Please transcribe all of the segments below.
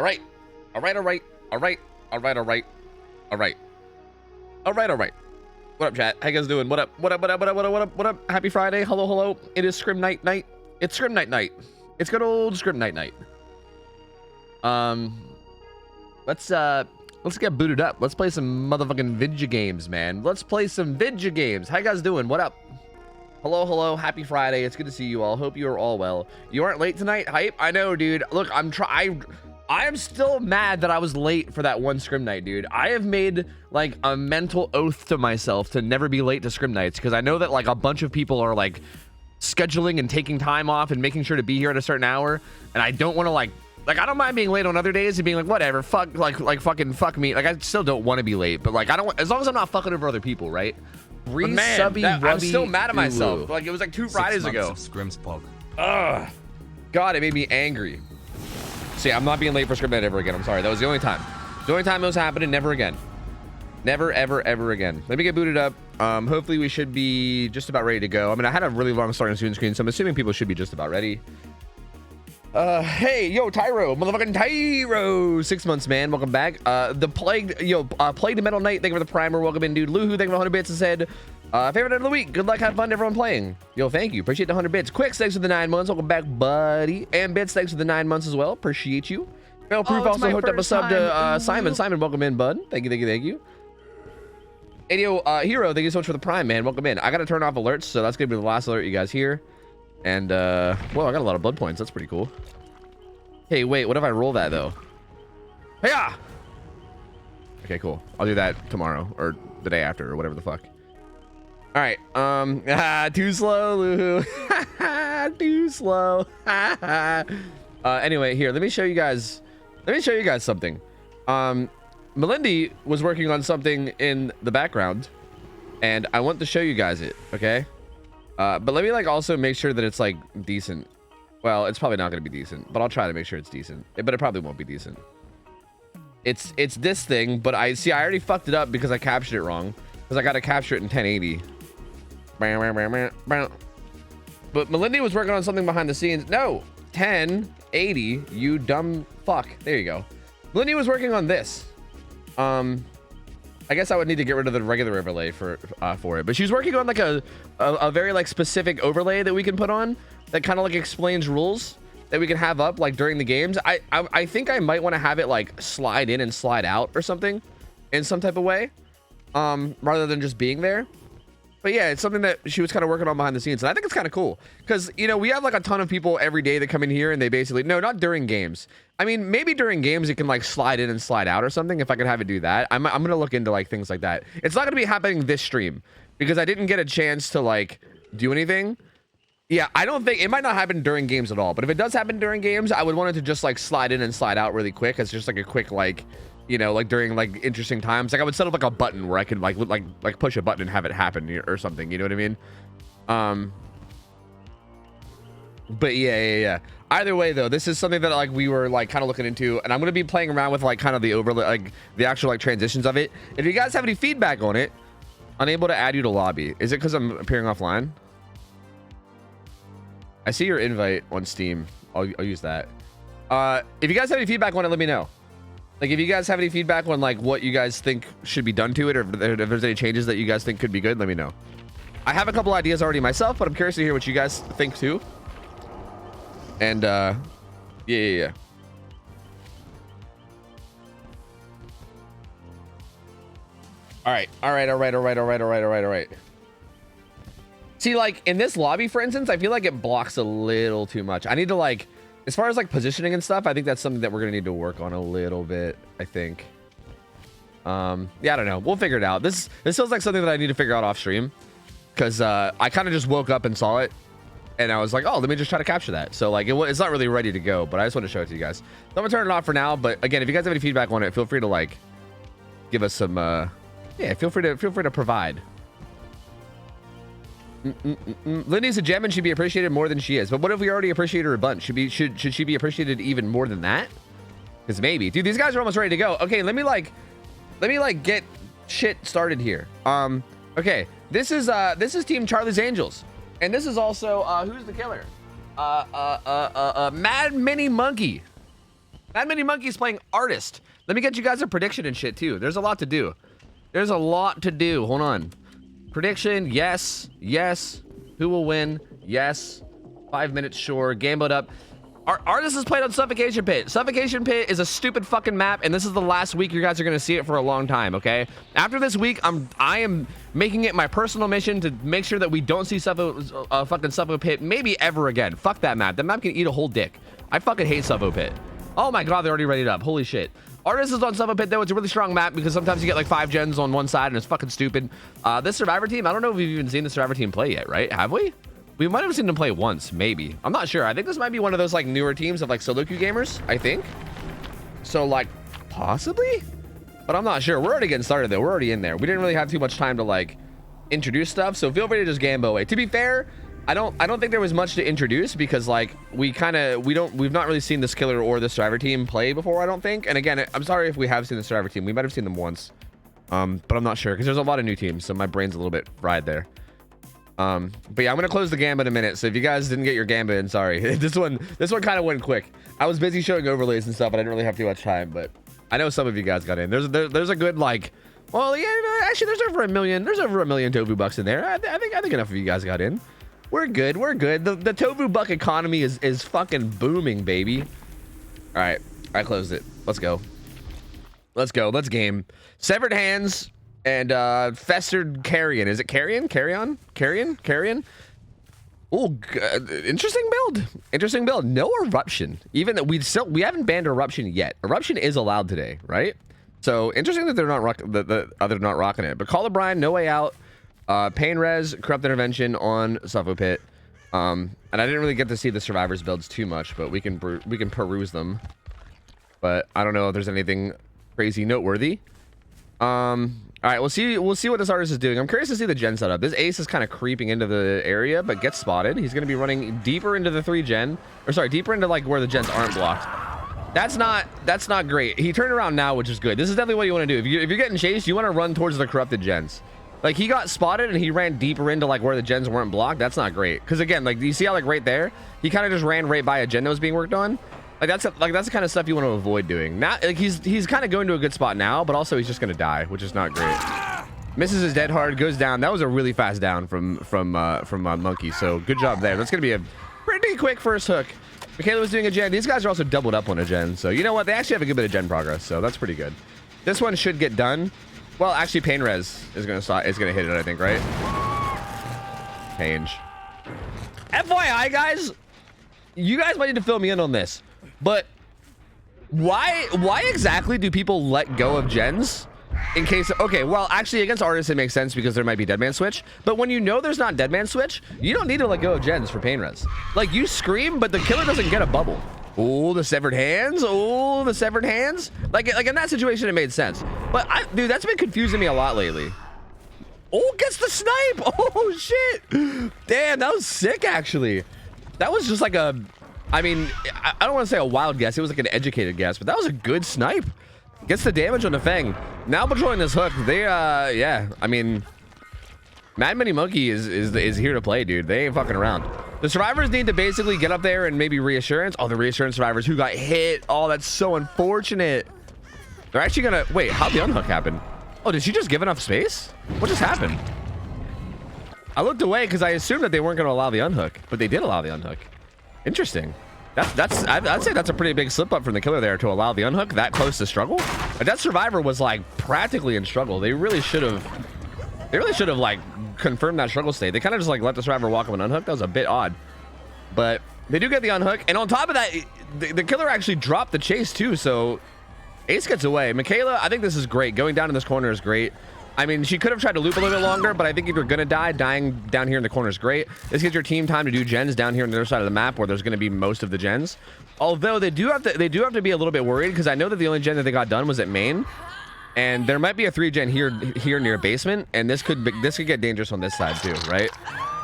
All right. All right. All right. All right. All right. All right. All right. All right. All right. What up, chat? How you guys doing? What up? What up? What up? What up? What up? What up? What up? Happy Friday. Hello. Hello. It is Scrim Night Night. It's Scrim Night Night. It's good old Scrim Night Night. Let's get booted up. Let's play some motherfucking video games, man. Let's play some video games. How you guys doing? What up? Hello, hello. Happy Friday. It's good to see you all. Hope you are all well. You aren't late tonight? Hype? I know, dude. Look, I am still mad that I was late for that one Scrim Night, dude. I have made like a mental oath to myself to never be late to Scrim Nights because I know that like a bunch of people are like scheduling and taking time off and making sure to be here at a certain hour, and I don't want to like I don't mind being late on other days and being like whatever, fuck, like fucking fuck me. Like I still don't want to be late, but like I don't, as long as I'm not fucking over other people, right? I'm still mad at myself. Like it was like 2 Fridays ago. Scrims pog. Ugh, God, it made me angry. See, I'm not being late for Scrim Night ever again. I'm sorry. That was the only time. The only time it was happening. Never again. Never, ever, ever again. Let me get booted up. Hopefully we should be just about ready to go. I mean, I had a really long starting student screen, so I'm assuming people should be just about ready. Hey, yo, Tyro, motherfucking Tyro, 6 months, man, welcome back. The Plagued, Plagued Metal Knight, thank you for the primer, welcome in, dude. Luhu, thank you for 100 bits and said, favorite of the week, good luck, have fun, everyone playing. Yo, thank you, appreciate the 100 bits. Quick, thanks for the 9 months, welcome back, buddy. And Bits, thanks for the 9 months as well, appreciate you. Fail Proof also hooked up a sub to Simon. Simon, welcome in, bud. Thank you, thank you, thank you. Adio, Hero, thank you so much for the prime, man, welcome in. I gotta turn off alerts, so that's gonna be the last alert you guys hear. And, well, I got a lot of blood points, that's pretty cool. Hey, wait, what if I roll that, though? Hey-ya! Okay, cool. I'll do that tomorrow, or the day after, or whatever the fuck. Alright, too slow, Luhu. Too slow. Anyway, here, let me show you guys something. Melindy was working on something in the background, and I want to show you guys it, okay? But let me, like, also make sure that it's, like, decent. Well, it's probably not going to be decent, but I'll try to make sure it's decent. But it probably won't be decent. It's this thing, but I already fucked it up because I captured it wrong. Because I got to capture it in 1080. But Melindy was working on something behind the scenes. No, 1080, you dumb fuck. There you go. Melindy was working on this. I guess I would need to get rid of the regular overlay for it. But she's working on like a very like specific overlay that we can put on that kind of like explains rules that we can have up like during the games. I think I might want to have it like slide in and slide out or something in some type of way, rather than just being there. But yeah, it's something that she was kind of working on behind the scenes, and I think it's kind of cool because, you know, we have like a ton of people every day that come in here and they basically, no, not during games. I mean, maybe during games it can like slide in and slide out or something. If I could have it do that, I'm gonna look into like things like that. It's not gonna be happening this stream because I didn't get a chance to like do anything. Yeah, I don't think it might not happen during games at all, but if it does happen during games, I would want it to just like slide in and slide out really quick. It's just like a quick, like, you know, like during like interesting times. Like I would set up like a button where I could like push a button and have it happen or something. You know what I mean? But yeah. Either way though, this is something that like we were like kind of looking into, and I'm gonna be playing around with like kind of the overlay, like the actual like transitions of it. If you guys have any feedback on it, unable to add you to lobby. Is it because I'm appearing offline? I see your invite on Steam. I'll use that. If you guys have any feedback on it, let me know. Like, if you guys have any feedback on like what you guys think should be done to it, or if there's any changes that you guys think could be good, let me know. I have a couple ideas already myself, but I'm curious to hear what you guys think too. And yeah. All right. See, like in this lobby, for instance, I feel like it blocks a little too much. I need to like, as far as like positioning and stuff, I think that's something that we're gonna need to work on a little bit, I think. Yeah, I don't know. We'll figure it out. This feels like something that I need to figure out off stream, because I kind of just woke up and saw it, and I was like, oh, let me just try to capture that. So like, it's not really ready to go, but I just want to show it to you guys. So I'm gonna turn it off for now. But again, if you guys have any feedback on it, feel free to like give us some. Yeah, feel free to provide. Lindy's a gem and should be appreciated more than she is. But what if we already appreciate her a bunch? Should she be appreciated even more than that? Because maybe, dude, these guys are almost ready to go. Okay, let me like get shit started here. Okay, this is Team Charlie's Angels, and this is also who's the killer? Mad Mini Monkey. That many monkeys playing artist. Let me get you guys a prediction and shit too. There's a lot to do. There's a lot to do. Hold on. Prediction, yes. Yes. Who will win? Yes. 5 minutes, sure. Game mode up. Our artist is played on Suffocation Pit. Suffocation Pit is a stupid fucking map, and this is the last week you guys are gonna see it for a long time, okay? After this week, I am making it my personal mission to make sure that we don't see fucking Suffo Pit maybe ever again. Fuck that map. That map can eat a whole dick. I fucking hate Suffo Pit. Oh my god, they're already readied up. Holy shit. Artist is on Suffo Pit though. It's a really strong map because sometimes you get like 5 gens on one side and it's fucking stupid. This Survivor team, I don't know if we've even seen the Survivor team play yet, right? Have we? We might have seen them play once, maybe. I'm not sure. I think this might be one of those like newer teams of like solo queue gamers, I think. So like, possibly? But I'm not sure. We're already getting started though. We're already in there. We didn't really have too much time to like introduce stuff. So feel free to just gambo away. To be fair, I don't think there was much to introduce because like we've not really seen this killer or the Survivor team play before, I don't think. And again, I'm sorry if we have seen the Survivor team. We might have seen them once. But I'm not sure because there's a lot of new teams, so my brain's a little bit fried there. But yeah, I'm gonna close the gambit in a minute, so if you guys didn't get your gambit in, sorry. this one kind of went quick. I was busy showing overlays and stuff, but I didn't really have too much time. But I know some of you guys got in. There's a good like, well, yeah, actually there's over a million tofu bucks in there. I think enough of you guys got in. We're good. The tofu buck economy is fucking booming, baby. All right, I closed it. Let's go. Let's game. Severed hands and festered carrion. Is it carrion? Carrion? Oh, interesting build. No eruption. Even that we haven't banned eruption yet. Eruption is allowed today, right? So interesting that they're not rocking it. But Call of Brian, No Way Out, Pain Res, Corrupt Intervention on Suffo Pit. And I didn't really get to see the survivors builds too much, but we can peruse them. But I don't know if there's anything crazy noteworthy. All right, we'll see what this artist is doing. I'm curious to see the gen setup. This ace is kind of creeping into the area, but gets spotted. He's going to be running deeper into the deeper into like where the gens aren't blocked. That's not great. He turned around now, which is good. This is definitely what you want to do. If you're getting chased, you want to run towards the corrupted gens. Like he got spotted and he ran deeper into like where the gens weren't blocked. That's not great. Because again, like you see how like right there, he kind of just ran right by a gen that was being worked on. That's the kind of stuff you want to avoid doing. Now, like he's kind of going to a good spot now, but also he's just gonna die, which is not great. Misses his dead hard, goes down. That was a really fast down from Monkey. So good job there. That's gonna be a pretty quick first hook. Michaela was doing a gen. These guys are also doubled up on a gen. So you know what? They actually have a good bit of gen progress. So that's pretty good. This one should get done. Well, actually, Pain Res is gonna hit it. I think, right? Pain. FYI, guys, you guys might need to fill me in on this. But why exactly do people let go of gens in case? Okay, well, actually against artists it makes sense because there might be deadman switch. But when you know there's not deadman switch, you don't need to let go of gens for pain res. Like you scream, but the killer doesn't get a bubble. Oh, the severed hands. Oh, the severed hands. Like in that situation, it made sense. But dude, that's been confusing me a lot lately. Oh, gets the snipe. Oh shit. Damn, that was sick. Actually, that was just like a. I mean, I don't want to say a wild guess. It was like an educated guess, but that was a good snipe. Gets the damage on the Fang. Now patrolling this hook. They, yeah. I mean, Mad Mini Monkey is here to play, dude. They ain't fucking around. The survivors need to basically get up there and maybe reassurance. Oh, the reassurance survivors who got hit. Oh, that's so unfortunate. They're actually gonna wait. How'd the unhook happen? Oh, did she just give enough space? What just happened? I looked away because I assumed that they weren't going to allow the unhook, but they did allow the unhook. Interesting. I'd say that's a pretty big slip up from the killer there to allow the unhook that close to struggle. But that survivor was like practically in struggle. They really should have like confirmed that struggle state. They kind of just like let the survivor walk up and unhook. That was a bit odd, but they do get the unhook. And on top of that, the killer actually dropped the chase too. So Ace gets away. Michaela, I think this is great. Going down in this corner is great. I mean, she could have tried to loop a little bit longer, but I think if you're gonna die, dying down here in the corner is great. This gives your team time to do gens down here on the other side of the map where there's gonna be most of the gens. Although they do have to be a little bit worried because I know that the only gen that they got done was at main, and there might be a 3-gen here near basement, and this could get dangerous on this side too, right?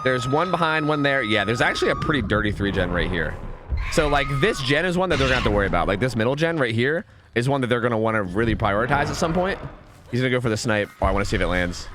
There's one behind, one there. Yeah, there's actually a pretty dirty 3-gen right here. So like this gen is one that they're gonna have to worry about. Like this middle gen right here is one that they're gonna want to really prioritize at some point. He's gonna go for the snipe. Oh, I want to see if it lands.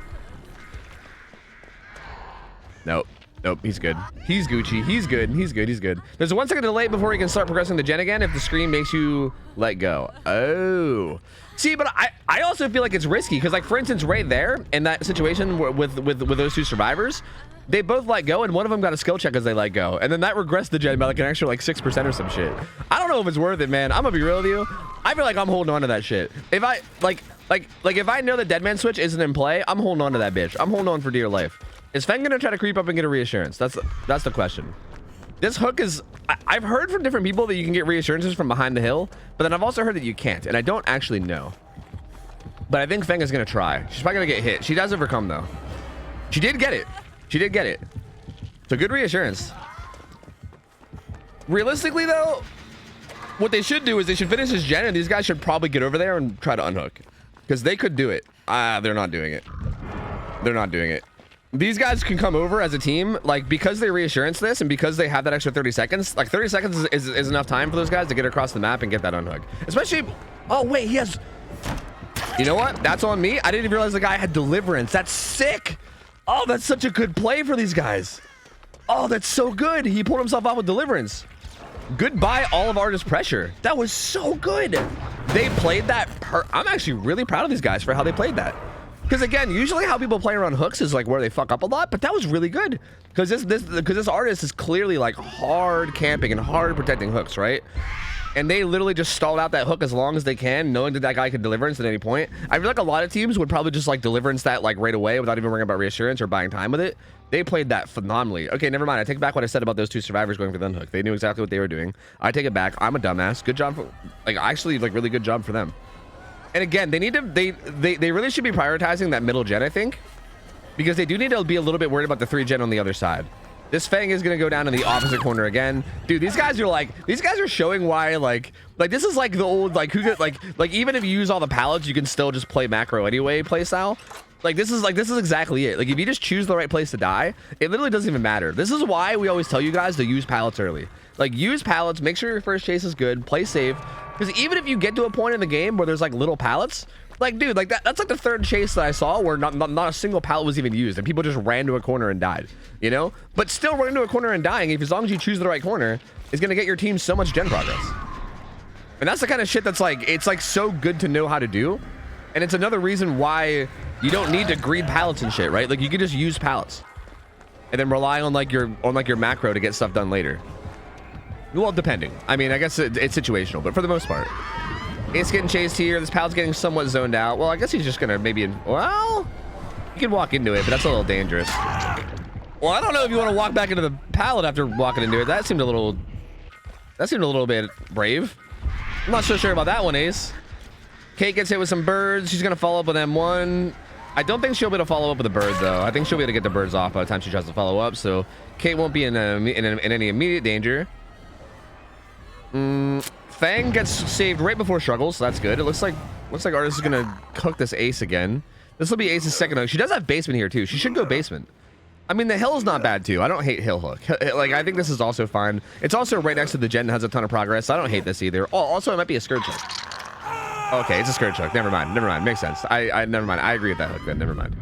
Nope. Nope, he's good. He's Gucci. He's good. He's good. He's good. There's a 1 second delay before he can start progressing the gen again if the screen makes you let go. Oh. See, but I also feel like it's risky because, like, for instance, right there in that situation with those 2 survivors, they both let go and one of them got a skill check as they let go. And then that regressed the gen by like an extra like 6% or some shit. I don't know if it's worth it, man. I'm gonna be real with you. I feel like I'm holding on to that shit. If I like if I know the dead man switch isn't in play, I'm holding on to that bitch. I'm holding on for dear life. Is Feng gonna try to creep up and get a reassurance? That's the question. This hook is, I've heard from different people that you can get reassurances from behind the hill, but then I've also heard that you can't, and I don't actually know. But I think Feng is gonna try. She's probably gonna get hit. She does overcome though. She did get it. She did get it. So good reassurance. Realistically though, what they should do is they should finish this gen and these guys should probably get over there and try to unhook. Because they could do it. They're not doing it. They're not doing it. These guys can come over as a team, like, because they reassurance this and because they have that extra 30 seconds, like 30 seconds is enough time for those guys to get across the map and get that unhook. Especially, oh wait, he has, you know what? That's on me. I didn't even realize the guy had deliverance. That's sick. Oh, that's such a good play for these guys. Oh, that's so good. He pulled himself out with deliverance. Goodbye, all of Artist pressure. That was so good. They played that. I'm actually really proud of these guys for how they played that. Because again, usually how people play around hooks is like where they fuck up a lot, but that was really good. Because this artist is clearly like hard camping and hard protecting hooks, right? And they literally just stalled out that hook as long as they can, knowing that that guy could deliverance at any point. I feel like a lot of teams would probably just like deliverance that like right away without even worrying about reassurance or buying time with it. They played that phenomenally. Okay, never mind. I take back what I said about those 2 survivors going for the unhook. They knew exactly what they were doing. I take it back. I'm a dumbass. Good job. Like, actually, like, really good job for them. And again, they need to, they really should be prioritizing that middle gen, I think, because they do need to be a little bit worried about the 3 gen on the other side. This Feng is going to go down in the opposite corner again. Dude, these guys are showing why, like this is like the old, like, who get, like even if you use all the pallets, you can still just play macro anyway play style. Like, this is exactly it. Like, if you just choose the right place to die, it literally doesn't even matter. This is why we always tell you guys to use pallets early. Like, use pallets, make sure your first chase is good, play safe. Because even if you get to a point in the game where there's like little pallets, like, dude, like that's like the 3rd chase that I saw where not a single pallet was even used and people just ran to a corner and died, you know? But still running to a corner and dying, if as long as you choose the right corner, is going to get your team so much gen progress. And that's the kind of shit that's like, it's like so good to know how to do. And it's another reason why you don't need to greed pallets and shit, right? Like, you can just use pallets and then rely on like your macro to get stuff done later. Well, depending. I mean, I guess it's situational, but for the most part. It's getting chased here. This pallet's getting somewhat zoned out. Well, I guess he's just gonna maybe, well, you can walk into it, but that's a little dangerous. Well, I don't know if you want to walk back into the pallet after walking into it. That seemed a little bit brave. I'm not so sure about that one, Ace. Kate gets hit with some birds. She's gonna follow up with M1. I don't think she'll be able to follow up with a bird though. I think she'll be able to get the birds off by the time she tries to follow up. So Kate won't be in any immediate danger. Fang gets saved right before struggles, so that's good. It looks like Artist is gonna cook this Ace again. This will be Ace's 2nd hook. She does have basement here too. She should go basement. I mean, the hill is not bad too. I don't hate hill hook. Like, I think this is also fine. It's also right next to the gen that has a ton of progress. So I don't hate this either. Oh, also it might be a skirt hook. Okay, it's a skirt hook. Never mind. Makes sense. I never mind. I agree with that hook then. Never mind.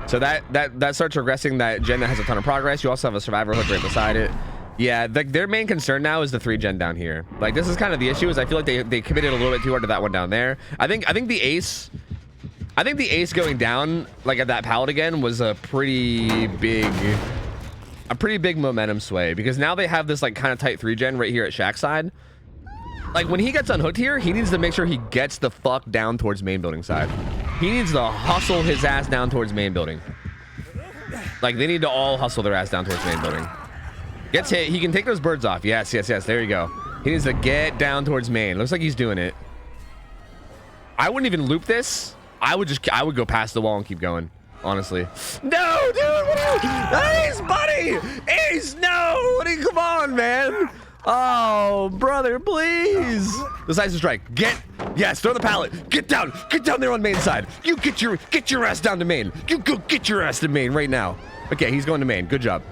So that starts regressing that gen that has a ton of progress. You also have a survivor hook right beside it. Yeah, their main concern now is the 3 gen down here. Like, this is kind of the issue, is I feel like they committed a little bit too hard to that one down there. I think the Ace going down like at that pallet again was a pretty big momentum sway, because now they have this like kind of tight 3 gen right here at Shaq's side. Like, when he gets unhooked here, he needs to make sure he gets the fuck down towards main building side. He needs to hustle his ass down towards main building. Like, they need to all hustle their ass down towards main building. Gets hit. He can take those birds off. Yes. There you go. He needs to get down towards main. Looks like he's doing it. I wouldn't even loop this. I would go past the wall and keep going. Honestly. No, dude. What are you? Ace, buddy. Ace, no. Come on, man. Oh, brother, please. Decisive strike. Yes, throw the pallet. Get down there on main side. You get your ass down to main. You go get your ass to main right now. Okay, he's going to main. Good job.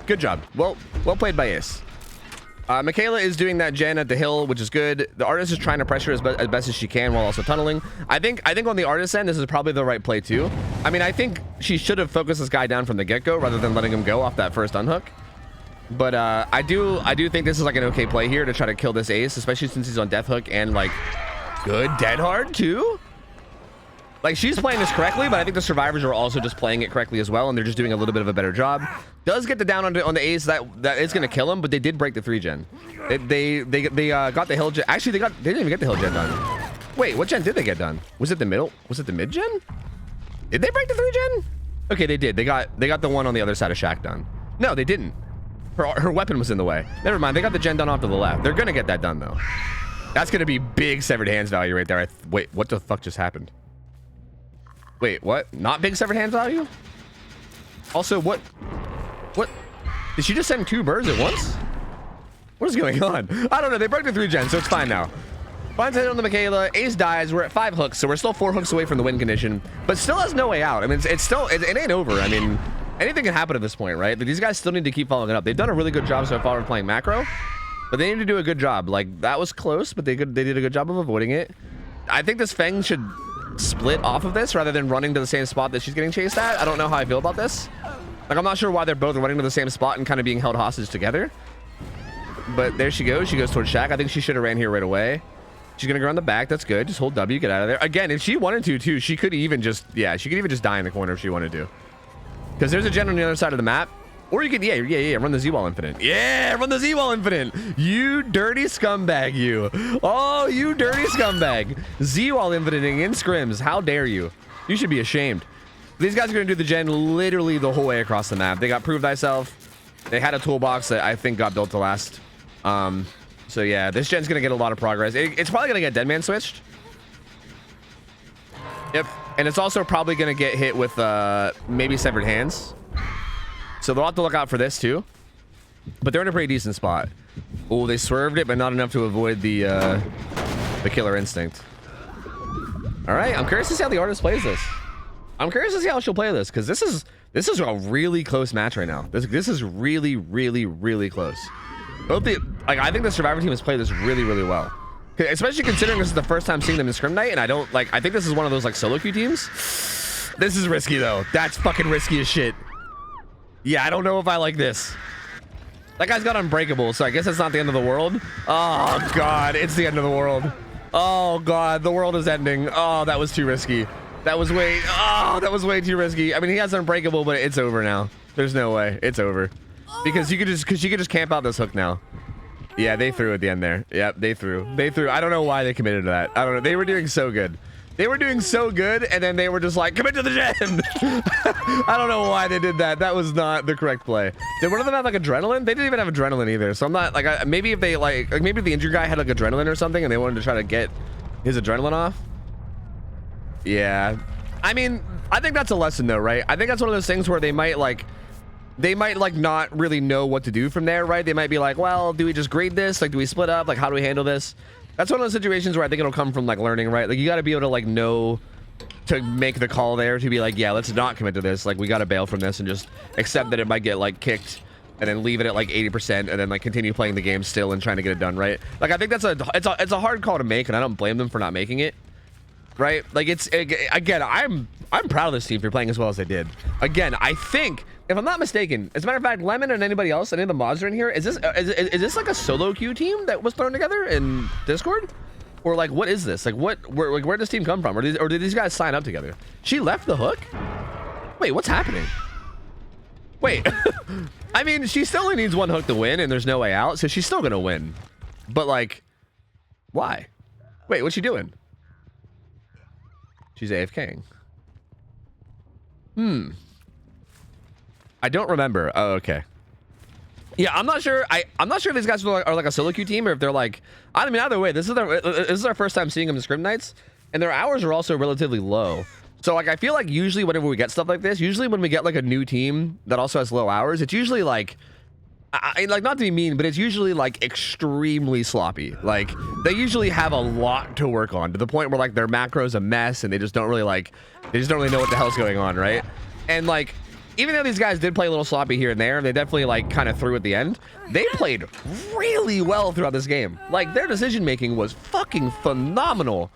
Well played by Ace. Michaela is doing that gen at the hill, which is good. The Artist is trying to pressure as best as she can while also tunneling. I think on the Artist end, this is probably the right play too. I mean, I think she should have focused this guy down from the get-go rather than letting him go off that first unhook. But I do think this is like an okay play here to try to kill this ace, especially since he's on death hook and like good dead hard too. Like, she's playing this correctly, but I think the survivors are also just playing it correctly as well, and they're just doing a little bit of a better job. Does get the down on the ace that is going to kill him, but they did break the 3-gen. They got the hill gen. Actually, they didn't even get the hill gen done. Wait, what gen did they get done? Was it the middle? Was it the mid gen? Did they break the 3-gen? Okay, they did. They got the one on the other side of Shaq done. No, they didn't. Her weapon was in the way. Never mind. They got the gen done off to the left. They're going to get that done, though. That's going to be big severed hands value right there. Wait, what the fuck just happened? Wait, what? Not big severed hands value? Also, what? Did she just send 2 birds at once? What is going on? I don't know. They broke the 3-gen, so it's fine now. Finds hit on the Michaela. Ace dies. We're at 5 hooks, so we're still 4 hooks away from the win condition, but still has no way out. I mean, it's still, it ain't over. I mean, anything can happen at this point, right? But these guys still need to keep following it up. They've done a really good job so far of playing macro, but they need to do a good job. Like, that was close, but they did a good job of avoiding it. I think this Feng should split off of this rather than running to the same spot that she's getting chased at. I don't know how I feel about this. Like, I'm not sure why they're both running to the same spot and kind of being held hostage together. But there she goes. She goes towards Shaq. I think she should have ran here right away. She's gonna go around the back. That's good. Just hold W, get out of there. Again, if she wanted to too, she could even just, yeah, she could even just die in the corner if she wanted to. Because there's a gen on the other side of the map. Or you could, yeah, run the Z-Wall Infinite. Yeah, run the Z-Wall Infinite. You dirty scumbag, you. Oh, you dirty scumbag. Z-Wall Infiniting in scrims. How dare you? You should be ashamed. These guys are going to do the gen literally the whole way across the map. They got Prove Thyself. They had a toolbox that I think got built to last. So yeah, this gen's going to get a lot of progress. It's probably going to get Deadman switched. Yep. And it's also probably going to get hit with maybe Severed Hands. So they'll have to look out for this too. But they're in a pretty decent spot. Oh, they swerved it, but not enough to avoid the Killer Instinct. All right, I'm curious to see how the artist plays this. I'm curious to see how she'll play this, because this is a really close match right now. This is really, really, really close. Both I think the Survivor team has played this really, really well. Especially considering this is the first time seeing them in Scrim Night, and I think this is one of those like solo queue teams. This is risky though. That's fucking risky as shit. Yeah, I don't know if I like this. That guy's got Unbreakable, so I guess it's not the end of the world. Oh god, it's the end of the world. Oh god, the world is ending. Oh, that was too risky. That was way too risky. I mean, he has Unbreakable, but it's over now. There's no way. It's over. Because she could just camp out this hook now. Yeah, they threw at the end there. Yep, they threw. I don't know why they committed to that. I don't know. They were doing so good. They were doing so good, and then they were just like, commit to the gen. I don't know why they did that. That was not the correct play. Did one of them have like adrenaline? They didn't even have adrenaline either. So I'm not like, maybe if they like maybe if the injured guy had like adrenaline or something, and they wanted to try to get his adrenaline off. Yeah, I mean, I think that's a lesson though, right? I think that's one of those things where they might not really know what to do from there, right? They might be like, well, do we just grade this? Like, do we split up? Like, how do we handle this? That's one of those situations where I think it'll come from like learning, right? Like, you got to be able to like know to make the call there to be like, yeah, let's not commit to this. Like, we got to bail from this and just accept that it might get like kicked and then leave it at like 80% and then like continue playing the game still and trying to get it done, right? Like, I think that's it's a hard call to make, and I don't blame them for not making it. Right? Like, again, I'm proud of this team for playing as well as they did. Again, I think, if I'm not mistaken, as a matter of fact, Lemon and anybody else, any of the mods are in here, is this like a solo queue team that was thrown together in Discord? Or like, what is this? Like, where did this team come from? Or did these guys sign up together? She left the hook? Wait, what's happening? Wait, I mean, she still only needs one hook to win, and there's no way out, so she's still gonna win. But like, why? Wait, what's she doing? She's AFKing. I don't remember. Oh, okay. Yeah, I'm not sure. I'm not sure if these guys are like a solo queue team, or if they're like, I mean, either way, this is our first time seeing them in Scrim Nights, and their hours are also relatively low. So like, I feel like usually whenever we get stuff like this, usually when we get like a new team that also has low hours, it's usually like, like, not to be mean, but it's usually like extremely sloppy. Like, they usually have a lot to work on, to the point where like their macro's a mess and they just don't really know what the hell's going on, right? And like, even though these guys did play a little sloppy here and there, they definitely like kind of threw at the end. They played really well throughout this game. Like, their decision making was fucking phenomenal,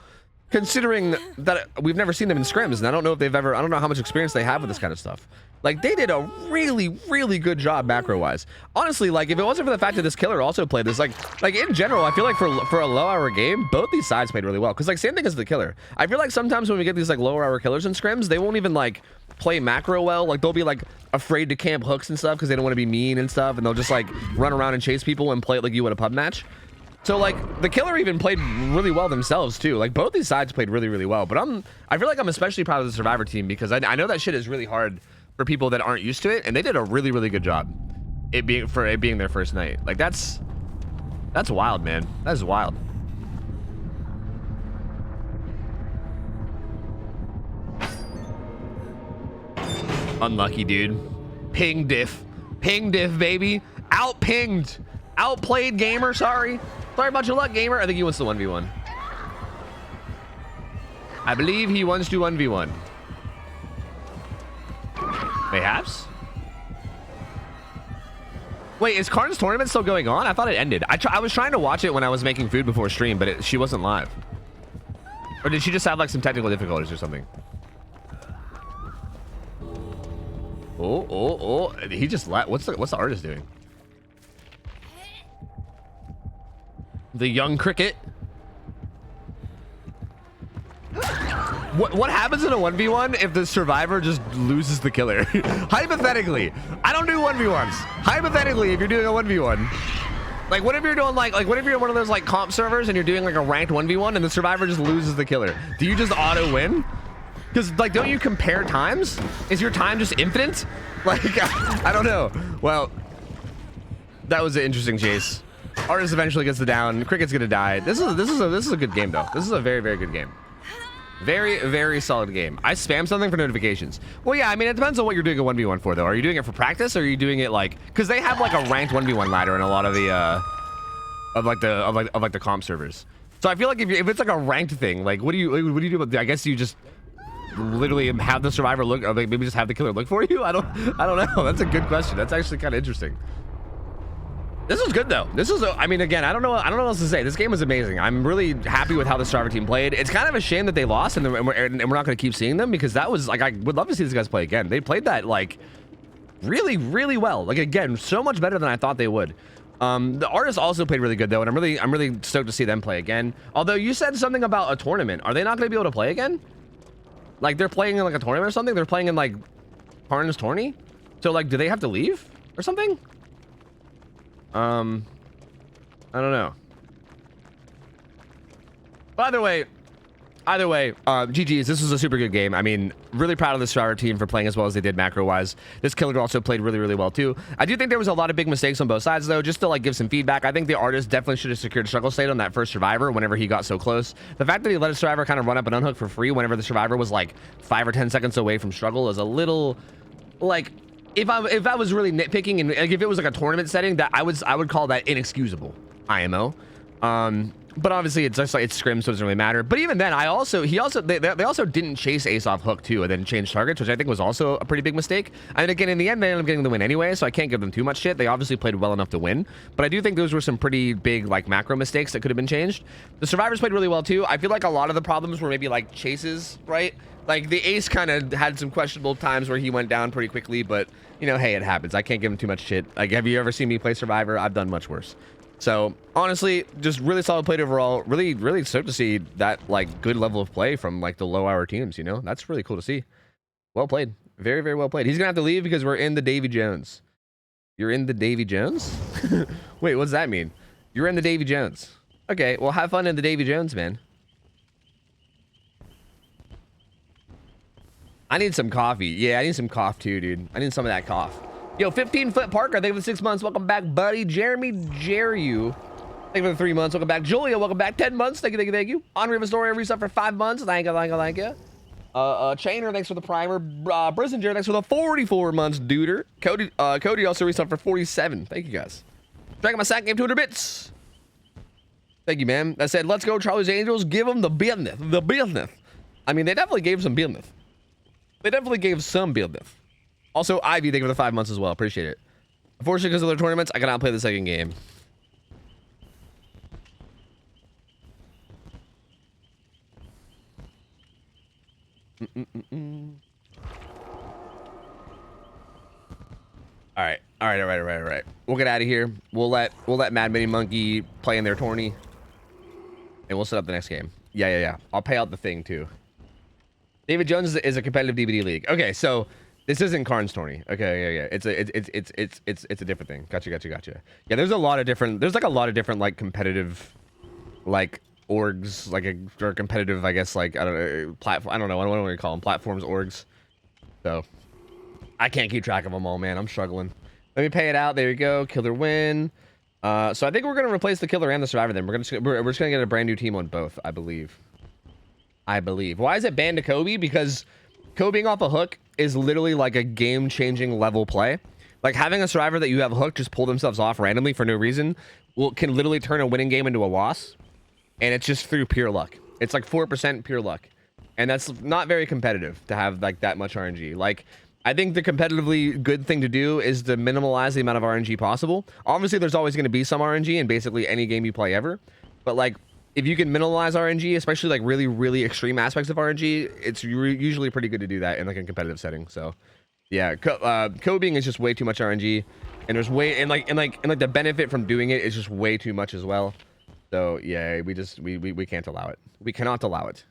considering that we've never seen them in scrims, and I don't know how much experience they have with this kind of stuff. Like, they did a really, really good job macro-wise. Honestly, like, if it wasn't for the fact that this killer also played this, like in general, I feel like for a low-hour game, both these sides played really well. Because, like, same thing as the killer. I feel like sometimes when we get these, like, lower-hour killers in scrims, they won't even, like, play macro well. Like, they'll be, like, afraid to camp hooks and stuff because they don't want to be mean and stuff. And they'll just, like, run around and chase people and play it like you would a pub match. So, like, the killer even played really well themselves, too. Like, both these sides played really, really well. But I feel like I'm especially proud of the Survivor team because I know that shit is really hard for people that aren't used to it, and they did a really, really good job it being their first night. Like, that's wild, man. That is wild. Unlucky, dude. Ping diff, baby. Out-pinged, outplayed, gamer. Sorry about your luck, gamer. I think he wants the 1v1. I believe he wants to 1v1. Mayhaps? Wait, is Karn's tournament still going on? I thought it ended. I was trying to watch it when I was making food before stream, but she wasn't live. Or did she just have like some technical difficulties or something? Oh. He just left. What's the artist doing? The young cricket. What happens in a 1v1 if the survivor just loses the killer? Hypothetically, I don't do 1v1s. Hypothetically, if you're doing a 1v1, like what if you're doing like what if you're one of those like comp servers and you're doing like a ranked 1v1 and the survivor just loses the killer? Do you just auto win? Because like, don't you compare times? Is your time just infinite? Like, I don't know. Well, that was an interesting chase. Artist eventually gets the down. Cricket's gonna die. This is a good game though. This is a very, very good game. Very, very solid game. I spam something for notifications. Well, yeah, I mean, it depends on what you're doing a 1v1 for, though. Are you doing it for practice, or are you doing it like... Because they have, like, a ranked 1v1 ladder in a lot of the, of the comp servers. So I feel like if it's, like, a ranked thing, like, what do you do about... I guess you just literally have the survivor look... Or maybe just have the killer look for you? I don't know. That's a good question. That's actually kind of interesting. This was good though. This was, I mean, again, I don't know what else to say. This game was amazing. I'm really happy with how the Survivor team played. It's kind of a shame that they lost and we're not going to keep seeing them because that was like, I would love to see these guys play again. They played that like really, really well. Like again, so much better than I thought they would. The artists also played really good though, and I'm really stoked to see them play again. Although you said something about a tournament. Are they not going to be able to play again? Like they're playing in like a tournament or something? They're playing in like Karn's tourney? So like, do they have to leave or something? I don't know. But either way, GG's. This was a super good game. I mean, really proud of the Survivor team for playing as well as they did macro-wise. This killer also played really, really well too. I do think there was a lot of big mistakes on both sides though, just to like give some feedback. I think the artist definitely should have secured a struggle state on that first Survivor whenever he got so close. The fact that he let a Survivor kind of run up and unhook for free whenever the Survivor was like 5 or 10 seconds away from struggle is a little like... If I was really nitpicking and like, if it was like a tournament setting, that I would call that inexcusable, IMO. But obviously it's just like it's scrims, so it doesn't really matter. But even then, they also didn't chase Ace off hook too and then change targets, which I think was also a pretty big mistake. And again, in the end, they ended up getting the win anyway, so I can't give them too much shit. They obviously played well enough to win, but I do think those were some pretty big like macro mistakes that could have been changed. The survivors played really well too. I feel like a lot of the problems were maybe like chases, right? Like the Ace kind of had some questionable times where he went down pretty quickly, but you know, hey, it happens. I can't give him too much shit. Like, have you ever seen me play Survivor? I've done much worse. So honestly, just really solid play overall. Really, really stoked to see that like good level of play from like the low hour teams. You know, that's really cool to see. Well played. Very, very well played. He's gonna have to leave because we're in the Davy Jones. You're in the Davy Jones? Wait, what does that mean? You're in the Davy Jones. Okay, well, have fun in the Davy Jones, man. I need some coffee. Yeah, I need some cough too, dude. I need some of that cough. Yo, 15-foot Parker, thank you for the 6 months. Welcome back, buddy. Jeremy Jeru, thank you for the 3 months. Welcome back. Julia, welcome back. 10 months. Thank you. Henri Astoria, reset for 5 months. Thank you. Chainer, thanks for the primer. Brissinger, thanks for the 44 months, duder. Cody also reset for 47. Thank you, guys. Dragon my sack game 200 bits. Thank you, man. That said, let's go, Charlie's Angels. Give them the business. The business. I mean, they definitely gave some business. They definitely gave some business. Also, Ivy, thank you for the 5 months as well. Appreciate it. Unfortunately, because of their tournaments, I cannot play the second game. All right. All right. All right. All right. All right. We'll get out of here. We'll let Mad Mini Monkey play in their tourney, and we'll set up the next game. Yeah, yeah, yeah. I'll pay out the thing too. David Jones is a competitive DVD league. Okay, so this isn't Karn's tourney. Okay, yeah, yeah. It's a different thing. Gotcha, gotcha, gotcha. Yeah, there's a lot of different. There's like a lot of different like competitive, like orgs, like or competitive. I guess like I don't know platform. I don't know. What do we call them? Platforms, orgs. So I can't keep track of them all, man. I'm struggling. Let me pay it out. There you go. Killer win. So I think we're gonna replace the killer and the survivor. Then we're just gonna get a brand new team on both. I believe. Why is it banned to Kobe? Because Kobeing off a hook is literally like a game-changing level play. Like having a survivor that you have hooked just pull themselves off randomly for no reason can literally turn a winning game into a loss, and it's just through pure luck. It's like 4% pure luck, and that's not very competitive to have like that much RNG. Like I think the competitively good thing to do is to minimize the amount of RNG possible. Obviously, there's always going to be some RNG in basically any game you play ever, but like if you can minimize RNG, especially like really, really extreme aspects of RNG, it's usually pretty good to do that in like a competitive setting. So, yeah, Kobeing is just way too much RNG, and there's way and the benefit from doing it is just way too much as well. So yeah, we can't allow it. We cannot allow it.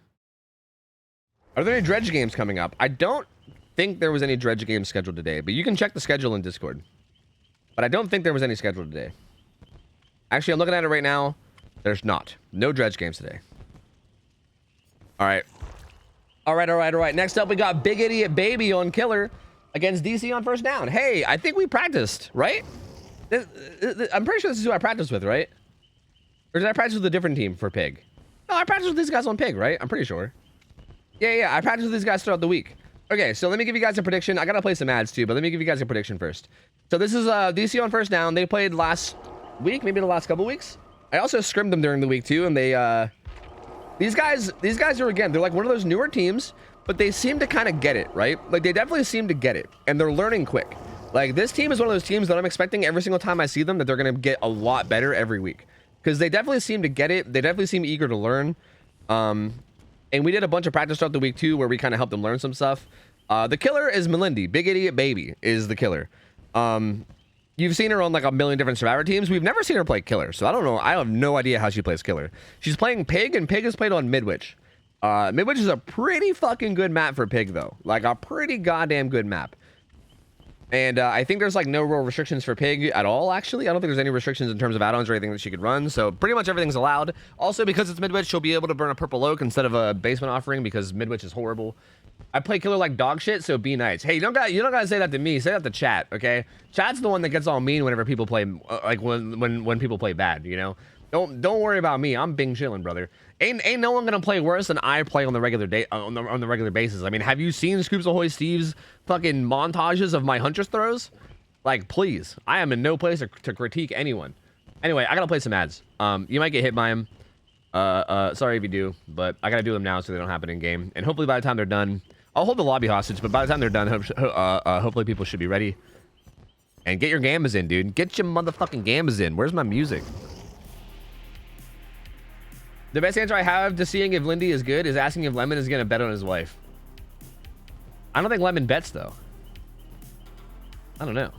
Are there any dredge games coming up? I don't think there was any dredge games scheduled today, but you can check the schedule in Discord. But I don't think there was any scheduled today. Actually, I'm looking at it right now. There's not. No dredge games today. All right. All right, all right, all right. Next up, we got Big Idiot Baby on Killer against DC on first down. Hey, I think we practiced, right? I'm pretty sure this is who I practiced with, right? Or did I practice with a different team for Pig? No, I practiced with these guys on Pig, right? I'm pretty sure. Yeah, yeah, I practiced with these guys throughout the week. Okay, so let me give you guys a prediction. I got to play some ads too, but let me give you guys a prediction first. So this is DC on first down. They played last week, maybe the last couple weeks. I also scrimmed them during the week too, and they these guys are, again, they're like one of those newer teams, but they seem to kind of get it, right? Like they definitely seem to get it, and they're learning quick. Like this team is one of those teams that I'm expecting every single time I see them that they're gonna get a lot better every week, because they definitely seem to get it. They definitely seem eager to learn. And we did a bunch of practice throughout the week too, where we kind of helped them learn some stuff. The killer is Melindy. Big Idiot Baby is the killer. You've seen her on like a million different survivor teams. We've never seen her play killer, so I don't know. I have no idea how she plays killer. She's playing Pig, and Pig is played on Midwich. Midwich is a pretty fucking good map for Pig, though. Like a pretty goddamn good map. And I think there's like no real restrictions for Pig at all, actually. I don't think there's any restrictions in terms of add-ons or anything that she could run. So pretty much everything's allowed. Also, because it's Midwich, she'll be able to burn a purple oak instead of a basement offering, because Midwich is horrible. I play killer like dog shit, so be nice. Hey, you don't gotta say that to me. Say that to chat, okay? Chat's the one that gets all mean whenever people play, like when people play bad, you know? Don't worry about me. I'm Bing chilling, brother. Ain't no one gonna play worse than I play on the regular day on the regular basis. I mean, have you seen Scoops Ahoy Steve's fucking montages of my Huntress throws? Like, please. I am in no place to critique anyone. Anyway, I gotta play some ads. You might get hit by them. Sorry if you do, but I gotta do them now so they don't happen in game. And hopefully by the time they're done, I'll hold the lobby hostage, but by the time they're done, hopefully people should be ready. And get your gambas in, dude. Get your motherfucking gambas in. Where's my music? The best answer I have to seeing if Lindy is good is asking if Lemon is gonna bet on his wife. I don't think Lemon bets, though. I don't know.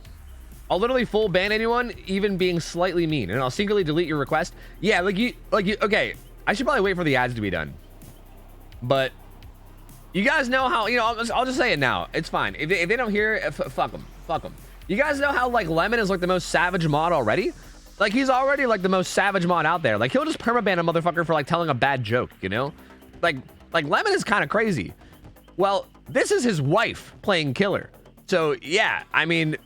I'll literally full ban anyone, even being slightly mean, and I'll secretly delete your request. Yeah, like you, okay, I should probably wait for the ads to be done. But you guys know how, you know, I'll just say it now. It's fine. If they don't hear it, fuck them. Fuck them. You guys know how, like, Lemon is, like, the most savage mod already? Like, he's already, like, the most savage mod out there. Like, he'll just permaban a motherfucker for, like, telling a bad joke, you know? Like Lemon is kind of crazy. Well, this is his wife playing killer. So, yeah, I mean,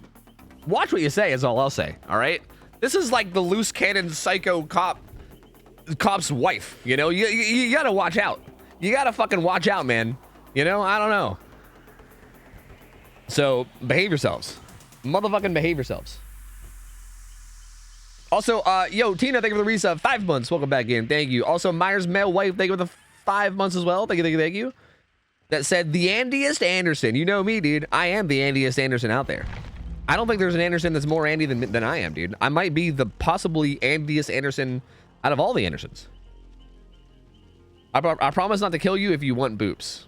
watch what you say is all I'll say, all right? This is, like, the loose cannon psycho cop's wife, you know? You gotta watch out. You gotta fucking watch out, man. You know? I don't know. So, behave yourselves. Motherfucking behave yourselves. Also, yo, Tina, thank you for the resub. 5 months. Welcome back in. Thank you. Also, Myers Male Wife, thank you for the 5 months as well. Thank you, thank you, thank you. That said, the Andiest Anderson. You know me, dude. I am the Andiest Anderson out there. I don't think there's an Anderson that's more Andy than I am, dude. I might be the possibly Andiest Anderson out of all the Andersons. I promise not to kill you if you want boops.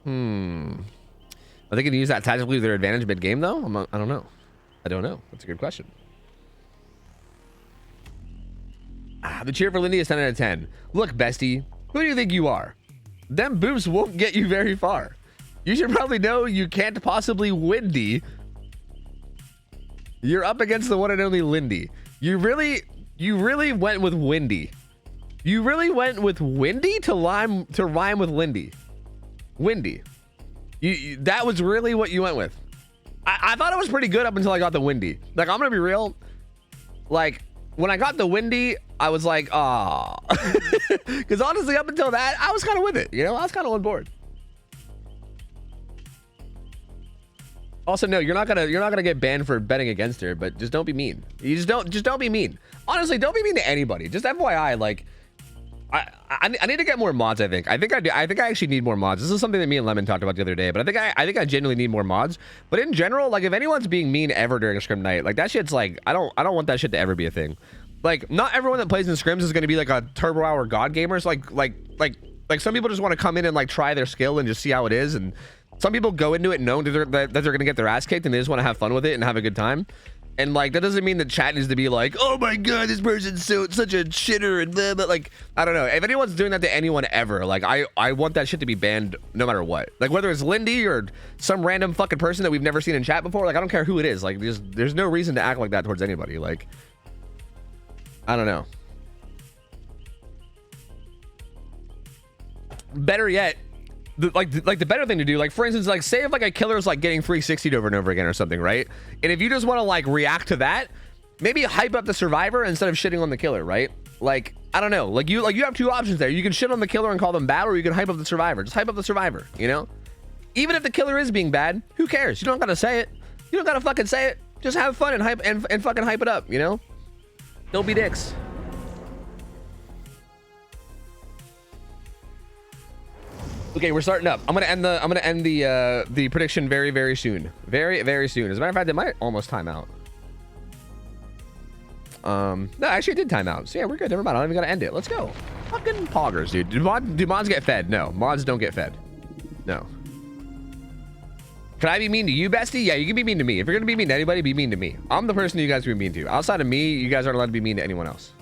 Are they going to use that tactically to their advantage mid-game, though? I don't know. I don't know. That's a good question. The cheer for Lindy is 10 out of 10. Look, bestie, who do you think you are? Them boobs won't get you very far. You should probably know you can't possibly Windy. You're up against the one and only Lindy. You really went with Windy. You really went with Windy to rhyme with Lindy. Windy. That was really what you went with. I thought it was pretty good up until I got the Windy. Like, I'm gonna be real. Like, when I got the Windy, I was like, ah. Because honestly, up until that, I was kind of with it. You know, I was kind of on board. Also, no, you're not gonna get banned for betting against her, but just don't be mean. You just don't be mean. Honestly, don't be mean to anybody. Just FYI, like, I need to get more mods. I think I do. I think I actually need more mods. This is something that me and Lemon talked about the other day. But I think I genuinely need more mods. But in general, like, if anyone's being mean ever during a scrim night, like, that shit's like, I don't want that shit to ever be a thing. Like, not everyone that plays in scrims is going to be like a turbo hour god gamer. So like some people just want to come in and like try their skill and just see how it is. And some people go into it knowing that they're going to get their ass kicked and they just want to have fun with it and have a good time. And like, that doesn't mean that chat needs to be like, oh my god, this person's such a shitter and blah, blah. Like, I don't know. If anyone's doing that to anyone ever, like, I want that shit to be banned no matter what. Like, whether it's Lindy or some random fucking person that we've never seen in chat before, like, I don't care who it is. Like, there's no reason to act like that towards anybody. Like, I don't know. Better yet, the better thing to do, like, for instance, like, say if like a killer's like getting 360'd over and over again or something, right? And if you just want to like react to that, maybe hype up the survivor instead of shitting on the killer, right? Like, I don't know, like you have two options there. You can shit on the killer and call them bad, or you can hype up the survivor. Just hype up the survivor, you know? Even if the killer is being bad, who cares? You don't gotta say it. You don't gotta fucking say it. Just have fun and hype and fucking hype it up, you know? Don't be dicks. Okay, we're starting up. I'm gonna end the prediction very soon. Very soon. As a matter of fact, it might almost time out. No, actually it did time out. So yeah, we're good. Never mind. I don't even gotta end it. Let's go. Fucking poggers, dude. Do mods get fed? No, mods don't get fed. No. Can I be mean to you, bestie? Yeah, you can be mean to me. If you're gonna be mean to anybody, be mean to me. I'm the person you guys can be mean to. Outside of me, you guys aren't allowed to be mean to anyone else.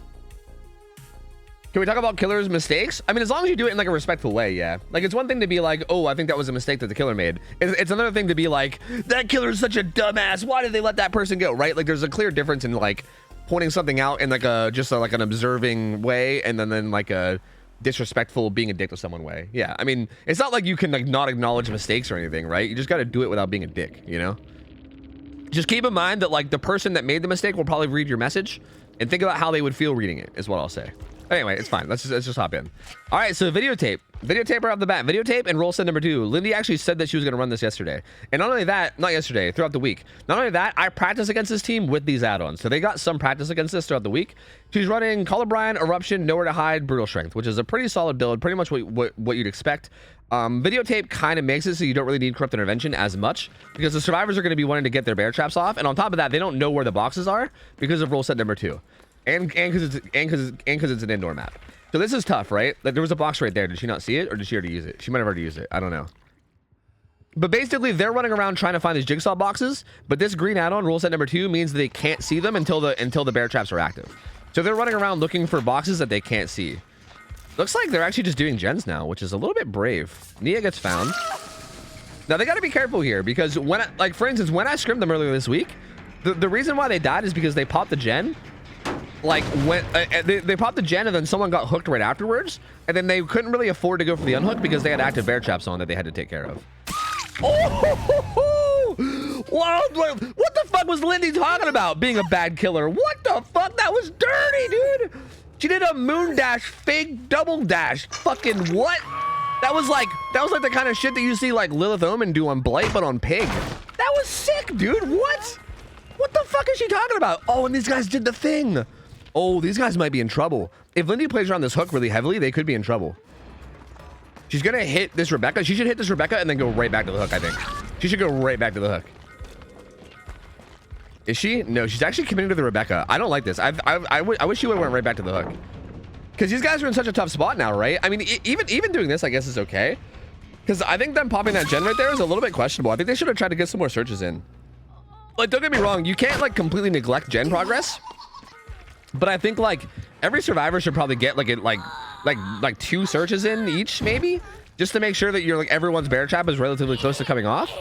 Can we talk about killers' mistakes? I mean, as long as you do it in like a respectful way, yeah. Like, it's one thing to be like, oh, I think that was a mistake that the killer made. It's another thing to be like, that killer is such a dumbass. Why did they let that person go, right? Like, there's a clear difference in like pointing something out in like like an observing way, and then like a disrespectful being a dick to someone way. Yeah, I mean, it's not like you can like not acknowledge mistakes or anything, right? You just got to do it without being a dick, you know? Just keep in mind that like the person that made the mistake will probably read your message, and think about how they would feel reading it is what I'll say. Anyway, it's fine. Let's just hop in. All right, so videotape right off the bat. Videotape and roll set number 2. Lindy actually said that she was going to run this yesterday. And not only that, not yesterday, throughout the week. Not only that, I practiced against this team with these add-ons. So they got some practice against this throughout the week. She's running Colubrine, Eruption, Nowhere to Hide, Brutal Strength, which is a pretty solid build, pretty much what you'd expect. Videotape kind of makes it so you don't really need Corrupt Intervention as much, because the survivors are going to be wanting to get their bear traps off. And on top of that, they don't know where the boxes are because of roll set number 2. And because it's an indoor map. So this is tough, right? Like, there was a box right there. Did she not see it, or did she already use it? She might have already used it. I don't know. But basically, they're running around trying to find these jigsaw boxes. But this green add-on, rule set number 2, means they can't see them until the bear traps are active. So they're running around looking for boxes that they can't see. Looks like they're actually just doing gens now, which is a little bit brave. Nia gets found. Now they got to be careful here, because for instance, when I scrimmed them earlier this week, the reason why they died is because they popped the gen. Like, when they popped the gen and then someone got hooked right afterwards, and then they couldn't really afford to go for the unhook because they had active bear traps on that they had to take care of. Oh! Wow, what the fuck was Lindy talking about being a bad killer? What the fuck? That was dirty, dude. She did a moon dash, fake double dash. Fucking what? That was like the kind of shit that you see like Lilith Omen do on Blight, but on Pig. That was sick, dude. What? What the fuck is she talking about? Oh, and these guys did the thing. Oh, these guys might be in trouble. If Lindy plays around this hook really heavily, they could be in trouble. She's gonna hit this Rebecca. She should hit this Rebecca and then go right back to the hook, I think. She should go right back to the hook. Is she? No, she's actually committing to the Rebecca. I don't like this. I wish she would have went right back to the hook. Because these guys are in such a tough spot now, right? I mean, even doing this, I guess, is okay. Because I think them popping that gen right there is a little bit questionable. I think they should have tried to get some more searches in. Like, don't get me wrong, you can't like completely neglect gen progress, but I think like every survivor should probably get like 2 searches in each, maybe, just to make sure that you're like everyone's bear trap is relatively close to coming off.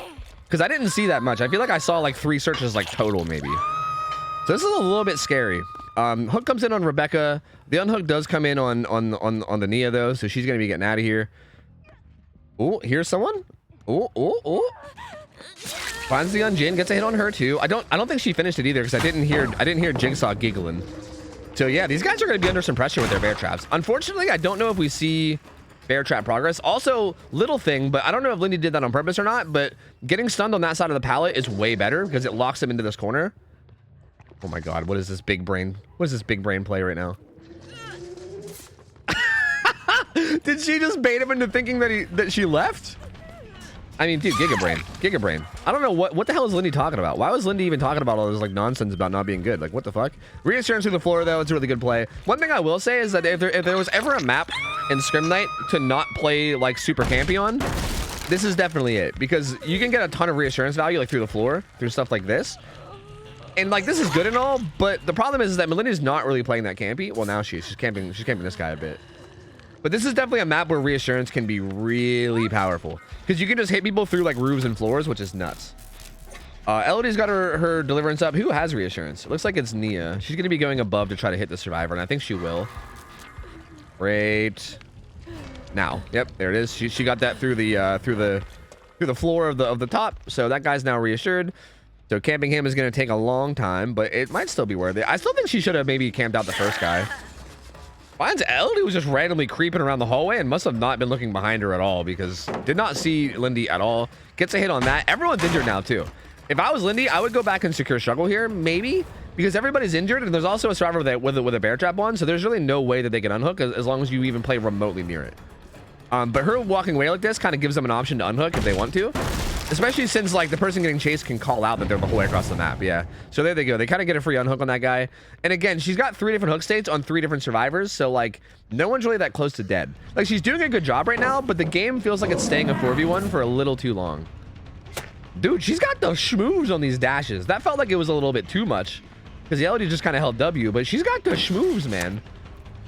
Because I didn't see that much. I feel like I saw like 3 searches like total, maybe. So this is a little bit scary. Hook comes in on Rebecca. The unhook does come in on the Nia though, so she's gonna be getting out of here. Oh, here's someone. Oh. Finds the Unjin, gets a hit on her too. I don't think she finished it either because I didn't hear Jigsaw giggling. So yeah, these guys are going to be under some pressure with their bear traps. Unfortunately, I don't know if we see bear trap progress. Also, little thing, but I don't know if Lindy did that on purpose or not, but getting stunned on that side of the pallet is way better because it locks him into this corner. Oh my god, what is this big brain? What is this big brain play right now? Did she just bait him into thinking that she left? I mean, dude, Giga Brain. I don't know what the hell is Lindy talking about. Why was Lindy even talking about all this like nonsense about not being good? Like, what the fuck? Reassurance through the floor though, it's a really good play. One thing I will say is that if there was ever a map in Scrim Night to not play like super campy on, this is definitely it, because you can get a ton of reassurance value like through the floor, through stuff like this. And like this is good and all, but the problem is that Melinda's not really playing that campy. Well, now she's camping this guy a bit. But this is definitely a map where reassurance can be really powerful because you can just hit people through like roofs and floors, which is nuts. Elodie's got her deliverance up. Who has reassurance? It looks like it's Nia. She's going to be going above to try to hit the survivor, and I think she will. Great. Now, yep, there it is. She got that through the floor of the top. So that guy's now reassured. So camping him is going to take a long time, but it might still be worth it. I still think she should have maybe camped out the first guy. Finds Elodie was just randomly creeping around the hallway and must have not been looking behind her at all because did not see Lindy at all. Gets a hit on that. Everyone's injured now too. If I was Lindy, I would go back and secure struggle here, maybe, because everybody's injured and there's also a survivor with a bear trap on, so there's really no way that they can unhook as long as you even play remotely near it. But her walking away like this kind of gives them an option to unhook if they want to. Especially since like the person getting chased can call out that they're the whole way across the map. Yeah. So there they go. They kind of get a free unhook on that guy. And again, she's got 3 different hook states on 3 different survivors. So like no one's really that close to dead. Like she's doing a good job right now, but the game feels like it's staying a 4v1 for a little too long. Dude, she's got the schmoves on these dashes. That felt like it was a little bit too much because the Elodie just kind of held W, but she's got the schmoves, man.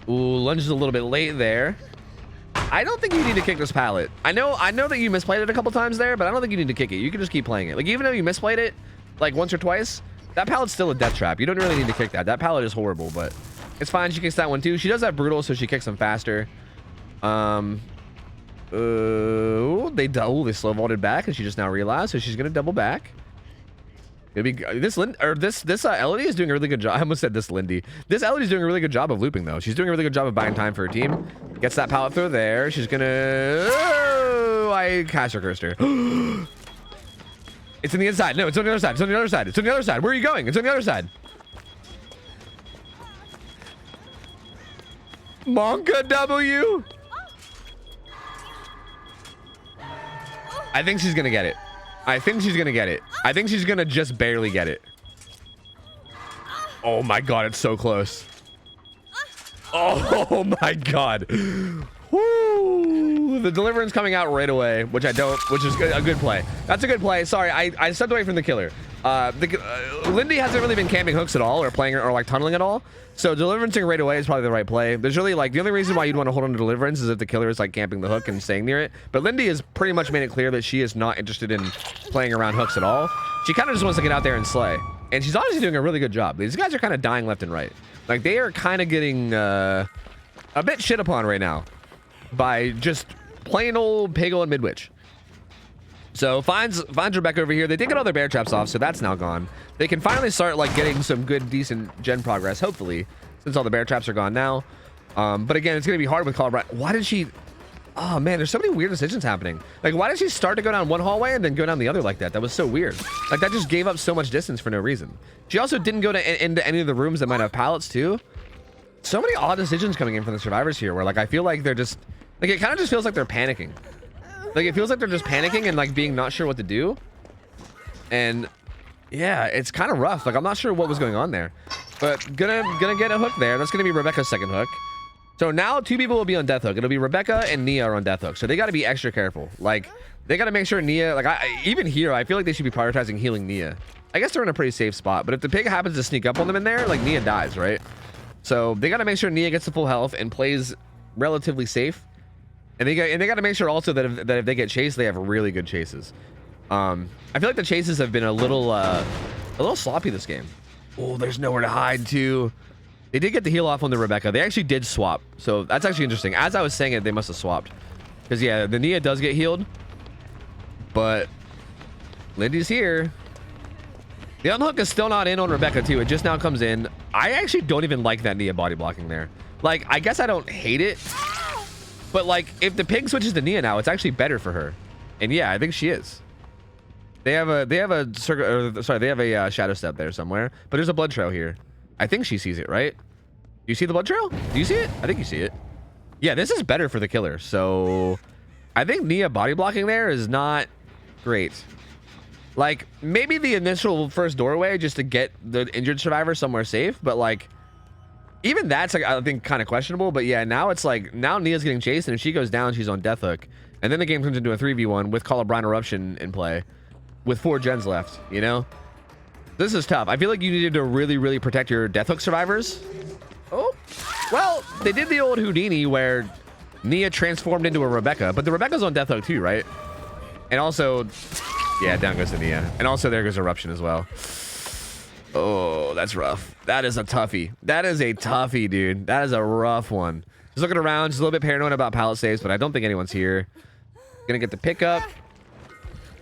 Ooh, lunges a little bit late there. I don't think you need to kick this pallet. I know that you misplayed it a couple times there, but I don't think you need to kick it. You can just keep playing it. Like, even though you misplayed it, like, once or twice, that pallet's still a death trap. You don't really need to kick that. That pallet is horrible, but it's fine. She kicks that one, too. She does have brutal, so she kicks them faster. They slow vaulted back, and she just now realized, so she's going to double back. Maybe this Elodie is doing a really good job. I almost said this Lindy. This Elodie is doing a really good job of looping though. She's doing a really good job of buying time for her team. Gets that pallet throw there. She's gonna. Oh, I caster cursed her. It's on the inside. No, it's on the other side. It's on the other side. It's on the other side. Where are you going? It's on the other side. Monka W. I think she's gonna get it. I think she's gonna get it. I think she's gonna just barely get it. Oh my god, it's so close. Oh my god. Woo! The deliverance coming out right away, which is a good play. That's a good play. Sorry, I stepped away from the killer. Lindy hasn't really been camping hooks at all or playing or like tunneling at all. So deliverancing right away is probably the right play. There's really like the only reason why you'd want to hold on to deliverance is if the killer is like camping the hook and staying near it. But Lindy has pretty much made it clear that she is not interested in playing around hooks at all. She kind of just wants to get out there and slay. And she's honestly doing a really good job. These guys are kind of dying left and right. Like they are kind of getting a bit shit upon right now by just plain old Pagel and Midwich. So finds Rebecca over here. They did get all their bear traps off, so that's now gone. They can finally start like getting some good, decent gen progress, hopefully, since all the bear traps are gone now. But again, it's gonna be hard with Colorado. Why did she? Oh man, there's so many weird decisions happening. Like, why did she start to go down one hallway and then go down the other like that? That was so weird. Like that just gave up so much distance for no reason. She also didn't go into any of the rooms that might have pallets too. So many odd decisions coming in from the survivors here, where like I feel like they're just like it kind of just feels like they're panicking. Like it feels like they're just panicking and like being not sure what to do. And yeah, it's kind of rough. Like I'm not sure what was going on there, but gonna get a hook there. That's gonna be Rebecca's second hook. So now 2 people will be on death hook. It'll be Rebecca and Nia are on death hook. So they got to be extra careful. Like, they got to make sure Nia, like, even here, I feel like they should be prioritizing healing Nia. I guess they're in a pretty safe spot. But if the pig happens to sneak up on them in there, like, Nia dies, right? So they got to make sure Nia gets to full health and plays relatively safe. And they got to make sure also that if they get chased, they have really good chases. I feel like the chases have been a little sloppy this game. Oh, there's nowhere to hide too. They did get the heal off on the Rebecca. They actually did swap. So that's actually interesting. As I was saying it, they must have swapped. Because, yeah, the Nia does get healed. But Lindy's here. The unhook is still not in on Rebecca, too. It just now comes in. I actually don't even like that Nia body blocking there. Like, I guess I don't hate it. But, like, if the pig switches to Nia now, it's actually better for her. And, yeah, I think she is. They have a shadow step there somewhere. But there's a blood trail here. I think she sees it, right? Do you see the blood trail? Do you see it? I think you see it. Yeah, this is better for the killer. So I think Nia body blocking there is not great. Like, maybe the initial first doorway just to get the injured survivor somewhere safe. But, like, even that's, like, I think, kind of questionable. But, yeah, now it's like, now Nia's getting chased. And if she goes down, she's on death hook. And then the game turns into a 3v1 with Call of Brine Eruption in play. With 4 gens left, you know? This is tough. I feel like you needed to really, really protect your death hook survivors. Oh, well, they did the old Houdini where Nia transformed into a Rebecca, but the Rebecca's on death hook too, right? And also, yeah, down goes the Nia. And also there goes Eruption as well. Oh, that's rough. That is a toughie. That is a toughie, dude. That is a rough one. Just looking around, just a little bit paranoid about pallet saves, but I don't think anyone's here. Gonna get the pickup.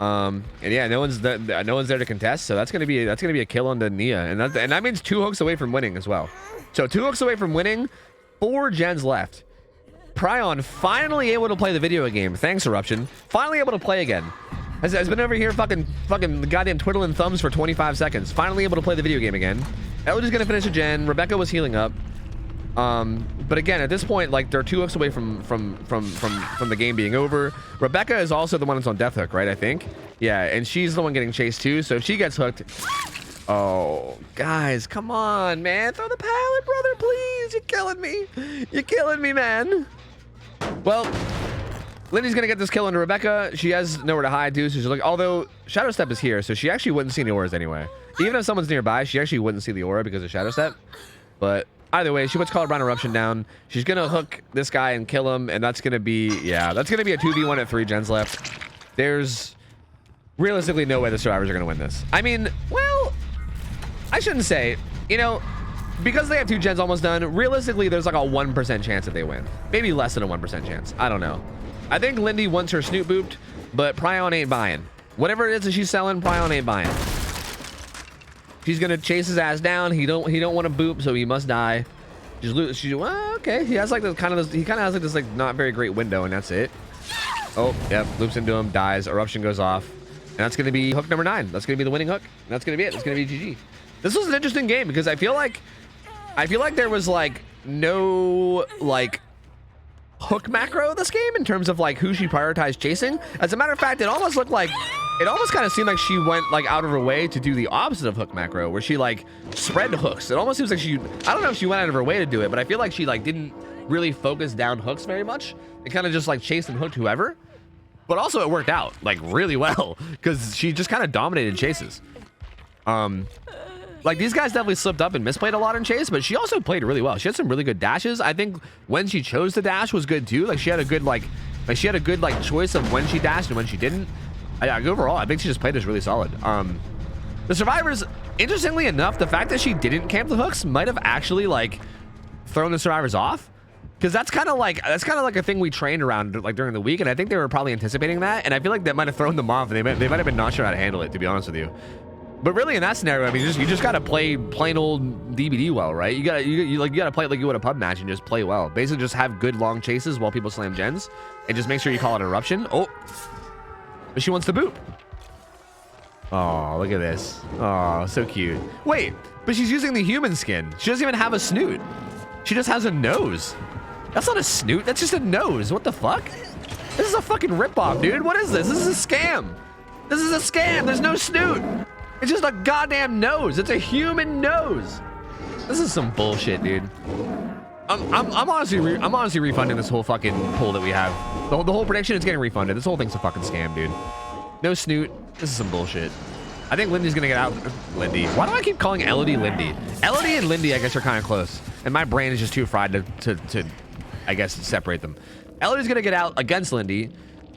And yeah, no one's there to contest, so that's gonna be a kill on the Nia, and that means 2 hooks away from winning as well. So 2 hooks away from winning, 4 gens left. Prion finally able to play the video game. Thanks, Eruption. Finally able to play again. Has been over here fucking goddamn twiddling thumbs for 25 seconds. Finally able to play the video game again. Elgie's gonna finish a gen. Rebecca was healing up. But again, at this point, like, they're 2 hooks away from the game being over. Rebecca is also the one that's on death hook, right? I think. Yeah, and she's the one getting chased too. So if she gets hooked, oh, guys, come on, man, throw the pallet, brother, please. You're killing me. You're killing me, man. Well, Lindy's gonna get this kill into Rebecca. She has nowhere to hide too, so she's like, although Shadow Step is here, so she actually wouldn't see any auras anyway. Even if someone's nearby, she actually wouldn't see the aura because of Shadow Step. But either way, she puts Call of Brine Eruption down. She's gonna hook this guy and kill him, and that's gonna be, yeah, that's gonna be a 2v1 at 3 gens left. There's realistically no way the survivors are gonna win this. I mean, well, I shouldn't say, you know, because they have 2 gens almost done, realistically, there's like a 1% chance that they win. Maybe less than a 1% chance. I don't know. I think Lindy wants her snoot booped, but Prion ain't buying. Whatever it is that she's selling, Prion ain't buying. She's gonna chase his ass down. He don't want to boop, so he must die. Well, okay. He has like this kind of has like this like not very great window, and that's it. Oh, yep, loops into him, dies. Eruption goes off, and that's gonna be hook number 9. That's gonna be the winning hook. And that's gonna be it. It's gonna be GG. This was an interesting game because I feel like there was like no like hook macro this game in terms of like who she prioritized chasing. As a matter of fact, it almost kind of seemed like she went like out of her way to do the opposite of hook macro, where she like spread hooks. It almost seems like I don't know if she went out of her way to do it, but I feel like she like didn't really focus down hooks very much. It kind of just like chased and hooked whoever. But also it worked out like really well because she just kind of dominated chases. Like these guys definitely slipped up and misplayed a lot in chase, but she also played really well. She had some really good dashes. I think when she chose to dash was good too. Like she had a good choice of when she dashed and when she didn't. Overall, I think she just played this really solid. The survivors, interestingly enough, the fact that she didn't camp the hooks might have actually like thrown the survivors off, because that's kind of like a thing we trained around like during the week, and I think they were probably anticipating that, and I feel like that might have thrown them off. And they might have been not sure how to handle it, to be honest with you. But really, in that scenario, I mean, you just gotta play plain old DBD well, right? You gotta play it like you would a pub match and just play well. Basically, just have good long chases while people slam gens, and just make sure you call it an eruption. Oh, but she wants to boop. Oh, look at this. Oh, so cute. Wait, but she's using the human skin. She doesn't even have a snoot. She just has a nose. That's not a snoot. That's just a nose. What the fuck? This is a fucking ripoff, dude. What is this? This is a scam. This is a scam. There's no snoot. It's just a goddamn nose. It's a human nose. This is some bullshit, dude. I'm honestly refunding this whole fucking pool that we have. The whole prediction is getting refunded. This whole thing's a fucking scam, dude. No snoot. This is some bullshit. I think Lindy's gonna get out. Lindy. Why do I keep calling Elodie Lindy? Elodie and Lindy, I guess, are kind of close, and my brain is just too fried to I guess, separate them. Elodie's gonna get out against Lindy.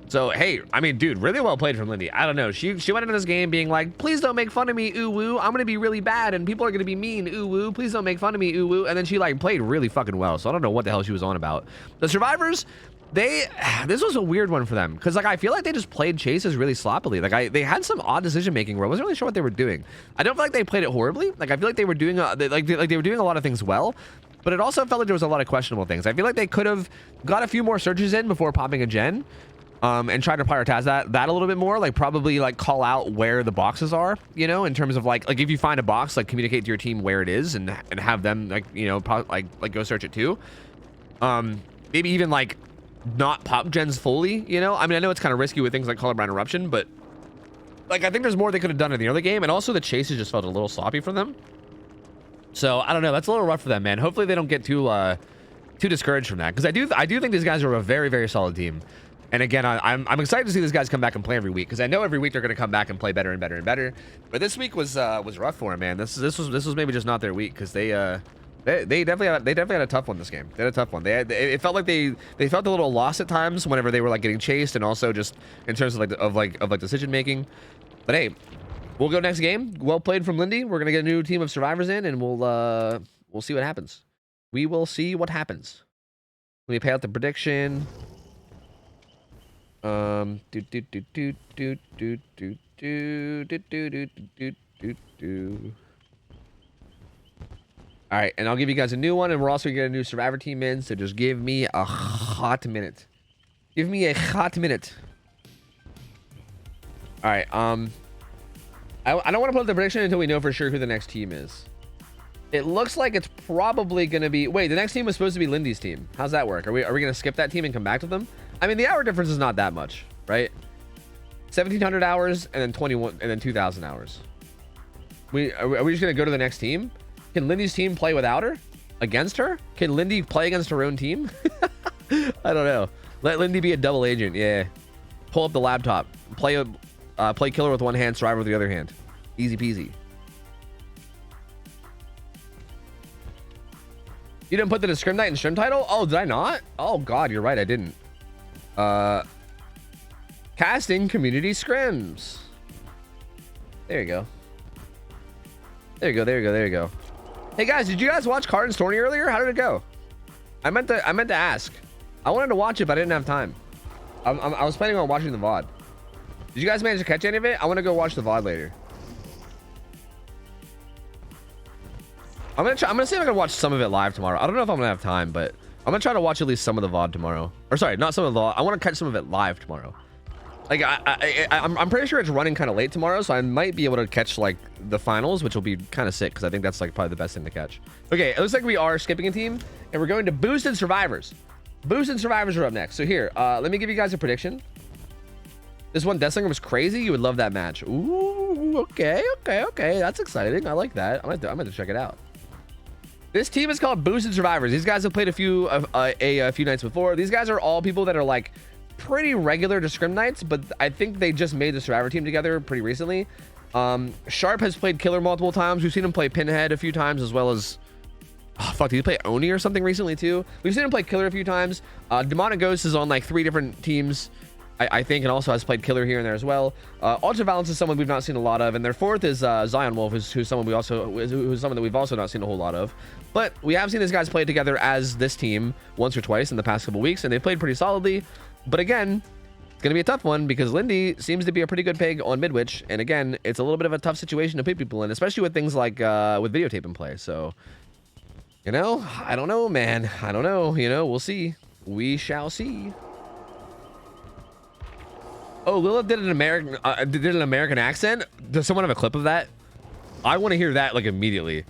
So, hey, I mean, dude, really well played from Lindy. I don't know. She went into this game being like, please don't make fun of me, ooh woo. I'm gonna be really bad and people are gonna be mean, ooh woo. Please don't make fun of me, ooh woo. And then she like played really fucking well. So I don't know what the hell she was on about. The survivors, this was a weird one for them because like I feel like they just played chases really sloppily. Like they had some odd decision making where I wasn't really sure what they were doing. I don't feel like they played it horribly. Like I feel like they were doing they were doing a lot of things well. But it also felt like there was a lot of questionable things. I feel like they could have got a few more searches in before popping a gen. And try to prioritize that a little bit more, like probably like call out where the boxes are, you know, in terms of like if you find a box, like communicate to your team where it is and have them like, you know, like go search it too. Maybe even like not pop gens fully, you know. I mean, I know it's kind of risky with things like Colorblind Eruption, but like I think there's more they could have done in the other game, and also the chases just felt a little sloppy for them. So I don't know, that's a little rough for them, man. Hopefully they don't get too discouraged from that, because I do think these guys are a very, very solid team. And again, I'm excited to see these guys come back and play every week, because I know every week they're going to come back and play better and better and better. But this week was rough for them, man. This was maybe just not their week, because they definitely had a tough one this game. They had a tough one. It felt like they felt a little lost at times whenever they were like getting chased, and also just in terms of like decision making. But hey, we'll go next game. Well played from Lindy. We're gonna get a new team of survivors in, and we'll see what happens. We will see what happens. Let me pay out the prediction. All right, and I'll give you guys a new one, and we're also gonna get a new survivor team in, so just give me a hot minute. Give me a hot minute. All right, I don't want to put up the prediction until we know for sure who the next team is. It looks like it's probably gonna be, wait, the next team was supposed to be Lindy's team. How's that work? Are we gonna skip that team and come back to them? I mean, the hour difference is not that much, right? 1,700 hours and then 21 and then 2,000 hours. Are we just gonna go to the next team? Can Lindy's team play without her? Against her? Can Lindy play against her own team? I don't know. Let Lindy be a double agent. Yeah. Pull up the laptop. Play killer with one hand, survivor with the other hand. Easy peasy. You didn't put the Scrim Night and Stream title? Oh, did I not? Oh god, you're right, I didn't. Casting community scrims. There you go. There you go. Hey guys, did you guys watch Cardin's tourney earlier? How did it go? I meant to ask. I wanted to watch it, but I didn't have time. I was planning on watching the VOD. Did you guys manage to catch any of it? I want to go watch the VOD later. I'm gonna see if I can watch some of it live tomorrow. I don't know if I'm gonna have time, but I'm gonna try to watch at least some of the VOD tomorrow. Or sorry, not some of the VOD. I want to catch some of it live tomorrow. Like I'm pretty sure it's running kind of late tomorrow, so I might be able to catch like the finals, which will be kind of sick because I think that's like probably the best thing to catch. Okay, it looks like we are skipping a team and we're going to boosted survivors. Boosted survivors are up next. So here, let me give you guys a prediction. This one, Deathslinger was crazy. You would love that match. Ooh, okay. That's exciting. I like that. I'm gonna check it out. This team is called Boosted Survivors. These guys have played a few nights before. These guys are all people that are like pretty regular to Scrim Nights, but I think they just made the Survivor team together pretty recently. Sharp has played Killer multiple times. We've seen him play Pinhead a few times, as well as did he play Oni or something recently too? We've seen him play Killer a few times. Demonic Ghost is on like 3 different teams, I think, and also has played Killer here and there as well. Ultravalence is someone we've not seen a lot of, and their 4th is Zion Wolf, who's someone that we've also not seen a whole lot of. But we have seen these guys play together as this team once or twice in the past couple weeks, and they played pretty solidly. But again, it's gonna be a tough one because Lindy seems to be a pretty good pig on Midwich, and again, it's a little bit of a tough situation to pick people in, especially with things like with videotape in play. So, you know, I don't know, man. I don't know. You know, we'll see. We shall see. Oh, Lilith did an American accent. Does someone have a clip of that? I want to hear that like immediately.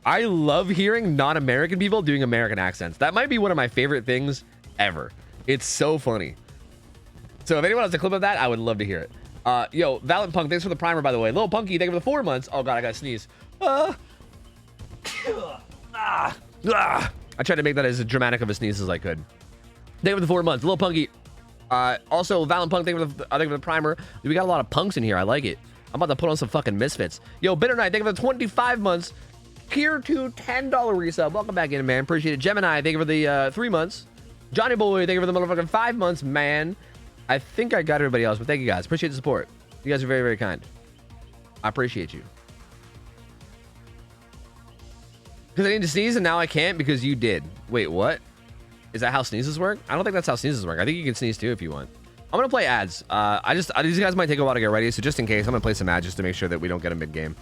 I love hearing non-American people doing American accents. That might be one of my favorite things ever. It's so funny. So if anyone has a clip of that, I would love to hear it. Yo, Valiant Punk, thanks for the primer, by the way. Lil Punky, thank you for the 4 months. Oh god, I gotta sneeze. All I tried to make that as dramatic of a sneeze as I could. Thank you for the 4 months. Little Punky. Also, Valen Punk, thank you for the primer. We got a lot of punks in here. I like it. I'm about to put on some fucking misfits. Yo, Bitter Knight, thank you for the 25 months. Tier 2, $10 resub. Welcome back in, man. Appreciate it. Gemini, thank you for the 3 months. Johnny Boy, thank you for the motherfucking 5 months, man. I think I got everybody else, but thank you guys. Appreciate the support. You guys are very, very kind. I appreciate you. Because I need to sneeze and now I can't because you did. Wait, what? Is that how sneezes work? I don't think that's how sneezes work. I think you can sneeze too if you want. I'm gonna play ads. These guys might take a while to get ready, so just in case, I'm gonna play some ads just to make sure that we don't get a mid game.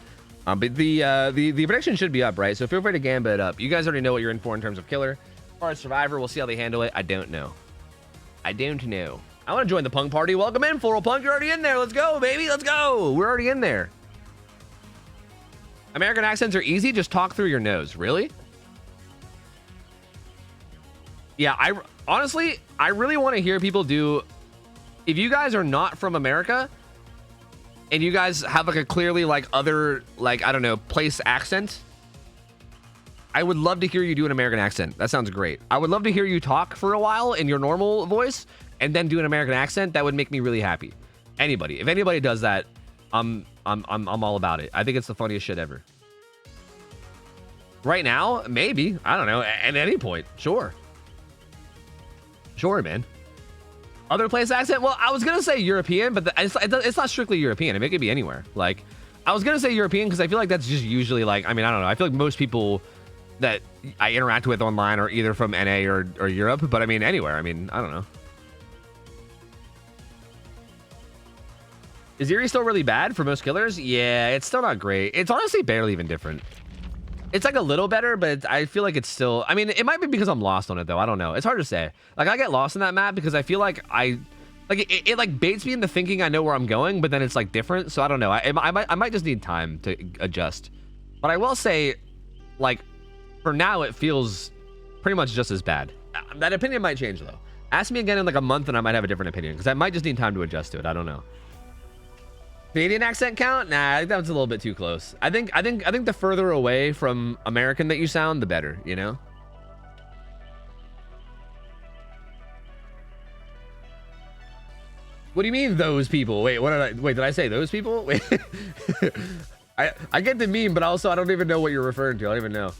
But the prediction should be up, right? So feel free to gamba it up. You guys already know what you're in for in terms of killer. As far as survivor, we'll see how they handle it. I don't know. I don't know. I want to join the punk party. Welcome in, Floral Punk. You're already in there. Let's go, baby. Let's go. We're already in there. American accents are easy. Just talk through your nose. Really? Yeah, honestly, I really want to hear people do. If you guys are not from America and you guys have like a clearly like other, like, I don't know, place accent, I would love to hear you do an American accent. That sounds great. I would love to hear you talk for a while in your normal voice and then do an American accent. That would make me really happy. Anybody, if anybody does that, I'm all about it. I think it's the funniest shit ever. Right now, maybe. I don't know. At any point, sure. Sure, man. Other place accent? Well, I was gonna say European, but it's not strictly European. It could be anywhere. Like, I was gonna say European because I feel like that's just usually like, I mean, I don't know. I feel like most people that I interact with online are either from NA or Europe, but I mean anywhere. I mean, I don't know. Is Erie still really bad for most killers? Yeah, it's still not great. It's honestly barely even different. It's like a little better, but I feel like it's still, I mean, it might be because I'm lost on it though. I don't know. It's hard to say. Like, I get lost in that map because I feel like it like baits me into thinking I know where I'm going, but then it's like different. So I don't know. I might just need time to adjust. But I will say, like, for now, it feels pretty much just as bad. That opinion might change though. Ask me again in like a month and I might have a different opinion because I might just need time to adjust to it. I don't know. Canadian accent count? Nah, I think that was a little bit too close. I think the further away from American that you sound, the better, you know? What do you mean those people? Wait, did I say those people? Wait. I get the meme, but also I don't even know what you're referring to. I don't even know.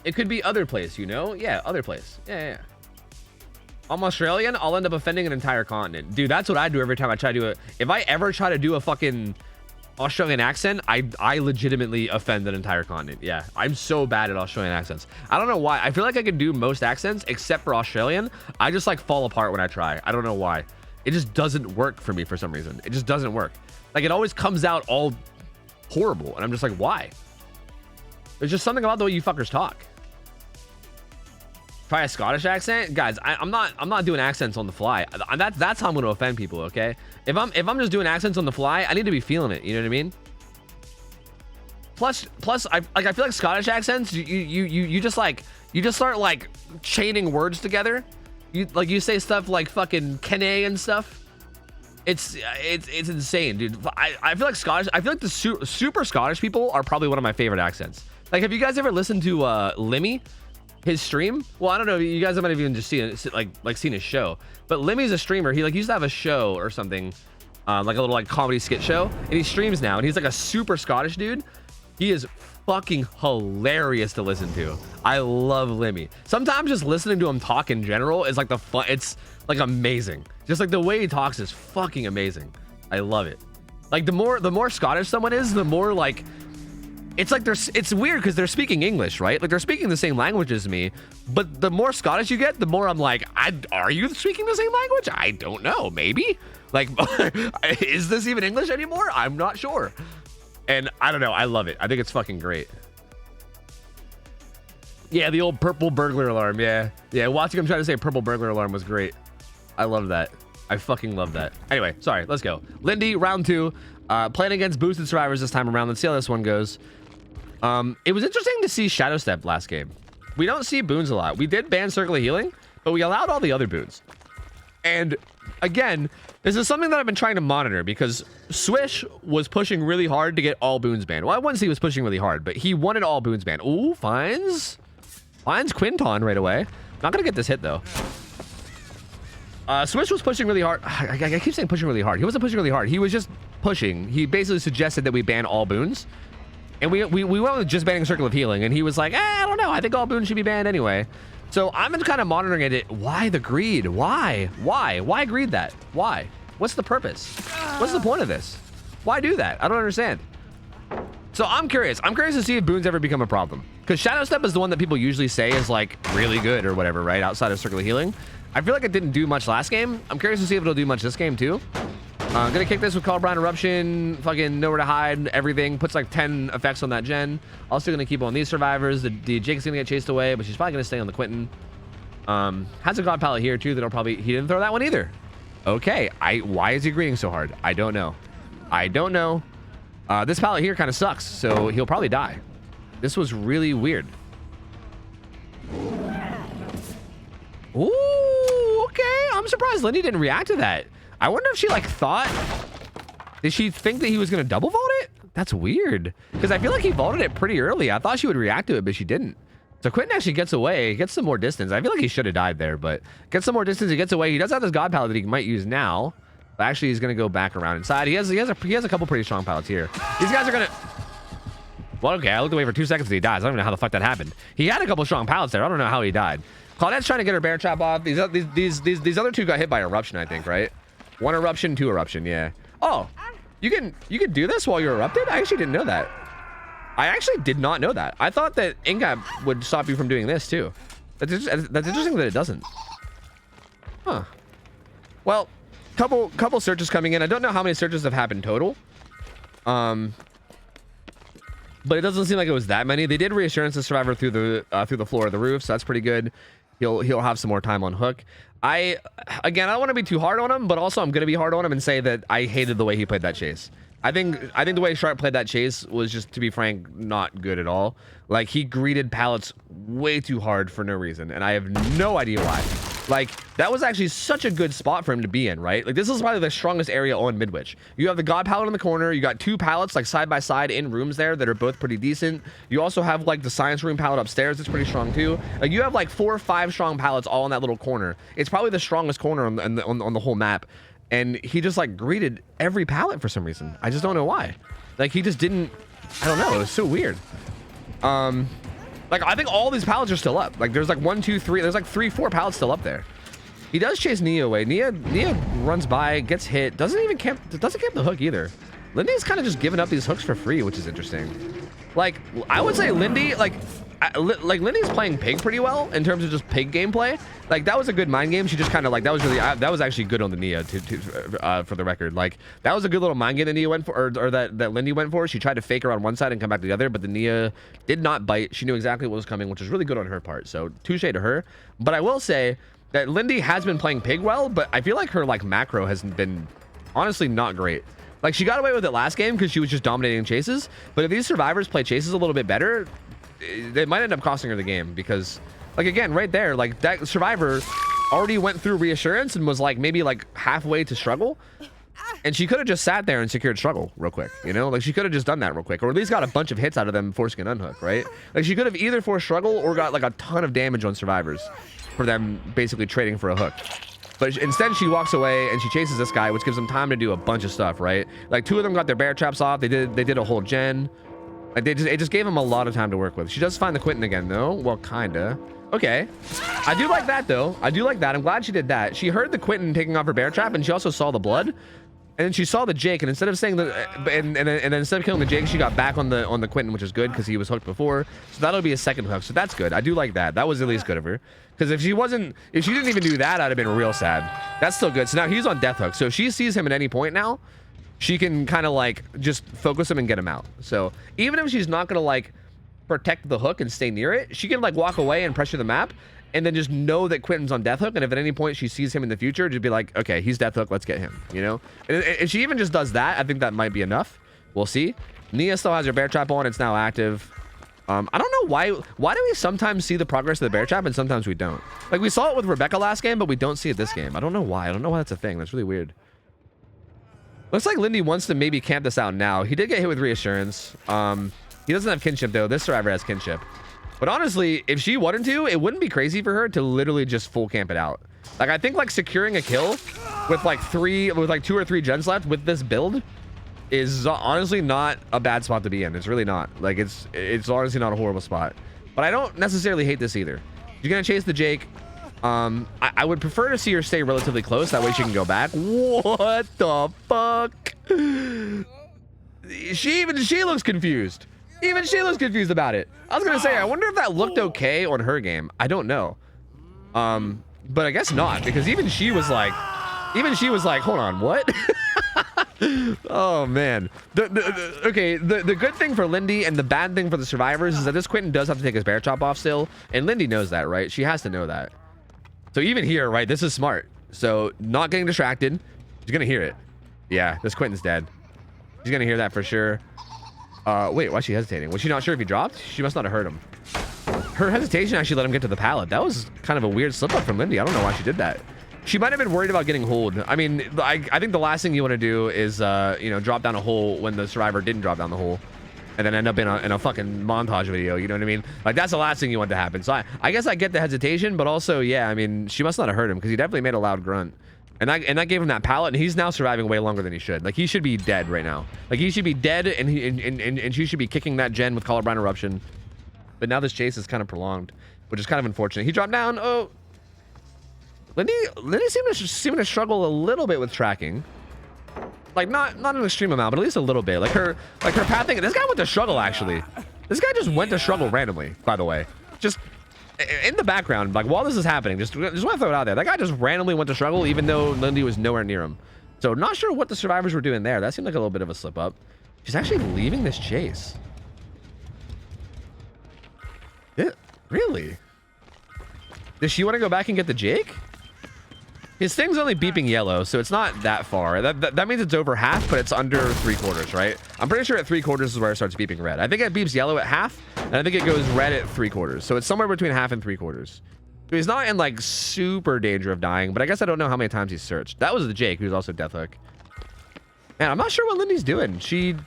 It could be other place, you know? Yeah, other place. Yeah. I'm Australian, I'll end up offending an entire continent. Dude, that's what I do every time I try to do it. If I ever try to do a fucking Australian accent, I legitimately offend an entire continent. Yeah, I'm so bad at Australian accents. I don't know why. I feel like I can do most accents except for Australian. I just like fall apart when I try. I don't know why. It just doesn't work for me for some reason. It just doesn't work. Like, it always comes out all horrible. And I'm just like, why? There's just something about the way you fuckers talk. Try a Scottish accent, guys. I'm not doing accents on the fly. That's how I'm going to offend people. Okay, if I'm just doing accents on the fly, I need to be feeling it. You know what I mean? Plus, I feel like Scottish accents, you just start like chaining words together. You say stuff like fucking Kenne and stuff. It's insane, dude. I feel like Scottish. I feel like the super Scottish people are probably one of my favorite accents. Like, have you guys ever listened to Limmy? His stream? Well, I don't know. You guys might have even just seen it, like seen his show. But Limmy's a streamer. He like used to have a show or something, like a little like comedy skit show, and he streams now. And he's like a super Scottish dude. He is fucking hilarious to listen to. I love Limmy. Sometimes just listening to him talk in general is like the fun. It's like amazing. Just like the way he talks is fucking amazing. I love it. Like the more Scottish someone is, the more like. It's like it's weird because they're speaking English, right? Like, they're speaking the same language as me, but the more Scottish you get, the more I'm like, are you speaking the same language? I don't know, maybe. Like, is this even English anymore? I'm not sure. And I don't know, I love it. I think it's fucking great. Yeah, the old purple burglar alarm, yeah. Yeah, watching him try to say purple burglar alarm was great. I love that. I fucking love that. Anyway, sorry, let's go. Lindy, round 2. Playing against boosted survivors this time around. Let's see how this one goes. It was interesting to see Shadow Step last game. We don't see boons a lot. We did ban Circle of Healing, but we allowed all the other boons. And again, this is something that I've been trying to monitor because Swish was pushing really hard to get all boons banned. Well, I wouldn't say he was pushing really hard, but he wanted all boons banned. Ooh, fines. Finds Quinton right away. Not gonna get this hit though. Swish was pushing really hard. I keep saying pushing really hard. He wasn't pushing really hard. He was just pushing. He basically suggested that we ban all boons. And we went with just banning Circle of Healing. And he was like, I don't know. I think all boons should be banned anyway. So I'm kind of monitoring it. Why the greed? Why? Why greed that? Why? What's the purpose? What's the point of this? Why do that? I don't understand. So I'm curious. I'm curious to see if boons ever become a problem. Because Shadow Step is the one that people usually say is like really good or whatever, right? Outside of Circle of Healing. I feel like it didn't do much last game. I'm curious to see if it'll do much this game too. I'm gonna kick this with Colorblind Eruption, fucking Nowhere to Hide, everything. Puts like 10 effects on that gen. Also gonna keep on these survivors. The Jake's gonna get chased away, but she's probably gonna stay on the Quentin. Has a God Palette here too that'll probably, he didn't throw that one either. Okay, why is he greeting so hard? I don't know. I don't know. This palette here kind of sucks, so he'll probably die. This was really weird. Ooh, okay. I'm surprised Lindy didn't react to that. I wonder if she like thought, did she think that he was gonna double vault it? That's weird, because I feel like he vaulted it pretty early. I thought she would react to it, but she didn't. So Quentin actually gets away, gets some more distance. I feel like he should have died there, but gets some more distance. He gets away. He does have this God palette that he might use now, but actually he's gonna go back around inside. He has a couple pretty strong palettes here. These guys are gonna. Well, okay, I looked away for 2 seconds and he dies. I don't even know how the fuck that happened. He had a couple strong palettes there. I don't know how he died. Claudette's trying to get her bear trap off. These other two got hit by eruption, I think, right? 1 eruption, 2 eruption, yeah. Oh, you can do this while you're erupted? I actually didn't know that. I actually did not know that. I thought that Ingap would stop you from doing this too. That's interesting that it doesn't. Huh. Well, couple searches coming in. I don't know how many searches have happened total. But it doesn't seem like it was that many. They did reassurance the survivor through the floor of the roof, so that's pretty good. He'll have some more time on hook. I don't want to be too hard on him, but also I'm gonna be hard on him and say that I hated the way he played that chase. I think the way Sharp played that chase was just, to be frank, not good at all. Like, he greeted pallets way too hard for no reason, and I have no idea why. Like, that was actually such a good spot for him to be in, right? Like, this is probably the strongest area on Midwich. You have the God pallet in the corner. You got 2 pallets, like, side by side in rooms there that are both pretty decent. You also have, like, the science room pallet upstairs. It's pretty strong, too. Like, you have, like, 4 or 5 strong pallets all in that little corner. It's probably the strongest corner on the whole map. And he just like greeted every pallet for some reason. I just don't know why. Like, he just didn't, I don't know. It was so weird. Like, I think all these pallets are still up. Like, there's like 1, 2, 3. There's like 3, 4 pallets still up there. He does chase Nia away. Nia runs by, gets hit. Doesn't camp the hook either. Lindy's kind of just giving up these hooks for free, which is interesting. Like, I would say Lindy, like Lindy's playing Pig pretty well in terms of just Pig gameplay. Like, that was a good mind game. She just kind of like, that was actually good on the Nia for the record. Like, that was a good little mind game that Nia went for, or that Lindy went for. She tried to fake her on one side and come back to the other, but the Nia did not bite. She knew exactly what was coming, which was really good on her part. So touche to her. But I will say that Lindy has been playing Pig well, but I feel like her like macro has been honestly not great. Like, she got away with it last game because she was just dominating chases. But if these survivors play chases a little bit better, they might end up costing her the game, because, like, again, right there, like, that survivor already went through reassurance and was like maybe like halfway to struggle, and she could have just sat there and secured struggle real quick, you know? Like, she could have just done that real quick, or at least got a bunch of hits out of them forcing an unhook, right? Like, she could have either forced struggle or got like a ton of damage on survivors for them basically trading for a hook. But instead, she walks away and she chases this guy, which gives them time to do a bunch of stuff, right? Like, 2 of them got their bear traps off. They did a whole gen. Like, it just gave him a lot of time to work with. She does find the Quentin again, though. Well, kinda. Okay. I do like that, though. I do like that. I'm glad she did that. She heard the Quentin taking off her bear trap, and she also saw the blood. And then she saw the Jake, and instead of saying and then instead of killing the Jake, she got back on the Quentin, which is good because he was hooked before. So that'll be a second hook. So that's good. I do like that. That was at least good of her. Because if she didn't even do that, I'd have been real sad. That's still good. So now he's on death hook. So if she sees him at any point now, she can kind of like just focus him and get him out. So even if she's not gonna like protect the hook and stay near it, she can like walk away and pressure the map, and then just know that Quentin's on death hook. And if at any point she sees him in the future, just be like, okay, he's death hook, let's get him, you know? And if she even just does that, I think that might be enough. We'll see. Nia still has her bear trap on. It's now active. I don't know why do we sometimes see the progress of the bear trap and sometimes we don't? Like, we saw it with Rebecca last game, but we don't see it this game. I don't know why. I don't know why that's a thing. That's really weird. Looks like Lindy wants to maybe camp this out now. He did get hit with reassurance. He doesn't have kinship, though. This survivor has kinship. But honestly, if she wanted to, it wouldn't be crazy for her to literally just full camp it out. Like, I think like securing a kill with like 2 or 3 gens left with this build is honestly not a bad spot to be in. It's really not. Like, it's honestly not a horrible spot. But I don't necessarily hate this either. You're gonna chase the Jake. I would prefer to see her stay relatively close. That way she can go back. What the fuck? She looks confused. Even she looks confused about it. I was gonna say, I wonder if that looked okay on her game. I don't know. But I guess not, because even she was like, hold on, what? Oh man. The good thing for Lindy and the bad thing for the survivors is that this Quentin does have to take his bear chop off still, and Lindy knows that, right? She has to know that. So even here, right, this is smart. So not getting distracted. She's gonna hear it. Yeah, this Quentin's dead. She's gonna hear that for sure. Wait, why is she hesitating? Was she not sure if he dropped? She must not have heard him. Her hesitation actually let him get to the pallet. That was kind of a weird slip up from Lindy. I don't know why she did that. She might have been worried about getting holed. I mean, I think the last thing you want to do is, you know, drop down a hole when the survivor didn't drop down the hole, and then end up in a fucking montage video. You know what I mean? Like, that's the last thing you want to happen. So I guess I get the hesitation, but also, yeah, I mean, she must not have heard him because he definitely made a loud grunt, and that gave him that pallet, and he's now surviving way longer than he should. Like, he should be dead right now. Like, he should be dead, and she should be kicking that gen with collarbone eruption. But now this chase is kind of prolonged, which is kind of unfortunate. He dropped down. Oh. Lindy seemed to struggle a little bit with tracking. Like, not an extreme amount, but at least a little bit. Like her pathing. This guy went to struggle, actually. This guy just went to struggle randomly, by the way. Just in the background, like, while this is happening, just want to throw it out there. That guy just randomly went to struggle, even though Lindy was nowhere near him. So not sure what the survivors were doing there. That seemed like a little bit of a slip up. She's actually leaving this chase. Yeah, really? Does she want to go back and get the Jake? His thing's only beeping yellow, so it's not that far. That means it's over half, but it's under 3/4, right? I'm pretty sure at 3/4 is where it starts beeping red. I think it beeps yellow at half, and I think it goes red at 3/4. So it's somewhere between half and 3/4. So he's not in like super danger of dying, but I guess I don't know how many times he's searched. That was the Jake, who's also Deathhook. Man, I'm not sure what Lindy's doing. Getting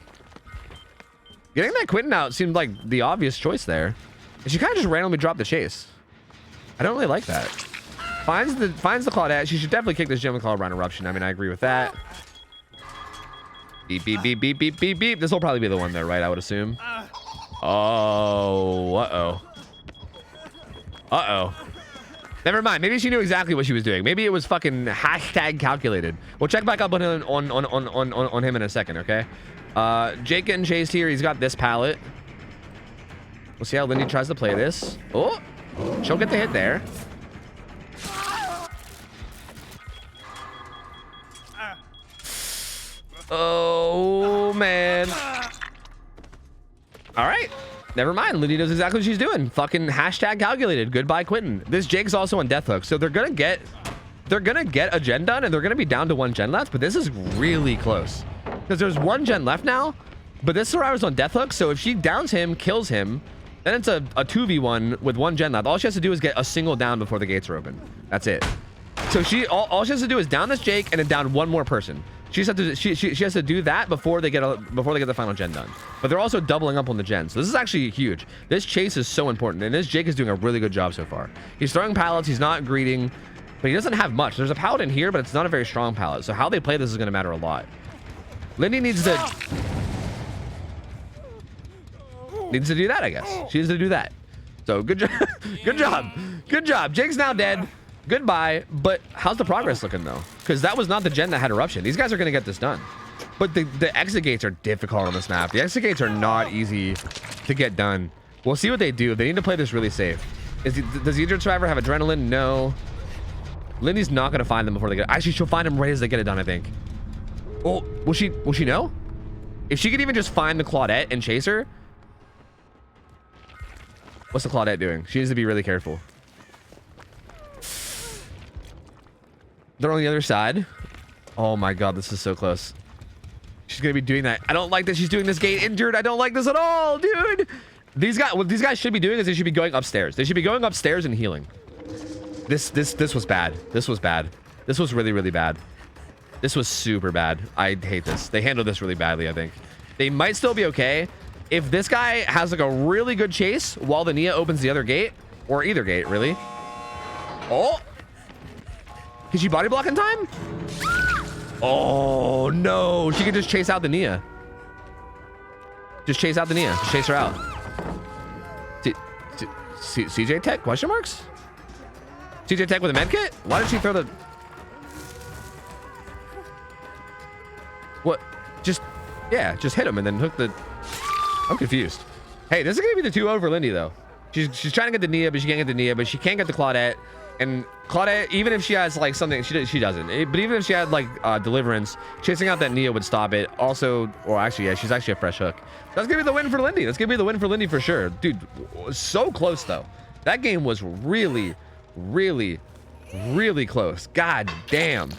that Quentin out seemed like the obvious choice there. And she kind of just randomly dropped the chase. I don't really like that. Finds the Claudette. She should definitely kick this gem with Collarbone Eruption. I mean, I agree with that. Beep, beep, beep, beep, beep, beep, beep. This will probably be the one there, right? I would assume. Oh, uh-oh. Uh-oh. Never mind. Maybe she knew exactly what she was doing. Maybe it was fucking hashtag calculated. We'll check back up on him on him in a second, okay? Jake getting chased here. He's got this pallet. We'll see how Lindy tries to play this. Oh, she'll get the hit there. Oh, man. All right. Never mind. Lindy knows exactly what she's doing. Fucking hashtag calculated. Goodbye, Quentin. This Jake's also on Deathhook, so they're gonna get a gen done, and they're gonna be down to 1 gen left, but this is really close. Because there's 1 gen left now, but this survivor's on Deathhook, so if she downs him, kills him, then it's a 2v1 with 1 gen left. All she has to do is get a single down before the gates are open. That's it. So all she has to do is down this Jake and then down 1 more person. She has to do that before they get the final gen done. But they're also doubling up on the gen. So this is actually huge. This chase is so important, and this Jake is doing a really good job so far. He's throwing pallets, he's not greeting, but he doesn't have much. There's a pallet in here, but it's not a very strong pallet. So how they play this is going to matter a lot. Lindy needs to do that, I guess. She needs to do that. So good job. Good job. Good job. Jake's now dead. Goodbye. But how's the progress looking, though? Because that was not the gen that had eruption. These guys are going to get this done. But the exit gates are difficult on this map. The exit gates are not easy to get done. We'll see what they do. They need to play this really safe. Does the injured survivor have adrenaline? No. Lindy's not going to find them before they get... Actually, she'll find them right as they get it done, I think. Oh, will she know? If she could even just find the Claudette and chase her... What's the Claudette doing? She needs to be really careful. They're on the other side. Oh my god, this is so close. She's gonna be doing that. I don't like that she's doing this gate injured. I don't like this at all, dude. What these guys should be doing is they should be going upstairs. They should be going upstairs and healing. This was bad. This was bad. This was really, really bad. This was super bad. I hate this. They handled this really badly, I think. They might still be okay, if this guy has like a really good chase while the Nia opens the other gate, or either gate, really. Oh, can she body block in time? Oh no, she can just chase out the Nia. Just chase out the Nia. Just chase her out. CJ Tech? Question marks? CJ Tech with a med kit? Why did she throw the... What? Just... Yeah, just hit him and then hook the... I'm confused. Hey, this is going to be the 2-0 for Lindy, though. She's trying to get the Nia, but she can't get the Nia, but she can't get the Claudette. And Claudette, even if she has like something, she doesn't. But even if she had like Deliverance, chasing out that Nia would stop it. Also, or actually, yeah, she's actually a fresh hook. That's gonna be the win for Lindy. That's gonna be the win for Lindy for sure, dude. So close though. That game was really, really, really close. God damn.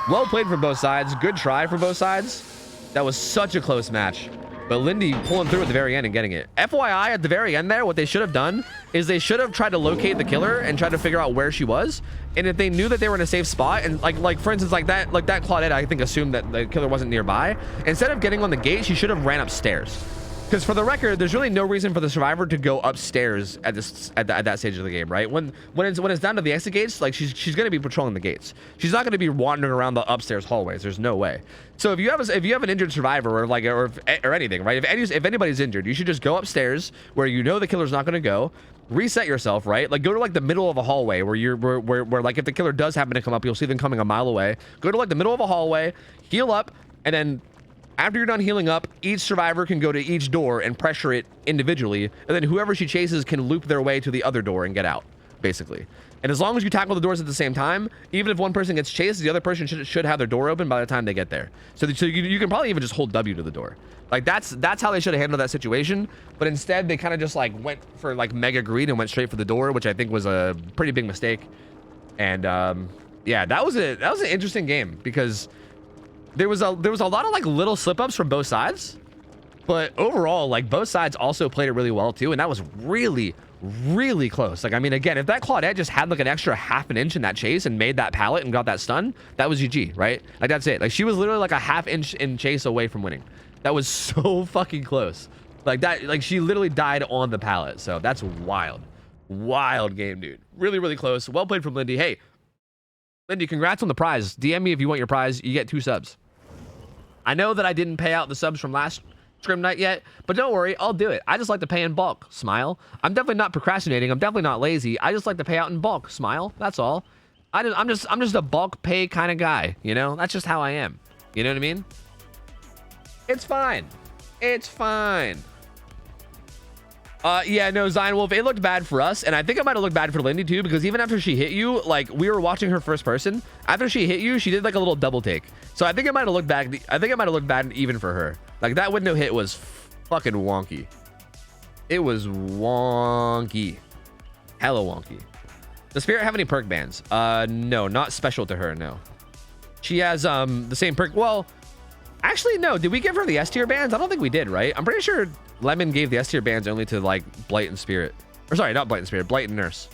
Well played from both sides. Good try for both sides. That was such a close match. But Lindy pulling through at the very end and getting it. FYI, at the very end there, what they should have done is they should have tried to locate the killer and try to figure out where she was. And if they knew that they were in a safe spot, and like for instance, like that Claudette, I think assumed that the killer wasn't nearby. Instead of getting on the gate, she should have ran upstairs. Because for the record, there's really no reason for the survivor to go upstairs at that stage of the game, right? When it's down to the exit gates, like she's going to be patrolling the gates. She's not going to be wandering around the upstairs hallways. There's no way. So if you have an injured survivor or anything, right? If anybody's injured, you should just go upstairs where you know the killer's not going to go. Reset yourself, right? Like go to like the middle of a hallway where like if the killer does happen to come up, you'll see them coming a mile away. Go to like the middle of a hallway, heal up, and then after you're done healing up, each survivor can go to each door and pressure it individually, and then whoever she chases can loop their way to the other door and get out, basically. And as long as you tackle the doors at the same time, even if one person gets chased, the other person should have their door open by the time they get there. So you can probably even just hold W to the door. Like that's how they should have handled that situation. But instead, they kind of just like went for like mega greed and went straight for the door, which I think was a pretty big mistake. And yeah, that was an interesting game because there was a lot of like little slip ups from both sides, but overall, like both sides also played it really well too, and that was really, really close. Like I mean, again, if that Claudette just had like an extra half an inch in that chase and made that pallet and got that stun, that was GG, right? Like that's it. Like she was literally like a half inch in chase away from winning. That was so fucking close. Like that, like she literally died on the pallet. So that's wild game, dude. Really, really close. Well played from Lindy. Hey, Lindy, congrats on the prize. DM me if you want your prize. You get 2 subs. I know that I didn't pay out the subs from last scrim night yet, but don't worry, I'll do it. I just like to pay in bulk. Smile. I'm definitely not procrastinating. I'm definitely not lazy. I just like to pay out in bulk. Smile. That's all. I'm just a bulk pay kind of guy. You know, that's just how I am. You know what I mean? It's fine. It's fine. Yeah, no, Zion Wolf, it looked bad for us, and I think it might have looked bad for Lindy too, because even after she hit you, like we were watching her first person. After she hit you, she did like a little double take. So I think it might have looked bad. I think it might have looked bad even for her. Like that window hit was fucking wonky. It was wonky. Hella wonky. Does Spirit have any perk bans? No, not special to her. No. She has the same perk. Well, actually, no. Did we give her the S tier bans? I don't think we did, right? I'm pretty sure Lemon gave the S tier bans only to like Blight and Spirit. Or sorry, not Blight and Spirit, Blight and Nurse.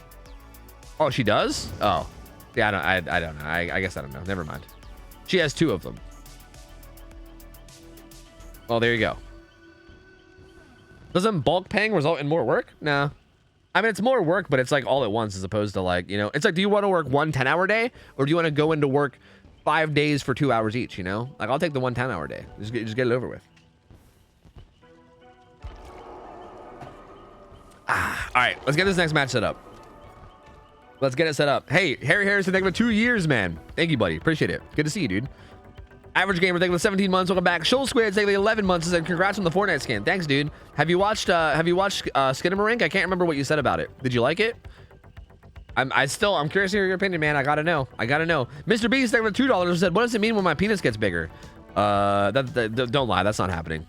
Oh, she does? Oh. Yeah, I don't know. I guess I don't know. Never mind. She has 2 of them. Well, there you go. Doesn't bulk paying result in more work? No. I mean, it's more work, but it's like all at once as opposed to like, you know, it's like, do you want to work 1 10-hour day or do you want to go into work 5 days for 2 hours each, you know? Like, I'll take the 1 10-hour day. Just get it over with. All right, let's get this next match set up. Let's get it set up. Hey, Harry Harrison, thank you for 2 years, man. Thank you, buddy. Appreciate it. Good to see you, dude. Average Gamer, thank you for 17 months. Welcome back. Shoal Squid, thank you for 11 months. And congrats on the Fortnite skin. Thanks, dude. Have you watched Skinamarink? I can't remember what you said about it. Did you like it? I'm curious to hear your opinion, man. I gotta know. Mr. Beast, thank you for $2. Said, what does it mean when my penis gets bigger? Don't lie. That's not happening.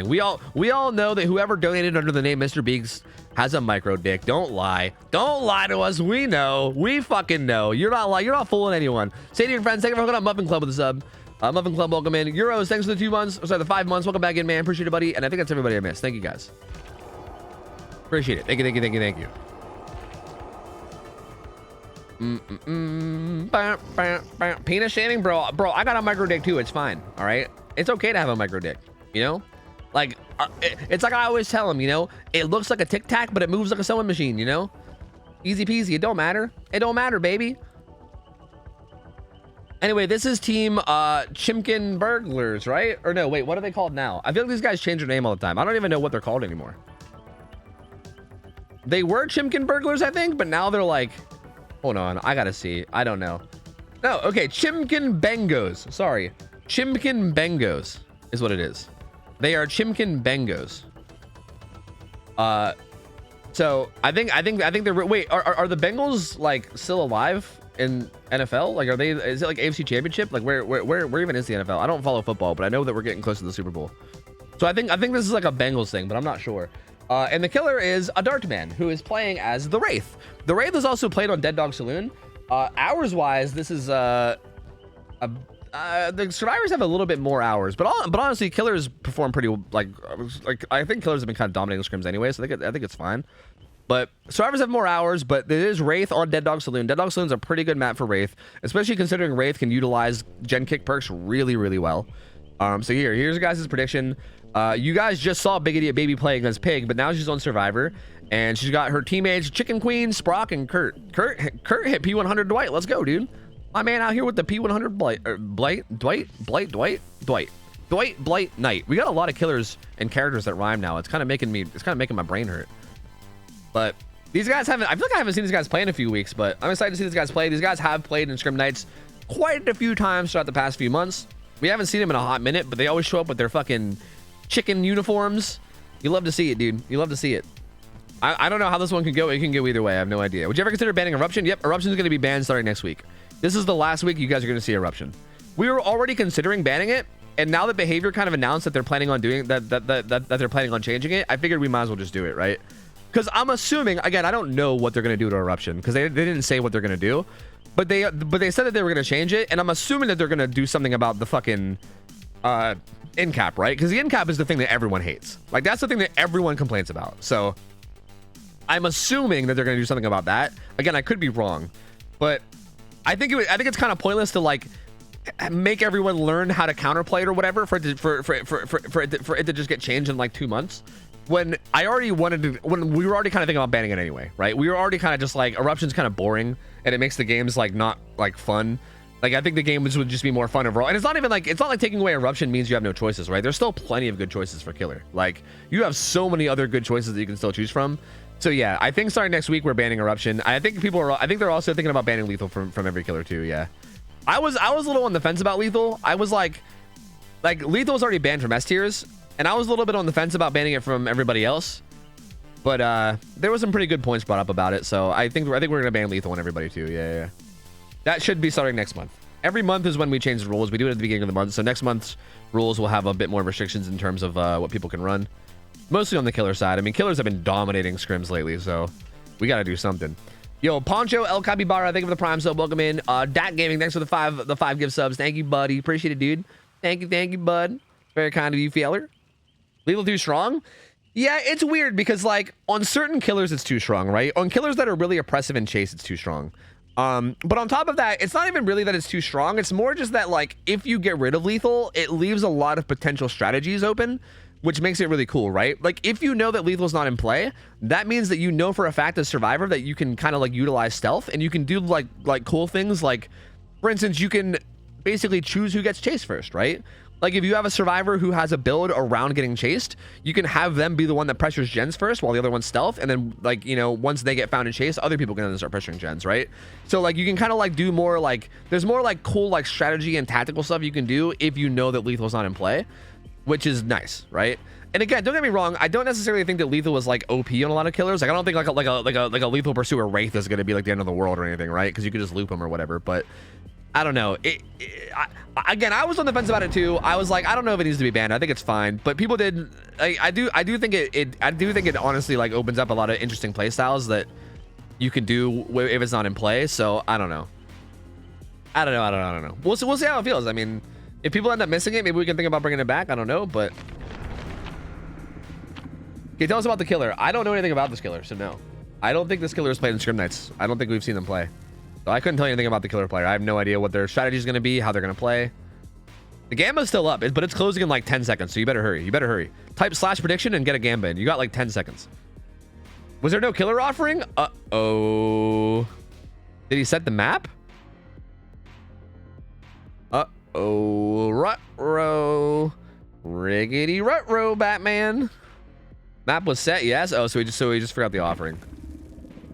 We all know that whoever donated under the name Mr. Beaks has a micro dick. Don't lie to us. We know. We fucking know. You're not fooling anyone. Say to your friends, thank you for hooking up Muffin Club with a sub. Muffin Club, welcome in. Euros, thanks for the 2 months. Sorry, the 5 months. Welcome back in, man. Appreciate it, buddy. And I think that's everybody I missed. Thank you, guys. Appreciate it. Thank you. Penis shaming, bro. I got a micro dick too. It's fine. All right. It's okay to have a micro dick. You know, like It's like I always tell them, you know, it looks like a Tic Tac, but it moves like a sewing machine, you know? Easy peasy. It don't matter. It don't matter, baby. Anyway, this is Team Chimkin Burglars, right? Or no, wait, what are they called now? I feel like these guys change their name all the time. I don't even know what they're called anymore. They were Chimkin Burglars, I think, but now they're like, hold on, I gotta see. I don't know. No, okay, Chimkin Bengos. Sorry. Chimkin Bengos is what it is. They are Chimkin Bengos. So I think they're, wait, are the Bengals like still alive in NFL? Like, are they, is it like AFC Championship? Like where even is the NFL? I don't follow football, but I know that we're getting close to the Super Bowl. So I think this is like a Bengals thing, but I'm not sure. And the killer is a Dart Man who is playing as the Wraith. The Wraith is also played on Dead Dog Saloon. Hours wise, this is the survivors have a little bit more hours, but honestly, killers perform pretty like I think killers have been kind of dominating scrims anyway, so I think it's fine. But survivors have more hours, but there is Wraith on Dead Dog Saloon. Dead Dog Saloon's a pretty good map for Wraith, especially considering Wraith can utilize gen kick perks really well. So here's your guys' prediction. You guys just saw Big Idiot Baby play against Pig, but now she's on Survivor, and she's got her teammates Chicken Queen, Sprock, and Kurt. Kurt hit P100 Dwight. Let's go, dude. My man out here with the P100 Dwight Blight Knight. We got a lot of killers and characters that rhyme now. It's kind of making my brain hurt. But these guys I feel like I haven't seen these guys play in a few weeks, but I'm excited to see these guys play. These guys have played in Scrim Nights quite a few times throughout the past few months. We haven't seen them in a hot minute, but they always show up with their fucking chicken uniforms. You love to see it, dude. You love to see it. I don't know how this one can go. It can go either way. I have no idea. Would you ever consider banning Eruption? Yep, Eruption is going to be banned starting next week. This is the last week you guys are going to see Eruption. We were already considering banning it, and now that Behavior kind of announced that they're planning on doing that they're planning on changing it, I figured we might as well just do it, right? Because I'm assuming, again, I don't know what they're going to do to Eruption because they didn't say what they're going to do, but they said that they were going to change it, and I'm assuming that they're going to do something about the fucking in cap, right? Because the in cap is the thing that everyone hates. Like, that's the thing that everyone complains about. So I'm assuming that they're going to do something about that. Again, I could be wrong, but I think it's kind of pointless to like make everyone learn how to counterplay it or whatever for it to just get changed in like 2 months. When we were already kind of thinking about banning it anyway, right? We were already kind of just like, Eruption's kind of boring and it makes the games like not like fun. Like, I think the games would just be more fun overall. And it's not like taking away Eruption means you have no choices, right? There's still plenty of good choices for killer. Like, you have so many other good choices that you can still choose from. So yeah, I think starting next week we're banning Eruption. I think they're also thinking about banning Lethal from every killer too. Yeah, I was a little on the fence about Lethal. I was like Lethal's already banned from S tiers, and I was a little bit on the fence about banning it from everybody else. But there was some pretty good points brought up about it. So I think we're gonna ban Lethal on everybody too. Yeah. That should be starting next month. Every month is when we change the rules. We do it at the beginning of the month. So next month's rules will have a bit more restrictions in terms of what people can run. Mostly on the killer side. I mean, killers have been dominating scrims lately, so we got to do something. Yo, Poncho El Capybara, thank you for the prime sub. Welcome in. Dat Gaming, thanks for the five gift subs. Thank you, buddy. Appreciate it, dude. Thank you, bud. Very kind of you, feller. Lethal too strong? Yeah, it's weird because like on certain killers it's too strong, right? On killers that are really oppressive and chase, it's too strong. But on top of that, it's not even really that it's too strong. It's more just that like if you get rid of Lethal, it leaves a lot of potential strategies open, which makes it really cool, right? Like, if you know that Lethal's not in play, that means that you know for a fact as Survivor that you can kind of like utilize stealth, and you can do like cool things. Like, for instance, you can basically choose who gets chased first, right? Like, if you have a Survivor who has a build around getting chased, you can have them be the one that pressures gens first while the other one's stealth, and then like, you know, once they get found and chased, other people can then start pressuring gens, right? So like you can kind of like do more like, there's more like cool like strategy and tactical stuff you can do if you know that Lethal's not in play, which is nice, right? And again, don't get me wrong, I don't necessarily think that Lethal was like OP on a lot of killers. Like, I don't think like a Lethal Pursuer Wraith is gonna be like the end of the world or anything, right? Because you could just loop him or whatever. But I don't know. Again, I was on the fence about it too. I was like, I don't know if it needs to be banned. I think it's fine. But people did. I do think it honestly like opens up a lot of interesting play styles that you can do if it's not in play. So I don't know. I don't know. We'll see how it feels. I mean, if people end up missing it, maybe we can think about bringing it back. I don't know, but okay, tell us about the killer. I don't know anything about this killer, so no. I don't think this killer is played in Scrim Nights. I don't think we've seen them play. So I couldn't tell you anything about the killer player. I have no idea what their strategy is going to be, how they're going to play. The Gamba's still up, but it's closing in like 10 seconds, so you better hurry. You better hurry. Type / prediction and get a Gamba in. You got like 10 seconds. Was there no killer offering? Uh-oh. Did he set the map? Uh-oh. Rut-row. Riggedy rut-row, Batman. Map was set, yes. Oh, so he just forgot the offering.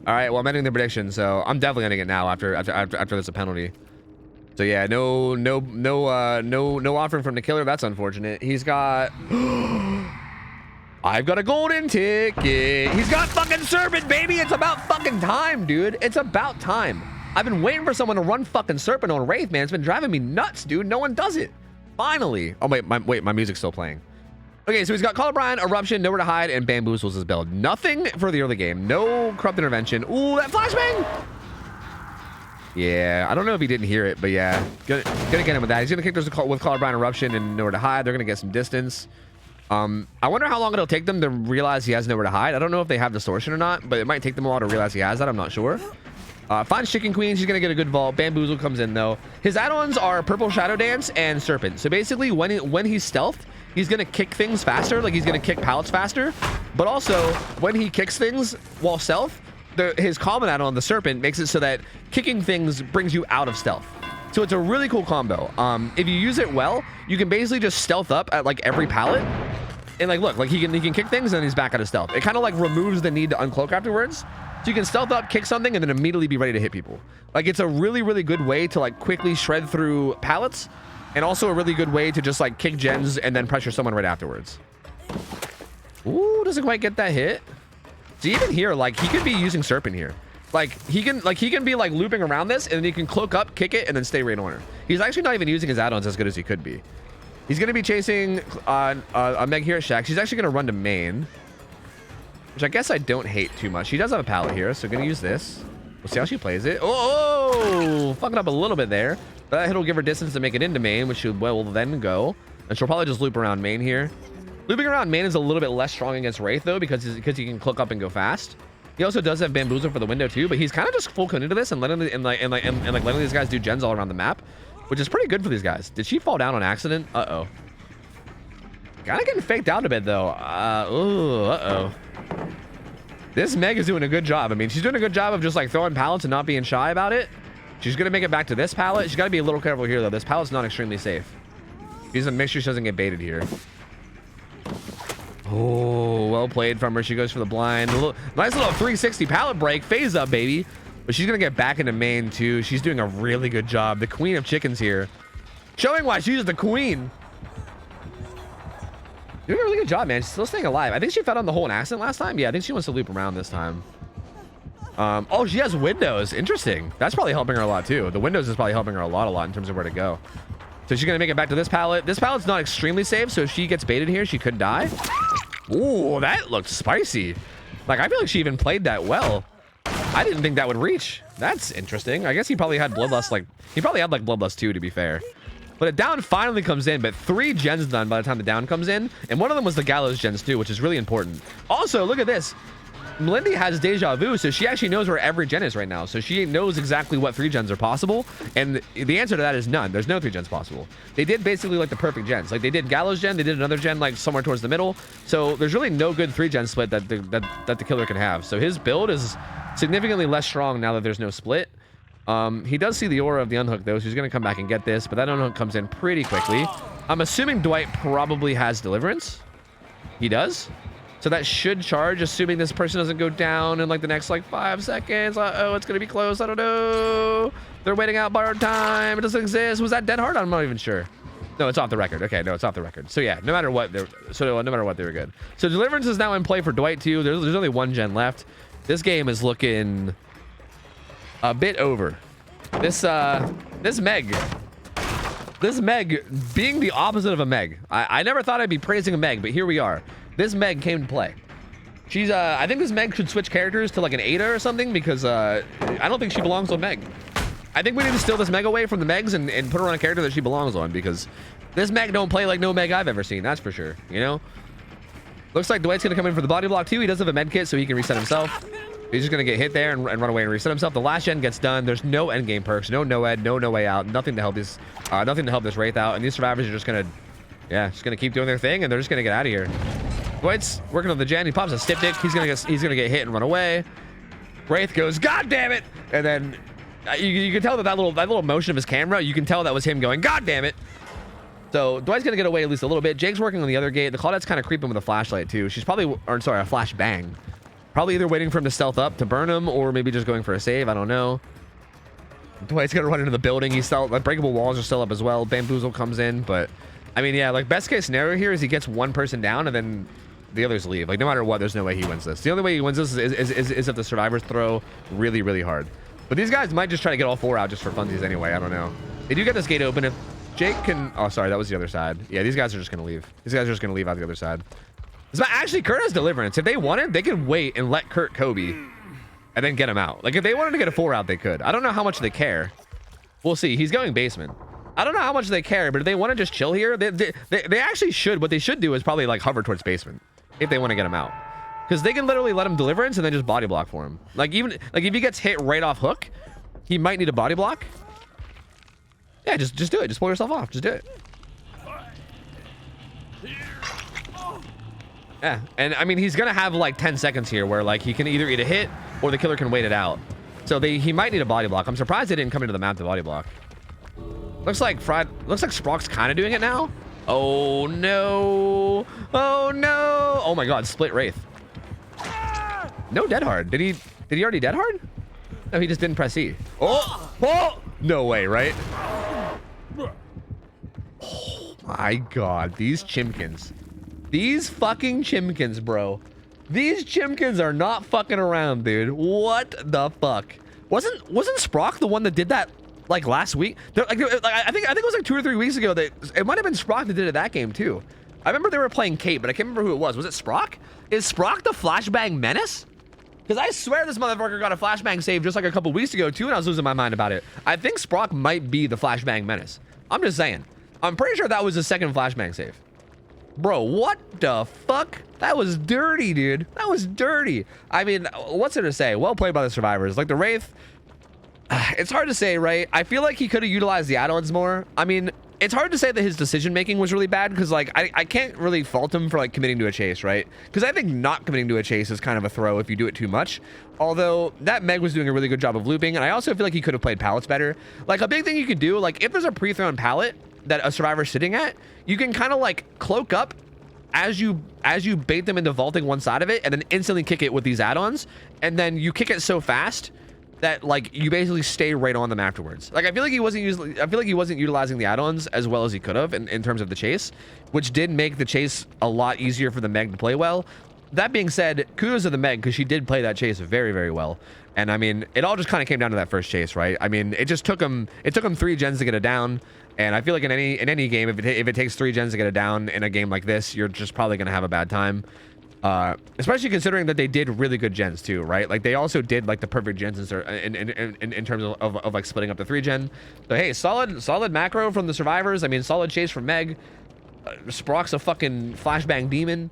All right, well, I'm ending the prediction, so I'm definitely ending it now after there's a penalty. So yeah, no offering from the killer. That's unfortunate. He's got I've got a golden ticket. He's got fucking Serpent, baby. It's about fucking time, dude. It's about time. I've been waiting for someone to run fucking Serpent on Wraith, man. It's been driving me nuts, dude. No one does it. Finally. Oh, wait, my music's still playing. Okay, so he's got Call of Brian, Eruption, Nowhere to Hide, and Bamboozles his build. Nothing for the early game. No Corrupt Intervention. Ooh, that flashbang! Yeah, I don't know if he didn't hear it, but yeah. Gonna get him with that. He's gonna kick those with Call of Brian, Eruption, and Nowhere to Hide. They're gonna get some distance. I wonder how long it'll take them to realize he has Nowhere to Hide. I don't know if they have Distortion or not, but it might take them a while to realize he has that. I'm not sure. Finds Chicken Queen. She's gonna get a good vault. Bamboozle comes in though. His add-ons are Purple Shadow Dance and Serpent. So basically, when he's stealthed, he's gonna kick things faster. Like he's gonna kick pallets faster. But also, when he kicks things while stealth, his common add-on, the Serpent, makes it so that kicking things brings you out of stealth. So it's a really cool combo. If you use it well, you can basically just stealth up at like every pallet. And like, look, like he can kick things and then he's back out of stealth. It kind of like removes the need to uncloak afterwards. So you can stealth up, kick something, and then immediately be ready to hit people. Like it's a really, really good way to like quickly shred through pallets, and also a really good way to just like kick gens and then pressure someone right afterwards. Ooh, doesn't quite get that hit. So even here, like he could be using Serpent here. Like he can be like looping around this, and then he can cloak up, kick it, and then stay right on her. He's actually not even using his add-ons as good as he could be. He's going to be chasing a Meg here at Shack. She's actually going to run to main, which I guess I don't hate too much. She does have a pallet here, so going to use this. We'll see how she plays it. Oh, fucking up a little bit there. But that hit will give her distance to make it into main, which she will then go. And she'll probably just loop around main here. Looping around main is a little bit less strong against Wraith, though, because he can cloak up and go fast. He also does have Bamboozle for the window, too, but he's kind of just full into this and letting letting these guys do gens all around the map, which is pretty good for these guys. Did she fall down on accident? Uh-oh. Kind of getting faked out a bit, though. Uh-oh. This Meg is doing a good job. I mean, she's doing a good job of just, like, throwing pallets and not being shy about it. She's going to make it back to this pallet. She's got to be a little careful here, though. This pallet's not extremely safe. She's going to make sure she doesn't get baited here. Oh, well played from her. She goes for the blind. Nice little 360 pallet break. Phase up, baby. But she's going to get back into main, too. She's doing a really good job. The queen of chickens here. Showing why she's the queen. Doing a really good job, man. She's still staying alive. I think she fell on the hole in accident last time. Yeah, I think she wants to loop around this time. Oh, she has windows. Interesting. That's probably helping her a lot, too. The windows is probably helping her a lot in terms of where to go. So she's going to make it back to this pallet. This pallet's not extremely safe, so if she gets baited here, she could die. Ooh, that looked spicy. Like, I feel like she even played that well. I didn't think that would reach. That's interesting. I guess he probably had Bloodlust, like, he probably had, like, Bloodlust 2, to be fair. But a down finally comes in, but 3 gens done by the time the down comes in. And one of them was the Gallows gens, too, which is really important. Also, look at this. Melindy has deja vu, so she actually knows where every gen is right now. So she knows exactly what 3 gens are possible. And the answer to that is none. There's no 3 gens possible. They did basically like the perfect gens. Like they did Gallows gen, they did another gen like somewhere towards the middle. So there's really no good 3 gen split that the killer can have. So his build is significantly less strong now that there's no split. He does see the aura of the unhook though, so he's gonna come back and get this, but that unhook comes in pretty quickly. I'm assuming Dwight probably has Deliverance. He does. So that should charge, assuming this person doesn't go down in like the next like 5 seconds. Uh-oh, it's gonna be close. I don't know. They're waiting out borrowed time. It doesn't exist. Was that dead hard? I'm not even sure. No, it's off the record. Okay, no, it's off the record. So yeah, no matter what, they were good. So Deliverance is now in play for Dwight too. There's only 1 gen left. This game is looking a bit over. This Meg being the opposite of a Meg. I never thought I'd be praising a Meg, but here we are. This Meg came to play. She's I think this Meg should switch characters to like an Ada or something, because I don't think she belongs on Meg. I think we need to steal this Meg away from the Megs and put her on a character that she belongs on, because this Meg don't play like no Meg I've ever seen, that's for sure, you know? Looks like Dwight's gonna come in for the body block too. He does have a med kit, so he can reset himself. He's just gonna get hit there and run away and reset himself. The last gen gets done. There's no end game perks, no no-ed, no way out, nothing to help this wraith out. And these survivors are just gonna, yeah, just gonna keep doing their thing, and they're just gonna get out of here. Dwight's working on the gen. He pops a styptic. He's gonna get hit and run away. Wraith goes, God damn it! And then you can tell that little motion of his camera. You can tell that was him going, God damn it! So Dwight's gonna get away at least a little bit. Jake's working on the other gate. The Claudette's kind of creeping with a flashlight too. She's probably, or sorry, a flashbang. Probably either waiting for him to stealth up to burn him, or maybe just going for a save. I don't know. Dwight's gonna run into the building. He's still, like, breakable walls are still up as well. Bamboozle comes in, but I mean, yeah, like, best case scenario here is he gets one person down and then the others leave. Like, no matter what, there's no way he wins this. The only way he wins this is if the survivors throw really, really hard. But these guys might just try to get all 4 out just for funsies anyway. I don't know. They do get this gate open. If Jake can, oh, sorry, that was the other side. Yeah, these guys are just gonna leave. These guys are just gonna leave out the other side. Actually, Kurt has deliverance. If they wanted, they could wait and let Kurt Kobe and then get him out. Like, if they wanted to get a 4 out, they could. I don't know how much they care. We'll see. He's going basement. I don't know how much they care, but if they want to just chill here, they actually should. What they should do is probably, like, hover towards basement if they want to get him out. Because they can literally let him deliverance and then just body block for him. Like, even, like, if he gets hit right off hook, he might need a body block. Yeah, just do it. Just pull yourself off. Just do it. Yeah, and I mean, he's gonna have like 10 seconds here where like he can either eat a hit or the killer can wait it out. So he might need a body block. I'm surprised they didn't come into the map to body block. Looks like Sprock's kind of doing it now. Oh no! Oh no! Oh my God! Split wraith. No dead hard. Did he already dead hard? No, he just didn't press E. Oh! Oh! No way, right? Oh my God! These chimkins. These fucking chimkins, bro. These chimkins are not fucking around, dude. What the fuck? Wasn't Sprock the one that did that like last week? I think it was like 2 or 3 weeks ago that it might have been Sprock that did it that game too. I remember they were playing Kate, but I can't remember who it was. Was it Sprock? Is Sprock the flashbang menace? Because I swear this motherfucker got a flashbang save just like a couple weeks ago too, and I was losing my mind about it. I think Sprock might be the flashbang menace. I'm just saying. I'm pretty sure that was his second flashbang save. Bro, what the fuck? That was dirty, dude. That was dirty. I mean, what's there to say? Well played by the survivors. Like the Wraith, it's hard to say, right? I feel like he could have utilized the add-ons more. I mean, it's hard to say that his decision-making was really bad because, like, I can't really fault him for, like, committing to a chase, right? Because I think not committing to a chase is kind of a throw if you do it too much. Although, that Meg was doing a really good job of looping, and I also feel like he could have played pallets better. Like, a big thing you could do, like, if there's a pre-thrown pallet that a survivor's sitting at, you can kind of, like, cloak up as you bait them into vaulting one side of it, and then instantly kick it with these add-ons, and then you kick it so fast that like you basically stay right on them afterwards. Like I feel like he wasn't utilizing the add-ons as well as he could have in terms of the chase, which did make the chase a lot easier for the Meg to play well. That being said, kudos to the Meg because she did play that chase very, very well. And I mean, it all just kind of came down to that first chase, right? I mean, it just took him 3 gens to get it down. And I feel like in any game, if it takes 3 gens to get it down in a game like this, you're just probably gonna have a bad time. Especially considering that they did really good gens too, right? Like they also did like the perfect gens in terms of like splitting up the 3 gen. So hey, solid macro from the survivors. I mean, solid chase from Meg. Sprock's a fucking flashbang demon.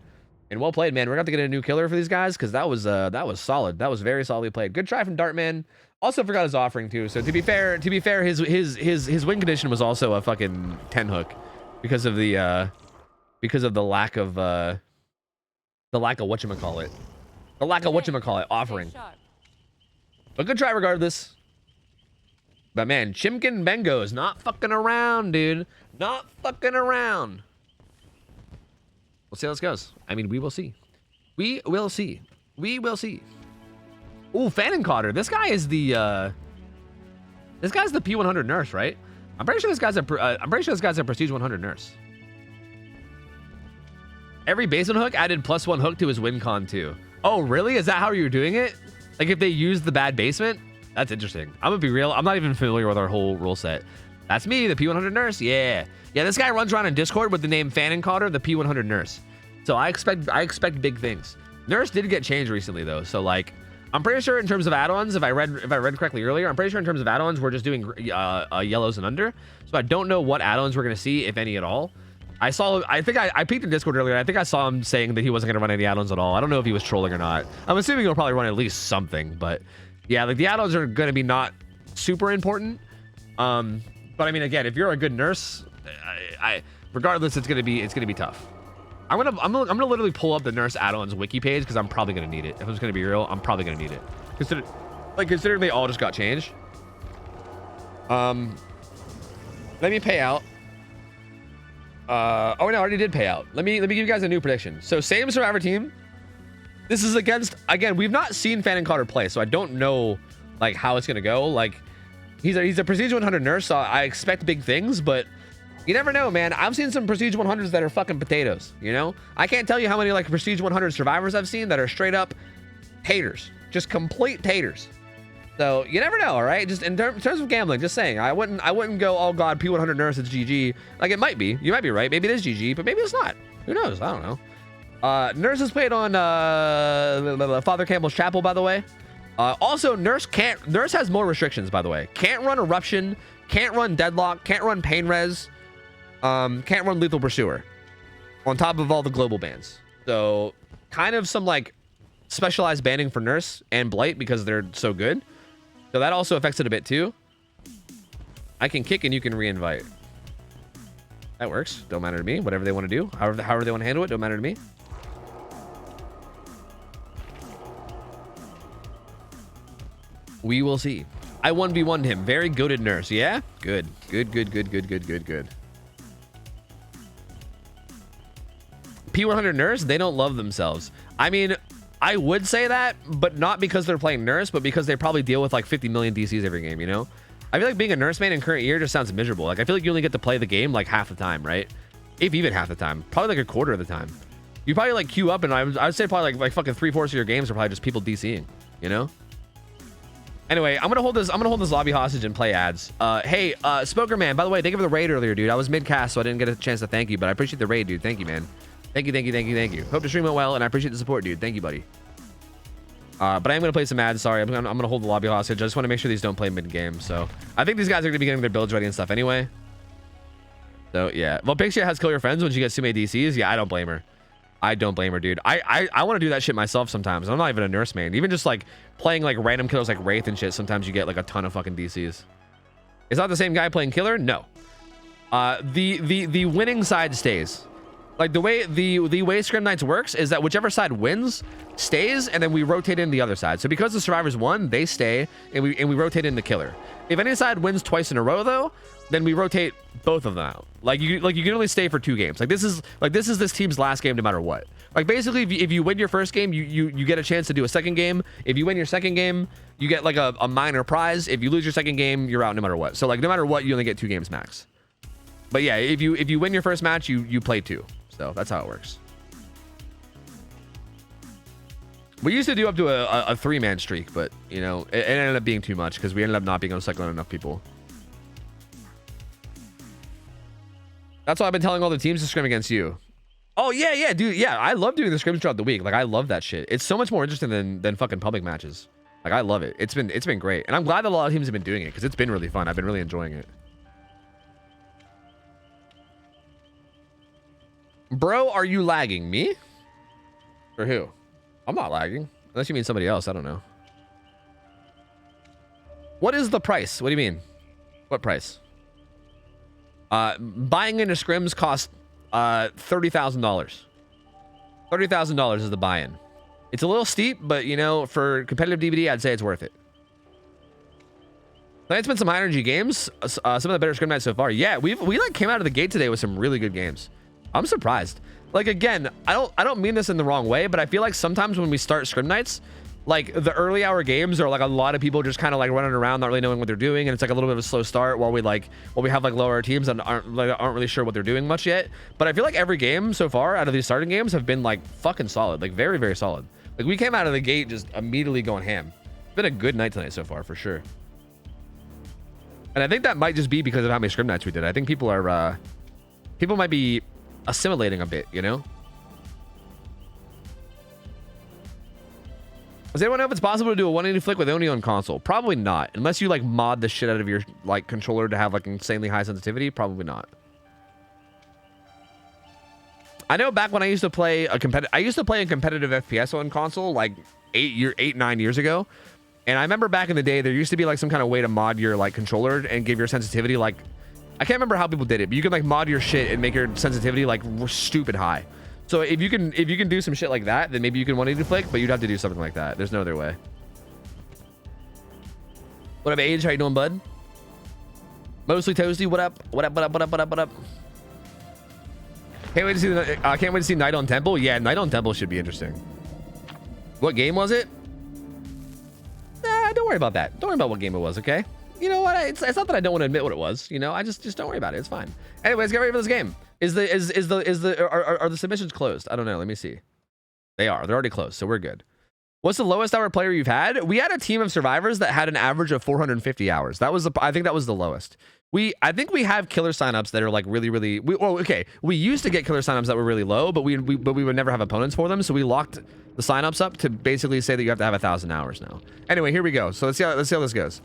And well played, man. We're gonna have to get a new killer for these guys because that was solid. That was very solidly played. Good try from Dartman. Also forgot his offering too. So to be fair, his win condition was also a fucking 10 hook because of the lack of whatchamacallit. The lack of whatchamacallit offering. But good try regardless. But man, Chimkin Bengo is not fucking around, dude. Not fucking around. We'll see how this goes. I mean, we will see. We will see. We will see. Ooh, Fannin-Cotter. This guy is the this guy's the P100 nurse, right? I'm pretty sure this guy's a Prestige 100 nurse. Every basement hook added +1 hook to his win con too. Oh, really? Is that how you're doing it? Like if they use the bad basement? That's interesting. I'm gonna be real. I'm not even familiar with our whole rule set. That's me, the P100 nurse. Yeah. Yeah, this guy runs around in Discord with the name Fannin-Cotter, the P100 nurse. So I expect big things. Nurse did get changed recently though. So like I'm pretty sure in terms of add-ons, if I read correctly earlier, I'm pretty sure in terms of add-ons, we're just doing yellows and under. So I don't know what add-ons we're gonna see, if any at all. I think I peeked in Discord earlier. I think I saw him saying that he wasn't going to run any add-ons at all. I don't know if he was trolling or not. I'm assuming he'll probably run at least something, but yeah, like the add-ons are going to be not super important. But I mean, again, if you're a good nurse, regardless, it's gonna be tough. I'm gonna literally pull up the nurse add-ons wiki page because I'm probably gonna need it. If it's gonna be real, I'm probably gonna need it. Considering they all just got changed. Let me pay out. Oh no, I already did pay out. Let me give you guys a new prediction. So same survivor team. This is against, again, we've not seen Fannin Cotter play, so I don't know like how it's gonna go. Like he's a Prestige 100 nurse, so I expect big things, but you never know, man. I've seen some Prestige 100s that are fucking potatoes, you know? I can't tell you how many like Prestige 100 survivors I've seen that are straight up taters, just complete taters. So you never know, all right? Just in terms of gambling, just saying, I wouldn't go, oh god, P100 nurse, it's GG. Like it might be, you might be right. Maybe it is GG, but maybe it's not. Who knows? I don't know. Nurse is played on Father Campbell's Chapel, by the way. Also, Nurse has more restrictions, by the way. Can't run Eruption, can't run Deadlock, can't run Pain Res, can't run Lethal Pursuer. On top of all the global bans. So kind of some like specialized banning for Nurse and Blight because they're so good. So that also affects it a bit too. I can kick and you can re-invite. That works. Don't matter to me. Whatever they want to do. However they want to handle it. Don't matter to me. We will see. I 1v1'd him. Very goated Nurse. Yeah? Good. Good. P100 Nurse, they don't love themselves. I mean, I would say that, but not because they're playing Nurse, but because they probably deal with like 50 million DCs every game, you know? I feel like being a Nurse main in current year just sounds miserable. Like, I feel like you only get to play the game like half the time, right? If even half the time. Probably like a quarter of the time. You probably like queue up, and I would say probably like fucking 3/4 of your games are probably just people DCing, you know? Anyway, I'm gonna hold this lobby hostage and play ads. Hey, Spoker Man, by the way, thank you for the raid earlier, dude. I was mid-cast, so I didn't get a chance to thank you, but I appreciate the raid, dude. Thank you, man. Thank you. Hope the stream went well, and I appreciate the support, dude. Thank you, buddy. But I am going to play some ads. Sorry, I'm going to hold the lobby hostage. I just want to make sure these don't play mid-game. So I think these guys are going to be getting their builds ready and stuff anyway. So, yeah. Well, Pixia has Kill Your Friends when she gets too many DCs. Yeah, I don't blame her. Dude. I want to do that shit myself sometimes. I'm not even a Nurse main. Even just, like, playing, like, random killers like Wraith and shit, sometimes you get, like, a ton of fucking DCs. Is that the same guy playing Killer? No. The winning side stays. Like the way Scrim Nights works is that whichever side wins stays, and then we rotate in the other side. So because the survivors won, they stay, and we rotate in the killer. If any side wins twice in a row though, then we rotate both of them out. Like you can only stay for 2 games. This is this team's last game no matter what. Like basically if you win your first game, you get a chance to do a second game. If you win your second game, you get like a minor prize. If you lose your second game, you're out no matter what. So like no matter what, you only get 2 games max. But yeah, if you win your first match, you play 2. So that's how it works. We used to do up to a 3-man streak, but you know, it ended up being too much because we ended up not being able to cycle on enough people. That's why I've been telling all the teams to scrim against you. Oh yeah, dude. Yeah, I love doing the scrims throughout the week. Like I love that shit. It's so much more interesting than fucking public matches. Like I love it. It's been great, and I'm glad that a lot of teams have been doing it because it's been really fun. I've been really enjoying it. Bro, are you lagging? Me? Or who? I'm not lagging. Unless you mean somebody else. I don't know. What is the price? What do you mean? What price? Buying into scrims costs $30,000. $30,000 is the buy-in. It's a little steep, but you know, for competitive DVD, I'd say it's worth it. It's been some high energy games. Some of the better scrim nights so far. Yeah, we like came out of the gate today with some really good games. I'm surprised. Like again, I don't mean this in the wrong way, but I feel like sometimes when we start scrim nights, like the early hour games are like a lot of people just kind of like running around, not really knowing what they're doing, and it's like a little bit of a slow start while we have like lower teams that aren't really sure what they're doing much yet. But I feel like every game so far out of these starting games have been like fucking solid, like very, very solid. Like we came out of the gate just immediately going ham. It's been a good night tonight so far for sure. And I think that might just be because of how many scrim nights we did. I think people might be assimilating a bit, you know? Does anyone know if it's possible to do a 180 flick with only on console? Probably not. Unless you like mod the shit out of your like controller to have like insanely high sensitivity, probably not. I know back when I used to play a competitive FPS on console like 9 years ago. And I remember back in the day, there used to be like some kind of way to mod your like controller and give your sensitivity like, I can't remember how people did it, but you can like mod your shit and make your sensitivity like stupid high. So if you can do some shit like that, then maybe you can 180 flick, but you'd have to do something like that. There's no other way. What up, Age? How you doing, bud? Mostly Toasty. What up? What up? What up? What up? What up? What up? Can't wait to see Night on Temple. Yeah, Night on Temple should be interesting. What game was it? Nah, don't worry about that. Don't worry about what game it was, okay? You know what? It's not that I don't want to admit what it was. You know, I just don't worry about it. It's fine. Anyways, get ready for this game. Are the submissions closed? I don't know. Let me see. They are. They're already closed, so we're good. What's the lowest hour player you've had? We had a team of survivors that had an average of 450 hours. I think that was the lowest. I think we have killer signups that are like really. We used to get killer signups that were really low, but we would never have opponents for them. So we locked the signups up to basically say that you have to have 1,000 hours now. Anyway, here we go. So let's see how this goes.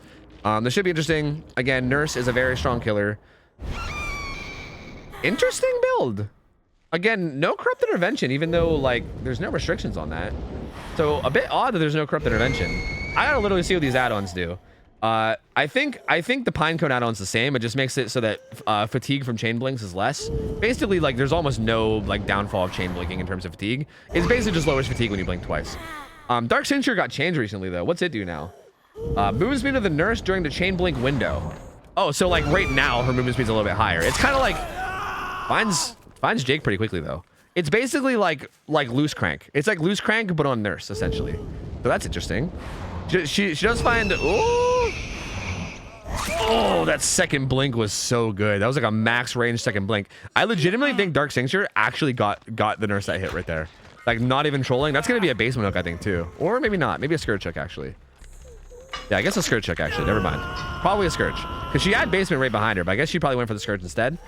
This should be interesting. Again, Nurse is a very strong killer. Interesting build. Again, no corrupt intervention, even though like there's no restrictions on that. So a bit odd that there's no corrupt intervention. I gotta literally see what these add-ons do. I think the Pinecone add-on's the same. It just makes it so that fatigue from chain blinks is less. Basically, like there's almost no like downfall of chain blinking in terms of fatigue. It's basically just lowers fatigue when you blink twice. Dark Cincture got changed recently though. What's it do now? Movement speed of the Nurse during the chain blink window. Oh, so like right now her movement speed's a little bit higher. It's kind of like finds Jake pretty quickly though. It's basically like loose crank. It's like loose crank but on Nurse essentially. So that's interesting. She does find. Oh, that second blink was so good. That was like a max range second blink. I legitimately think Dark Cincture actually got the Nurse that hit right there. Like not even trolling. That's gonna be a basement hook I think too, or maybe not. Maybe a Scourge hook actually. Yeah, I guess a Scourge hook actually. Never mind. Probably a Scourge because she had basement right behind her, but I guess she probably went for the Scourge instead.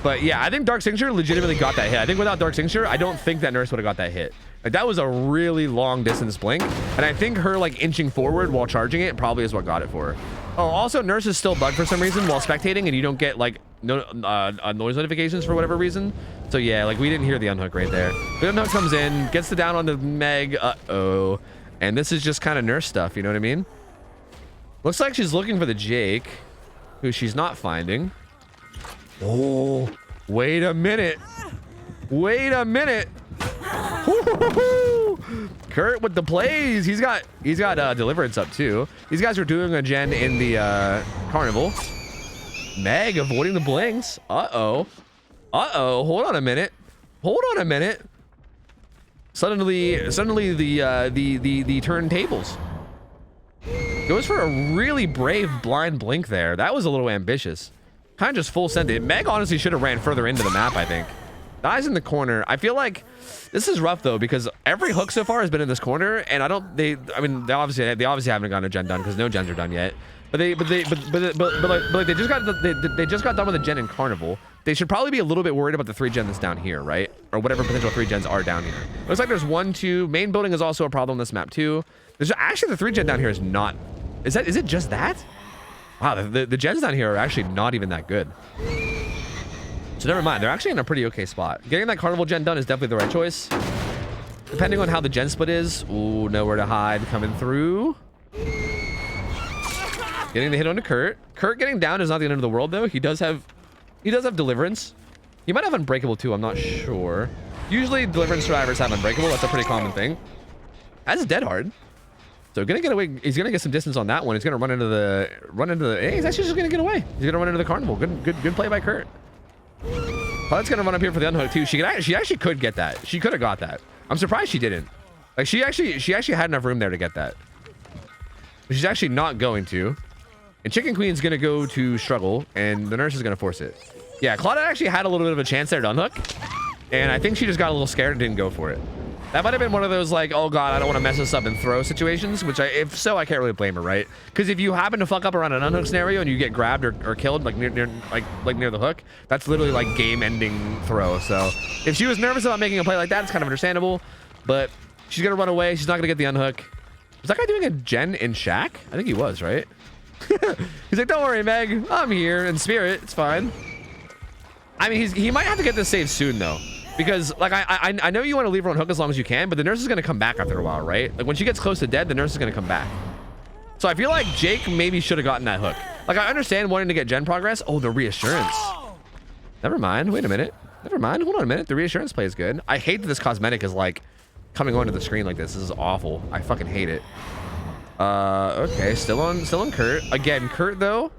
But yeah, I think Dark Cincture legitimately got that hit. I think without Dark Cincture, I don't think that Nurse would have got that hit. Like that was a really long distance blink, and I think her like inching forward while charging it probably is what got it for her. Oh, also Nurse is still bugged for some reason while spectating, and you don't get like noise notifications for whatever reason. So yeah, like we didn't hear the unhook right there. The unhook comes in, gets the down on the Meg. Uh-oh. And this is just kind of Nurse stuff, you know what I mean? Looks like she's looking for the Jake, who she's not finding. Oh, wait a minute. Wait a minute. Kurt with the plays. He's got Deliverance up too. These guys are doing a gen in the carnival. Meg avoiding the blinks. Uh-oh. Uh-oh. Hold on a minute. Hold on a minute. Suddenly the turntables. Goes for a really brave blind blink there. That was a little ambitious. Kind of just full send it. Meg honestly should have ran further into the map, I think. Dies in the corner. I feel like this is rough though, because every hook so far has been in this corner, and they obviously haven't gotten a gen done because no gens are done yet. But they just got done with a gen in Carnival. They should probably be a little bit worried about the 3 gen that's down here, right? Or whatever potential 3 gens are down here. Looks like there's 1, 2. Main building is also a problem on this map too. There's actually the 3 gen down here is not. Is it just that? Wow, the gens down here are actually not even that good. So never mind, they're actually in a pretty okay spot. Getting that Carnival gen done is definitely the right choice. Depending on how the gen split is. Ooh, nowhere to hide coming through. Getting the hit onto Kurt. Kurt getting down is not the end of the world though. He does have Deliverance. He might have Unbreakable too, I'm not sure. Usually Deliverance survivors have Unbreakable, that's a pretty common thing. That's dead hard. So gonna get away. He's gonna get some distance on that one. He's gonna run into the. Hey, he's actually just gonna get away. He's gonna run into the Carnival. Good play by Kurt. Pilot's gonna run up here for the unhook too. She actually could get that. She could have got that. I'm surprised she didn't. Like she actually had enough room there to get that. But she's actually not going to. And Chicken Queen's gonna go to struggle, and the Nurse is gonna force it. Yeah, Claudia actually had a little bit of a chance there to unhook, and I think she just got a little scared and didn't go for it. That might have been one of those like, oh god, I don't want to mess this up and throw situations, which if so, I can't really blame her, right? Because if you happen to fuck up around an unhook scenario and you get grabbed or killed like near the hook, that's literally like game-ending throw. So if she was nervous about making a play like that, it's kind of understandable. But she's gonna run away. She's not gonna get the unhook. Was that guy doing a gen in Shack? I think he was, right? He's like, don't worry, Meg, I'm here in spirit. It's fine. I mean, he might have to get this save soon though. Because like I know you want to leave her on hook as long as you can, but the nurse is gonna come back after a while, right? Like when she gets close to dead, the nurse is gonna come back. So I feel like Jake maybe should have gotten that hook. Like I understand wanting to get gen progress. Oh, the reassurance. Never mind. Wait a minute. Never mind. Hold on a minute. The reassurance play is good. I hate that this cosmetic is like coming onto the screen like this. This is awful. I fucking hate it. Okay, still on Kurt. Again, Kurt though,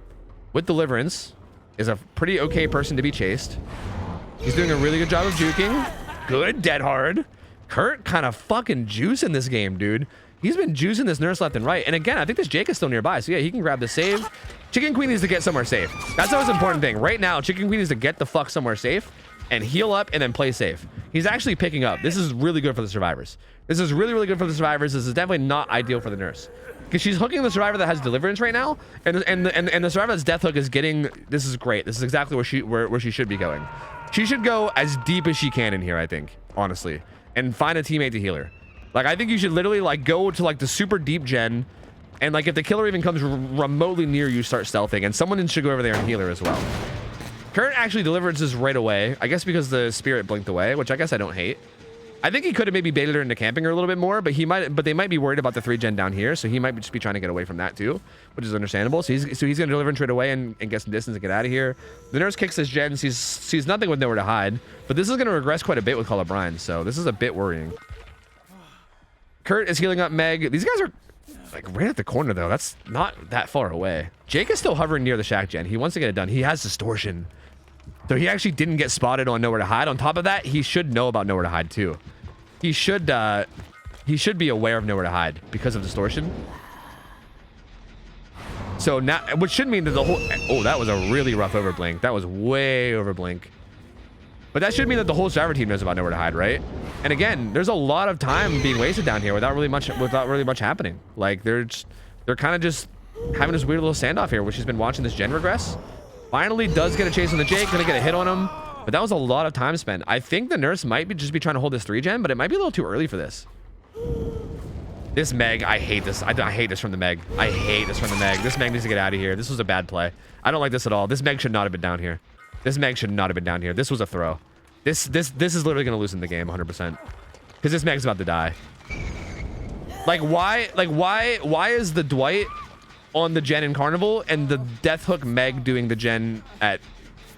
with Deliverance, is a pretty okay person to be chased. He's doing a really good job of juking. Good, dead hard. Kurt kind of fucking juicing this game, dude. He's been juicing this nurse left and right. And again, I think this Jake is still nearby. So yeah, he can grab the save. Chicken Queen needs to get somewhere safe. That's the most important thing. Right now, Chicken Queen needs to get the fuck somewhere safe and heal up and then play safe. He's actually picking up. This is really good for the survivors. This is really, really good for the survivors. This is definitely not ideal for the nurse. Because she's hooking the survivor that has Deliverance right now. And the survivor that's death hook is getting... This is great. This is exactly where she should be going. She should go as deep as she can in here, I think, honestly, and find a teammate to heal her. Like, I think you should literally like go to like the super deep gen, and like if the killer even comes remotely near you, start stealthing, and someone should go over there and heal her as well. Kurt actually deliverances right away, I guess because the spirit blinked away, which I guess I don't hate. I think he could have maybe baited her into camping her a little bit more, but they might be worried about the 3 gen down here, so he might just be trying to get away from that too, which is understandable. So he's gonna deliver right away and get some distance and get out of here. The nurse kicks this gen, sees nothing with nowhere to hide, but this is gonna regress quite a bit with Call of Brine, so this is a bit worrying. Kurt is healing up Meg. These guys are like right at the corner though. That's not that far away. Jake is still hovering near the shack gen. He wants to get it done. He has distortion. So he actually didn't get spotted on nowhere to hide. On top of that, he should know about nowhere to hide too. He should be aware of nowhere to hide because of distortion. So now, which should mean that the whole... Oh, that was a really rough overblink. That was way overblink. But that should mean that the whole survivor team knows about nowhere to hide, right? And again, there's a lot of time being wasted down here without really much happening. Like they're kind of just having this weird little standoff here, where she's been watching this gen regress. Finally does get a chase on the Jake, gonna get a hit on him. But that was a lot of time spent. I think the nurse might just be trying to hold this 3 gen, but it might be a little too early for this. This Meg, I hate this. I hate this from the Meg. I hate this from the Meg. This Meg needs to get out of here. This was a bad play. I don't like this at all. This Meg should not have been down here. This Meg should not have been down here. This was a throw. This is literally gonna lose in the game 100%. Because this Meg's about to die. Why is the Dwight on the gen in Carnival and the Death Hook Meg doing the gen at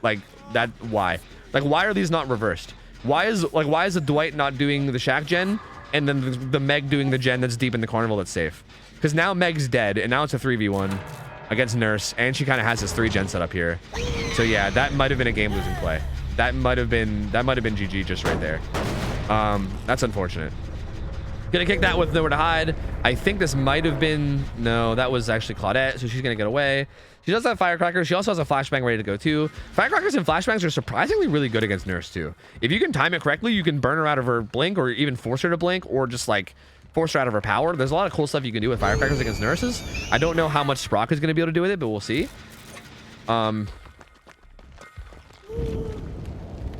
like that? Why? Like, why are these not reversed? Why is the Dwight not doing the shack gen and then the Meg doing the gen that's deep in the Carnival that's safe? Because now Meg's dead and now it's a 3v1 against Nurse, and she kind of has this 3 gen set up here. So yeah, that might have been a game losing play. That might have been GG just right there. That's unfortunate. Gonna kick that with nowhere to hide. I think this might have been... No, that was actually Claudette, so she's gonna get away. She does have firecrackers. She also has a flashbang ready to go too. Firecrackers and flashbangs are surprisingly really good against Nurse too. If you can time it correctly, you can burn her out of her blink, or even force her to blink, or just like force her out of her power. There's a lot of cool stuff you can do with firecrackers against Nurses. I don't know how much Sprock is gonna be able to do with it, but we'll see.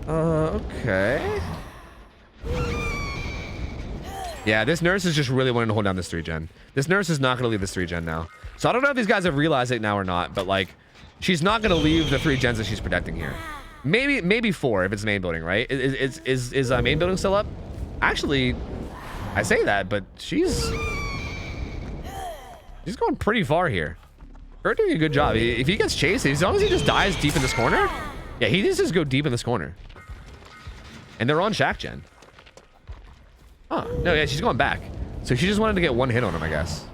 Okay. Yeah, this Nurse is just really wanting to hold down this 3 gen. This Nurse is not going to leave this 3 gen now. So I don't know if these guys have realized it now or not, but like, she's not going to leave the 3 gens that she's protecting here. Maybe 4 if it's main building, right? Is main building still up? Actually, I say that, but she's going pretty far here. Her doing a good job. If he gets chased, as long as he just dies deep in this corner, yeah, he needs to just go deep in this corner. And they're on shack gen. Huh. No, yeah, she's going back. So she just wanted to get 1 hit on him, I guess.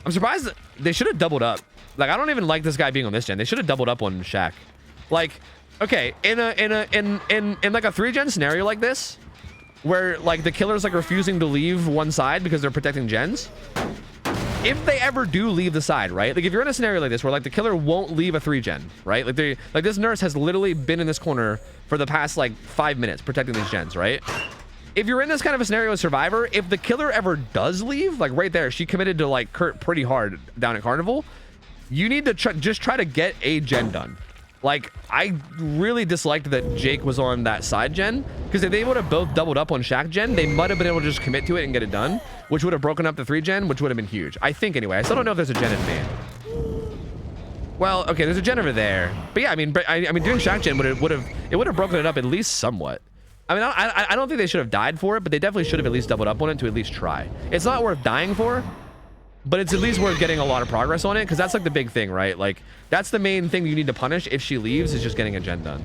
I'm surprised that they should have doubled up. Like, I don't even like this guy being on this gen. They should have doubled up on Shaq. Like, okay, in like a 3 gen scenario like this, where like the killer's like refusing to leave one side because they're protecting gens. If they ever do leave the side, right? Like if you're in a scenario like this where like the killer won't leave a 3 gen, right? Like this Nurse has literally been in this corner for the past like 5 minutes protecting these gens, right? If you're in this kind of a scenario with Survivor, if the killer ever does leave, like right there, she committed to like Kurt pretty hard down at Carnival. You need to just try to get a gen done. Like, I really disliked that Jake was on that side gen, because if they would have both doubled up on Shack gen, they might have been able to just commit to it and get it done, which would have broken up the 3 gen, which would have been huge. I think anyway. I still don't know if there's a gen in main. Well, okay, there's a gen over there. But yeah, I mean, doing Shack Gen would have broken it up at least somewhat. I mean, I don't think they should have died for it, but they definitely should have at least doubled up on it to at least try. It's not worth dying for, but it's at least worth getting a lot of progress on it, because that's like the big thing, right? Like, that's the main thing you need to punish if she leaves, is just getting a gen done.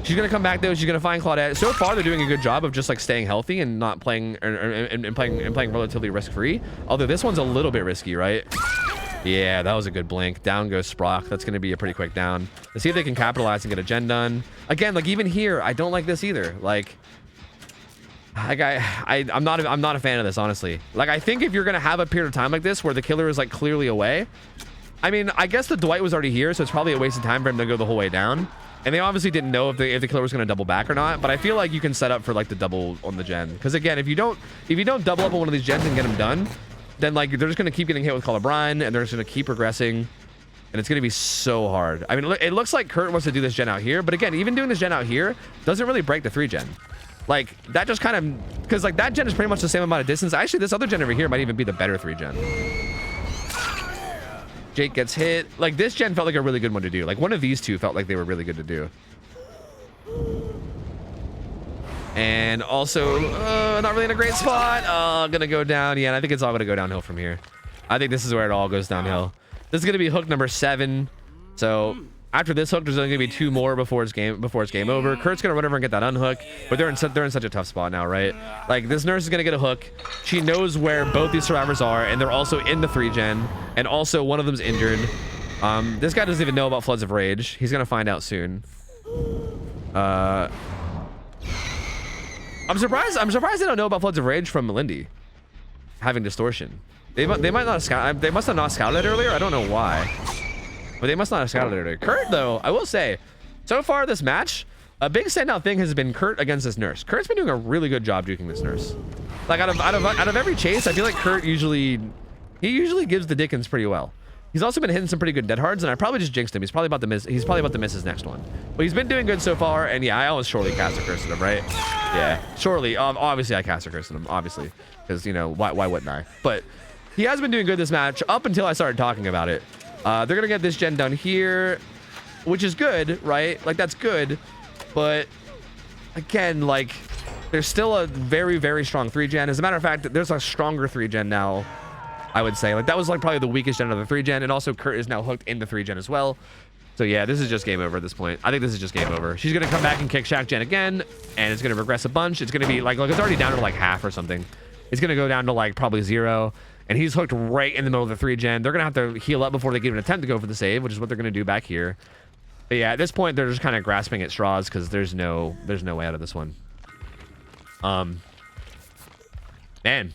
She's gonna come back though. She's gonna find Claudette. So far, they're doing a good job of just like staying healthy and not playing and playing relatively risk-free. Although this one's a little bit risky, right? Yeah, that was a good blink. Down goes Sprock. That's gonna be a pretty quick down. Let's see if they can capitalize and get a gen done. Again, like even here, I don't like this either. Like I'm not a fan of this, honestly. Like, I think if you're gonna have a period of time like this where the killer is like clearly away, I mean, I guess the Dwight was already here, so it's probably a waste of time for him to go the whole way down. And they obviously didn't know if the killer was going to double back or not, but I feel like you can set up for like the double on the gen. Because again, if you don't double up on one of these gens and get them done, then like they're just going to keep getting hit with Call of Brine, and they're just going to keep progressing, and it's going to be so hard. I mean, it looks like Kurt wants to do this gen out here, but again, even doing this gen out here doesn't really break the 3 gen. Like that just kind of, because like that gen is pretty much the same amount of distance. Actually, this other gen over here might even be the better 3 gen. Jake gets hit. Like this gen felt like a really good one to do. Like one of these two felt like they were really good to do. And also, not really in a great spot. Gonna go down. Yeah, and I think it's all gonna go downhill from here. I think this is where it all goes downhill. This is gonna be hook number 7. So after this hook, there's only gonna be 2 more before it's game over. Kurt's gonna run over and get that unhook, but they're in such a tough spot now, right? Like this nurse is gonna get a hook. She knows where both these survivors are, and they're also in the 3 gen, and also one of them's injured. This guy doesn't even know about Floods of Rage. He's gonna find out soon. I'm surprised they don't know about Floods of Rage from Melindy having distortion. They might not have scouted. They must have not scouted it earlier. I don't know why, but they must not have scouted it earlier. Kurt, though, I will say, so far this match, a big standout thing has been Kurt against this nurse. Kurt's been doing a really good job duking this nurse. Like out of every chase, I feel like Kurt usually gives the Dickens pretty well. He's also been hitting some pretty good dead hards, and I probably just jinxed him. He's probably about to miss. He's probably about to miss his next one. But he's been doing good so far, and yeah, I always surely cast a curse at him, right? Yeah, surely. Obviously, I cast a curse at him, obviously, because you know why wouldn't I? But he has been doing good this match up until I started talking about it. They're gonna get this gen done here, which is good, right? Like that's good, but again, like there's still a very, very strong 3 gen. As a matter of fact, there's a stronger 3 gen now, I would say. Like that was like probably the weakest gen of the 3 gen, and also Kurt is now hooked in the 3 gen as well. So yeah, this is just game over at this point. I think this is just game over. She's gonna come back and kick Shack Gen again, and it's gonna regress a bunch. It's gonna be like it's already down to like half or something. It's gonna go down to like probably 0, and he's hooked right in the middle of the 3 gen. They're gonna have to heal up before they can even attempt to go for the save, which is what they're gonna do back here. But yeah, at this point they're just kind of grasping at straws because there's no way out of this one. Man,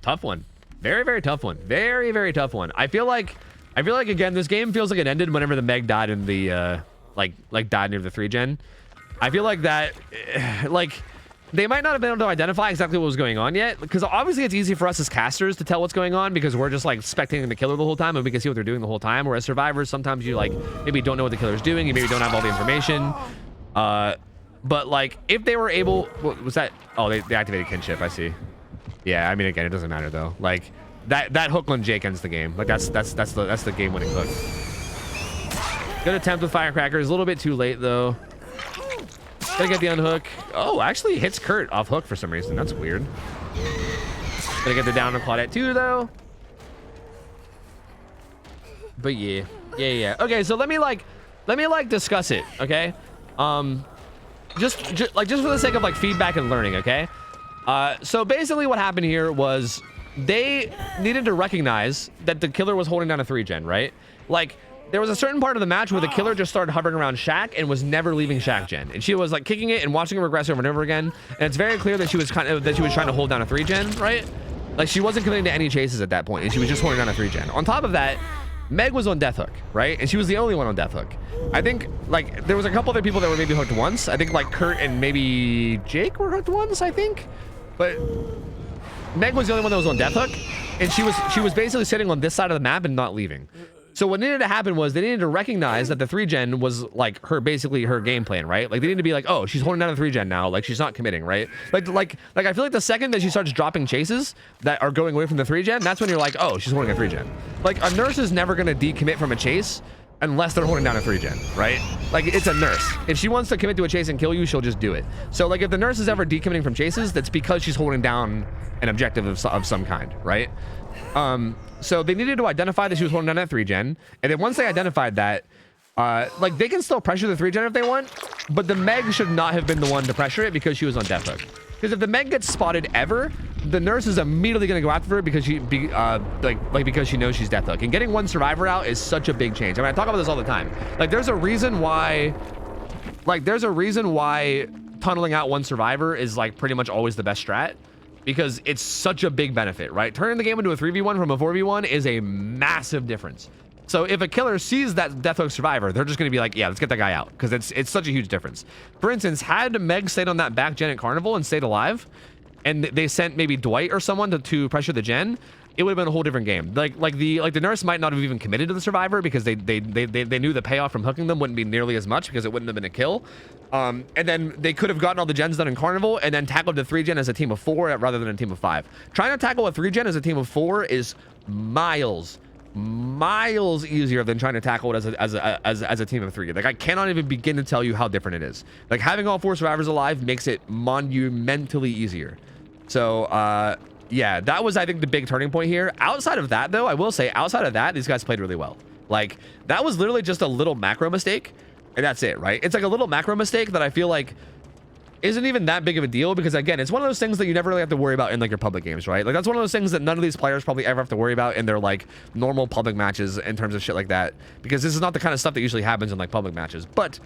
tough one. Very, very tough one. Very, very tough one. I feel like again, this game feels like it ended whenever the Meg died in the like died near the 3 gen. I feel like that like they might not have been able to identify exactly what was going on yet, because obviously it's easy for us as casters to tell what's going on because we're just like spectating the killer the whole time and we can see what they're doing the whole time. Whereas survivors, sometimes you like maybe don't know what the killer's doing, you maybe don't have all the information. But like if they were able, what was that? Oh, they activated kinship. I see. Yeah, I mean, again, it doesn't matter though. Like that hook on Jake ends the game. Like that's the game-winning hook. Good attempt with firecrackers. A little bit too late though. Gonna get the unhook. Oh, actually hits Kurt off hook for some reason. That's weird. Gonna get the down on Claudette too though. But yeah. Okay, so let me discuss it. Okay. Just for the sake of like feedback and learning. Okay. So basically what happened here was they needed to recognize that the killer was holding down a 3 gen, right? Like there was a certain part of the match where the killer just started hovering around Shack and was never leaving Shack gen, and she was like kicking it and watching it regress over and over again. And it's very clear that she was trying to hold down a 3 gen, right? Like she wasn't committing to any chases at that point, and she was just holding down a 3 gen. On top of that, Meg was on death hook, right? And she was the only one on death hook. I think like there was a couple other people that were maybe hooked once. I think like Kurt and maybe Jake were hooked once, I think. But Meg was the only one that was on death hook, and she was basically sitting on this side of the map and not leaving. So what needed to happen was they needed to recognize that the 3 gen was like basically her game plan, right? Like they needed to be like, oh, she's holding down a 3 gen now, like she's not committing, right? Like I feel like the second that she starts dropping chases that are going away from the 3 gen, that's when you're like, oh, she's holding a 3 gen. Like a nurse is never gonna decommit from a chase unless they're holding down a 3-gen, right? Like, it's a nurse. If she wants to commit to a chase and kill you, she'll just do it. So, like, if the nurse is ever decommitting from chases, that's because she's holding down an objective of some kind, right? So they needed to identify that she was holding down that 3-gen, and then once they identified that, like, they can still pressure the 3-gen if they want, but the Meg should not have been the one to pressure it because she was on death hook. Because if the Meg gets spotted ever, the nurse is immediately going to go after her because because she knows she's death hook. And getting one survivor out is such a big change. I mean, I talk about this all the time. Like, there's a reason why tunneling out one survivor is like pretty much always the best strat, because it's such a big benefit, right? Turning the game into a 3v1 from a 4v1 is a massive difference. So if a killer sees that death hook survivor, they're just going to be like, yeah, let's get that guy out, because it's such a huge difference. For instance, had Meg stayed on that back gen at Carnival and stayed alive, and they sent maybe Dwight or someone to pressure the gen, it would have been a whole different game. Like the nurse might not have even committed to the survivor because they knew the payoff from hooking them wouldn't be nearly as much because it wouldn't have been a kill. And then they could have gotten all the gens done in Carnival and then tackled the 3-gen as a team of 4 rather than a team of 5. Trying to tackle a 3-gen as a team of 4 is miles easier than trying to tackle it as a team of 3. Like, I cannot even begin to tell you how different it is. Like, having all 4 survivors alive makes it monumentally easier. So yeah, that was, I think, the big turning point here. Outside of that, though, I will say, outside of that, these guys played really well. Like, that was literally just a little macro mistake, and that's it, right? It's like a little macro mistake that I feel like isn't even that big of a deal, because, again, it's one of those things that you never really have to worry about in, like, your public games, right? Like, that's one of those things that none of these players probably ever have to worry about in their, like, normal public matches in terms of shit like that, because this is not the kind of stuff that usually happens in, like, public matches. But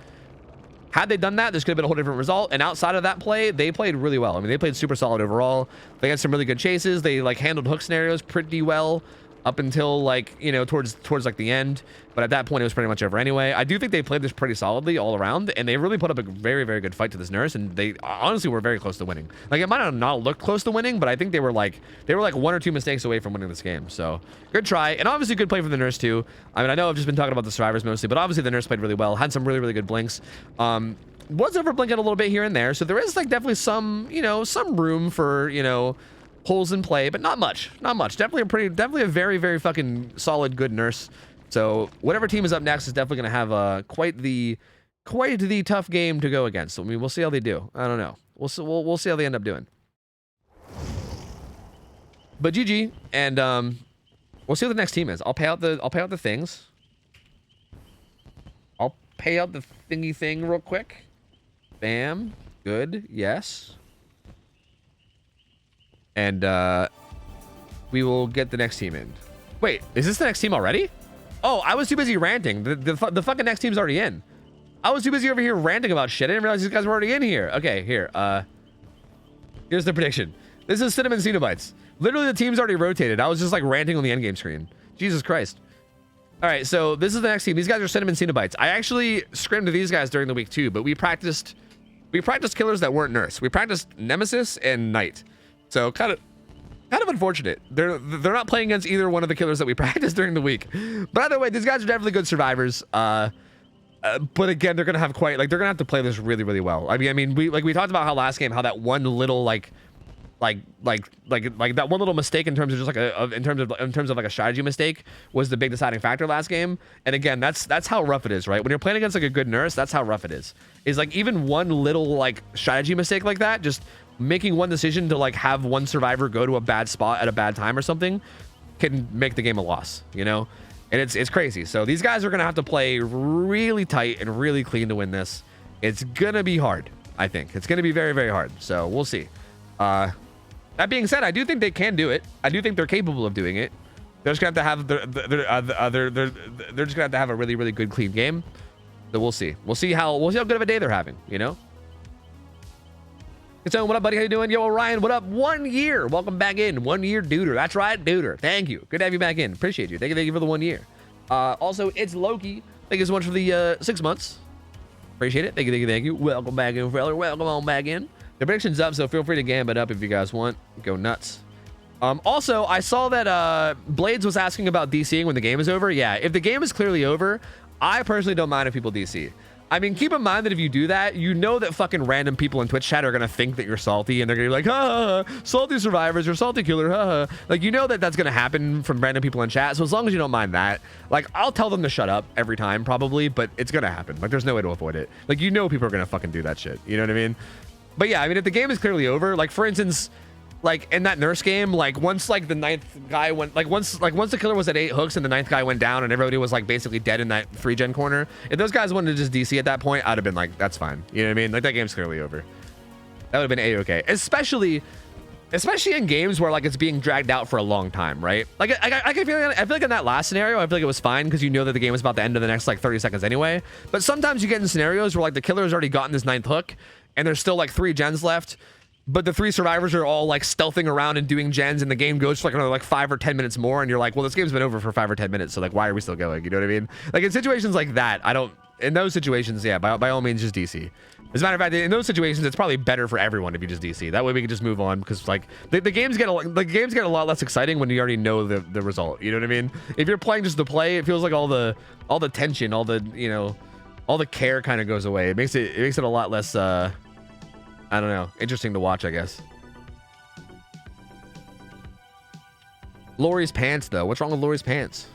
had they done that, this could have been a whole different result. And outside of that play, they played really well. I mean, they played super solid overall. They had some really good chases. They, like, handled hook scenarios pretty well up until, like, you know, towards like the end. But at that point, it was pretty much over anyway. I do think they played this pretty solidly all around, and they really put up a very, very good fight to this nurse, and they honestly were very close to winning. Like, it might have not looked close to winning, but I think they were like 1 or 2 mistakes away from winning this game. So good try, and obviously good play from the nurse too. I mean, I know I've just been talking about the survivors mostly, but obviously the nurse played really well, had some really, really good blinks. Was over blinking a little bit here and there, so there is, like, definitely some, you know, some room for, you know, holes in play, but not much. Definitely a very, very fucking solid, good nurse. So whatever team is up next is definitely going to have quite the tough game to go against. So, I mean, we'll see how they do. I don't know. We'll see how they end up doing. But GG, and we'll see what the next team is. I'll pay out the things. I'll pay out the thingy thing real quick. Bam. Good. Yes. And we will get the next team in. Wait, is this the next team already? Oh, I was too busy ranting. The fucking next team's already in. I was too busy over here ranting about shit. I didn't realize these guys were already in here. Okay, here. Here's the prediction. This is Cinnamon Cenobites. Literally, the team's already rotated. I was just, like, ranting on the endgame screen. Jesus Christ. All right, so this is the next team. These guys are Cinnamon Cenobites. I actually scrimmed these guys during the week too, but we practiced killers that weren't nurse. We practiced Nemesis and Knight. So kind of unfortunate. They're not playing against either one of the killers that we practiced during the week. But either way, these guys are definitely good survivors. But again, they're gonna have they're gonna have to play this really, really well. I mean, we talked about how last game, how that one little like that one little mistake in terms of just like in terms of like a strategy mistake was the big deciding factor last game. And again, that's how rough it is, right? When you're playing against like a good nurse, that's how rough it is. Is like even one little like strategy mistake like that, just making one decision to like have one survivor go to a bad spot at a bad time or something can make the game a loss, you know? And it's crazy. So these guys are gonna have to play really tight and really clean to win this. It's gonna be hard, I think. It's gonna be very, very hard. So we'll see. That being said, I do think they can do it. I do think they're capable of doing it. They're just gonna have to have they're just gonna have to have a really, really good clean game. So we'll see. We'll see how good of a day they're having, you know? So what up, buddy? How you doing? Yo, Orion, what up? 1 year. Welcome back in. 1 year, Duder. That's right, Duder. Thank you. Good to have you back in. Appreciate you. Thank you for the 1 year. Also, it's Loki. Thank you so much for the 6 months. Appreciate it. Thank you. Welcome back in, fella. Welcome on back in. The prediction's up, so feel free to gambit up if you guys want. Go nuts. Also, I saw that Blades was asking about DCing when the game is over. Yeah, if the game is clearly over, I personally don't mind if people DC. I mean, keep in mind that if you do that, you know that fucking random people in Twitch chat are gonna think that you're salty, and they're gonna be like, salty survivors or salty killer, like, you know that that's gonna happen from random people in chat. So as long as you don't mind that, like, I'll tell them to shut up every time probably, but it's gonna happen. Like, there's no way to avoid it. Like, you know people are gonna fucking do that shit. You know what I mean? But yeah, I mean, if the game is clearly over, like, for instance, like in that nurse game, like once like the 9th guy went, like once the killer was at 8 hooks and the 9th guy went down and everybody was like basically dead in that 3-gen corner, if those guys wanted to just DC at that point, I'd have been like, that's fine. You know what I mean? Like, that game's clearly over. That would have been a-okay. Especially in games where like it's being dragged out for a long time, right? Like I feel like in that last scenario, I feel like it was fine because you know that the game was about to end in the next like 30 seconds anyway. But sometimes you get in scenarios where like the killer's already gotten this 9th hook and there's still like 3 gens left, but the 3 survivors are all like stealthing around and doing gens, and the game goes for like another like 5 or 10 minutes more, and you're like, well, this game's been over for 5 or 10 minutes, so like, why are we still going? You know what I mean? Like, in situations like that, in those situations, yeah, by all means, just DC. As a matter of fact, in those situations, it's probably better for everyone if you just DC. That way we can just move on, because like the games get a lot less exciting when you already know the result. You know what I mean? If you're playing just to play, it feels like all the tension, all the, you know, all the care kind of goes away. It makes it a lot less I don't know, interesting to watch, I guess. Lori's pants, though. What's wrong with Lori's pants?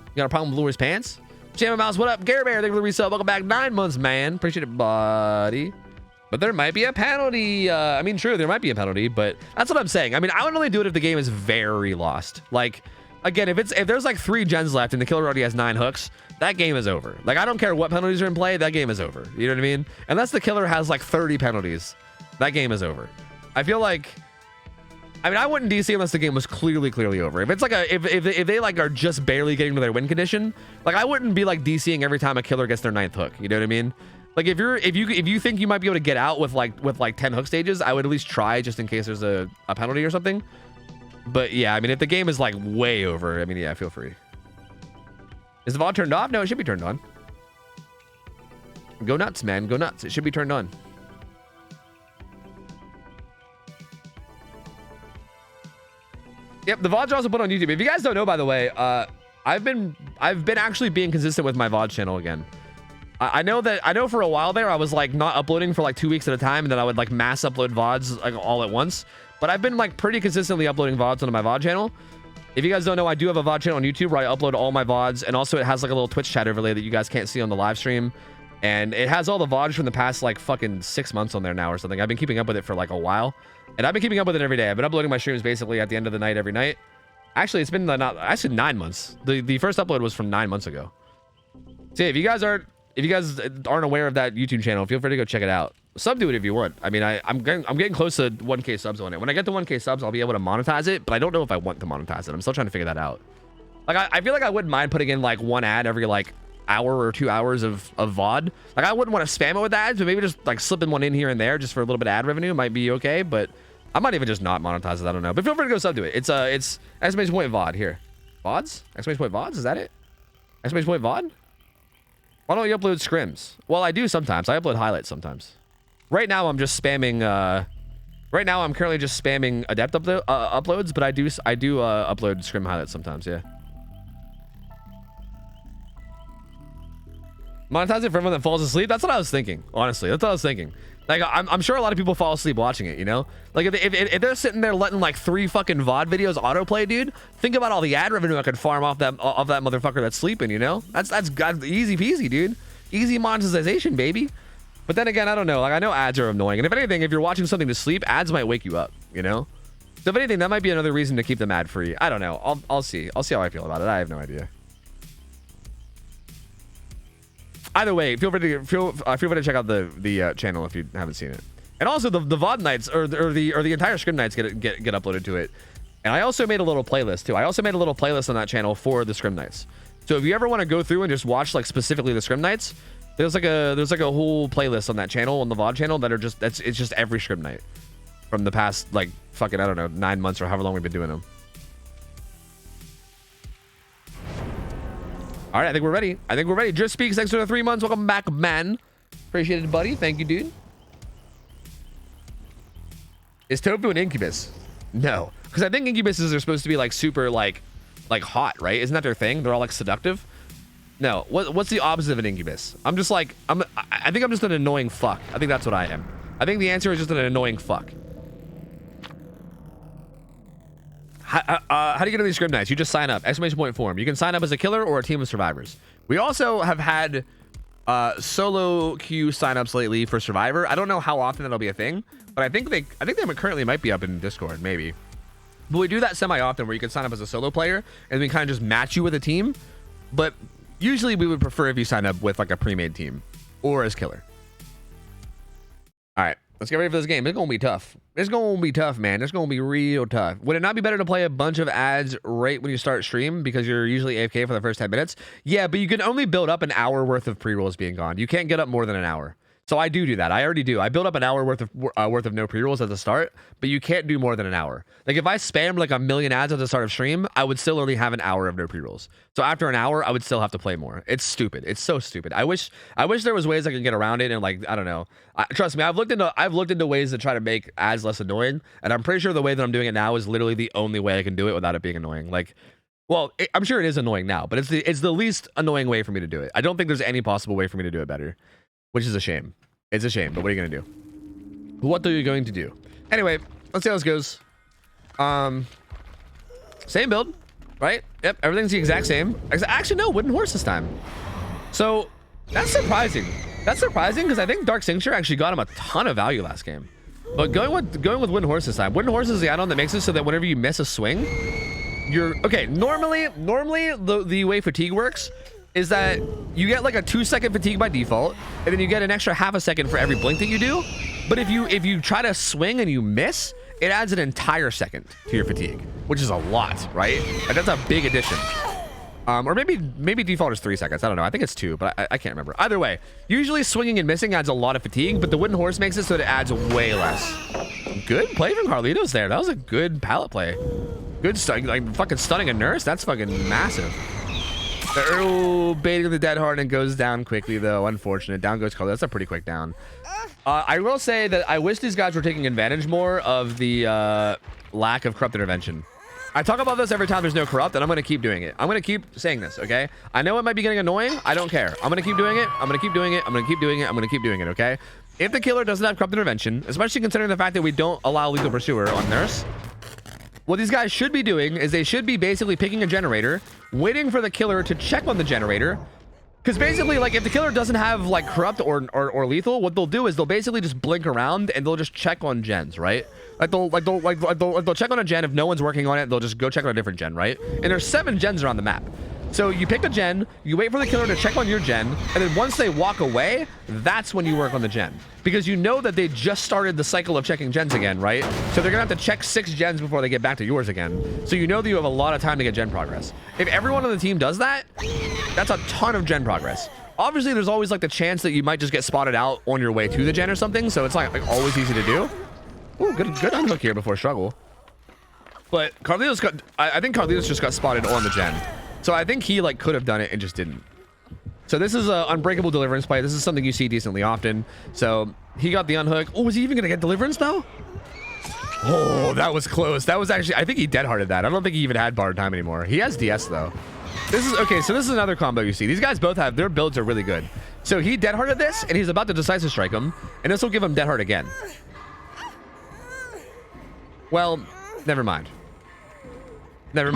You got a problem with Lori's pants? Chamber Mouse, what up? Gary Bear, thank you for the resub. Welcome back. 9 months, man. Appreciate it, buddy. But there might be a penalty. I mean, true, there might be a penalty, but that's what I'm saying. I mean, I would only do it if the game is very lost. Like, again, if there's like 3 gens left and the killer already has 9 hooks, that game is over. Like, I don't care what penalties are in play, that game is over. You know what I mean? Unless the killer has like 30 penalties, that game is over. I feel like, I mean, I wouldn't DC unless the game was clearly over. If it's like if they like are just barely getting to their win condition, like, I wouldn't be like DCing every time a killer gets their 9th hook. You know what I mean? Like, if you think you might be able to get out with like 10 hook stages, I would at least try just in case there's a penalty or something. But yeah, I mean, if the game is like way over, I mean, yeah, feel free. Is the VOD turned off? No, it should be turned on. Go nuts, man. Go nuts. It should be turned on. Yep, the VODs are also put on YouTube. If you guys don't know, by the way, I've been actually being consistent with my VOD channel again. I know for a while there I was like not uploading for like 2 weeks at a time, and then I would like mass upload VODs like all at once. But I've been like pretty consistently uploading VODs onto my VOD channel. If you guys don't know, I do have a VOD channel on YouTube where I upload all my VODs, and also it has like a little Twitch chat overlay that you guys can't see on the live stream. And it has all the VODs from the past like fucking 6 months on there now or something. I've been keeping up with it for like a while. And I've been keeping up with it every day. I've been uploading my streams basically at the end of the night every night. Actually, it's been I said 9 months. The first upload was from 9 months ago. So yeah, if you guys aren't aware of that YouTube channel, feel free to go check it out. Sub to it if you want. I mean, I'm getting close to 1K subs on it. When I get to 1K subs, I'll be able to monetize it, but I don't know if I want to monetize it. I'm still trying to figure that out. Like, I feel like I wouldn't mind putting in like one ad every like hour or 2 hours of VOD. Like, I wouldn't want to spam it with ads, but maybe just like slipping one in here and there just for a little bit of ad revenue might be okay. But I might even just not monetize it. I don't know. But feel free to go sub to it. It's exclamation point VOD here. VODs? Exclamation point VODs? Is that it? Exclamation point VOD? Why don't you upload scrims? Well, I do sometimes. I upload highlights sometimes. Right now, I'm just spamming. Right now, I'm currently just spamming adept uploads, but I do upload scrim highlights sometimes. Yeah. Monetize it for everyone that falls asleep. That's what I was thinking. Honestly, that's what I was thinking. Like, I'm sure a lot of people fall asleep watching it. You know, like if they're sitting there letting like 3 fucking VOD videos autoplay, dude. Think about all the ad revenue I could farm off that motherfucker that's sleeping. You know, that's easy peasy, dude. Easy monetization, baby. But then again, I don't know. Like, I know ads are annoying, and if anything, if you're watching something to sleep, ads might wake you up. You know, so if anything, that might be another reason to keep them ad free. I don't know. I'll see. I'll see how I feel about it. I have no idea. Either way, feel free to check out the channel if you haven't seen it. And also the VOD nights or the entire scrim nights get uploaded to it. And I also made a little playlist too. I also made a little playlist on that channel for the scrim nights. So if you ever want to go through and just watch like specifically the scrim nights, there's like a whole playlist on that channel, on the VOD channel, that are just it's just every scrim night from the past like fucking, I don't know, 9 months or however long we've been doing them. All right, I think we're ready. Just Speaks, thanks for the 3 months. Welcome back, man. Appreciate it, buddy. Thank you, dude. Is Tofu an incubus? No, because I think incubuses are supposed to be like super like hot, right? Isn't that their thing? They're all like seductive. No. What's the opposite of an incubus? I'm just like, I think I'm just an annoying fuck. I think that's what I am. I think the answer is just an annoying fuck. How do you get to these scrim nights? You just sign up. Exclamation point form. You can sign up as a killer or a team of survivors. We also have had solo queue signups lately for survivor. I don't know how often that'll be a thing, but I think they currently might be up in Discord, maybe. But we do that semi-often where you can sign up as a solo player and we kind of just match you with a team. But usually we would prefer if you sign up with like a pre-made team or as killer. All right, let's get ready for this game. It's gonna be tough. It's gonna be tough, man. It's gonna be real tough. Would it not be better to play a bunch of ads right when you start stream because you're usually AFK for the first 10 minutes? Yeah, but you can only build up an hour worth of pre-rolls being gone. You can't get up more than an hour. So I do that. I already do. I build up an hour worth of no pre-rolls at the start, but you can't do more than an hour. Like if I spammed like a million ads at the start of stream, I would still only have an hour of no pre-rolls. So after an hour, I would still have to play more. It's stupid. It's so stupid. I wish there was ways I could get around it and like, I don't know. Trust me, I've looked into ways to try to make ads less annoying, and I'm pretty sure the way that I'm doing it now is literally the only way I can do it without it being annoying. Like, well, I'm sure it is annoying now, but it's the least annoying way for me to do it. I don't think there's any possible way for me to do it better, which is a shame. It's a shame, but what are you gonna do? What are you going to do? Anyway, let's see how this goes. Same build, right? Yep, everything's the exact same. Actually, no, wooden horse this time. So that's surprising. That's surprising because I think Dark Cincture actually got him a ton of value last game. But going with wooden horse this time. Wooden horse is the add-on that makes it so that whenever you miss a swing, you're okay. Normally the way fatigue works is that you get like a 2-second fatigue by default, and then you get an extra half a second for every blink that you do. But if you try to swing and you miss, it adds an entire second to your fatigue, which is a lot, right? And that's a big addition. Or maybe default is 3 seconds. I don't know. I think it's 2, but I can't remember. Either way, usually swinging and missing adds a lot of fatigue, but the wooden horse makes it so that it adds way less. Good play from Carlitos there. That was a good pallet play. Good stuff. Like fucking stunning a nurse. That's fucking massive. Oh, baiting the dead hard and goes down quickly though. Unfortunate. Down goes Carly. That's a pretty quick down. I will say that I wish these guys were taking advantage more of the lack of corrupt intervention. I talk about this every time there's no corrupt, and I'm going to keep doing it. I'm going to keep saying this, okay? I know it might be getting annoying. I don't care. I'm going to keep doing it. I'm going to keep doing it. I'm going to keep doing it. I'm going to keep doing it, okay? If the killer doesn't have corrupt intervention, especially considering the fact that we don't allow lethal pursuer on nurse, what these guys should be doing is they should be basically picking a generator, waiting for the killer to check on the generator. Because basically, like, if the killer doesn't have, like, corrupt or lethal, what they'll do is they'll basically just blink around and they'll just check on gens, right? They'll check on a gen. If no one's working on it, they'll just go check on a different gen, right? And there's 7 gens around the map. So you pick a gen, you wait for the killer to check on your gen, and then once they walk away, that's when you work on the gen. Because you know that they just started the cycle of checking gens again, right? So they're gonna have to check 6 gens before they get back to yours again. So you know that you have a lot of time to get gen progress. If everyone on the team does that, that's a ton of gen progress. Obviously, there's always like the chance that you might just get spotted out on your way to the gen or something, so it's like always easy to do. Ooh, good unhook here before struggle. But Carlitos got, I think Carlitos just got spotted on the gen. So I think he like could have done it and just didn't. So this is an unbreakable deliverance play. This is something you see decently often. So he got the unhook. Oh, was he even gonna get deliverance though? Oh, that was close. That was actually, I think he dead-hearted that. I don't think he even had bar time anymore. He has DS though. This is okay. So this is another combo you see. These guys both have, their builds are really good. So he dead-hearted this and he's about to decisive strike him, and this will give him dead-heart again. Well, never mind. Never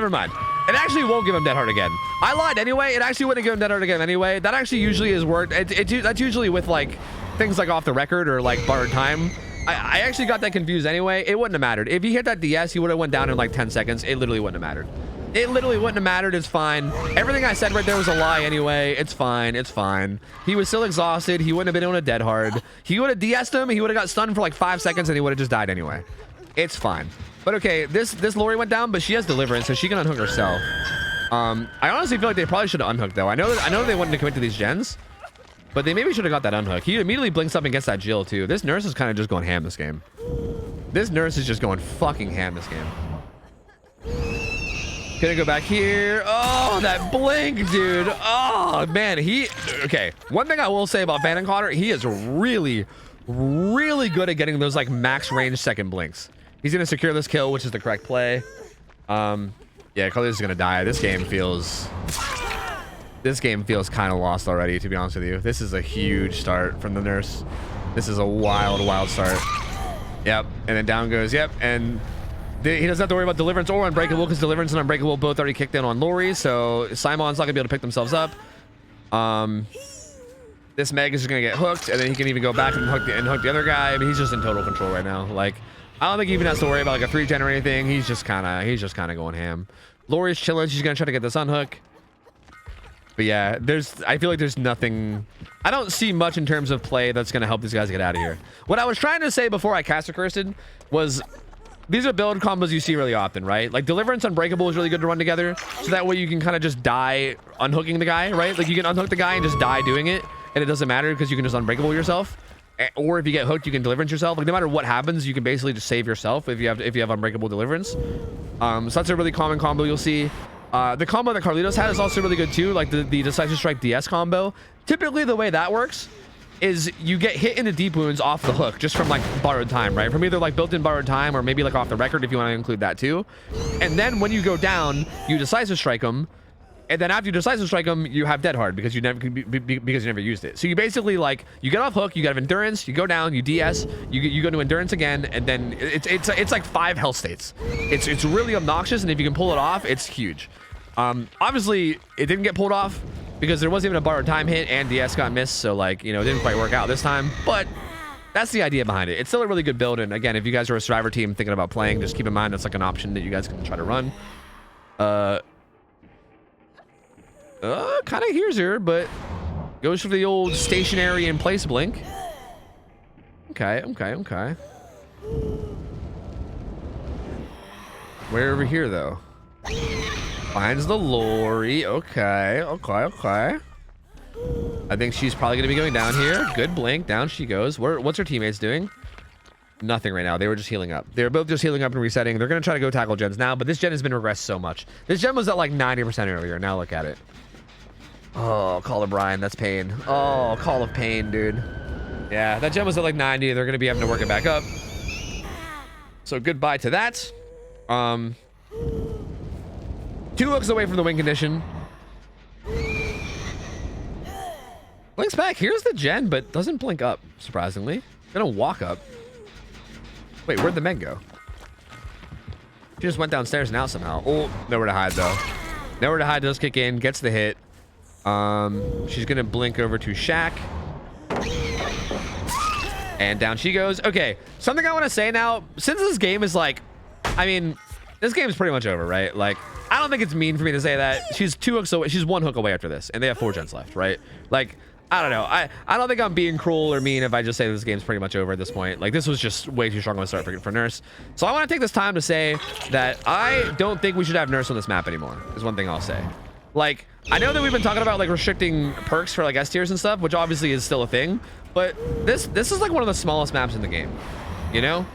mind. It actually won't give him dead heart again. I lied anyway. It actually wouldn't give him dead heart again anyway. That actually usually is worked. That's usually with like things like off the record or like borrowed time. I actually got that confused anyway. It wouldn't have mattered. If he hit that DS, he would have went down in like 10 seconds. It literally wouldn't have mattered. It literally wouldn't have mattered. It's fine. Everything I said right there was a lie anyway. It's fine. It's fine. He was still exhausted. He wouldn't have been on a dead hard. He would have DS'd him. He would have got stunned for like 5 seconds and he would have just died anyway. It's fine. But okay, this Lori went down, but she has deliverance, so she can unhook herself. I honestly feel like they probably should have unhooked though. I know they wanted to commit to these gens, but they maybe should have got that unhook. He immediately blinks up and gets that Jill too. This nurse is kind of just going ham this game. This nurse is just going fucking ham this game. Gonna go back here. Oh, that blink, dude. Oh man, okay. One thing I will say about Phantom Cotter, he is really good at getting those like max range second blinks. He's gonna secure this kill, which is the correct play. Yeah, Carlitos is gonna die. This game feels This game feels kind of lost already, to be honest with you. This is a huge start from the nurse. This is a wild start. Yep, and then down goes, yep, and he doesn't have to worry about Deliverance or Unbreakable, because Deliverance and Unbreakable both already kicked in on Lori, so Simon's not gonna be able to pick themselves up. This Meg is just gonna get hooked, and then he can even go back and hook the other guy. I mean, he's just in total control right now. Like, I don't think he even has to worry about like a 3-gen or anything. He's just kind of going ham. Lori's chilling. She's gonna try to get this unhook. But yeah, I feel like there's nothing. I don't see much in terms of play that's gonna help these guys get out of here. What I was trying to say before I caster cursed was, these are build combos you see really often, right? Like Deliverance Unbreakable is really good to run together, so that way you can kind of just die unhooking the guy, right? Like you can unhook the guy and just die doing it, and it doesn't matter because you can just Unbreakable yourself. Or if you get hooked, you can Deliverance yourself. Like no matter what happens, you can basically just save yourself if you have Unbreakable Deliverance. So that's a really common combo you'll see. The combo that Carlitos had is also really good too, like the Decisive Strike DS combo. Typically the way that works is you get hit into deep wounds off the hook just from like borrowed time, right? From either like built-in borrowed time or maybe like off the record if you want to include that too. And then when you go down, you Decisive Strike them. And then after you Decisive Strike them, you have Dead Hard because you never used it. So you basically like, you get off hook, you got Endurance, you go down, you DS, you go to Endurance again, and then it's like 5 health states. It's really obnoxious, and if you can pull it off, it's huge. Obviously it didn't get pulled off because there wasn't even a borrowed time hit, and DS got missed, so like, you know, it didn't quite work out this time, but that's the idea behind it. It's still a really good build, and again, if you guys are a Survivor team thinking about playing, just keep in mind that's like an option that you guys can try to run. Kind of hears her, but goes for the old stationary in place blink. Okay. Where over here though? Finds the Lori. Okay. I think she's probably gonna be going down here. Good blink. Down she goes. What's her teammates doing? Nothing right now. They were just healing up. They were both just healing up and resetting. They're gonna try to go tackle gens now, but this gen has been regressed so much. This gen was at like 90% earlier. Now look at it. Oh, Call of Brian, that's pain. Oh, Call of Pain, dude. Yeah, that gem was at like 90. They're gonna be having to work it back up. So goodbye to that. 2 hooks away from the win condition. Blinks back. Here's the gen, but doesn't blink up, surprisingly. Gonna walk up. Wait, where'd the Meg go? She just went downstairs and out somehow. Oh, nowhere to hide though. Nowhere to hide, does kick in, gets the hit. She's gonna blink over to Shaq. And down she goes. Okay, something I want to say now, since this game is like, I mean, this game is pretty much over, right? Like, I don't think it's mean for me to say that. She's 2 hooks away. She's 1 hook away after this, and they have 4 gens left, right? Like, I don't know. I don't think I'm being cruel or mean if I just say this game's pretty much over at this point. Like, this was just way too strong of a start for Nurse. So I want to take this time to say that I don't think we should have Nurse on this map anymore, is one thing I'll say. Like, I know that we've been talking about like restricting perks for like S tiers and stuff, which obviously is still a thing, but this is like one of the smallest maps in the game, you know?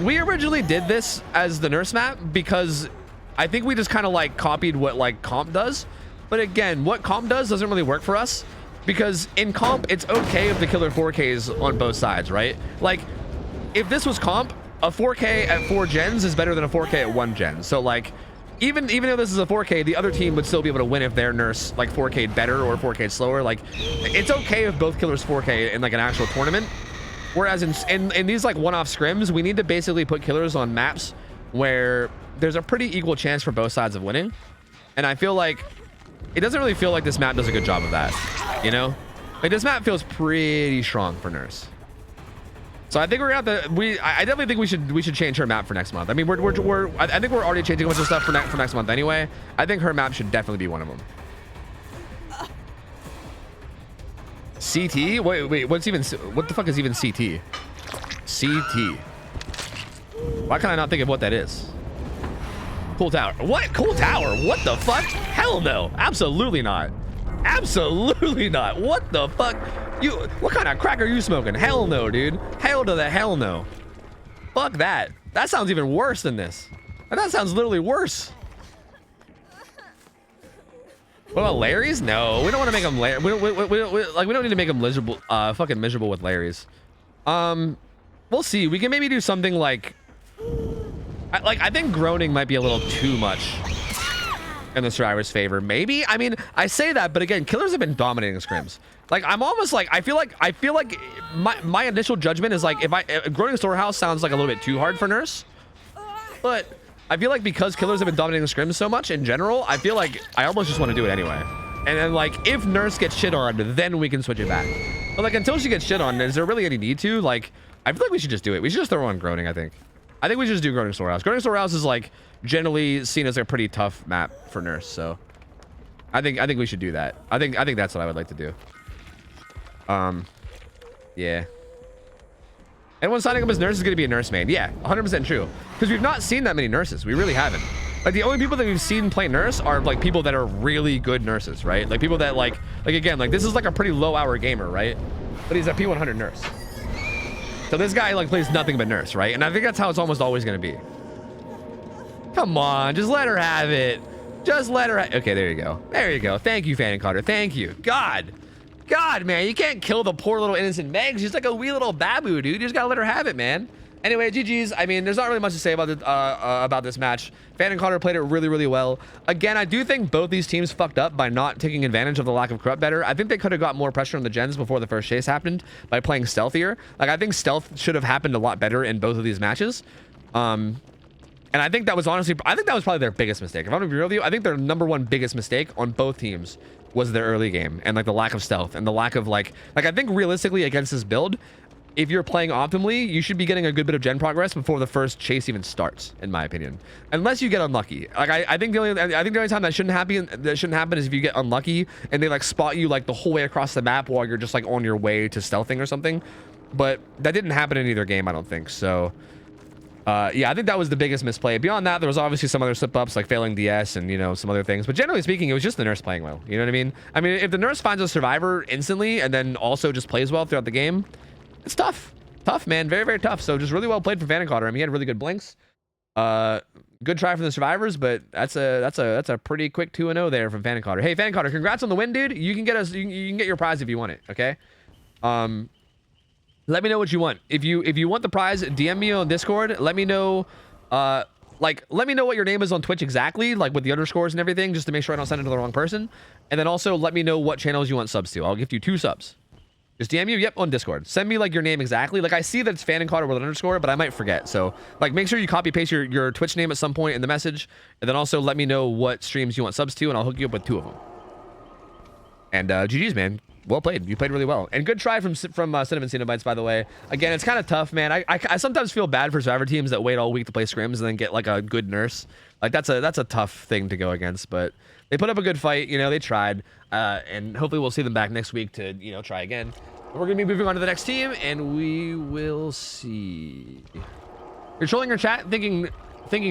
We originally did this as the Nurse map because I think we just kind of like copied what like Comp does. But again, what Comp does doesn't really work for us because in Comp, it's okay if the killer 4Ks on both sides, right? Like, if this was Comp, a 4K at 4 gens is better than a 4K at 1 gen. So like, even though this is a 4K, the other team would still be able to win if their Nurse like 4K'd better or 4K'd slower. Like, it's okay if both killers 4K in like an actual tournament. Whereas in these like one-off scrims, we need to basically put killers on maps where there's a pretty equal chance for both sides of winning. And I feel like it doesn't really feel like this map does a good job of that, you know? Like, this map feels pretty strong for Nurse. So I think we're gonna have to, I definitely think we should change her map for next month. I mean, I think we're already changing a bunch of stuff for next month anyway. I think her map should definitely be one of them. CT? Wait, what the fuck is even CT? CT. Why can I not think of what that is? Cool tower. What? Cool tower? What the fuck? Hell no. Absolutely not. Absolutely not. What the fuck? What kind of crack are you smoking? Hell no, dude. Hell to the hell no. Fuck that. That sounds even worse than this. That sounds literally worse. What about Larry's? No, we don't want to make them we don't need to make them miserable, fucking miserable with Larry's. We'll see. We can maybe do something like I think groaning might be a little too much. in the survivor's favor. Maybe. I mean, I say that, but again, killers have been dominating scrims. Like, I'm almost like, I feel like my initial judgment is like, if Groaning Storehouse sounds like a little bit too hard for Nurse, but I feel like because killers have been dominating the scrims so much in general, I feel like I almost just want to do it anyway. And then like, if Nurse gets shit on, then we can switch it back. But like, until she gets shit on, is there really any need to? Like, I feel like we should just do it. We should just throw on Groaning, I think. I think we should just do Groaning Storehouse. Groaning Storehouse is like generally seen as a pretty tough map for Nurse, so I think we should do that. I think that's what I would like to do. Yeah. Anyone signing up as Nurse is going to be a Nurse main. Yeah, 100% true. Because we've not seen that many Nurses. We really haven't. Like, the only people that we've seen play Nurse are like people that are really good Nurses, right? Like people that like again, like this is like a pretty low hour gamer, right? But he's a P100 Nurse. So this guy like plays nothing but Nurse, right? And I think that's how it's almost always going to be. Come on, just let her have it. Just let her. Okay, there you go. There you go. Thank you, Fanning Carter. Thank you. God, man, you can't kill the poor little innocent Meg. She's like a wee little babu, dude. You just gotta let her have it, man. Anyway, GG's. I mean, there's not really much to say about this match. Fanning Carter played it really, really well. Again, I do think both these teams fucked up by not taking advantage of the lack of corrupt better. I think they could have got more pressure on the gens before the first chase happened by playing stealthier. Like, I think stealth should have happened a lot better in both of these matches. And I think that was honestly, I think that was probably their biggest mistake. If I'm gonna be real with you, I think their #1 biggest mistake on both teams was their early game and like the lack of stealth and the lack of like I think realistically against this build, if you're playing optimally, you should be getting a good bit of gen progress before the first chase even starts, in my opinion. Unless you get unlucky. Like I think the only time that shouldn't happen is if you get unlucky and they like spot you like the whole way across the map while you're just like on your way to stealthing or something. But that didn't happen in either game, I don't think. So yeah, I think that was the biggest misplay. Beyond that, there was obviously some other slip-ups like failing DS and, you know, some other things. But generally speaking, it was just the Nurse playing well. You know what I mean? I mean, if the Nurse finds a survivor instantly and then also just plays well throughout the game, it's tough. Tough, man. Very, very tough. So just really well played from Fanning Carter. I mean, he had really good blinks. Good try from the survivors, but that's a pretty quick 2-0 there from Fanning Carter. Hey, Fanning Carter, congrats on the win, dude. You can get us. You can get your prize if you want it. Okay. Let me know what you want. If you want the prize, DM me on Discord. Let me know, let me know what your name is on Twitch exactly, like with the underscores and everything, just to make sure I don't send it to the wrong person. And then also let me know what channels you want subs to. I'll gift you 2 subs. Just DM you, yep, on Discord. Send me like your name exactly. Like I see that it's Fanning Carter with an underscore, but I might forget. So like make sure you copy paste your Twitch name at some point in the message, and then also let me know what streams you want subs to, and I'll hook you up with 2 of them. And GG's, man. Well played. You played really well. And good try from Cinnamon Cenobites, by the way. Again, it's kind of tough, man. I sometimes feel bad for survivor teams that wait all week to play scrims and then get like a good Nurse. Like that's a tough thing to go against, but they put up a good fight. You know, they tried, and hopefully we'll see them back next week to, you know, try again. But we're gonna be moving on to the next team, and we will see. You're trolling your chat, thinking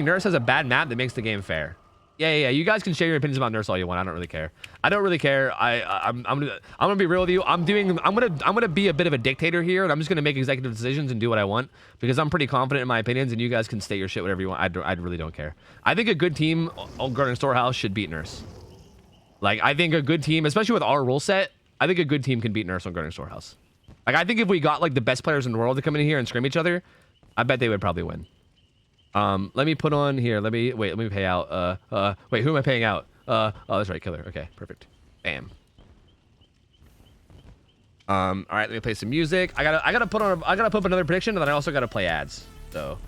Nurse has a bad map that makes the game fair. Yeah. You guys can share your opinions about Nurse all you want. I don't really care. I don't really care. I'm gonna be real with you. I'm gonna be a bit of a dictator here, and I'm just gonna make executive decisions and do what I want because I'm pretty confident in my opinions, and you guys can state your shit whatever you want. I really don't care. I think a good team on Garden Storehouse should beat Nurse. Like I think a good team, especially with our rule set, I think a good team can beat Nurse on Garden Storehouse. Like I think if we got like the best players in the world to come in here and scrim each other, I bet they would probably win. Let me put on here. Let me pay out. Wait, who am I paying out? Oh, that's right, Killer. Okay, perfect. Bam. All right, let me play some music. I gotta put up another prediction, and then I also gotta play ads. So,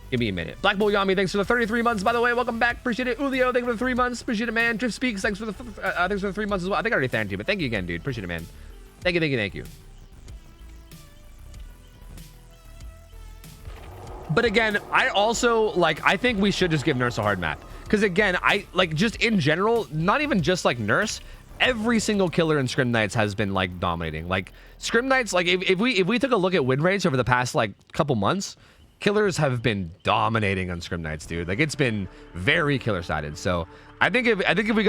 give me a minute. Black Bull Yami, thanks for the 33 months, by the way. Welcome back. Appreciate it. Ulio, thank you for the 3 months. Appreciate it, man. Drift Speaks, thanks for the 3 months as well. I think I already thanked you, but thank you again, dude. Appreciate it, man. Thank you. But again, I also I think we should just give Nurse a hard map. Because again, I like just in general, not even just like Nurse, every single killer in Scrim Nights has been like dominating. Like Scrim Nights, like if we took a look at win rates over the past like couple months, killers have been dominating on Scrim Nights, dude. Like it's been very killer sided. So I think if we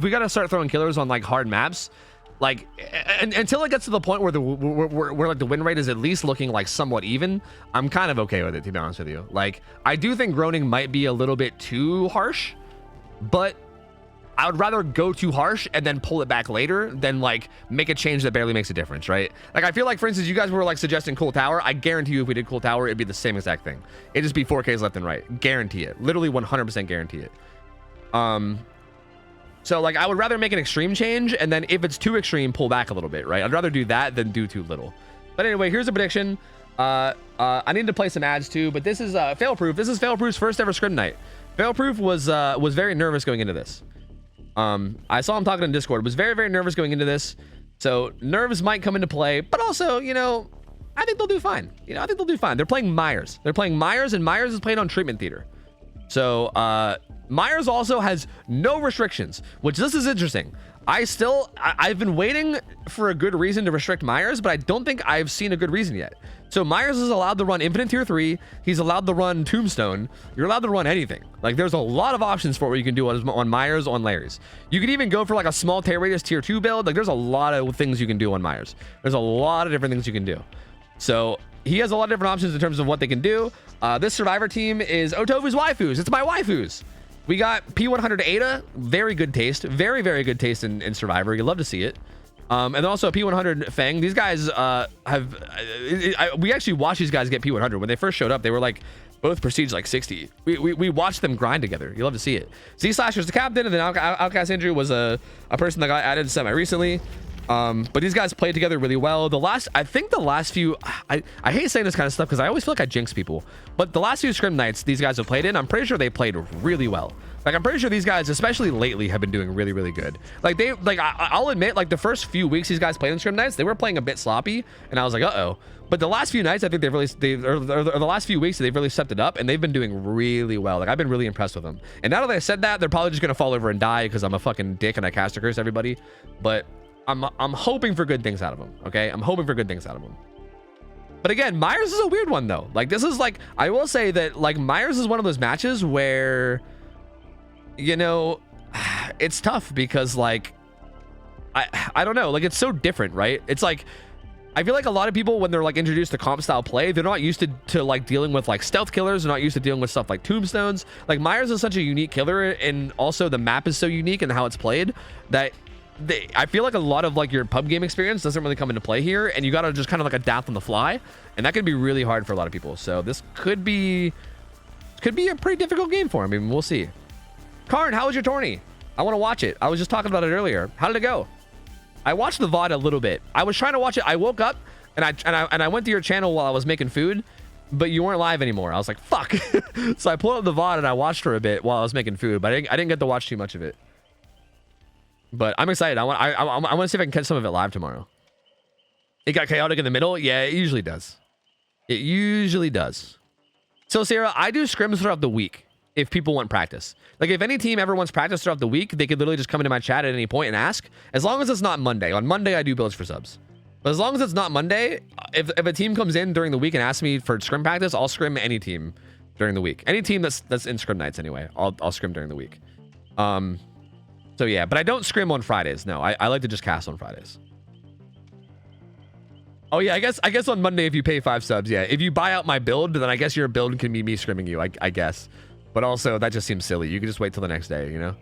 gotta start throwing killers on like hard maps, like until it gets to the point where where like the win rate is at least looking like somewhat even, I'm kind of okay with it, to be honest with you. Like I do think groaning might be a little bit too harsh, but I would rather go too harsh and then pull it back later than like make a change that barely makes a difference, right? Like I feel like, for instance, you guys were like suggesting Cool Tower. I guarantee you if we did Cool Tower, it'd be the same exact thing. It'd just be 4Ks left and right. Guarantee it. Literally 100% guarantee it. So like I would rather make an extreme change, and then if it's too extreme, pull back a little bit, right? I'd rather do that than do too little. But anyway, here's a prediction. I need to play some ads too, but this is Failproof. This is Failproof's first ever scrim night. Failproof was very nervous going into this. I saw him talking in Discord. Was very, very nervous going into this. So nerves might come into play, but also, you know, I think they'll do fine. You know, I think they'll do fine. They're playing Myers. They're playing Myers, and Myers is playing on Treatment Theater. So Myers also has no restrictions, which this is interesting. I've been waiting for a good reason to restrict Myers, but I don't think I've seen a good reason yet. So Myers is allowed to run Infinite Tier 3. He's allowed to run Tombstone. You're allowed to run anything. Like, there's a lot of options for what you can do on Myers, on Larry's. You could even go for like a small tear radius Tier 2 build. Like, there's a lot of things you can do on Myers. There's a lot of different things you can do. So he has a lot of different options in terms of what they can do. This Survivor team is OhTofu's waifus. It's my waifus. We got P100 Ada, very good taste, very, very good taste in Survivor. You love to see it. And also P100 Fang. These guys we actually watched these guys get P100. When they first showed up, they were like both prestige like 60. We watched them grind together. You love to see it. Z-Slasher's the captain, and then Outcast Andrew was a person that got added semi recently. But these guys played together really well. I think the last few, I hate saying this kind of stuff because I always feel like I jinx people, but the last few scrim nights these guys have played in, I'm pretty sure they played really well. Like, I'm pretty sure these guys, especially lately, have been doing really, really good. Like, I'll admit, like, the first few weeks these guys played in scrim nights, they were playing a bit sloppy, and I was like, uh-oh. But the last few nights, I think the last few weeks, they've really stepped it up, and they've been doing really well. Like, I've been really impressed with them. And now that I said that, they're probably just gonna fall over and die because I'm a fucking dick and I caster curse everybody. But I'm hoping for good things out of them. Okay, I'm hoping for good things out of them. But again, Myers is a weird one though. Like, this is like, I will say that like Myers is one of those matches where, you know, it's tough because like I don't know, like it's so different, right? It's like, I feel like a lot of people, when they're like introduced to comp style play, they're not used to like dealing with like stealth killers. They're not used to dealing with stuff like tombstones. Like, Myers is such a unique killer, and also the map is so unique in how it's played that I feel like a lot of like your pub game experience doesn't really come into play here, and you gotta just kind of like adapt on the fly, and that could be really hard for a lot of people. So this could be a pretty difficult game for him. I mean, we'll see. Karn, how was your tourney? I want to watch it. I was just talking about it earlier. How did it go? I watched the VOD a little bit. I was trying to watch it. I woke up and I went to your channel while I was making food, but you weren't live anymore. I was like, fuck. So I pulled up the VOD and I watched for a bit while I was making food, but I didn't get to watch too much of it. But I'm excited. I want to see if I can catch some of it live tomorrow. It got chaotic in the middle. Yeah, it usually does. It usually does. So Sarah, I do scrims throughout the week if people want practice. Like, if any team ever wants practice throughout the week, they could literally just come into my chat at any point and ask. As long as it's not Monday. On Monday, I do builds for subs. But as long as it's not Monday, if a team comes in during the week and asks me for scrim practice, I'll scrim any team during the week. Any team that's in scrim nights anyway, I'll scrim during the week. So yeah, but I don't scrim on Fridays. No, I like to just cast on Fridays. Oh yeah, I guess on Monday if you pay 5 subs, yeah. If you buy out my build, then I guess your build can be me scrimming you, I guess. But also, that just seems silly. You can just wait till the next day, you know?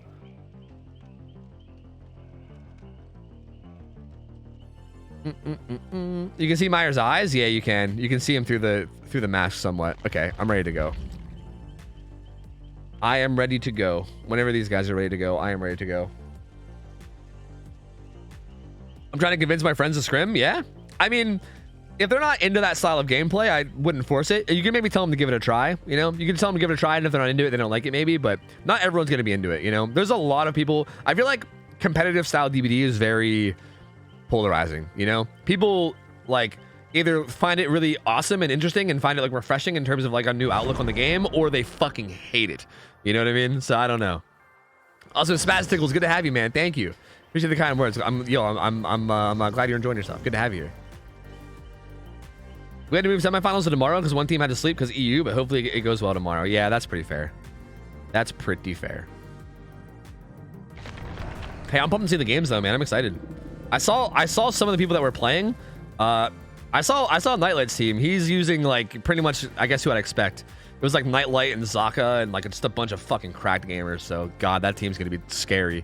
You can see Myers' eyes? Yeah, you can. You can see him through the mask somewhat. Okay, I'm ready to go. I am ready to go. Whenever these guys are ready to go, I am ready to go. I'm trying to convince my friends to scrim. Yeah. I mean, if they're not into that style of gameplay, I wouldn't force it. You can maybe tell them to give it a try. You know, you can tell them to give it a try, and if they're not into it, they don't like it maybe, but not everyone's going to be into it. You know, there's a lot of people. I feel like competitive style DBD is very polarizing. You know, people like either find it really awesome and interesting and find it like refreshing in terms of like a new outlook on the game, or they fucking hate it. You know what I mean? So I don't know. Also, Spazticles, good to have you, man. Thank you. Appreciate the kind words. I'm glad you're enjoying yourself. Good to have you here. We had to move semifinals to tomorrow because one team had to sleep because EU, but hopefully it goes well tomorrow. Yeah, that's pretty fair. That's pretty fair. Hey, I'm pumped to see the games though, man. I'm excited. I saw some of the people that were playing. I saw Nightlight's team. He's using like pretty much, I guess, who I'd expect. It was like Nightlight and Zaka and like just a bunch of fucking cracked gamers. So God, that team's gonna be scary.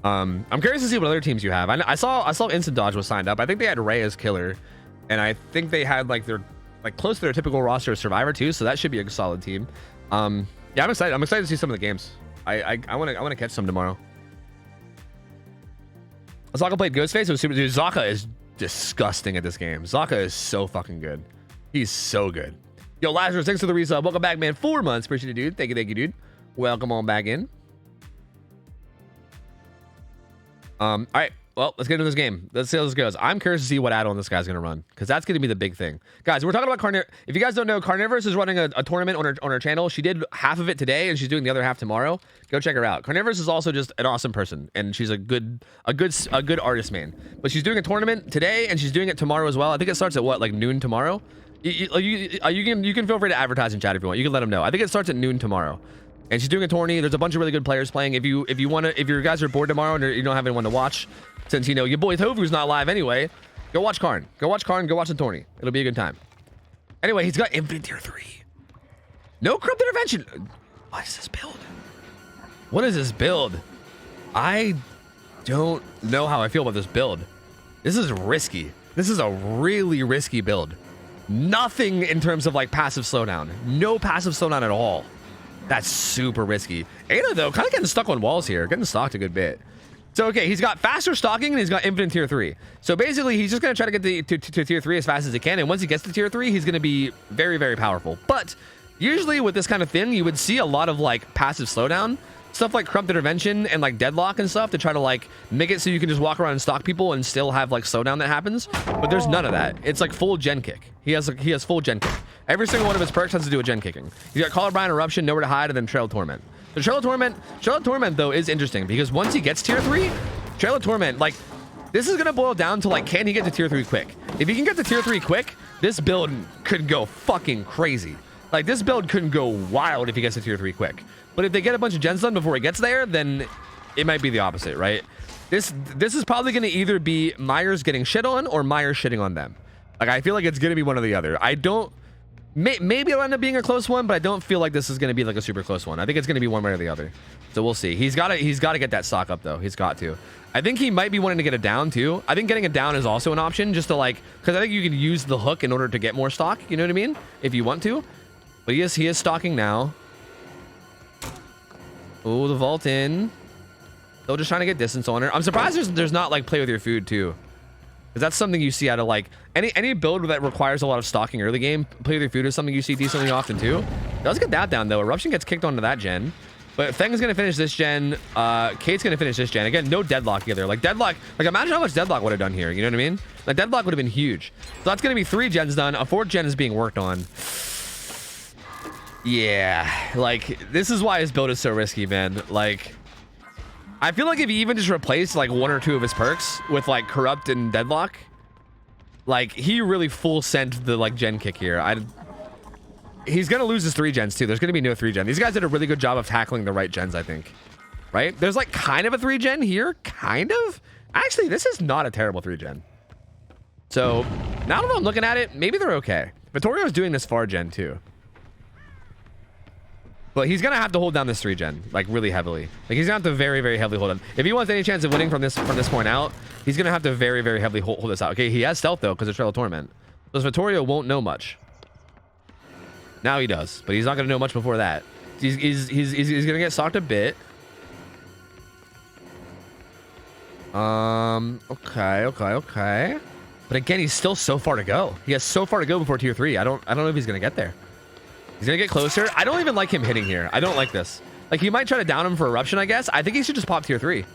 I'm curious to see what other teams you have. I saw Instant Dodge was signed up. I think they had Ray as killer, and I think they had like their like close to their typical roster of Survivor too. So that should be a solid team. Yeah, I'm excited. I'm excited to see some of the games. I want to catch some tomorrow. Zaka played Ghostface. It was super. Dude, Zaka is disgusting at this game. Zaka is so fucking good. He's so good. Yo, Lazarus, thanks for the resub. Welcome back, man. 4 months. Appreciate it, dude. Thank you, dude. Welcome on back in. All right. Well, let's get into this game. Let's see how this goes. I'm curious to see what add-on this guy's going to run, because that's going to be the big thing. Guys, we're talking about If you guys don't know, Carnivorous is running a tournament on her channel. She did half of it today, and she's doing the other half tomorrow. Go check her out. Carnivorous is also just an awesome person, and she's a good artist, man. But she's doing a tournament today, and she's doing it tomorrow as well. I think it starts at what, like noon tomorrow? You can feel free to advertise in chat if you want. You can let them know. I think it starts at noon tomorrow. And she's doing a tourney. There's a bunch of really good players playing. If you guys are bored tomorrow and you don't have anyone to watch, since you know your boy Tofu's not live anyway, go watch Karn. Go watch the tourney. It'll be a good time. Anyway, he's got Infinite Tier 3. No corrupt intervention. What is this build? What is this build? I don't know how I feel about this build. This is risky. This is a really risky build. Nothing in terms of like passive slowdown. No passive slowdown at all. That's super risky. Ada, though, kind of getting stuck on walls here. Getting stalked a good bit. So, okay, he's got faster stalking and he's got infinite tier 3. So, basically, he's just going to try to get to tier 3 as fast as he can. And once he gets to tier 3, he's going to be very, very powerful. But usually with this kind of thing, you would see a lot of, like, passive slowdown. Stuff like corrupt intervention and, like, deadlock and stuff to try to, like, make it so you can just walk around and stalk people and still have, like, slowdown that happens. But there's none of that. It's, like, full gen kick. He has full gen kick. Every single one of his perks has to do with gen kicking. He's got Colorblind, Eruption, Nowhere to Hide, and then Trail of Torment. The Trail of Torment, though, is interesting because once he gets tier 3, Trail of Torment, like, this is going to boil down to, like, can he get to tier 3 quick? If he can get to tier 3 quick, this build could go fucking crazy. Like, this build couldn't go wild if he gets to tier 3 quick. But if they get a bunch of gens done before he gets there, then it might be the opposite, right? This is probably going to either be Myers getting shit on or Myers shitting on them. Like, I feel like it's going to be one or the other. I don't... Maybe it'll end up being a close one, but I don't feel like this is going to be like a super close one. I think it's going to be one way or the other. So we'll see. He's got to get that stock up, though. He's got to. I think he might be wanting to get it down, too. I think getting it down is also an option, just to, like... Because I think you can use the hook in order to get more stock, you know what I mean? If you want to. But he is stalking now. Oh, the vault in. Still just trying to get distance on her. I'm surprised there's not, like, play with your food, too. Because that's something you see out of, like, any build that requires a lot of stalking early game. Play with your food is something you see decently often, too. Does get that down, though. Eruption gets kicked onto that gen. But Feng is going to finish this gen. Kate's going to finish this gen. Again, no deadlock either. Like, deadlock... Like, imagine how much deadlock would have done here. You know what I mean? Like, deadlock would have been huge. So that's going to be 3 gens done. A 4th gen is being worked on. Yeah. Like, this is why his build is so risky, man. Like... I feel like if he even just replaced like 1 or 2 of his perks with like corrupt and deadlock, like he really full sent the like gen kick here. He's gonna lose his 3 gens too. There's gonna be no 3 gen. These guys did a really good job of tackling the right gens, I think. Right? There's like kind of a 3 gen here, kind of. Actually, this is not a terrible 3 gen. So now that I'm looking at it, maybe they're okay. Vittorio's doing this far gen too. But he's going to have to hold down this 3 gen, like, really heavily. Like, he's going to have to very, very heavily hold on. If he wants any chance of winning from this point out, he's going to have to very, very heavily hold this out. Okay, he has stealth, though, because of Trail of Torment. So Vittorio won't know much. Now he does, but he's not going to know much before that. He's going to get stalked a bit. Okay. But again, he's still so far to go. He has so far to go before tier 3. I don't know if he's going to get there. He's going to get closer. I don't even like him hitting here. I don't like this. Like, he might try to down him for Eruption, I guess. I think he should just pop tier 3.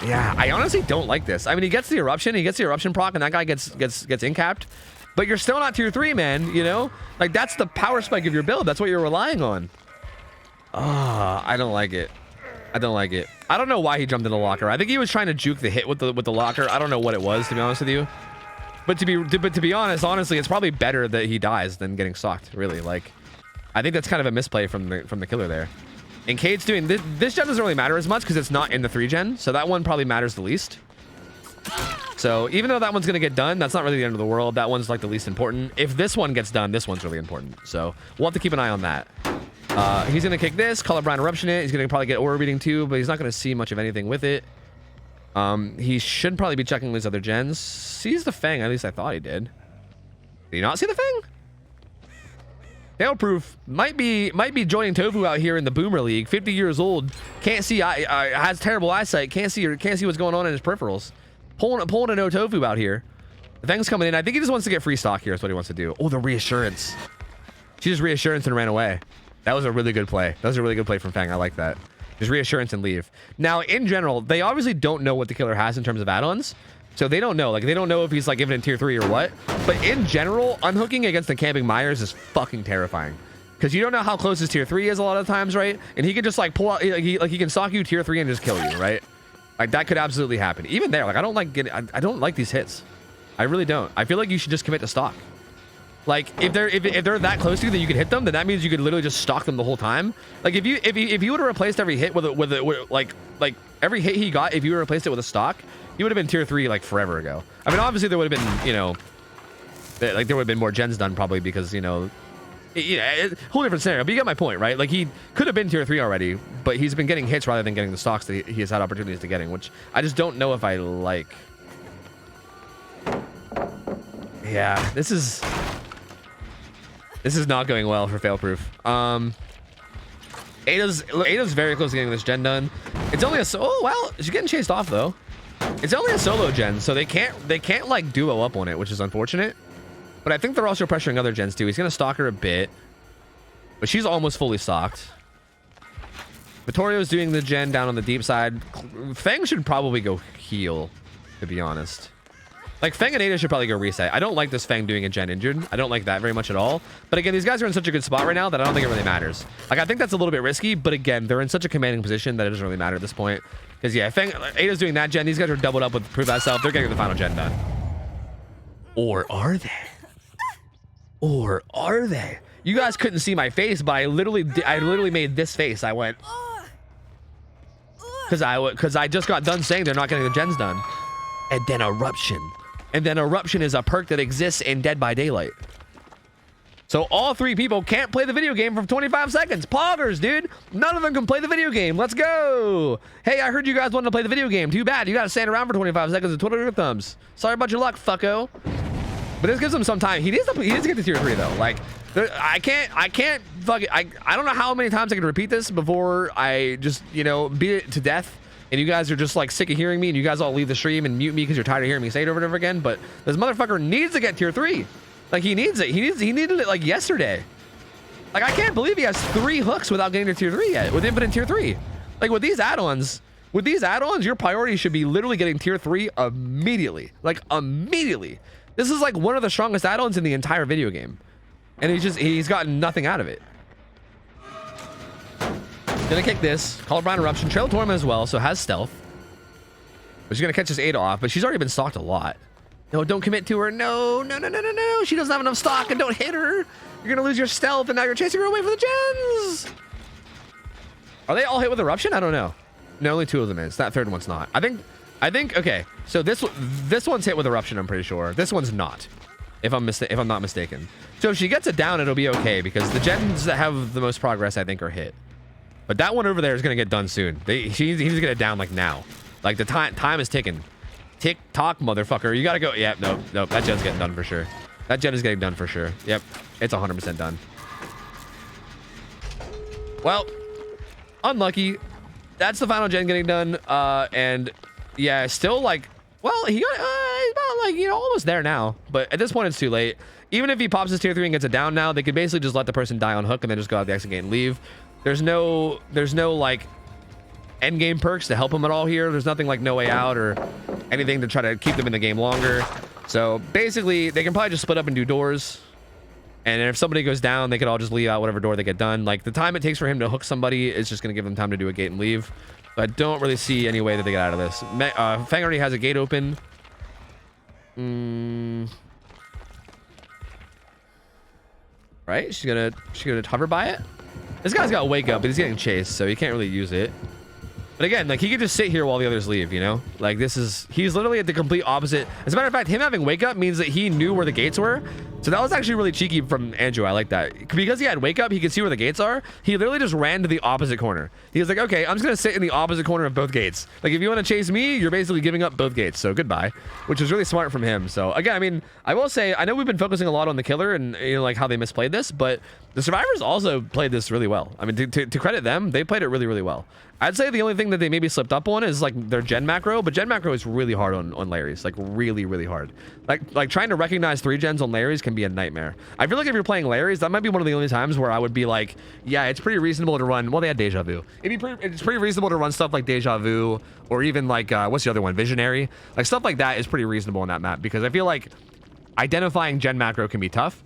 Yeah, I honestly don't like this. I mean, he gets the Eruption. He gets the Eruption proc, and that guy gets incapped. But you're still not tier 3, man, you know? Like, that's the power spike of your build. That's what you're relying on. I don't like it. I don't like it. I don't know why he jumped in the locker. I think he was trying to juke the hit with the locker. I don't know what it was, to be honest with you. But to be honest, honestly, it's probably better that he dies than getting stalked, really. Like, I think that's kind of a misplay from the killer there. And Cade's doing this gen doesn't really matter as much because it's not in the 3 gen, so that one probably matters the least. So even though that one's gonna get done, that's not really the end of the world. That one's like the least important. If this one gets done, this one's really important. So we'll have to keep an eye on that. He's gonna kick this, Colorblind Eruption it. He's gonna probably get Aura Reading too, but he's not gonna see much of anything with it. He should probably be checking these other gens. Sees the Fang, at least I thought he did. Did he not see the Fang? Fail-proof might be joining Tofu out here in the Boomer League. 50 years old, can't see, has terrible eyesight, can't see what's going on in his peripherals. Pulling an OhTofu out here. The thing's coming in. I think he just wants to get free stock here. Is what he wants to do. Oh, the reassurance. She just reassurance and ran away. That was a really good play. That was a really good play from Fang. I like that. Just reassurance and leave. Now, in general, they obviously don't know what the killer has in terms of add-ons. So they don't know. Like, they don't know if he's, like, given in tier 3 or what. But in general, unhooking against the camping Myers is fucking terrifying. Because you don't know how close his tier 3 is a lot of times, right? And he can just, like, pull out... He can stalk you tier 3 and just kill you, right? Like, that could absolutely happen. Even there, like, I don't like these hits. I really don't. I feel like you should just commit to stalk. Like, if they're that close to you that you could hit them, then that means you could literally just stalk them the whole time. Like, if you would have replaced every hit with like every hit he got, if you would have replaced it with a stalk, he would have been tier 3 like forever ago. I mean, obviously there would have been, you know, like there would have been more gens done probably because, you know, whole different scenario. But you get my point, right? Like, he could have been tier 3 already, but he's been getting hits rather than getting the stocks that he has had opportunities to getting, which I just don't know if I like. Yeah, this is not going well for Fail-proof. Ada's very close to getting this gen done. It's only a oh well, she's getting chased off though. It's only a solo gen, so they can't like duo up on it, which is unfortunate. But I think they're also pressuring other gens too. He's gonna stalk her a bit, but she's almost fully stocked. Vittorio's doing the gen down on the deep side. Fang should probably go heal, to be honest. Like, Fang and Ada should probably go reset. I don't like this Fang doing a gen injured. I don't like that very much at all. But again, these guys are in such a good spot right now that I don't think it really matters. Like, I think that's a little bit risky, but again, they're in such a commanding position that it doesn't really matter at this point. Because, yeah, Ada's doing that gen. These guys are doubled up with Prove Thyself. They're getting the final gen done. Or are they? Or are they? You guys couldn't see my face, but I literally made this face. I went... Because I just got done saying they're not getting the gens done. And then Eruption. And then Eruption is a perk that exists in Dead by Daylight. So all 3 people can't play the video game for 25 seconds. Poggers, dude. None of them can play the video game. Let's go. Hey, I heard you guys wanted to play the video game. Too bad. You got to stand around for 25 seconds and twiddle your thumbs. Sorry about your luck, fucko. But this gives him some time. He needs to get to tier 3, though. Like, I can't fuck it. I don't know how many times I can repeat this before I just, you know, beat it to death. And you guys are just like sick of hearing me, and you guys all leave the stream and mute me because you're tired of hearing me say it over and over again. But this motherfucker needs to get tier 3. Like, he needs it. He needed it like yesterday. Like, I can't believe he has 3 hooks without getting to tier 3 yet, with infinite tier 3. Like, with these add-ons, your priority should be literally getting tier 3 immediately. Like, immediately. This is like one of the strongest add-ons in the entire video game. And he's gotten nothing out of it. Gonna kick this. Call Brian Eruption. Trail Torment as well, so has stealth. But she's gonna catch this Ada off, but she's already been stalked a lot. No, don't commit to her. No. She doesn't have enough stock, and don't hit her. You're gonna lose your stealth, and now you're chasing her away for the gens. Are they all hit with Eruption? I don't know. No, only 2 of them is. That third one's not. I think. Okay, so this one's hit with Eruption. I'm pretty sure. This one's not. If I'm not mistaken. So if she gets it down, it'll be okay because the gens that have the most progress, I think, are hit. But that one over there is gonna get done soon. He's gonna get it down like now. Like, the time is ticking. Tick tock, motherfucker. You gotta go. Yeah, nope. That gen's getting done for sure. That gen is getting done for sure. Yep, it's 100% done. Well, unlucky. That's the final gen getting done. And yeah, still like, well, he got he's about like, you know, almost there now. But at this point, it's too late. Even if he pops his tier 3 and gets it down now, they could basically just let the person die on hook and then just go out the exit gate and leave. There's no like end game perks to help him at all here. There's nothing like no way out or anything to try to keep them in the game longer. So basically, they can probably just split up and do doors. And if somebody goes down, they could all just leave out whatever door they get done. Like, the time it takes for him to hook somebody is just going to give them time to do a gate and leave. But I don't really see any way that they get out of this. Fang already has a gate open. Right? She's gonna hover by it. This guy's got to wake up, but he's getting chased, so he can't really use it. But again, like, he could just sit here while the others leave, you know? Like, he's literally at the complete opposite. As a matter of fact, him having wake up means that he knew where the gates were. So that was actually really cheeky from Andrew. I like that. Because he had wake up, he could see where the gates are. He literally just ran to the opposite corner. He was like, okay, I'm just going to sit in the opposite corner of both gates. Like, if you want to chase me, you're basically giving up both gates. So goodbye, which was really smart from him. So again, I mean, I will say, I know we've been focusing a lot on the killer and, you know, like how they misplayed this, but The survivors also played this really well. I mean, to credit them, they played it really, really well. I'd say the only thing that they maybe slipped up on is like their gen macro, but gen macro is really hard on Larry's, like really, really hard. Like trying to recognize 3 gens on Larry's can be a nightmare. I feel like if you're playing Larry's, that might be one of the only times where I would be like, yeah, it's pretty reasonable to run. Well, they had Deja Vu. It's pretty reasonable to run stuff like Deja Vu, or even like what's the other one, Visionary. Like stuff like that is pretty reasonable on that map, because I feel like identifying gen macro can be tough.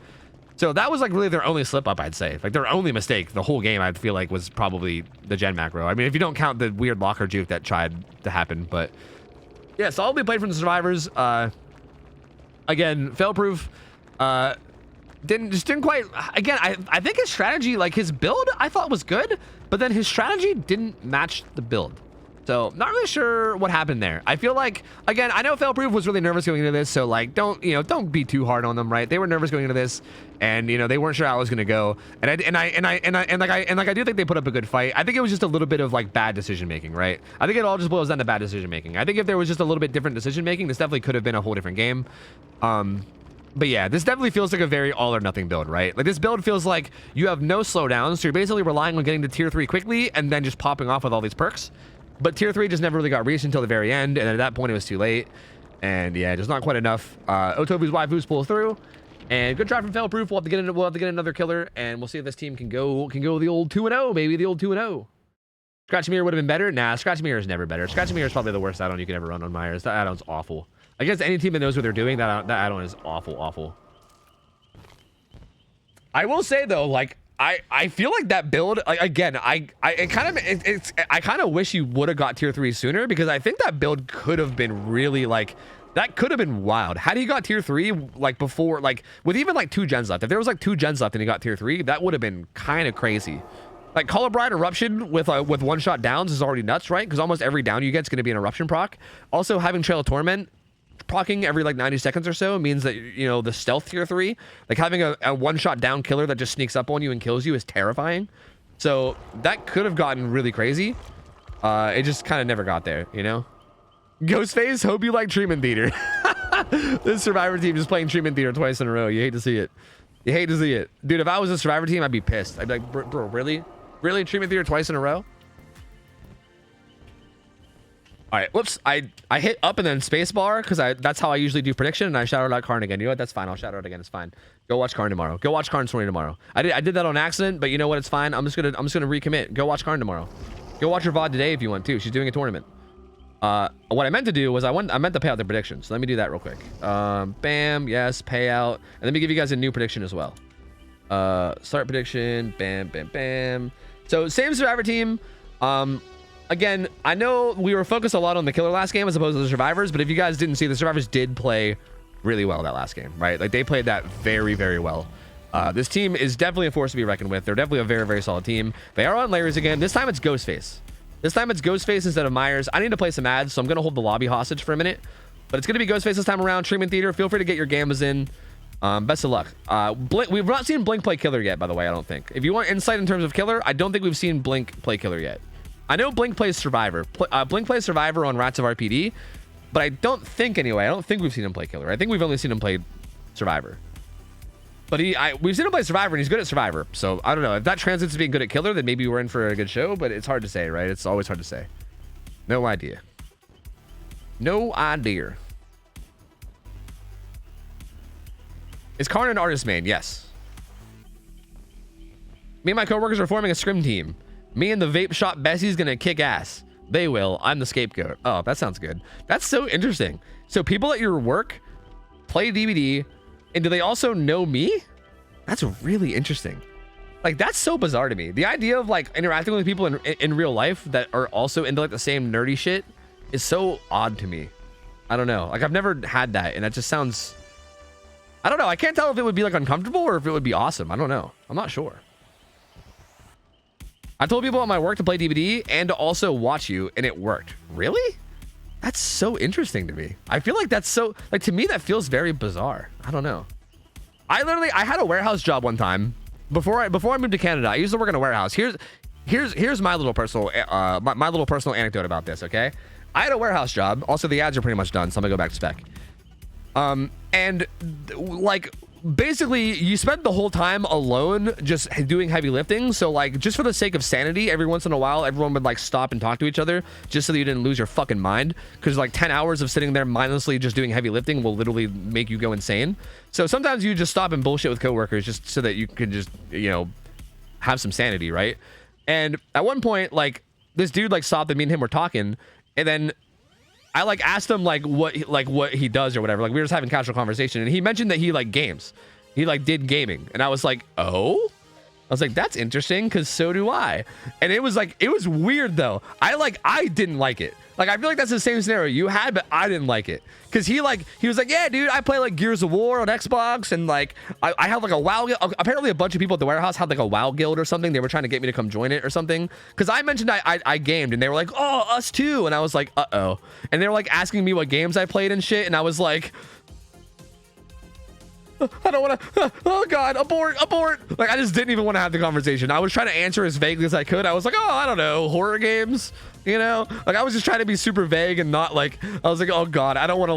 So that was like really their only slip up, I'd say. Like their only mistake the whole game, I feel like, was probably the gen macro. I mean, if you don't count the weird locker juke that tried to happen. But yeah, solidly played from the survivors. Again, fail proof. Didn't quite. Again, I think his strategy, like his build, I thought was good, but then his strategy didn't match the build. So not really sure what happened there. I feel like, again, I know Failproof was really nervous going into this, so like don't be too hard on them, right? They were nervous going into this, and they weren't sure how it was gonna go. And I do think they put up a good fight. I think it was just a little bit of like bad decision making, right? I think it all just boils down to bad decision making. I think if there was just a little bit different decision making, this definitely could have been a whole different game. But yeah, this definitely feels like a very all or nothing build, right? Like this build feels like you have no slowdowns, so you're basically relying on getting to tier 3 quickly and then just popping off with all these perks. But tier 3 just never really got reached until the very end, and at that point it was too late. And yeah, just not quite enough. OhTofu's waifus pull through, and good try from Failproof. We'll have to get another killer, and we'll see if this team can go the old 2-0, baby, the old 2-0. Scratch Mirror would have been better. Nah, Scratch Mirror is never better. Scratch Mirror is probably the worst add-on you can ever run on Myers. That add-on's awful. Against any team that knows what they're doing, that add-on is awful. I will say though, like I feel like that build, like again, I kind of wish you would have got tier 3 sooner, because I think that build could have been really like, that could have been wild. Had he got tier 3 like before, like with even like 2 gens left, if there was like 2 gens left and he got tier 3, that would have been kind of crazy. Like Call of Bride Eruption with one-shot downs is already nuts, right? Because almost every down you get is going to be an eruption proc. Also having Trail of Torment procking every like 90 seconds or so means that the stealth tier 3, like having a one-shot down killer that just sneaks up on you and kills you, is terrifying. So that could have gotten really crazy. It just kind of never got there, Ghostface, hope you like Treatment Theater. This Survivor team just playing Treatment Theater twice in a row. You hate to see it. Dude, if I was a Survivor team, I'd be pissed. I'd be like, bro, really Treatment Theater twice in a row? All right, whoops, I hit up and then spacebar because that's how I usually do prediction, and I shouted out Karn again. You know what? That's fine. I'll shout out again. It's fine. Go watch Karn tomorrow. Go watch Karn 20 tomorrow. I did that on accident, but you know what? It's fine. I'm just gonna recommit. Go watch Karn tomorrow. Go watch her VOD today if you want to. She's doing a tournament. What I meant to do was I meant to pay out the predictions. So let me do that real quick. Bam, yes, payout, and let me give you guys a new prediction as well. Start prediction. Bam, bam, bam. So same Survivor team. Again, I know we were focused a lot on the killer last game as opposed to the survivors, but if you guys didn't see, the survivors did play really well that last game, right? Like they played that very, very well. This team is definitely a force to be reckoned with. They're definitely a very, very solid team. They are on Larry's again. This time it's Ghostface. This time it's Ghostface instead of Myers. I need to play some ads, so I'm going to hold the lobby hostage for a minute. But it's going to be Ghostface this time around. Treatment Theater, feel free to get your Gambas in. Best of luck. Blink, we've not seen Blink play killer yet, by the way, I don't think. If you want insight in terms of killer, I don't think we've seen Blink play killer yet. I know Blink plays Survivor. Blink plays Survivor on Rats of RPD, but I don't think we've seen him play killer. I think we've only seen him play Survivor. But we've seen him play Survivor, and he's good at Survivor. So I don't know. If that translates to being good at killer, then maybe we're in for a good show, but it's hard to say, right? It's always hard to say. No idea. Is Karn an artist main? Yes. Me and my coworkers are forming a scrim team. Me and the vape shop Bessie's gonna kick ass. They will. I'm the scapegoat. Oh, that sounds good. That's so interesting. So people at your work play DVD, and do they also know me? That's really interesting. Like, that's so bizarre to me. The idea of like interacting with people in real life that are also into like the same nerdy shit is so odd to me. I don't know. Like, I've never had that, and that just sounds, I don't know. I can't tell if it would be like uncomfortable or if it would be awesome. I don't know. I'm not sure. I told people at my work to play DVD and to also watch you, and it worked. Really? That's so interesting to me. I feel like that's so, like, to me, that feels very bizarre. I don't know. I had a warehouse job one time before I moved to Canada. I used to work in a warehouse. Here's my little personal my little personal anecdote about this. Okay, I had a warehouse job. Also, the ads are pretty much done, so I'm gonna go back to spec. And like basically you spent the whole time alone just doing heavy lifting. So like just for the sake of sanity, every once in a while everyone would like stop and talk to each other just so that you didn't lose your fucking mind, because like 10 hours of sitting there mindlessly just doing heavy lifting will literally make you go insane. So sometimes you just stop and bullshit with coworkers just so that you can just, you know, have some sanity, right? And at one point, like this dude like stopped and me and him were talking, and then I like asked him like what he does or whatever. Like we were just having casual conversation, and he mentioned that he like games. He like did gaming, and I was like, oh, I was like, that's interesting, because so do I. And it was like, it was weird though. I didn't like it. Like I feel like that's the same scenario you had, but I didn't like it, because he was like, yeah, dude, I play like Gears of War on Xbox, and like I have like a WoW guild. Apparently a bunch of people at the warehouse had like a WoW guild or something. They were trying to get me to come join it or something, because I mentioned I gamed, and they were like, oh, us too. And I was like, uh-oh. And they were like asking me what games I played and shit, and I was like, I don't want to, oh god, abort. Like I just didn't even want to have the conversation. I was trying to answer as vaguely as I could. I was like, oh, I don't know, horror games, you know? Like I was just trying to be super vague and not like, I was like, oh god, I don't want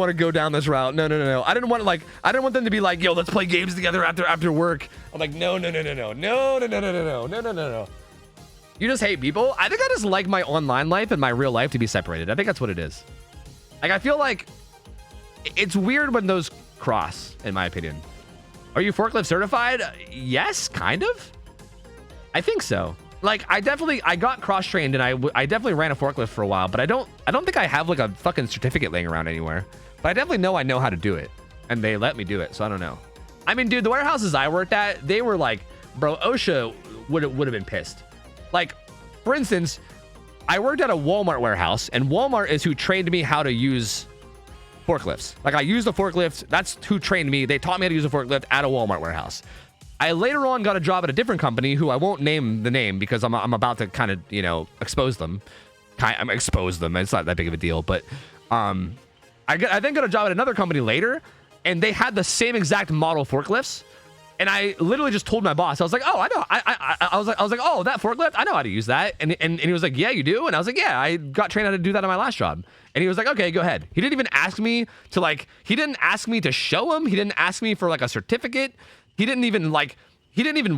to go down this route. No. I didn't want them to be like, yo, let's play games together after work. I'm like, no. You just hate people. I think I just like my online life and my real life to be separated. I think that's what it is. Like I feel like it's weird when those cross, in my opinion. Are you forklift certified? Yes, kind of. I think so. Like I got cross trained, and I definitely ran a forklift for a while, but I don't think I have like a fucking certificate laying around anywhere. But I definitely know I know how to do it, and they let me do it, so I don't know. I mean, dude, the warehouses I worked at, they were like, bro, OSHA would have been pissed. Like, for instance, I worked at a Walmart warehouse, and Walmart is who trained me how to use forklifts. Like I used a forklift. That's who trained me. They taught me how to use a forklift at a Walmart warehouse. I later on got a job at a different company who I won't name the name because I'm about to kind of, you know, expose them. Expose them. It's not that big of a deal, but I then got a job at another company later, and they had the same exact model forklifts. And I literally just told my boss, I was like, oh, I know. I was like, oh, that forklift, I know how to use that. And he was like, yeah, you do? And I was like, yeah, I got trained how to do that on my last job. And he was like, okay, go ahead. He didn't even ask me to like, he didn't ask me to show him. He didn't ask me for like a certificate. He didn't even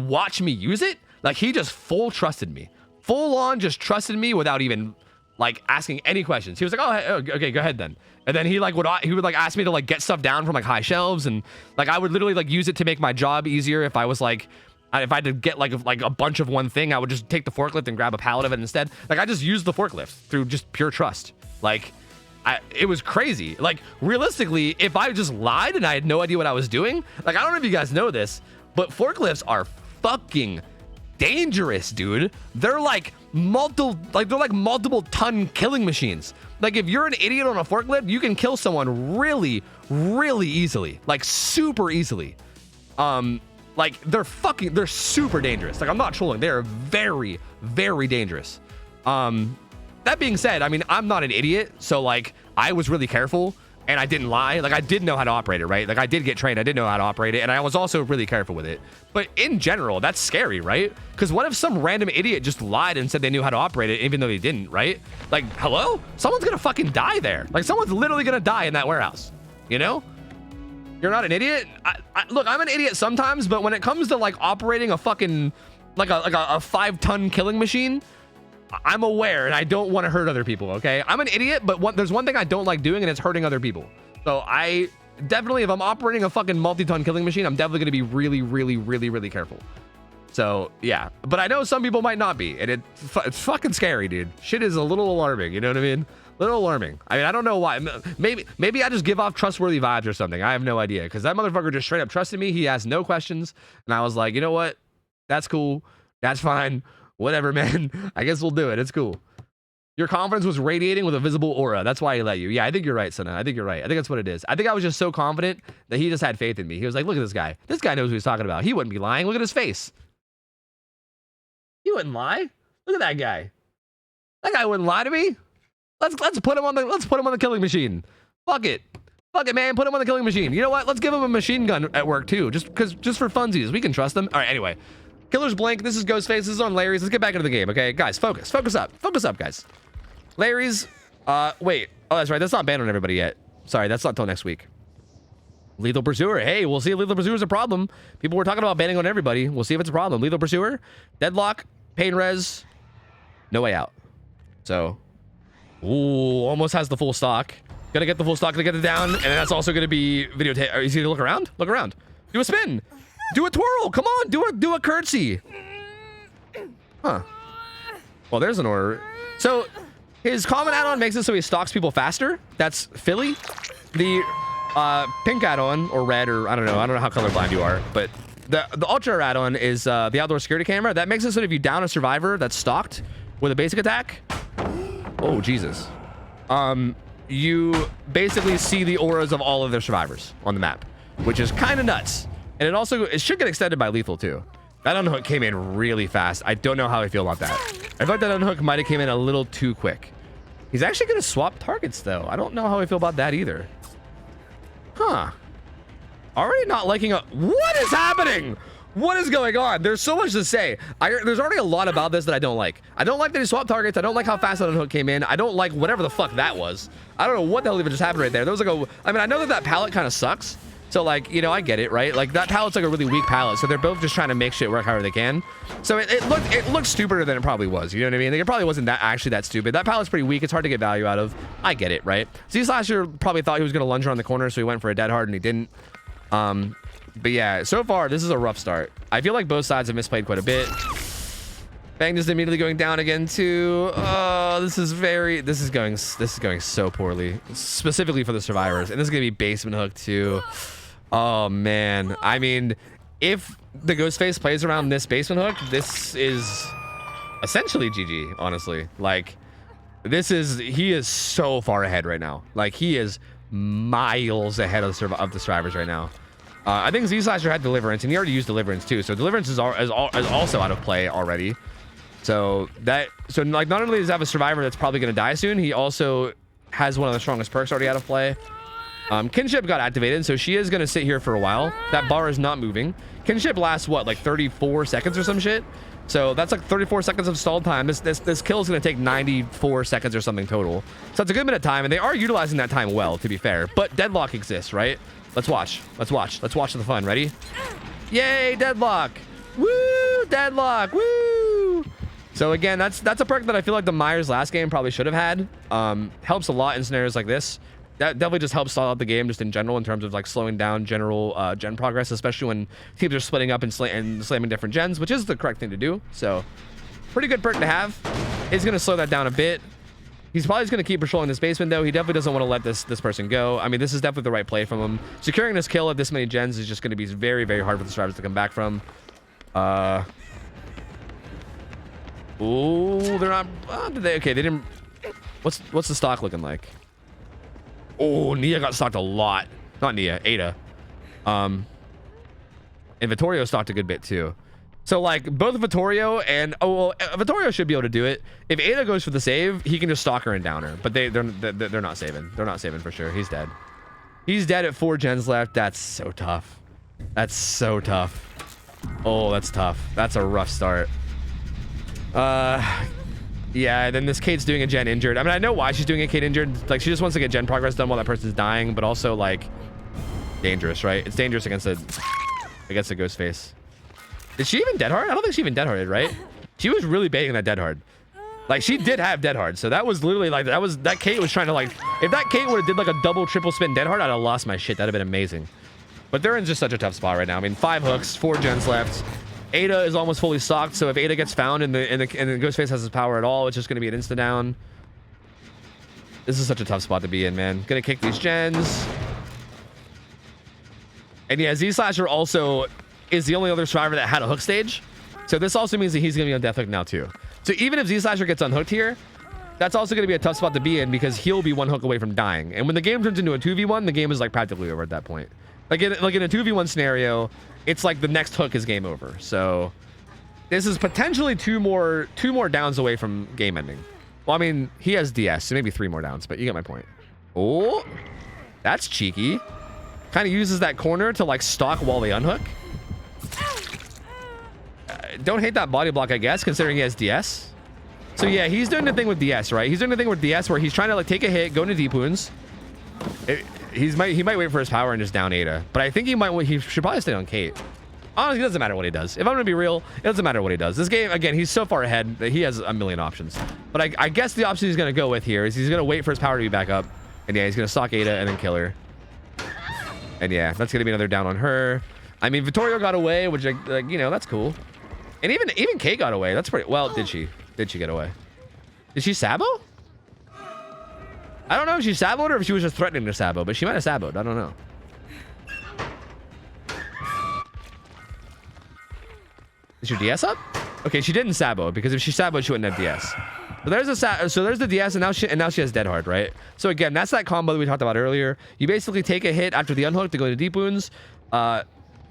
watch me use it. Like he just full trusted me. Full on just trusted me without even like asking any questions. He was like, oh, okay, go ahead then. And then he would like ask me to like get stuff down from like high shelves, and like I would literally like use it to make my job easier. If I was like, if I had to get like a bunch of one thing, I would just take the forklift and grab a pallet of it instead. Like I just used the forklift through just pure trust. Like it was crazy. Like realistically, if I just lied and I had no idea what I was doing, like I don't know if you guys know this, but forklifts are fucking dangerous, dude. They're like multiple ton killing machines. Like if you're an idiot on a forklift, you can kill someone really, really easily, like super easily. Like they're super dangerous. Like I'm not trolling. They're very, very dangerous. That being said, I mean, I'm not an idiot, so like I was really careful and I didn't lie. Like I did know how to operate it, right? Like I did get trained. I did know how to operate it, and I was also really careful with it. But in general, that's scary, right? Because what if some random idiot just lied and said they knew how to operate it even though they didn't, right? Like, hello? Someone's gonna fucking die there. Like someone's literally gonna die in that warehouse, you know? You're not an idiot? Look, I'm an idiot sometimes, but when it comes to like operating a fucking like a 5-ton killing machine, I'm aware and I don't want to hurt other people, okay? I'm an idiot, but there's one thing I don't like doing, and it's hurting other people. So I definitely, if I'm operating a fucking multi-ton killing machine, I'm definitely going to be really, really, really, really careful. So yeah, but I know some people might not be, and it's fucking scary, dude. Shit is a little alarming, you know what I mean? Little alarming. I mean, I don't know why. Maybe I just give off trustworthy vibes or something. I have no idea, because that motherfucker just straight up trusted me. He asked no questions, and I was like, you know what? That's cool. That's fine. Whatever, man. I guess we'll do it. It's cool. Your confidence was radiating with a visible aura. That's why he let you. Yeah, I think you're right, Sana. I think you're right. I think that's what it is. I think I was just so confident that he just had faith in me. He was like, look at this guy. This guy knows what he's talking about. He wouldn't be lying. Look at his face. He wouldn't lie. Look at that guy. That guy wouldn't lie to me. Let's put him on the killing machine. Fuck it, man. Put him on the killing machine. You know what? Let's give him a machine gun at work too, just for funsies. We can trust them. All right. Anyway, Killer's Blink. This is Ghostface. This is on Larry's. Let's get back into the game, okay, guys? Focus up, guys. Larry's. Wait. Oh, that's right. That's not banned on everybody yet. Sorry, that's not till next week. Lethal Pursuer. Hey, we'll see if Lethal Pursuer is a problem. People were talking about banning on everybody. We'll see if it's a problem. Lethal Pursuer, Deadlock, Pain Res, no way out. So, ooh, almost has the full stock. Gonna get the full stock to get it down, and that's also gonna be videotape. Is he gonna look around? Look around. Do a spin. Do a twirl. Come on, do a curtsy. Huh. Well, there's an order. So his common add-on makes it so he stalks people faster. That's Philly. The pink add-on, or red, or I don't know how colorblind you are, but the ultra add-on is the outdoor security camera. That makes it so that if you down a survivor that's stalked with a basic attack, oh Jesus, you basically see the auras of all of their survivors on the map, which is kind of nuts. And it should get extended by lethal too. That unhook came in really fast. I don't know how I feel about that. I thought that unhook might have came in a little too quick. He's actually going to swap targets though. I don't know how I feel about that either. Huh. Already not liking what is happening? What is going on? There's so much to say. There's already a lot about this that I don't like. I don't like that he swapped targets. I don't like how fast that unhook came in. I don't like whatever the fuck that was. I don't know what the hell even just happened right there. There was like I mean, I know that pallet kind of sucks. So like, you know, I get it, right? Like that pallet's like a really weak pallet. So they're both just trying to make shit work however they can. So it looked stupider than it probably was. You know what I mean? Like, it probably wasn't actually that stupid. That pallet's pretty weak. It's hard to get value out of. I get it, right? Z-Slasher probably thought he was going to lunge around the corner. So he went for a dead hard and he didn't. But yeah, so far this is a rough start. I feel like both sides have misplayed quite a bit. Bang just immediately going down again too. Oh, this is going so poorly, specifically for the survivors. And this is gonna be basement hook too. Oh man, I mean, if the Ghostface plays around this basement hook, this is essentially GG. Honestly, like he is so far ahead right now. Like he is miles ahead of the survivors right now. I think Z-Slasher had Deliverance, and he already used Deliverance too. So Deliverance is also out of play already. So like not only does he have a survivor that's probably going to die soon, he also has one of the strongest perks already out of play. Kinship got activated, so she is going to sit here for a while. That bar is not moving. Kinship lasts what, like 34 seconds or some shit? So that's like 34 seconds of stall time. This kill is going to take 94 seconds or something total. So it's a good bit of time, and they are utilizing that time well, to be fair. But Deadlock exists, right? Let's watch the fun. Ready? Yay, Deadlock! Woo, Deadlock! Woo! So again, that's a perk that I feel like the Myers last game probably should have had. Helps a lot in scenarios like this. That definitely just helps stall out the game just in general in terms of like slowing down general gen progress, especially when teams are splitting up and slamming different gens, which is the correct thing to do. So pretty good perk to have. It's going to slow that down a bit. He's probably just going to keep patrolling this basement though. He definitely doesn't want to let this person go. I mean, this is definitely the right play from him. Securing this kill at this many gens is just going to be very, very hard for the survivors to come back from. Oh, they're not. Okay, they didn't. What's the stock looking like? Oh, Nia got stocked a lot. Not Nia, Ada. And Vittorio stocked a good bit too. So like both Vittorio and Vittorio should be able to do it. If Ada goes for the save, he can just stalk her and down her. But they're not saving. They're not saving for sure. He's dead. He's dead at 4 gens left. That's so tough. That's so tough. Oh, that's tough. That's a rough start. Yeah, then this Kate's doing a gen injured. I mean, I know why she's doing a Kate injured. Like, she just wants to get gen progress done while that person's dying, but also, like, dangerous, right? It's dangerous against a Ghostface. Did she even dead hard? I don't think she even dead harded, right? She was really baiting that dead hard. Like, she did have dead hard, so that was literally, like, that Kate was trying to, like, if that Kate would have did, like, a double, triple spin dead hard, I'd have lost my shit. That'd have been amazing. But they're in just such a tough spot right now. I mean, 5 hooks, 4 gens left. Ada is almost fully stocked, so if Ada gets found and the Ghostface has his power at all, it's just going to be an insta down. This is such a tough spot to be in, man. Gonna kick these gens. And yeah, Z-Slasher also is the only other survivor that had a hook stage. So this also means that he's going to be on death hook now too. So even if Z-Slasher gets unhooked here, that's also going to be a tough spot to be in because he'll be 1 hook away from dying. And when the game turns into a 2v1, the game is like practically over at that point. Like in a 2v1 scenario, it's like the next hook is game over. So this is potentially two more downs away from game ending. Well, I mean, he has DS, so maybe 3 more downs, but you get my point. Oh, that's cheeky. Kind of uses that corner to like stalk while they unhook. Don't hate that body block, I guess, considering he has DS. So yeah, he's doing the thing with DS, right? He's doing the thing with DS where he's trying to like take a hit, go into deep wounds. he might wait for his power and just down Ada. But I think he should probably stay on Kate. Honestly, it doesn't matter what he does. If I'm gonna be real, it doesn't matter what he does. This game, again, he's so far ahead that he has a million options. But I guess the option he's gonna go with here is he's gonna wait for his power to be back up. And yeah, he's gonna sock Ada and then kill her. And yeah, that's gonna be another down on her. I mean, Vittorio got away, which like you know, that's cool. And even Kate got away. That's pretty well. Did she get away? Did she sabo? I don't know if she saboed or if she was just threatening to sabo, but she might have saboed. I don't know. Is your DS up? Okay, she didn't sabo because if she saboed, she wouldn't have DS. So there's the DS, and now she has Dead Hard, right? So again, that's that combo that we talked about earlier. You basically take a hit after the unhook to go to deep wounds,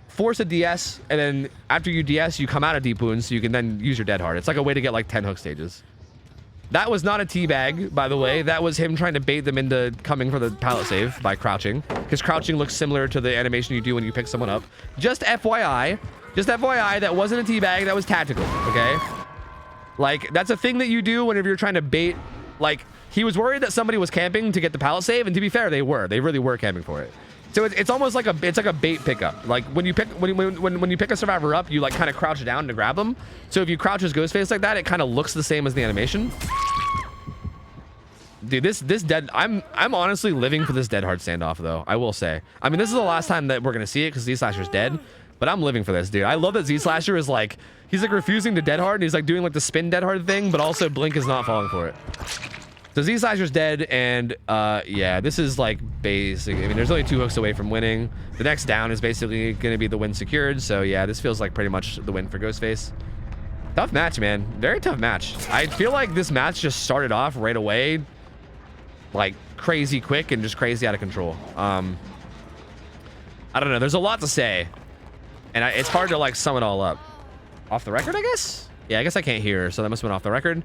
force a DS, and then after you DS, you come out of deep wounds, so you can then use your Dead Hard. It's like a way to get like 10 hook stages. That was not a teabag, by the way. That was him trying to bait them into coming for the pallet save by crouching, because crouching looks similar to the animation you do when you pick someone up. Just FYI. Just FYI, that wasn't a teabag, that was tactical, okay? Like, that's a thing that you do whenever you're trying to bait. Like, he was worried that somebody was camping to get the pallet save, and to be fair, they were. They really were camping for it. So it's almost like a bait pickup. Like when you pick a survivor up, you like kind of crouch down to grab them. So if you crouch as Ghostface like that, it kind of looks the same as the animation. Dude, this dead. I'm honestly living for this Dead Hard standoff though. I will say. I mean, this is the last time that we're gonna see it because Z Slasher's dead. But I'm living for this, dude. I love that Z Slasher is like, he's like refusing to Dead Hard, and he's like doing like the spin Dead Hard thing, but also Blink is not falling for it. So Z Slasher's dead, and yeah, this is like basic. I mean, there's only 2 hooks away from winning. The next down is basically gonna be the win secured. So yeah, this feels like pretty much the win for Ghostface. Tough match, man. Very tough match. I feel like this match just started off right away, like crazy quick and just crazy out of control. I don't know. There's a lot to say. And it's hard to like sum it all up. Off the record, I guess? Yeah, I guess I can't hear her, so that must have been off the record.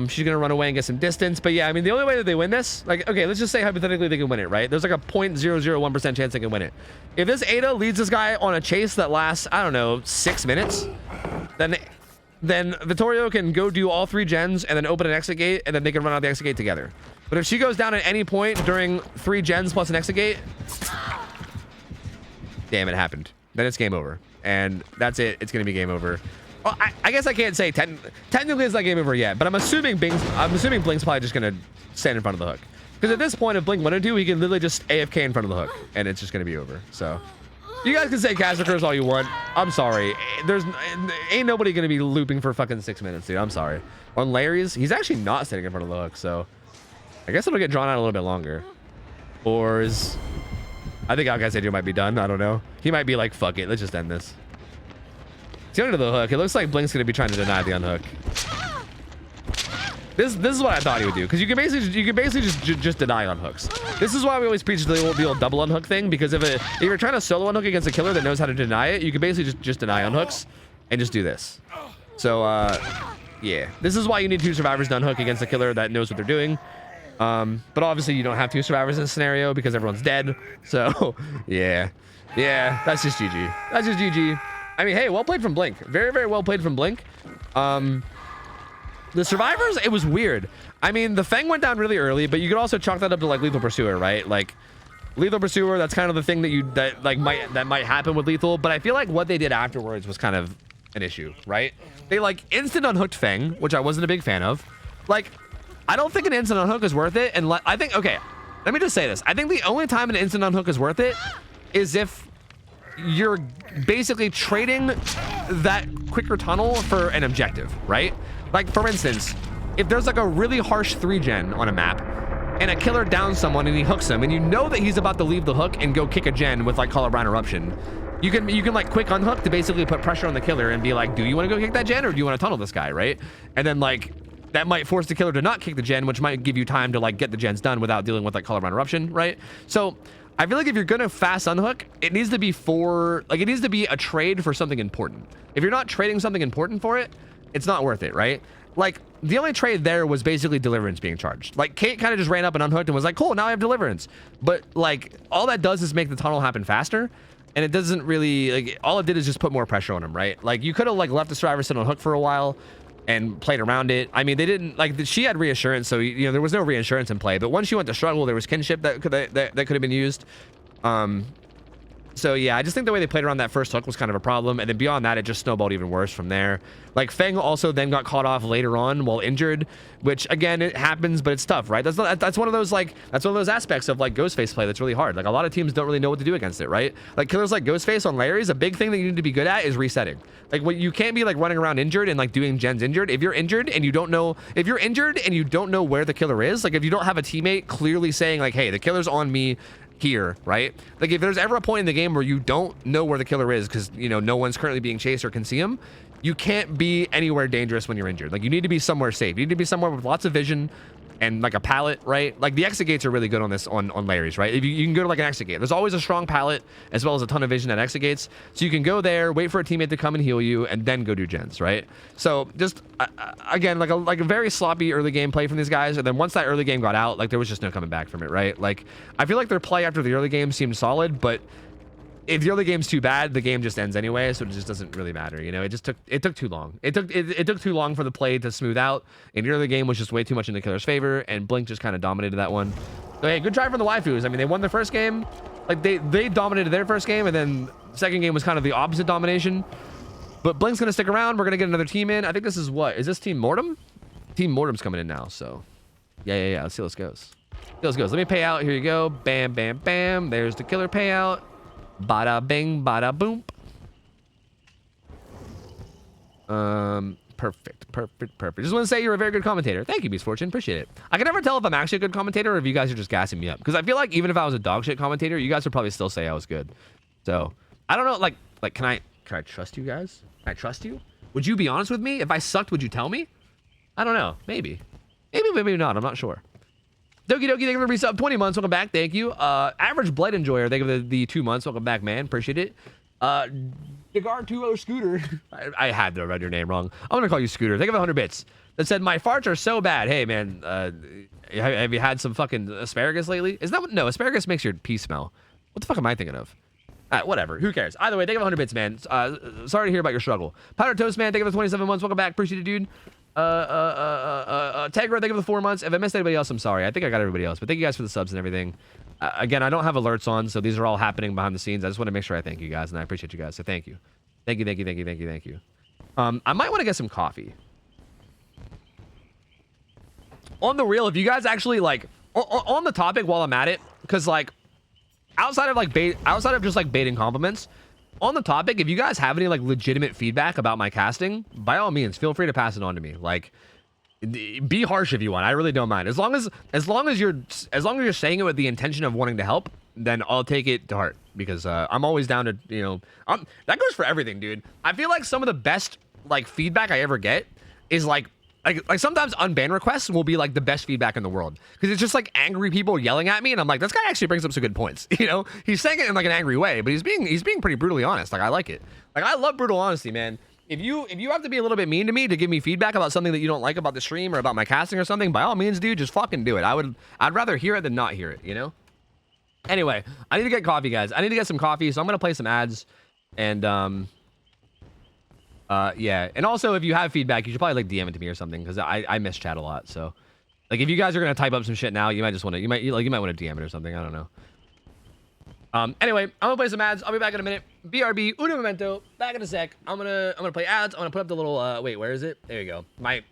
She's gonna run away and get some distance. But yeah, I mean, the only way that they win this, like, okay, let's just say hypothetically they can win it, right? There's like a 0.001% chance they can win it. If this Ada leads this guy on a chase that lasts, I don't know, 6 minutes, then Vittorio can go do all 3 gens and then open an exit gate, and then they can run out the exit gate together. But if she goes down at any point during 3 gens plus an exit gate, damn, it happened. Then it's game over, and that's it. It's gonna be game over. Well, I guess I can't say technically it's not game over yet, but I'm assuming Blink's probably just gonna stand in front of the hook, because at this point, if Blink wanted to, he can literally just AFK in front of the hook, and it's just gonna be over. So you guys can say cash recurs all you want. I'm sorry. Ain't nobody gonna be looping for fucking 6 minutes, dude. I'm sorry. On Larry's, he's actually not standing in front of the hook, so I guess it'll get drawn out a little bit longer. Or is... I think Alcazar might be done. I don't know. He might be like, fuck it, let's just end this. He's under the hook. It looks like Blink's gonna be trying to deny the unhook. This is what I thought he would do, because you can basically just deny unhooks. This is why we always preach the old double unhook thing, because if you're trying to solo unhook against a killer that knows how to deny it, you can basically just deny unhooks and just do this. So yeah, this is why you need 2 survivors to unhook against a killer that knows what they're doing. But obviously you don't have 2 survivors in this scenario because everyone's dead. So yeah, that's just GG. That's just GG. I mean, hey, well played from Blink. Very, very well played from Blink. The survivors, it was weird. I mean, the Fang went down really early, but you could also chalk that up to like Lethal Pursuer, right? Like Lethal Pursuer, that's kind of the thing that might happen with Lethal. But I feel like what they did afterwards was kind of an issue, right? They like instant unhooked Fang, which I wasn't a big fan of. Like, I don't think an instant unhook is worth it. And I think, okay, let me just say this. I think the only time an instant unhook is worth it is if you're basically trading that quicker tunnel for an objective, right? Like, for instance, if there's like a really harsh 3-gen on a map and a killer downs someone and he hooks him and you know that he's about to leave the hook and go kick a gen with like Colorado Eruption, you can like quick unhook to basically put pressure on the killer and be like, do you want to go kick that gen or do you want to tunnel this guy, right? And then like that might force the killer to not kick the gen, which might give you time to like get the gens done without dealing with like Colorado Eruption, right? So I feel like if you're gonna fast unhook, it needs to be it needs to be a trade for something important. If you're not trading something important for it, it's not worth it, right? Like, the only trade there was basically Deliverance being charged. Like, Kate kind of just ran up and unhooked and was like, cool, now I have Deliverance. But, like, all that does is make the tunnel happen faster. And it doesn't really, like, all it did is just put more pressure on him, right? Like, you could have, like, left the survivor sit on hook for a while and played around it. I mean, they didn't like she had reassurance, so you know there was no reassurance in play. But once she went to struggle, there was kinship that could have been used. So yeah, I just think the way they played around that first hook was kind of a problem, and then beyond that, it just snowballed even worse from there. Like Feng also then got caught off later on while injured, which again it happens, but it's tough, right? That's one of those aspects of like Ghostface play that's really hard. Like a lot of teams don't really know what to do against it, right? Like killers like Ghostface on Larry's, a big thing that you need to be good at is resetting. Like what you can't be like running around injured and like doing gens injured. If you're injured and you don't know where the killer is, like if you don't have a teammate clearly saying like, hey, the killer's on me here, right? Like if there's ever a point in the game where you don't know where the killer is because you know no one's currently being chased or can see him, you can't be anywhere dangerous when you're injured. Like you need to be somewhere safe. You need to be somewhere with lots of vision and like a pallet, right? Like the exit gates are really good on this on Larry's, right? If you can go to like an exit gate, there's always a strong pallet as well as a ton of vision at exit gates, so you can go there, wait for a teammate to come and heal you, and then go do gens, right? So just again, like a very sloppy early game play from these guys, and then once that early game got out, like there was just no coming back from it, right? Like I feel like their play after the early game seemed solid, but if the early game's too bad, the game just ends anyway, so it just doesn't really matter, you know. It took too long. It took too long for the play to smooth out, and the early game was just way too much in the killer's favor, and Blink just kind of dominated that one. So hey, good try from the waifus. I mean, they won the first game, like they dominated their first game, and then the second game was kind of the opposite domination. But Blink's gonna stick around. We're gonna get another team in. I think this is this Team Mortem? Team Mortem's coming in now, so yeah. Let's see how this goes. Let me pay out. Here you go. Bam, bam, bam. There's the killer payout. Bada bing, bada boom. Perfect. Just want to say you're a very good commentator. Thank you, Beast Fortune. Appreciate it. I can never tell if I'm actually a good commentator or if you guys are just gassing me up. Because I feel like even if I was a dog shit commentator, you guys would probably still say I was good. So I don't know. Like, can I trust you guys? Can I trust you? Would you be honest with me? If I sucked, would you tell me? I don't know. Maybe not. I'm not sure. Doki Doki, thank you for the resub. 20 months, welcome back. Thank you. Average Blight Enjoyer, thank you for the 2 months. Welcome back, man. Appreciate it. Cigar20 Scooter. I had to read your name wrong. I'm going to call you Scooter. Thank you for 100 bits. That said, my farts are so bad. Hey, man, have you had some fucking asparagus lately? Is that what? No, asparagus makes your pee smell. What the fuck am I thinking of? Whatever. Who cares? Either way, thank you for 100 bits, man. Sorry to hear about your struggle. Powder Toast, man, thank you for 27 months. Welcome back. Appreciate it, dude. Tegra, thank you for the 4 months. If I missed anybody else, I'm sorry. I think I got everybody else, but thank you guys for the subs and everything. Again, I don't have alerts on, so these are all happening behind the scenes. I just want to make sure I thank you guys, and I appreciate you guys, so thank you. Thank you. I might want to get some coffee. On the real, if you guys actually, like, on the topic while I'm at it, because, like, outside of just, like, baiting compliments, on the topic, if you guys have any like legitimate feedback about my casting, by all means, feel free to pass it on to me. Like, be harsh if you want. I really don't mind. As long as you're saying it with the intention of wanting to help, then I'll take it to heart because I'm always down to, you know, that goes for everything, dude. I feel like some of the best like feedback I ever get is like sometimes unban requests will be like the best feedback in the world because it's just like angry people yelling at me and I'm like, this guy actually brings up some good points. You know, he's saying it in like an angry way, but he's being pretty brutally honest. Like I like it. Like I love brutal honesty, man. If you have to be a little bit mean to me to give me feedback about something that you don't like about the stream or about my casting or something, by all means, dude, just fucking do it. I'd rather hear it than not hear it, you know? Anyway, I need to get coffee, guys. I need to get some coffee, so I'm gonna play some ads and yeah, and also if you have feedback, you should probably like DM it to me or something because I miss chat a lot. So, like, if you guys are gonna type up some shit now, you might want to DM it or something. I don't know. Anyway, I'm gonna play some ads. I'll be back in a minute. BRB, uno momento. Back in a sec. I'm gonna play ads. I'm gonna put up the little wait, where is it? There you go. My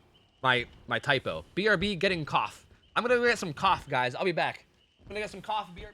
typo. BRB getting cough. I'm gonna go get some cough, guys. I'll be back. I'm gonna get some cough. BRB.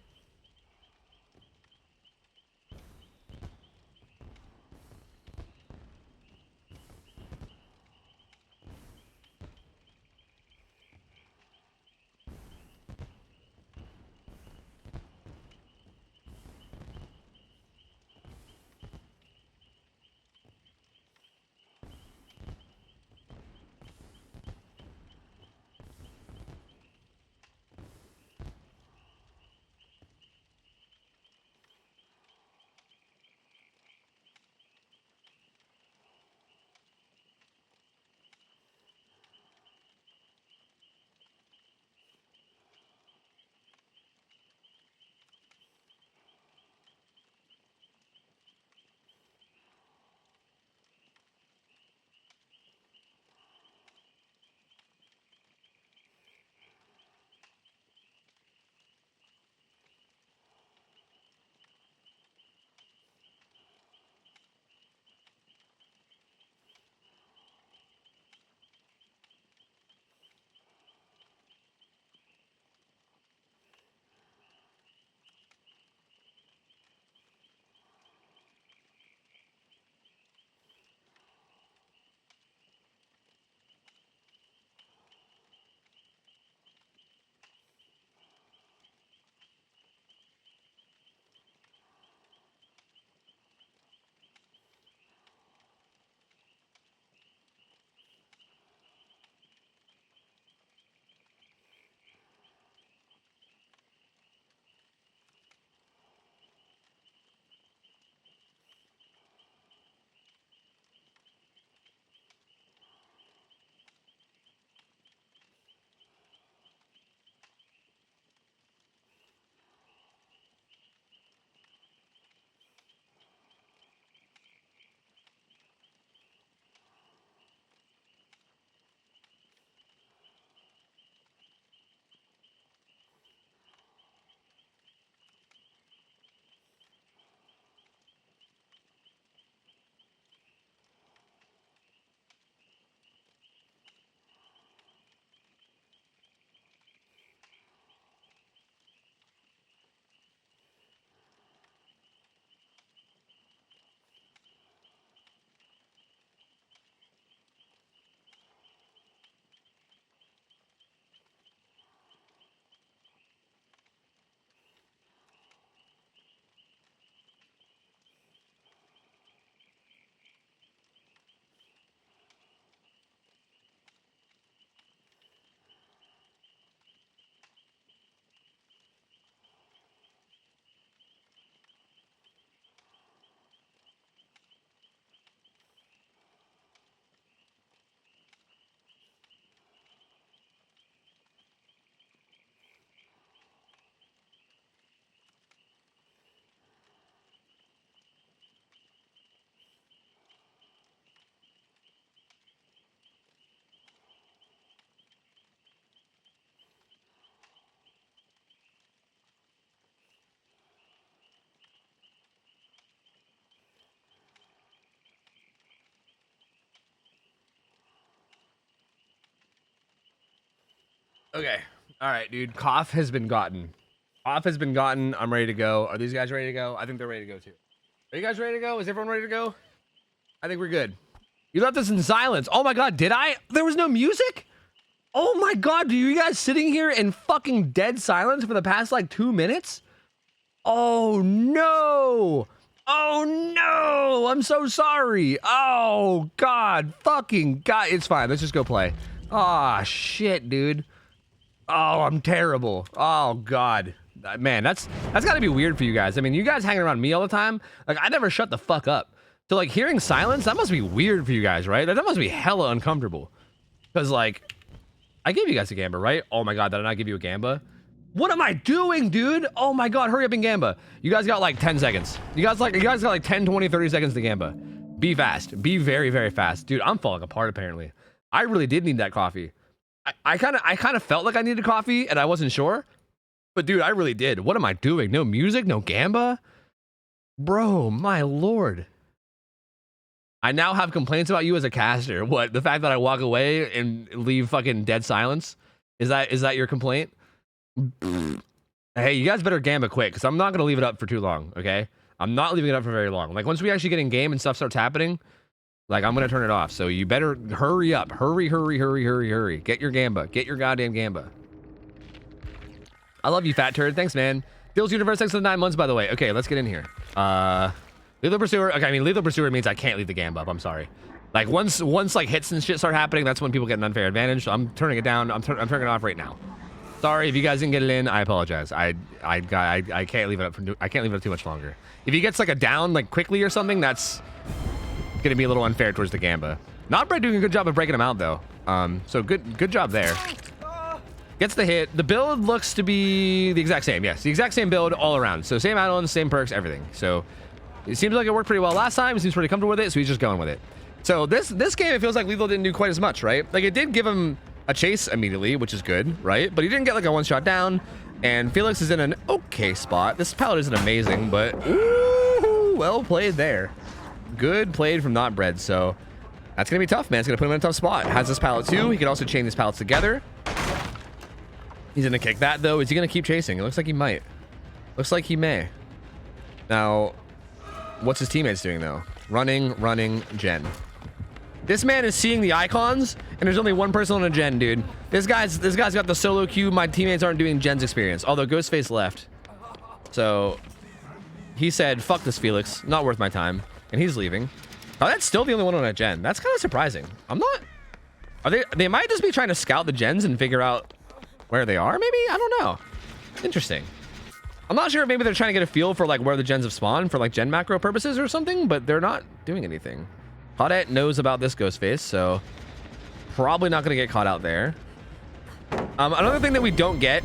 Okay. All right, dude. Cough has been gotten. Cough has been gotten. I'm ready to go. Are these guys ready to go? I think they're ready to go too. Are you guys ready to go? Is everyone ready to go? I think we're good. You left us in silence. Oh my God, did I? There was no music? Oh my God, are you guys sitting here in fucking dead silence for the past like 2 minutes? Oh no. Oh no, I'm so sorry. Oh God, fucking God. It's fine, let's just go play. Ah, shit, dude. Oh, I'm terrible. Oh God. Man, that's gotta be weird for you guys. I mean, you guys hanging around me all the time. Like, I never shut the fuck up. So like hearing silence, that must be weird for you guys, right? That must be hella uncomfortable. Cause like, I gave you guys a Gamba, right? Oh my God, did I not give you a Gamba? What am I doing, dude? Oh my God, hurry up and Gamba. You guys got like 10 seconds. You guys got like 10, 20, 30 seconds to Gamba. Be fast. Be very, very fast. Dude, I'm falling apart apparently. I really did need that coffee. I kind of felt like I needed coffee and I wasn't sure. But dude, I really did. What am I doing? No music, no Gamba? Bro, my Lord. I now have complaints about you as a caster. What, the fact that I walk away and leave fucking dead silence? Is that your complaint? Hey, you guys better Gamba quick, because I'm not going to leave it up for too long, okay? I'm not leaving it up for very long. Like, once we actually get in game and stuff starts happening, like, I'm going to turn it off. So you better hurry up. Hurry, hurry, hurry, hurry, hurry. Get your Gamba. Get your goddamn Gamba. I love you, fat turd. Thanks, man. Deals Universe, thanks for the 9 months, by the way. Okay, let's get in here. Lethal Pursuer. Okay, I mean, Lethal Pursuer means I can't leave the Gamba up. I'm sorry. Like, once like, hits and shit start happening, that's when people get an unfair advantage. So I'm turning it down. I'm turning it off right now. Sorry if you guys didn't get it in. I apologize. I can't leave it up I can't leave it up too much longer. If he gets like a down like quickly or something, that's gonna be a little unfair towards the Gamba. Not Bread doing a good job of breaking him out though. So good job there. Gets the hit. The build looks to be the exact same. Yes, the exact same build all around. So same add-ons, same perks, everything. So it seems like it worked pretty well last time. He seems pretty comfortable with it, so he's just going with it. So this game, it feels like Lethal didn't do quite as much, right? Like, it did give him a chase immediately, which is good, right? But he didn't get like a one-shot down, and Felix is in an okay spot. This pallet isn't amazing, but ooh, well played there. Good played from Not Bread. So that's gonna be tough, man. It's gonna put him in a tough spot. Has this pallet too. He can also chain these pallets together. He's gonna kick that though. Is he gonna keep chasing? It looks like he might. Looks like he may. Now, what's his teammates doing though? Running, gen. This man is seeing the icons, and there's only one person on a gen, dude. This guy's got the solo queue. My teammates aren't doing gen's experience, although Ghostface left. So he said, fuck this Felix, not worth my time, and he's leaving. Oh, that's still the only one on a gen. That's kind of surprising. I'm not... They might just be trying to scout the gens and figure out where they are, maybe? I don't know. Interesting. I'm not sure if maybe they're trying to get a feel for like where the gens have spawned for like gen macro purposes or something, but they're not doing anything. Claudette knows about this Ghostface, so probably not going to get caught out there. Another thing that we don't get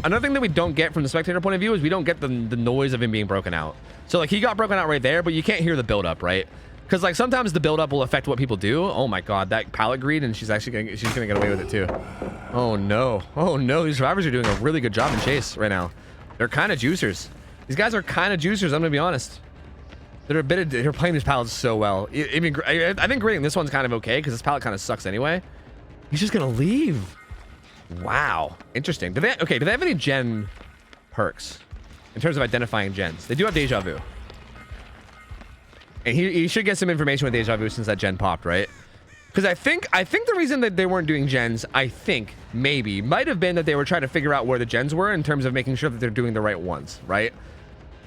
from the spectator point of view is we don't get the noise of him being broken out. So like he got broken out right there, but you can't hear the build-up, right? Because like sometimes the build-up will affect what people do. Oh my God, that pallet greed, and she's gonna get away with it too. Oh no, these survivors are doing a really good job in chase right now. They're kind of juicers. These guys are kind of juicers. I'm gonna be honest. They're playing these pallets so well. I mean, I think grading this one's kind of okay because this pallet kind of sucks anyway. He's just gonna leave. Wow, interesting. Do they have any gen perks in terms of identifying gens? They do have Deja Vu, and he should get some information with Deja Vu since that gen popped, right? Because I think the reason that they weren't doing gens, I think maybe might have been that they were trying to figure out where the gens were in terms of making sure that they're doing the right ones, right?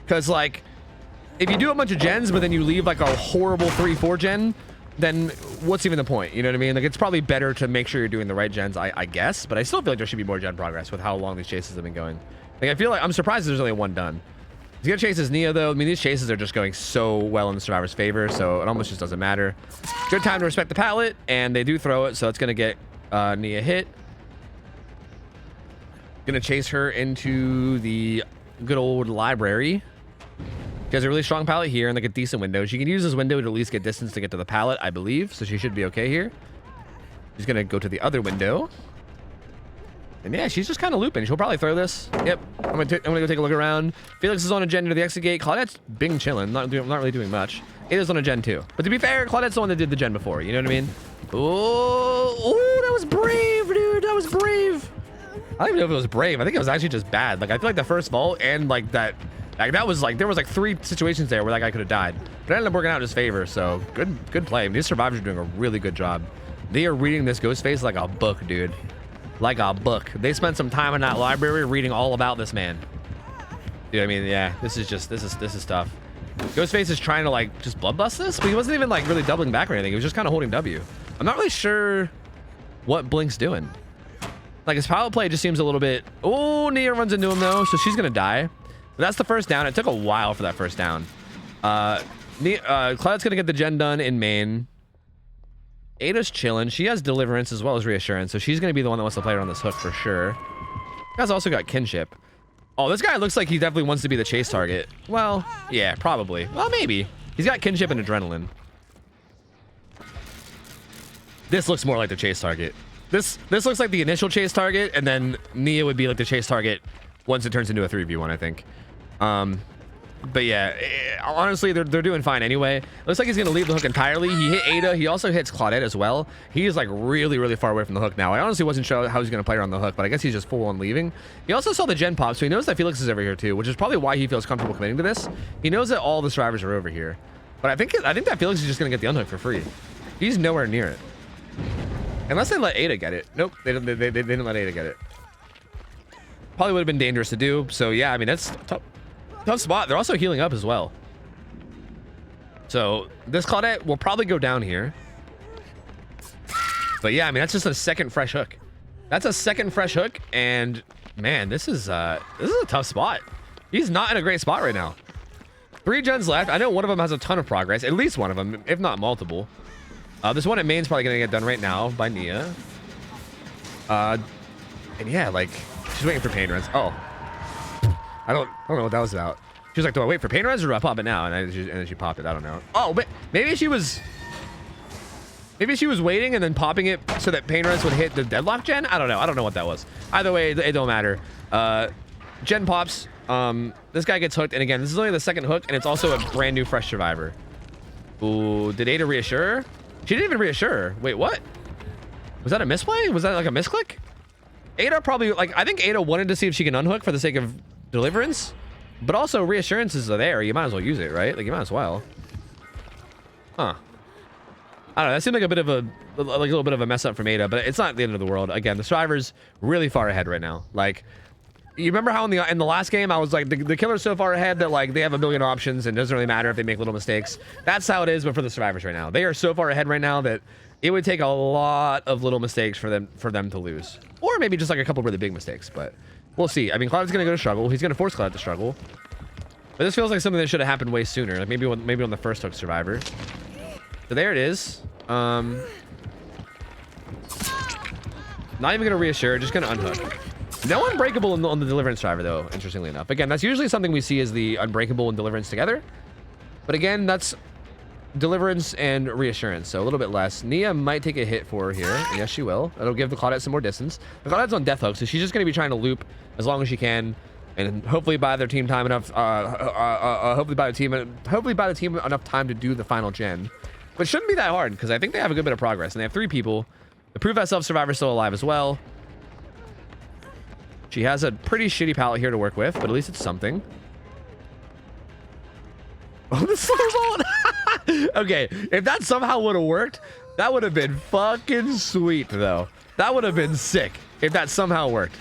Because like, if you do a bunch of gens, but then you leave like a horrible 3-4 gen, then what's even the point? You know what I mean? Like, it's probably better to make sure you're doing the right gens, I guess. But I still feel like there should be more gen progress with how long these chases have been going. Like, I feel like I'm surprised there's only one done. He's gonna chase his Nia though. I mean, these chases are just going so well in the survivor's favor, so it almost just doesn't matter. Good time to respect the pallet, and they do throw it, so it's gonna get Nia hit. Gonna chase her into the good old library. She has a really strong pallet here and like a decent window. She can use this window to at least get distance to get to the pallet, I believe. So she should be okay here. She's gonna go to the other window. And yeah, she's just kind of looping. She'll probably throw this. Yep. I'm gonna go take a look around. Felix is on a gen to the exit gate. Claudette's bing chilling, not really doing much. It is on a gen too. But to be fair, Claudette's the one that did the gen before. You know what I mean? Oh, that was brave, dude. That was brave. I don't even know if it was brave. I think it was actually just bad. Like, I feel like the first vault and like that was like, there was like 3 situations there where that guy could have died. But it ended up working out in his favor. So good play. I mean, these survivors are doing a really good job. They are reading this ghost face like a book, dude. Like a book. They spent some time in that library reading all about this man. Dude, I mean, yeah, this is tough. Ghostface is trying to like just bloodlust this, but he wasn't even like really doubling back or anything. He was just kind of holding W. I'm not really sure what Blink's doing. Like, his power play just seems a little bit... Oh, Nia runs into him though, so she's gonna die. But that's the first down. It took a while for that first down. Cloud's gonna get the gen done in main. Ada's chilling. She has deliverance as well as reassurance, so she's gonna be the one that wants to play her on this hook for sure. Guy's also got kinship. Oh, this guy looks like he definitely wants to be the chase target. Well, yeah, probably. Well, maybe. He's got kinship and adrenaline. This looks more like the chase target. This looks like the initial chase target, and then Nia would be like the chase target once it turns into a 3v1, I think. But yeah, honestly, they're doing fine anyway. Looks like he's gonna leave the hook entirely. He hit Ada. He also hits Claudette as well. He is like really far away from the hook now. I honestly wasn't sure how he's gonna play her on the hook, but I guess he's just full on leaving. He also saw the gen pop, so he knows that Felix is over here too, which is probably why he feels comfortable committing to this. He knows that all the survivors are over here, but I think that Felix is just gonna get the unhook for free. He's nowhere near it, unless they let Ada get it. Nope, they didn't let Ada get it. Probably would have been dangerous to do. So yeah, I mean, that's tough spot. They're also healing up as well. So this Claudette will probably go down here. But yeah, I mean, that's just a second fresh hook. That's a second fresh hook, and man, this is a tough spot. He's not in a great spot right now. 3 gens left. I know one of them has a ton of progress, at least one of them, if not multiple. This one at main's probably gonna get done right now by Nia. And yeah, like, she's waiting for pain runs. Oh, I don't know what that was about. She was like, do I wait for pain runs or do I pop it now? And then she popped it. I don't know. Oh, but maybe she was waiting and then popping it so that pain runs would hit the deadlock gen. I don't know. I don't know what that was. Either way, it don't matter. Gen pops. This guy gets hooked, and again, this is only the second hook, and it's also a brand new fresh survivor. Ooh, did Ada reassure her? She didn't even reassure her. Wait, what? Was that a misplay? Was that like a misclick? Ada probably, like, I think Ada wanted to see if she can unhook for the sake of deliverance, but also reassurances are there. You might as well use it, right? Like, you might as well. Huh. I don't know. That seemed like a bit of a little bit of a mess up from Ada, but it's not the end of the world. Again, the survivor's really far ahead right now. Like, you remember how in the last game I was like, the killer's so far ahead that like they have a million options and it doesn't really matter if they make little mistakes. That's how it is, but for the survivors right now, they are so far ahead right now that it would take a lot of little mistakes for them to lose, or maybe just like a couple really big mistakes. But we'll see. I mean, Cloud's gonna go to struggle. He's gonna force Cloud to struggle. But this feels like something that should have happened way sooner. Like maybe on the first hook survivor. So there it is. Not even gonna reassure. Just gonna unhook. No unbreakable on the deliverance driver though, interestingly enough. Again, that's usually something we see as the unbreakable and deliverance together. But again, that's deliverance and reassurance, so a little bit less. Nia might take a hit for her here, and yes, she will. That'll give the Claudette some more distance. The Claudette's on death hook, so she's just going to be trying to loop as long as she can, and hopefully buy their team time enough. Hopefully buy the team enough time to do the final gen. But it shouldn't be that hard because I think they have a good bit of progress, and they have 3 people. The Prove Thyself survivor's still alive as well. She has a pretty shitty palette here to work with, but at least it's something. Oh, the slow vault! Okay, if that somehow would have worked, that would have been fucking sweet, though. That would have been sick if that somehow worked.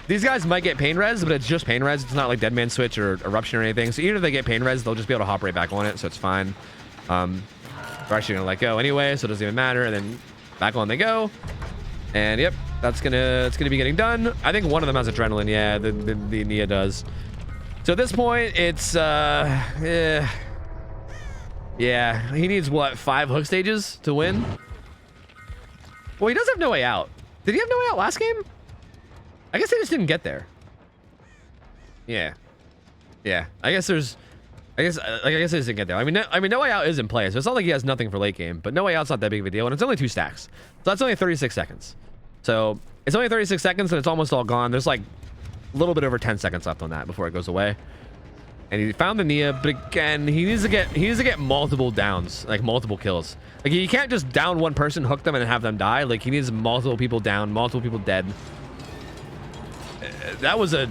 These guys might get pain res, but it's just pain res. It's not like Dead Man Switch or Eruption or anything. So even if they get pain res, they'll just be able to hop right back on it, so it's fine. They're actually gonna let go anyway, so it doesn't even matter. And then back on they go. And yep, it's gonna be getting done. I think one of them has adrenaline. Yeah, the Nia does. So at this point, it's yeah, he needs what, 5 hook stages to win? Well, he does have no way out. Did he have no way out last game? I guess they just didn't get there. Yeah. I guess they just didn't get there. I mean, no way out is in play, so it's not like he has nothing for late game. But no way out's not that big of a deal, and it's only 2 stacks, so that's only 36 seconds. So it's only 36 seconds, and it's almost all gone. There's like a little bit over 10 seconds left on that before it goes away. And he found the Nia, but again, he needs to get multiple downs, like multiple kills. Like he can't just down one person, hook them, and have them die. Like he needs multiple people down, multiple people dead. that was a.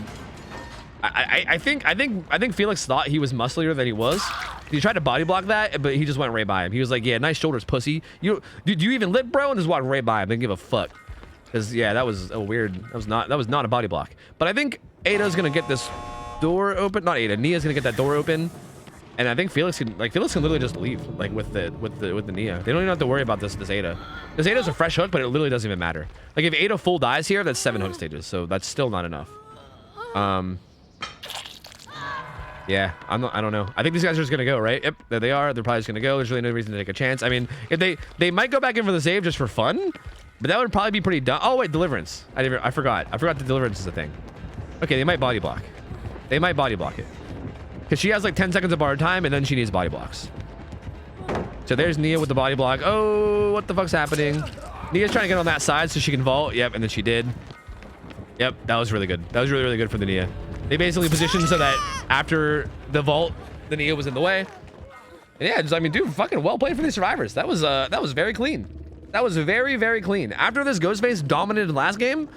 I think Felix thought he was musclier than he was. He tried to body block that, but he just went right by him. He was like, "Yeah, nice shoulders, pussy. You did you even lit, bro?" And just walked right by him. Didn't give a fuck. Cause yeah, that was a weird. That was not a body block. But I think Ada's gonna get this door open. Not Ada. Nia's gonna get that door open. And I think Felix can literally just leave like with the Nia. They don't even have to worry about this Ada. This Ada's a fresh hook, but it literally doesn't even matter. Like if Ada full dies here, that's 7 hook stages, so that's still not enough. Yeah, I don't know. I think these guys are just gonna go, right? Yep, there they are. They're probably just gonna go. There's really no reason to take a chance. I mean, if they might go back in for the save just for fun, but that would probably be pretty dumb. Oh wait, deliverance. I forgot. I forgot the deliverance is a thing. Okay, they might body block. They might body block it. Because she has like 10 seconds of bar time, and then she needs body blocks. So there's Nia with the body block. Oh, what the fuck's happening? Nia's trying to get on that side so she can vault. Yep, and then she did. Yep, that was really good. That was really, really good for the Nia. They basically positioned so that after the vault, the Nia was in the way. And yeah, just, I mean, dude, fucking well played for the survivors. That was very clean. That was very, very clean. After this Ghostface dominated last game,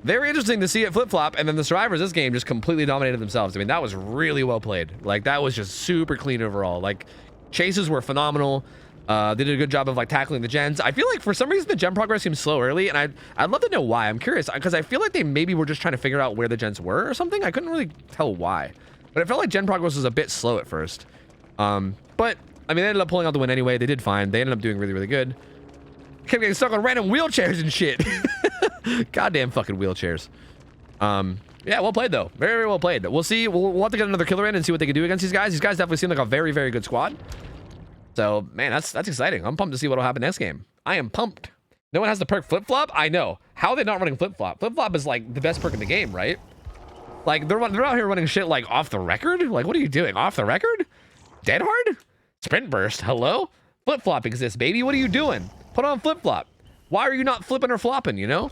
very interesting to see it flip-flop, and then the survivors this game just completely dominated themselves. I mean, that was really well played. Like, that was just super clean overall. Like, chases were phenomenal. They did a good job of, like, tackling the gens. I feel like, for some reason, the gen progress seems slow early, and I'd love to know why. I'm curious, because I feel like they maybe were just trying to figure out where the gens were or something. I couldn't really tell why. But it felt like gen progress was a bit slow at first. But, I mean, they ended up pulling out the win anyway. They did fine. They ended up doing really, really good. Kept getting stuck on random wheelchairs and shit. Goddamn fucking wheelchairs. Yeah, well played though. Very, very well played. We'll see. We'll have to get another killer in and see what they can do against these guys. These guys definitely seem like a very, very good squad. So, man, that's exciting. I'm pumped to see what'll happen next game. I am pumped. No one has the perk flip-flop? I know. How are they not running flip-flop? Flip-flop is like the best perk in the game, right? Like, they're out here running shit like off the record? Like, what are you doing? Off the record? Dead hard? Sprint burst? Hello? Flip-flop exists, baby. What are you doing? Put on flip-flop. Why are you not flipping or flopping, you know?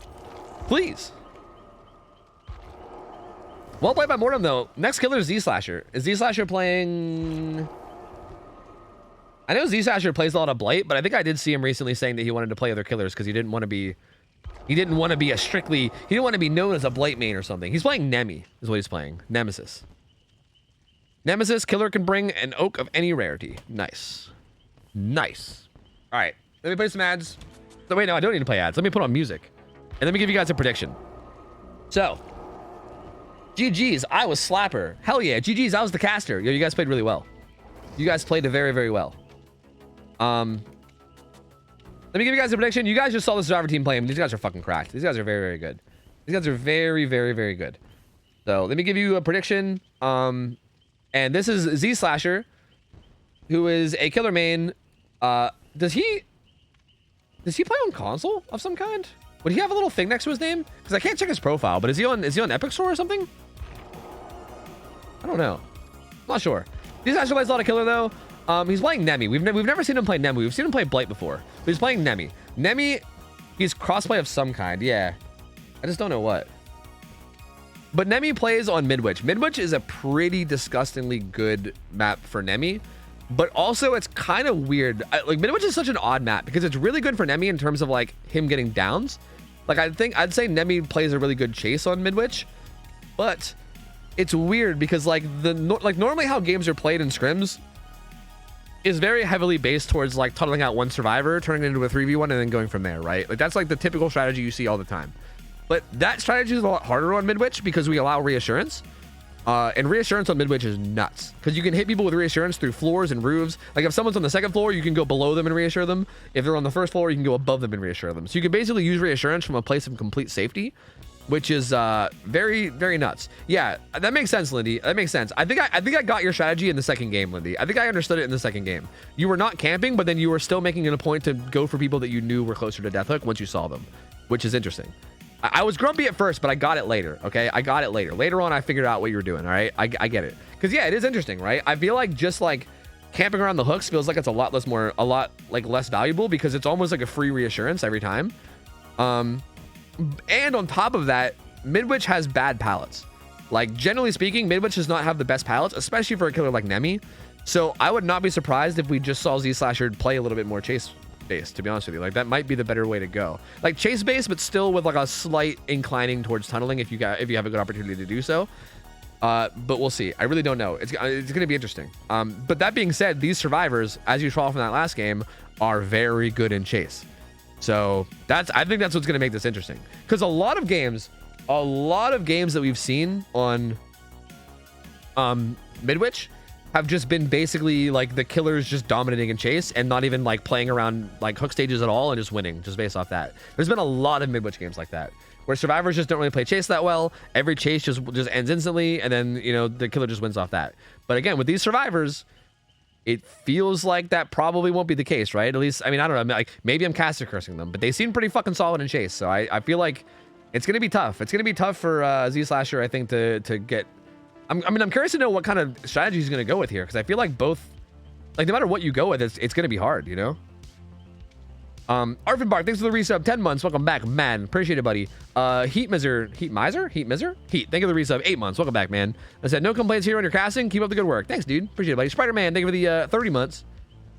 Please. Well played by Mortem, though. Next killer is Z-Slasher. Is Z-Slasher playing... I know Z-Slasher plays a lot of Blight, but I think I did see him recently saying that he wanted to play other killers because he didn't want to be... He didn't want to be known as a Blight main or something. He's playing Nemi, is what he's playing. Nemesis. Nemesis, killer can bring an oak of any rarity. Nice. Nice. All right. Let me play some ads. So wait, no, I don't need to play ads. Let me put on music. And let me give you guys a prediction. So, GG's, I was Slapper. Hell yeah, GG's, I was the caster. Yo, you guys played really well. You guys played very, very well. Let me give you guys a prediction. You guys just saw the survivor team play him. These guys are fucking cracked. These guys are very, very good. These guys are very, very, very good. So let me give you a prediction. And this is Z-Slasher, who is a killer main. Does he play on console of some kind? Would he have a little thing next to his name? Because I can't check his profile, but is he on Epic Store or something? I don't know. I'm not sure. Z-Slasher plays a lot of killer though. He's playing Nemi. We've never seen him play Nemi. We've seen him play Blight before, but he's playing Nemi. Nemi, he's crossplay of some kind. Yeah, I just don't know what. But Nemi plays on Midwich. Midwich is a pretty disgustingly good map for Nemi, but also it's kind of weird. Like Midwich is such an odd map because it's really good for Nemi in terms of like him getting downs. Like I'd say Nemi plays a really good chase on Midwich, but it's weird because like normally how games are played in scrims is very heavily based towards like tunneling out one survivor, turning it into a 3v1, and then going from there, right? Like that's like the typical strategy you see all the time. But that strategy is a lot harder on Midwich because we allow reassurance. And reassurance on Midwich is nuts because you can hit people with reassurance through floors and roofs. Like if someone's on the second floor, you can go below them and reassure them. If they're on the first floor, you can go above them and reassure them. So you can basically use reassurance from a place of complete safety, which is very, very nuts. Yeah, that makes sense, Lindy. That makes sense. I think I got your strategy in the second game, Lindy. I think I understood it in the second game. You were not camping, but then you were still making it a point to go for people that you knew were closer to Death Hook once you saw them, which is interesting. I was grumpy at first, but I got it later, okay? I got it later. Later on, I figured out what you were doing, all right? I get it. Because, yeah, it is interesting, right? I feel like just, like, camping around the hooks feels like it's a lot less valuable because it's almost like a free reassurance every time. And on top of that, Midwich has bad pallets. Like, generally speaking, Midwich does not have the best pallets, especially for a killer like Nemi. So I would not be surprised if we just saw Z-Slasher play a little bit more chase based, to be honest with you. Like, that might be the better way to go. Like, chase based, but still with like a slight inclining towards tunneling if you have a good opportunity to do so. But we'll see. I really don't know. It's going to be interesting. But that being said, these survivors, as you saw from that last game, are very good in chase. So I think that's what's going to make this interesting. Because a lot of games that we've seen on Midwich have just been basically like the killers just dominating in chase and not even like playing around like hook stages at all and just winning just based off that. There's been a lot of Midwich games like that where survivors just don't really play chase that well. Every chase just ends instantly, and then, you know, the killer just wins off that. But again, with these survivors, it feels like that probably won't be the case, right? At least, I mean, I don't know. Like, maybe I'm caster cursing them, but they seem pretty fucking solid in chase. So I feel like it's gonna be tough. It's gonna be tough for Z Slasher, I think, to get. I'm curious to know what kind of strategy he's gonna go with here, because I feel like both, like, no matter what you go with, it's gonna be hard, you know. Arvin Bark, thanks for the resub, 10 months. Welcome back, man. Appreciate it, buddy. Heat Miser, thank you for the resub, 8 months. Welcome back, man. I said, no complaints here on your casting. Keep up the good work. Thanks, dude. Appreciate it, buddy. Spider-Man, thank you for the 30 months.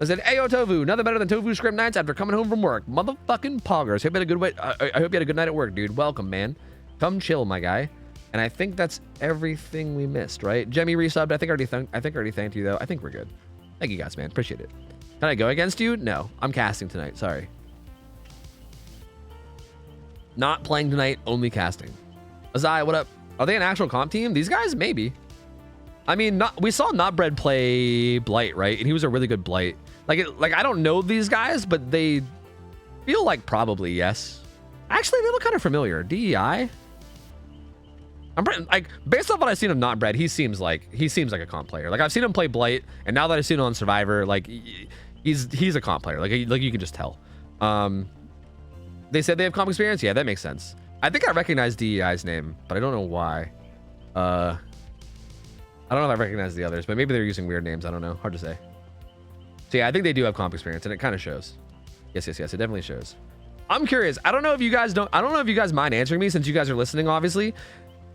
I said, hey, OhTofu, nothing better than Tofu Scrim nights after coming home from work. Motherfucking poggers. Hope you had a good way. I hope you had a good night at work, dude. Welcome, man. Come chill, my guy. And I think that's everything we missed, right? Jemmy resubbed. I think I already thanked you, though. I think we're good. Thank you, guys, man. Appreciate it. Can I go against you? No. I'm casting tonight. Sorry. Not playing tonight, only casting. Azai, what up? Are they an actual comp team? These guys? Maybe. I mean, we saw Notbread play Blight, right? And he was a really good Blight. Like I don't know these guys, but they feel like probably yes. Actually, they look kind of familiar. DEI? I'm pretty, like, based on what I've seen of Notbread, he seems like a comp player. Like, I've seen him play Blight, and now that I've seen him on Survivor, like, he's a comp player. Like you can just tell. They said they have comp experience. Yeah, that makes sense. I think I recognize DEI's name, but I don't know why. I don't know if I recognize the others, but maybe they're using weird names. I don't know. Hard to say. So yeah, I think they do have comp experience, and it kind of shows. Yes. It definitely shows. I'm curious. I don't know if you guys mind answering me, since you guys are listening, obviously.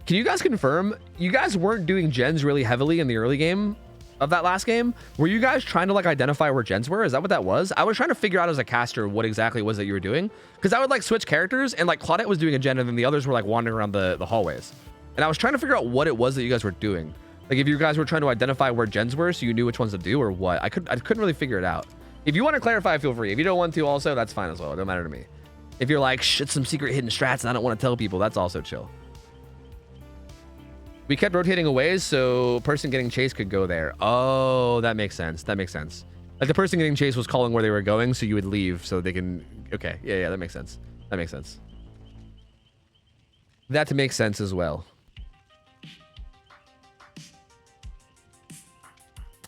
Can you guys confirm you guys weren't doing gens really heavily in the early game of that last game? Were you guys trying to like identify where gens were? Is that what that was? I was trying to figure out as a caster what exactly it was that you were doing, because I would like switch characters, and like Claudette was doing a gen and then the others were like wandering around the hallways, and I was trying to figure out what it was that you guys were doing. Like, if you guys were trying to identify where gens were so you knew which ones to do, or what. I couldn't really figure it out. If you want to clarify, feel free. If you don't want to also, that's fine as well. It don't matter to me. If you're like, shit, some secret hidden strats and I don't want to tell people, that's also chill. We kept rotating away so person getting chased could go there. Oh, that makes sense. That makes sense. Like, the person getting chased was calling where they were going, so you would leave so they can... Okay, yeah, that makes sense. That makes sense. That makes sense as well.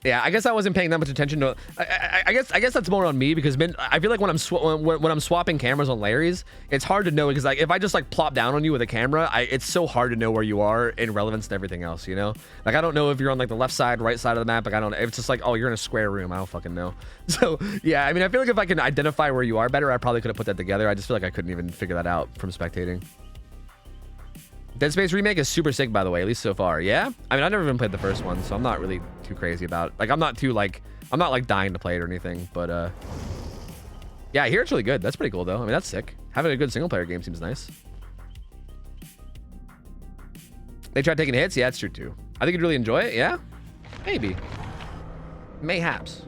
Yeah, I guess I wasn't paying that much attention to. I guess that's more on me, because I feel like when I'm swapping cameras on Larry's, it's hard to know, because like if I just like plop down on you with a camera, it's so hard to know where you are in relevance to everything else, you know? Like, I don't know if you're on like the left side, right side of the map. Like, I don't. It's just like, oh, you're in a square room. I don't fucking know. So yeah, I mean, I feel like if I can identify where you are better, I probably could have put that together. I just feel like I couldn't even figure that out from spectating. Dead Space remake is super sick, by the way, at least so far. Yeah, I mean, I've never even played the first one, so I'm not really too crazy about it. Like, I'm not like dying to play it or anything, but yeah, I hear it's really good. That's pretty cool, though. I mean, that's sick. Having a good single player game seems nice. They tried taking hits. Yeah, it's true too. I think you'd really enjoy it. Yeah, maybe, mayhaps.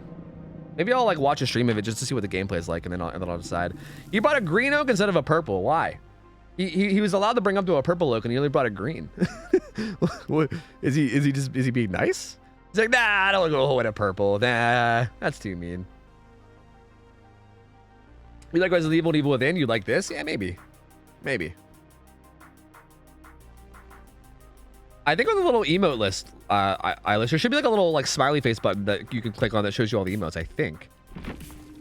Maybe I'll like watch a stream of it just to see what the gameplay is like, and then I'll decide. You bought a green oak instead of a purple. Why? He was allowed to bring up to a purple oak, and he only brought a green. What, is he being nice? He's like, nah, I don't go with a purple. Nah, that's too mean. You like Resident Evil and Evil Within? You like this? Yeah, maybe. I think on the little emote list, Eilish, there should be like a little like smiley face button that you can click on that shows you all the emotes, I think.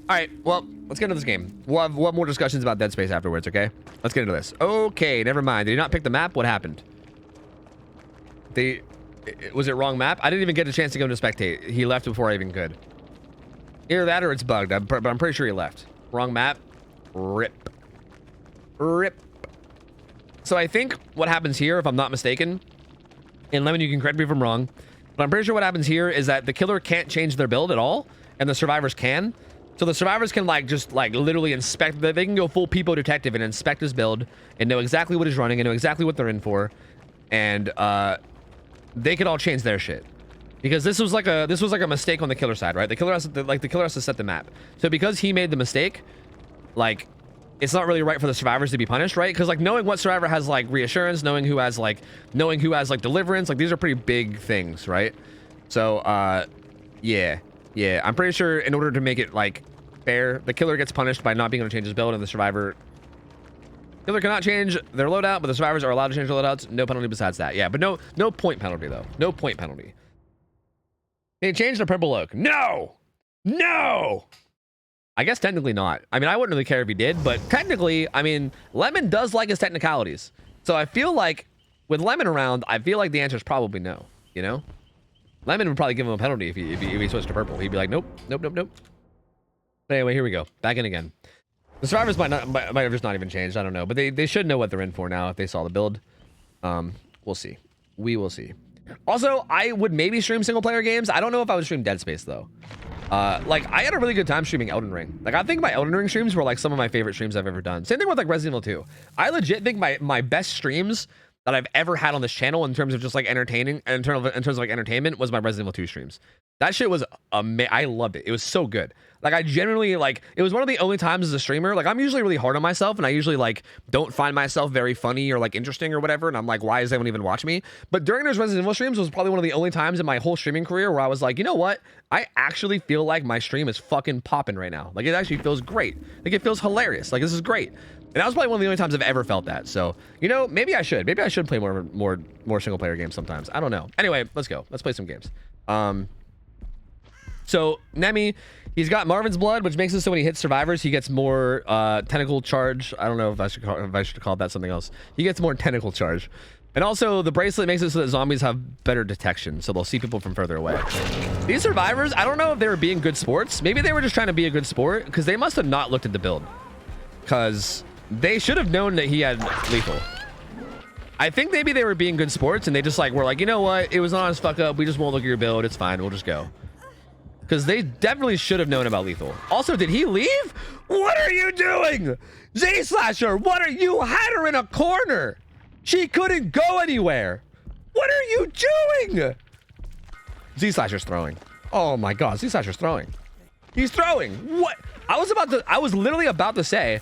All right, well, let's get into this game. We'll have more discussions about Dead Space afterwards, okay? Let's get into this. Okay, never mind. Did you not pick the map? What happened? Was it wrong map? I didn't even get a chance to go into spectate. He left before I even could. Either that or it's bugged, but I'm pretty sure he left. Wrong map. Rip. So I think what happens here, if I'm not mistaken, and Lemon, you can correct me if I'm wrong, but I'm pretty sure what happens here is that the killer can't change their build at all, and the survivors can. So the survivors can like just like literally inspect. They can go full Peepo detective and inspect his build and know exactly what he's running and know exactly what they're in for, and they could all change their shit. Because this was like a mistake on the killer side, right? The killer has to set the map. So because he made the mistake, like, it's not really right for the survivors to be punished, right? Because like knowing what survivor has like reassurance, knowing who has like deliverance, like these are pretty big things, right? So yeah, I'm pretty sure in order to make it like fair, the killer gets punished by not being able to change his build, and the killer cannot change their loadout, but the survivors are allowed to change their loadouts. No penalty besides that. Yeah, but no point penalty though. No point penalty. They changed the purple oak. No! I guess technically not. I mean, I wouldn't really care if he did, but technically, I mean, Lemon does like his technicalities. So I feel like with Lemon around, I feel like the answer is probably no, you know? Lemon would probably give him a penalty if he switched to purple. He'd be like, nope. But anyway, here we go. Back in again. The survivors might have just not even changed. I don't know. But they should know what they're in for now if they saw the build. We'll see. We will see. Also, I would maybe stream single player games. I don't know if I would stream Dead Space though. Like I had a really good time streaming Elden Ring. Like I think my Elden Ring streams were like some of my favorite streams I've ever done. Same thing with like Resident Evil 2. I legit think my best streams that I've ever had on this channel in terms of just like entertaining, in terms of like entertainment, was my Resident Evil 2 streams. That shit was I loved it. It was so good. Like I genuinely like, it was one of the only times as a streamer, like I'm usually really hard on myself and I usually like don't find myself very funny or like interesting or whatever, and I'm like, why is anyone even watch me? But during those Resident Evil streams was probably one of the only times in my whole streaming career where I was like, you know what? I actually feel like my stream is fucking popping right now. Like it actually feels great. Like it feels hilarious. Like this is great. And that was probably one of the only times I've ever felt that. So, you know, maybe I should play more single player games sometimes. I don't know. Anyway, let's go. Let's play some games. So Nemi, he's got Marvin's blood, which makes it so when he hits survivors, he gets more tentacle charge. I don't know if I should call that something else. He gets more tentacle charge. And also the bracelet makes it so that zombies have better detection, so they'll see people from further away. These survivors, I don't know if they were being good sports. Maybe they were just trying to be a good sport, because they must have not looked at the build. Because they should have known that he had lethal. I think maybe they were being good sports and they just like were like, you know what? It was an honest fuck up. We just won't look at your build. It's fine. We'll just go. Because they definitely should have known about lethal. Also, did he leave? What are you doing? Z-Slasher, what are you? Had her in a corner. She couldn't go anywhere. What are you doing? Z-Slasher's throwing. Oh my God, Z-Slasher's throwing. He's throwing. What? I was literally about to say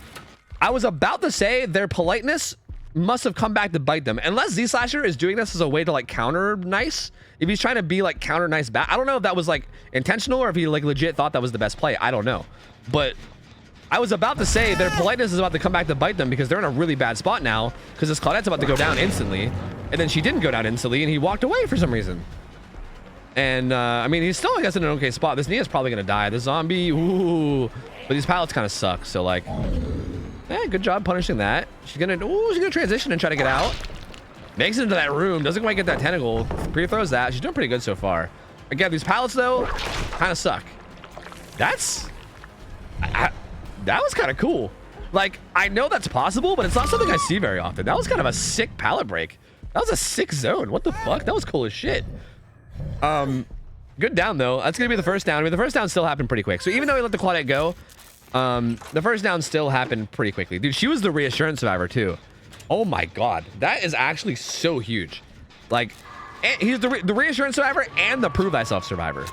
their politeness must have come back to bite them. Unless Z-Slasher is doing this as a way to like counter nice. If he's trying to be like counter nice back. I don't know if that was like intentional or if he like legit thought that was the best play. I don't know. But I was about to say their politeness is about to come back to bite them because they're in a really bad spot now because this Claudette's about to go down instantly. And then she didn't go down instantly and he walked away for some reason. And I mean, he's still, I guess, in an okay spot. This Nia's probably going to die. The zombie, ooh. But these pallets kind of suck. So like, good job punishing that. She's gonna transition and try to get out. Makes it into that room. Doesn't quite get that tentacle. Pre-throws that. She's doing pretty good so far. Again, these pallets though, kind of suck. That was kind of cool. Like, I know that's possible, but it's not something I see very often. That was kind of a sick pallet break. That was a sick zone. What the fuck? That was cool as shit. Good down though. That's gonna be the first down. I mean, the first down still happened pretty quick. So even though he let the Claudette go, the first down still happened pretty quickly. Dude, she was the reassurance survivor too. Oh my God, that is actually so huge. Like, he's the reassurance survivor and the prove thyself survivor.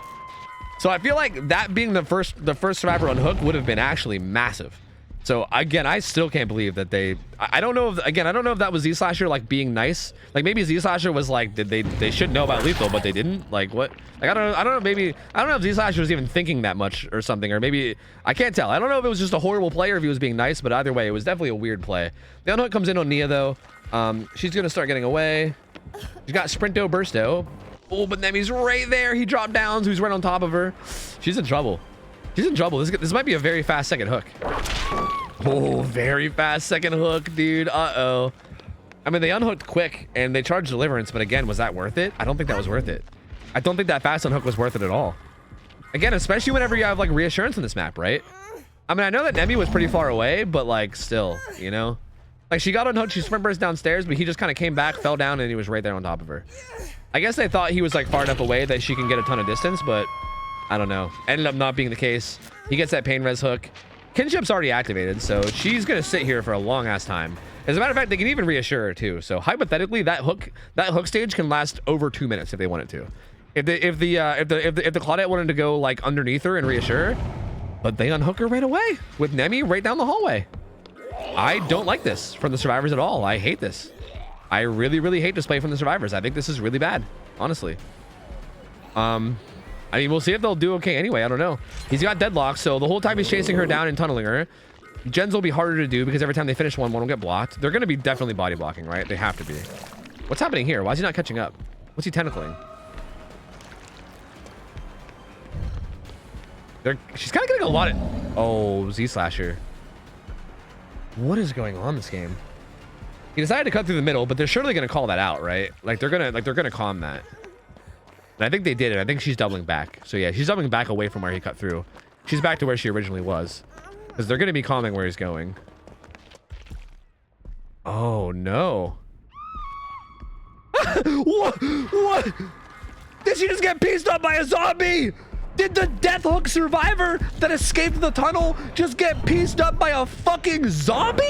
So I feel like that being the first survivor on hook would have been actually massive. So again, I still can't believe that I don't know if, again, I don't know if that was Z-Slasher like being nice. Like maybe Z-Slasher was like, they should know about lethal, but they didn't. Like what? Like I don't know if Z-Slasher was even thinking that much or something, or maybe, I can't tell. I don't know if it was just a horrible play or if he was being nice, but either way, it was definitely a weird play. The unhook comes in on Nia though. She's gonna start getting away. She's got Sprinto Bursto. Oh, but Nemi's right there. He dropped down, so he's right on top of her. She's in trouble. She's in trouble. This might be a very fast second hook. Oh, very fast second hook, dude. Uh-oh. I mean, they unhooked quick and they charged deliverance, but again, was that worth it? I don't think that was worth it. I don't think that fast unhook was worth it at all. Again, especially whenever you have like reassurance in this map, right? I mean, I know that Nemi was pretty far away, but like still, you know? Like she got unhooked, she sprint burst downstairs, but he just kind of came back, fell down, and he was right there on top of her. I guess they thought he was like far enough away that she can get a ton of distance, but I don't know. Ended up not being the case. He gets that pain res hook. Kinship's already activated, so she's gonna sit here for a long ass time. As a matter of fact, they can even reassure her too. So hypothetically, that hook stage can last over 2 minutes if they want it to. If the Claudette wanted to go like underneath her and reassure her, but they unhook her right away with Nemi right down the hallway. I don't like this from the survivors at all. I hate this. I really, really hate this play from the survivors. I think this is really bad, honestly. I mean, we'll see if they'll do okay anyway. I don't know. He's got deadlock, so the whole time he's chasing her down and tunneling her. Gens will be harder to do because every time they finish one will get blocked. They're going to be definitely body blocking, right? They have to be. What's happening here? Why is he not catching up? What's he tentacling? She's kind of getting a lot of... Oh, Z-Slasher. What is going on in this game? He decided to cut through the middle, but they're surely going to call that out, right? Like they're gonna calm that. And I think they did it. I think she's doubling back. So yeah, she's doubling back away from where he cut through. She's back to where she originally was. Because they're going to be calming where he's going. Oh, no. What? Did she just get pieced up by a zombie? Did the death hook survivor that escaped the tunnel just get pieced up by a fucking zombie?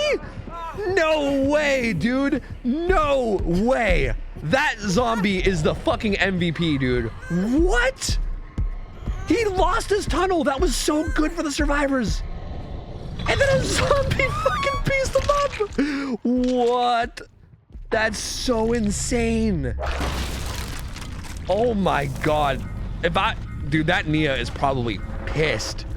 No way, dude. No way. That zombie is the fucking MVP, dude. What? He lost his tunnel. That was so good for the survivors. And then a zombie fucking pieced him up. What? That's so insane. Oh my God. Dude, that Nia is probably pissed.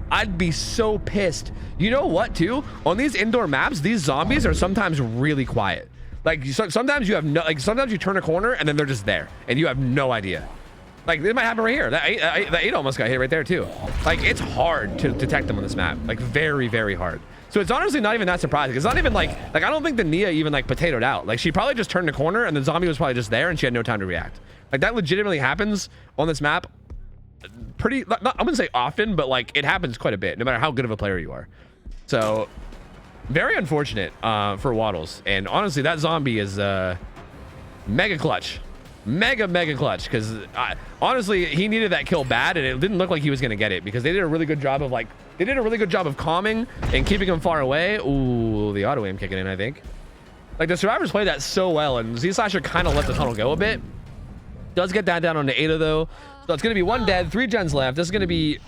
I'd be so pissed. You know what, too? On these indoor maps, these zombies are sometimes really quiet. Like, sometimes you have no, like, sometimes you turn a corner and then they're just there and you have no idea. Like, it might happen right here. That eight almost got hit right there, too. Like, it's hard to detect them on this map. Like, very, very hard. So it's honestly not even that surprising. It's not even like I don't think the Nia even, like, potatoed out. Like, she probably just turned the corner and the zombie was probably just there and she had no time to react. Like, that legitimately happens on this map pretty, I wouldn't say often, but, like, it happens quite a bit, no matter how good of a player you are. So, very unfortunate for Waddles. And honestly, that zombie is mega clutch. Mega clutch, because honestly he needed that kill bad and it didn't look like he was gonna get it because they did a really good job of calming and keeping him far away. Ooh, the auto aim kicking in, I think. Like, the survivors played that so well, and Z-Slasher kind of let the tunnel go a bit. Does get that down on the Ada though, so it's gonna be one dead, 3 gens left. This is gonna be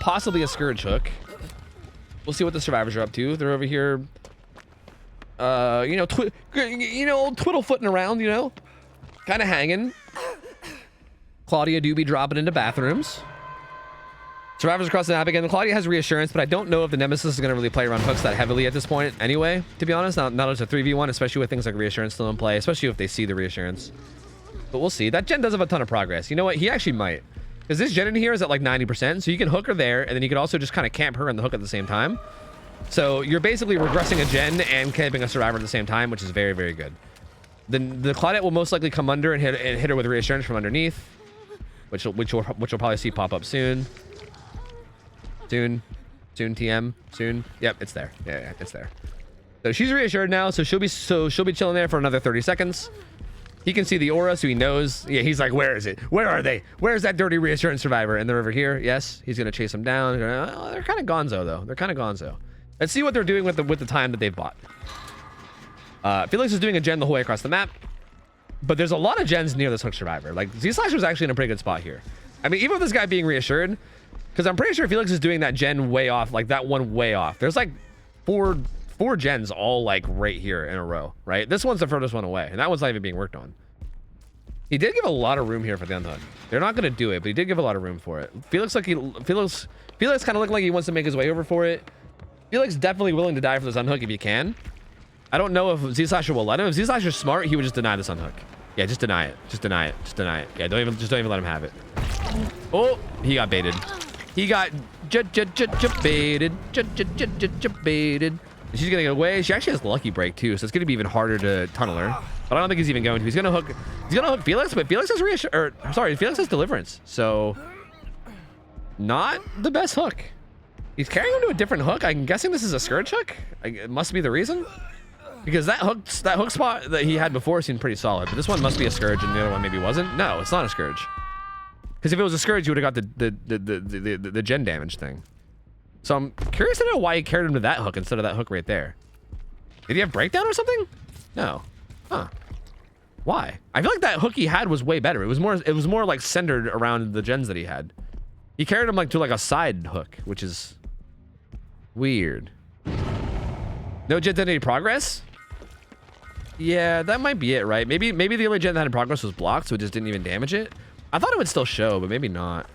possibly a Scourge hook. We'll see what the survivors are up to. They're over here twiddle footing around, you know, kind of hanging. Claudia do be dropping into bathrooms. Survivors across the map again. Claudia has reassurance, but I don't know if the Nemesis is going to really play around hooks that heavily at this point anyway, to be honest. Not as a 3v1, especially with things like reassurance still in play, especially if they see the reassurance. But we'll see. That gen does have a ton of progress. You know what? He actually might. Because this gen in here is at like 90%, so you can hook her there, and then you can also just kind of camp her and the hook at the same time. So you're basically regressing a gen and camping a survivor at the same time, which is very, very good. The Claudette will most likely come under and hit her with reassurance from underneath, which we'll probably see pop up soon. Soon TM soon. Yep, it's there. Yeah, it's there. So she's reassured now, so she'll be chilling there for another 30 seconds. He can see the aura, so he knows. Yeah, he's like, where is it? Where are they? Where's that dirty reassurance survivor? And they're over here. Yes, he's gonna chase them down. Oh, they're kind of gonzo though. They're kind of gonzo. Let's see what they're doing with the time that they've bought. Felix is doing a gen the whole way across the map, but there's a lot of gens near this hook survivor. Like, Z-Slasher's actually in a pretty good spot here. I mean, even with this guy being reassured, because I'm pretty sure Felix is doing that gen way off, like that one way off. There's like four gens all like right here in a row, right? This one's the furthest one away, and that one's not even being worked on. He did give a lot of room here for the unhook. They're not going to do it, but he did give a lot of room for it. Felix kind of looked like he wants to make his way over for it. Felix definitely willing to die for this unhook if he can. I don't know if Z-Slasher will let him. If Z-Slasher's smart, he would just deny this unhook. Yeah, just deny it. Just deny it. Just deny it. Yeah, don't even let him have it. Oh, he got baited. He got baited. Baited. She's gonna get away. She actually has lucky break too, so it's gonna be even harder to tunnel her. But I don't think he's even going to. He's gonna hook Felix, but Felix has Felix has deliverance. So not the best hook. He's carrying him to a different hook. I'm guessing this is a Scourge hook. It must be the reason. Because that hook spot that he had before seemed pretty solid, but this one must be a Scourge and the other one maybe wasn't. No, it's not a Scourge. Because if it was a Scourge, you would have got the gen damage thing. So I'm curious to know why he carried him to that hook instead of that hook right there. Did he have breakdown or something? No. Huh. Why? I feel like that hook he had was way better. It was more like centered around the gens that he had. He carried him like to like a side hook, which is weird. No gens had any progress? Yeah, that might be it, right? Maybe the only gen that had progress was blocked, so it just didn't even damage it. I thought it would still show, but maybe not.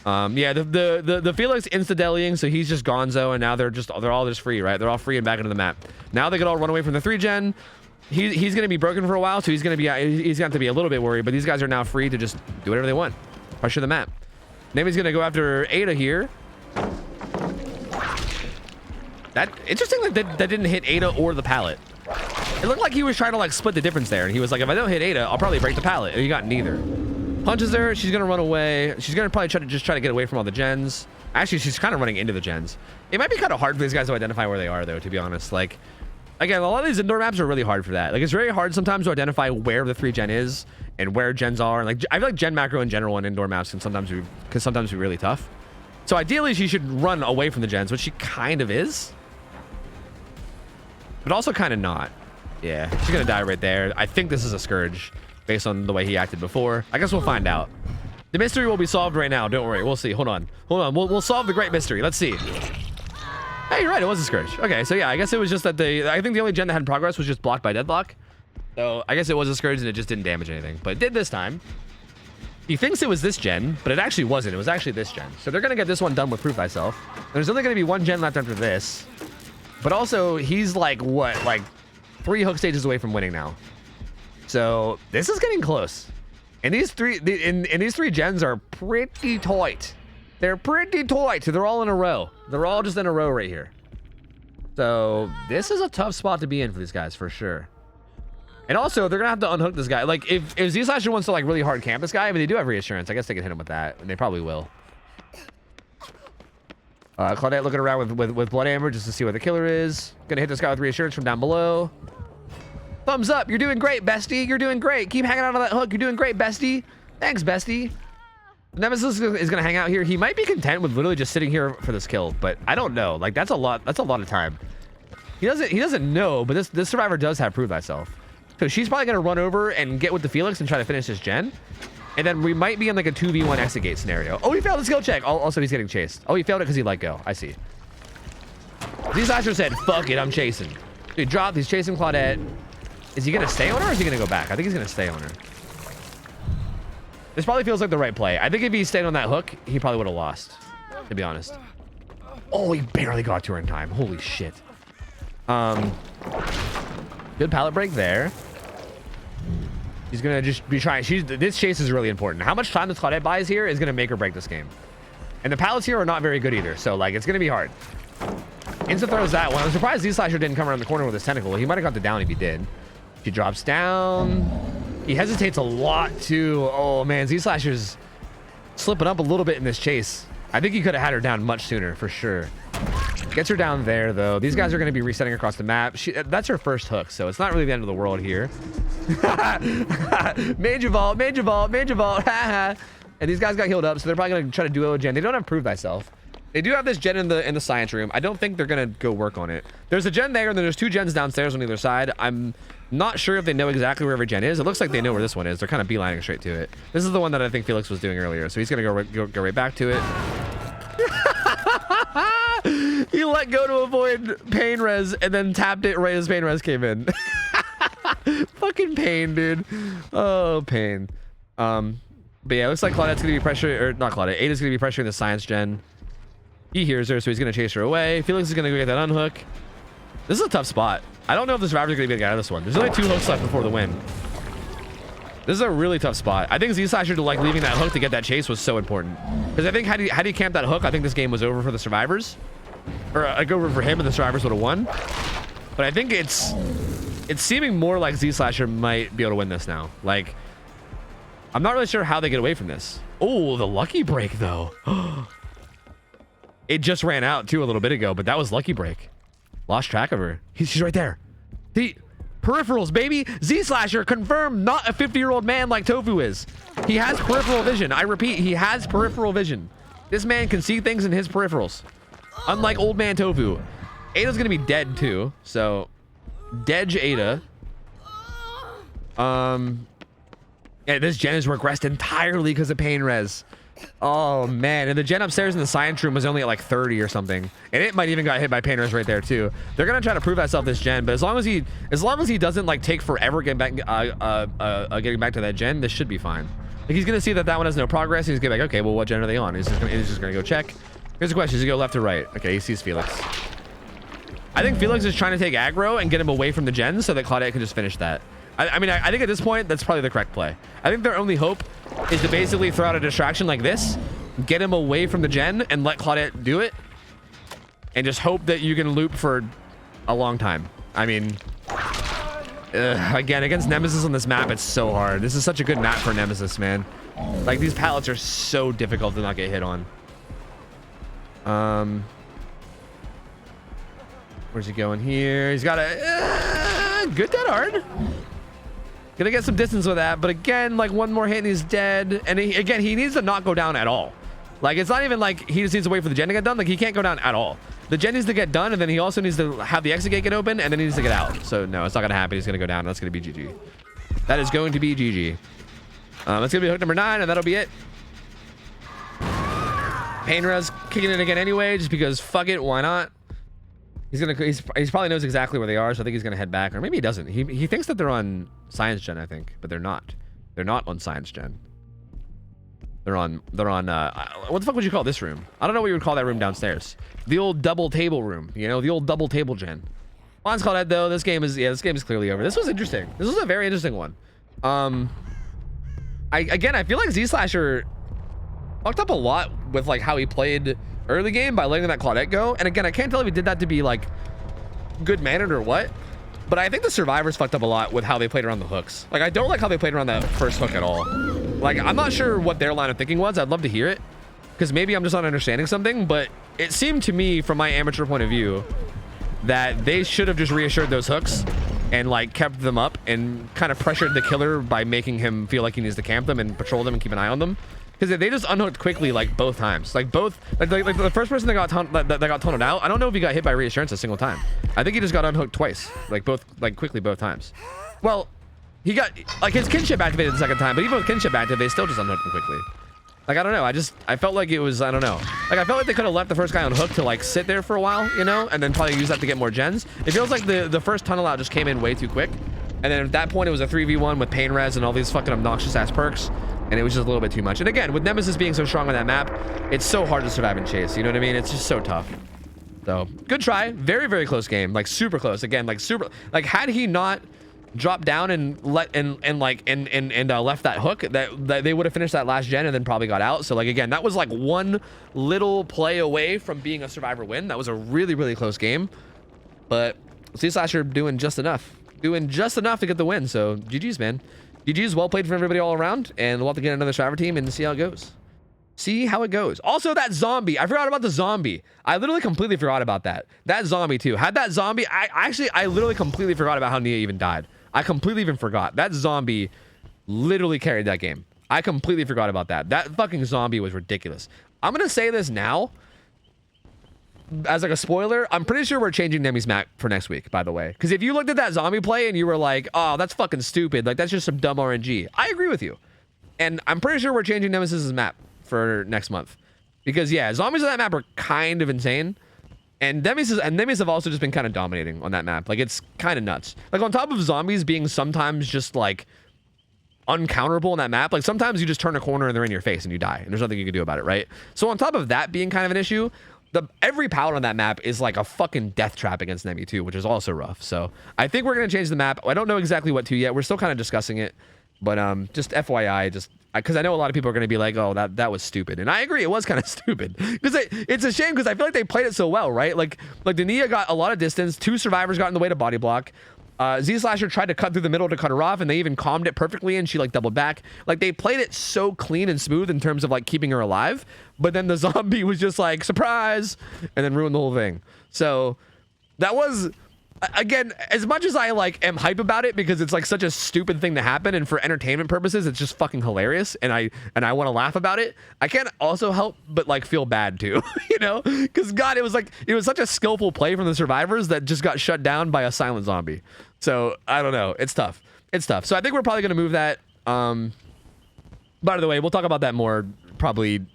Yeah, the Felix insta-deleting, so he's just gonzo, and now they're all just free, right? They're all free and back into the map. Now they can all run away from the 3 gen. He's gonna be broken for a while, so he's gonna have to be a little bit worried, but these guys are now free to just do whatever they want. Pressure the map. Name's gonna go after Ada here. That interesting that didn't hit Ada or the pallet. It looked like he was trying to like split the difference there, and he was like, if I don't hit Ada, I'll probably break the pallet, and he got neither. Punches her, she's gonna run away. She's gonna probably try to get away from all the gens. Actually, she's kind of running into the gens. It might be kind of hard for these guys to identify where they are, though, to be honest. Like, again, a lot of these indoor maps are really hard for that. Like, it's very hard sometimes to identify where the 3 gen is and where gens are. And like, I feel like gen macro in general in indoor maps can sometimes be really tough. So ideally, she should run away from the gens, which she kind of is, but also kind of not. Yeah, she's gonna die right there. I think this is a Scourge based on the way he acted before. I guess we'll find out. The mystery will be solved right now. Don't worry. We'll see. Hold on. We'll solve the great mystery. Let's see. Hey, you're right. It was a Scourge. Okay, so yeah, I guess it was just that I think the only gen that had progress was just blocked by deadlock. So I guess it was a Scourge and it just didn't damage anything. But it did this time. He thinks it was this gen, but it actually wasn't. It was actually this gen. So they're gonna get this one done with Proof Thyself. There's only gonna be 1 gen left after this. But also, he's like, what? Like 3 hook stages away from winning now. So this is getting close. And these three gens are pretty tight. They're pretty tight. They're all in a row. They're all just in a row right here. So this is a tough spot to be in for these guys for sure. And also, they're gonna have to unhook this guy. Like, if Z-Slasher wants to like really hard camp this guy, I mean, they do have reassurance. I guess they can hit him with that, and they probably will. Claudette looking around with Blood Amber just to see where the killer is. Gonna hit this guy with reassurance from down below. Thumbs up. You're doing great, bestie. You're doing great. Keep hanging out on that hook. You're doing great, bestie. Thanks, bestie. Nemesis is gonna hang out here. He might be content with literally just sitting here for this kill, but I don't know. Like, that's a lot of time. He doesn't know, but this survivor does have Prove Thyself. So she's probably gonna run over and get with the Felix and try to finish this gen. And then we might be in like a 2v1 exit gate scenario. Oh, he failed the skill check. Also, he's getting chased. Oh, he failed it because he let go. I see. Z-Slasher said, fuck it, I'm chasing. Dude, drop. He's chasing Claudette. Is he going to stay on her or is he going to go back? I think he's going to stay on her. This probably feels like the right play. I think if he stayed on that hook, he probably would have lost, to be honest. Oh, he barely got to her in time. Holy shit. Good pallet break there. He's going to just be trying. This chase is really important. How much time this Claudette buys here is going to make or break this game. And the pallets here are not very good either. So, like, it's going to be hard. Insta throws that one. I'm surprised Z-Slasher didn't come around the corner with his tentacle. He might have got the down if he did. He drops down. He hesitates a lot, too. Oh, man. Z-Slasher's slipping up a little bit in this chase. I think he could have had her down much sooner, for sure. Gets her down there, though. These guys are going to be resetting across the map. That's her first hook, so it's not really the end of the world here. Major vault, major vault, major vault. And these guys got healed up, so they're probably going to try to duo a gen. They don't have Prove Thyself. They do have this gen in the science room. I don't think they're going to go work on it. There's a gen there, and then there's 2 gens downstairs on either side. I'm not sure if they know exactly where every gen is. It looks like they know where this one is. They're kind of beelining straight to it. This is the one that I think Felix was doing earlier, so he's going to go right back to it. He let go to avoid pain res and then tapped it right as pain res came in. Fucking pain, dude. Oh, pain. But yeah, it looks like Claudette's gonna be pressuring, or not Claudette, Ada's gonna be pressuring the science gen. He hears her, so he's gonna chase her away. Felix is gonna go get that unhook. This is a tough spot. I don't know if the survivor's gonna be able to get out of this one. There's only 2 hooks left before the win. This is a really tough spot. I think Z-Slasher to like leaving that hook to get that chase was so important. Because I think had he camped that hook, I think this game was over for the survivors. Or like over for him and the survivors would have won. But I think it's seeming more like Z-Slasher might be able to win this now. Like, I'm not really sure how they get away from this. Oh, the lucky break though. It just ran out too a little bit ago, but that was lucky break. Lost track of her. She's right there. The peripherals, baby. Z-Slasher confirmed not a 50-year-old man like Tofu is. He has peripheral vision. I repeat, he has peripheral vision. This man can see things in his peripherals. Unlike old man Tofu. Ada's gonna be dead too. So, Dej Ada. Yeah, this gen is regressed entirely because of pain res. Oh man, and the gen upstairs in the science room was only at like 30 or something, and it might even got hit by pain res right there too. They're gonna try to prove that stuff this gen, but as long as he doesn't like take forever getting back to that gen, this should be fine. Like he's gonna see that one has no progress, and he's gonna be like, okay, well, what gen are they on? He's just gonna go check. Here's the question: does he go left or right? Okay, he sees Felix. I think Felix is trying to take aggro and get him away from the gen so that Claudette can just finish that. I mean, I think at this point, that's probably the correct play. I think their only hope is to basically throw out a distraction like this, get him away from the gen, and let Claudette do it, and just hope that you can loop for a long time. I mean, again, against Nemesis on this map, it's so hard. This is such a good map for Nemesis, man. Like, these pallets are so difficult to not get hit on. Where's he going here? He's got a good dead hard. Gonna get some distance with that, but again, like one more hit and he's dead. And he needs to not go down at all. Like, it's not even like he just needs to wait for the gen to get done. Like, he can't go down at all. The gen needs to get done, and then he also needs to have the exit gate get open, and then he needs to get out. So no, it's not gonna happen. He's gonna go down. That's gonna be GG. That is going to be GG. That's gonna be hook number 9, and that'll be it. Pain res kicking it again anyway, just because fuck it, why not? He's probably knows exactly where they are, so I think he's gonna head back, or maybe he doesn't. He thinks that they're on science gen, I think, but they're not. They're not on science gen. They're on what the fuck would you call this room? I don't know what you would call that room downstairs. The old double table room, you know, the old double table gen. Mine's called that though. This game is clearly over. This was interesting. This was a very interesting one. I feel like Z Slasher fucked up a lot with like how he played early game by letting that Claudette go. And again, I can't tell if he did that to be like good mannered or what, but I think the survivors fucked up a lot with how they played around the hooks. Like, I don't like how they played around that first hook at all. Like, I'm not sure what their line of thinking was. I'd love to hear it, because maybe I'm just not understanding something, but it seemed to me from my amateur point of view that they should have just reassured those hooks and like kept them up and kind of pressured the killer by making him feel like he needs to camp them and patrol them and keep an eye on them. Because they just unhooked quickly, like both times. Like both, like the first person that got tunneled out, I don't know if he got hit by reassurance a single time. I think he just got unhooked twice, like quickly both times. Well, he got like his kinship activated the second time, but even with kinship active, they still just unhooked him quickly. Like, I don't know. I felt like it was, I don't know. Like, I felt like they could have left the first guy on hook to like sit there for a while, you know, and then probably use that to get more gens. It feels like the first tunnel out just came in way too quick. And then at that point, it was a 3v1 with pain res and all these fucking obnoxious ass perks. And it was just a little bit too much. And again, with Nemesis being so strong on that map, it's so hard to survive and chase. You know what I mean? It's just so tough. So, good try. Very, very close game. Like, super close. Again, like, super... Like, had he not dropped down and left that hook, that they would have finished that last gen and then probably got out. So, like, again, that was, like, one little play away from being a survivor win. That was a really, really close game. But Z Slasher doing just enough. Doing just enough to get the win. So, GG's, man. GG's, well played for everybody all around, and we'll have to get another survivor team and see how it goes. See how it goes. Also, that zombie. I forgot about the zombie. I literally completely forgot about that. That zombie, too. Had that zombie... I literally completely forgot about how Nia even died. I completely even forgot. That zombie literally carried that game. I completely forgot about that. That fucking zombie was ridiculous. I'm going to say this now. As like a spoiler, I'm pretty sure we're changing Nemi's map for next week, by the way. Because if you looked at that zombie play and you were like, oh, that's fucking stupid. Like, that's just some dumb RNG. I agree with you. And I'm pretty sure we're changing Nemesis's map for next month. Because, yeah, zombies on that map are kind of insane. And Nemesis have also just been kind of dominating on that map. Like, it's kind of nuts. Like, on top of zombies being sometimes just, like, uncounterable on that map, like, sometimes you just turn a corner and they're in your face and you die. And there's nothing you can do about it, right? So on top of that being kind of an issue... Every pallet on that map is like a fucking death trap against Nemi too, which is also rough. So I think we're going to change the map. I don't know exactly what to yet. We're still kind of discussing it. But just FYI, just because I know a lot of people are going to be like, oh, that was stupid. And I agree, it was kind of stupid. Because it's a shame because I feel like they played it so well, right? Like the Nia got a lot of distance. 2 survivors got in the way to body block. Z Slasher tried to cut through the middle to cut her off, and they even calmed it perfectly, and she like doubled back. Like, they played it so clean and smooth in terms of like keeping her alive, but then the zombie was just like surprise and then ruined the whole thing. So that was again, as much as I like am hype about it because it's like such a stupid thing to happen, and for entertainment purposes, it's just fucking hilarious, and I want to laugh about it. I can't also help but like feel bad too, you know? Because God, it was such a skillful play from the survivors that just got shut down by a silent zombie. So I don't know. It's tough. It's tough. So I think we're probably gonna move that. By the way, we'll talk about that more probably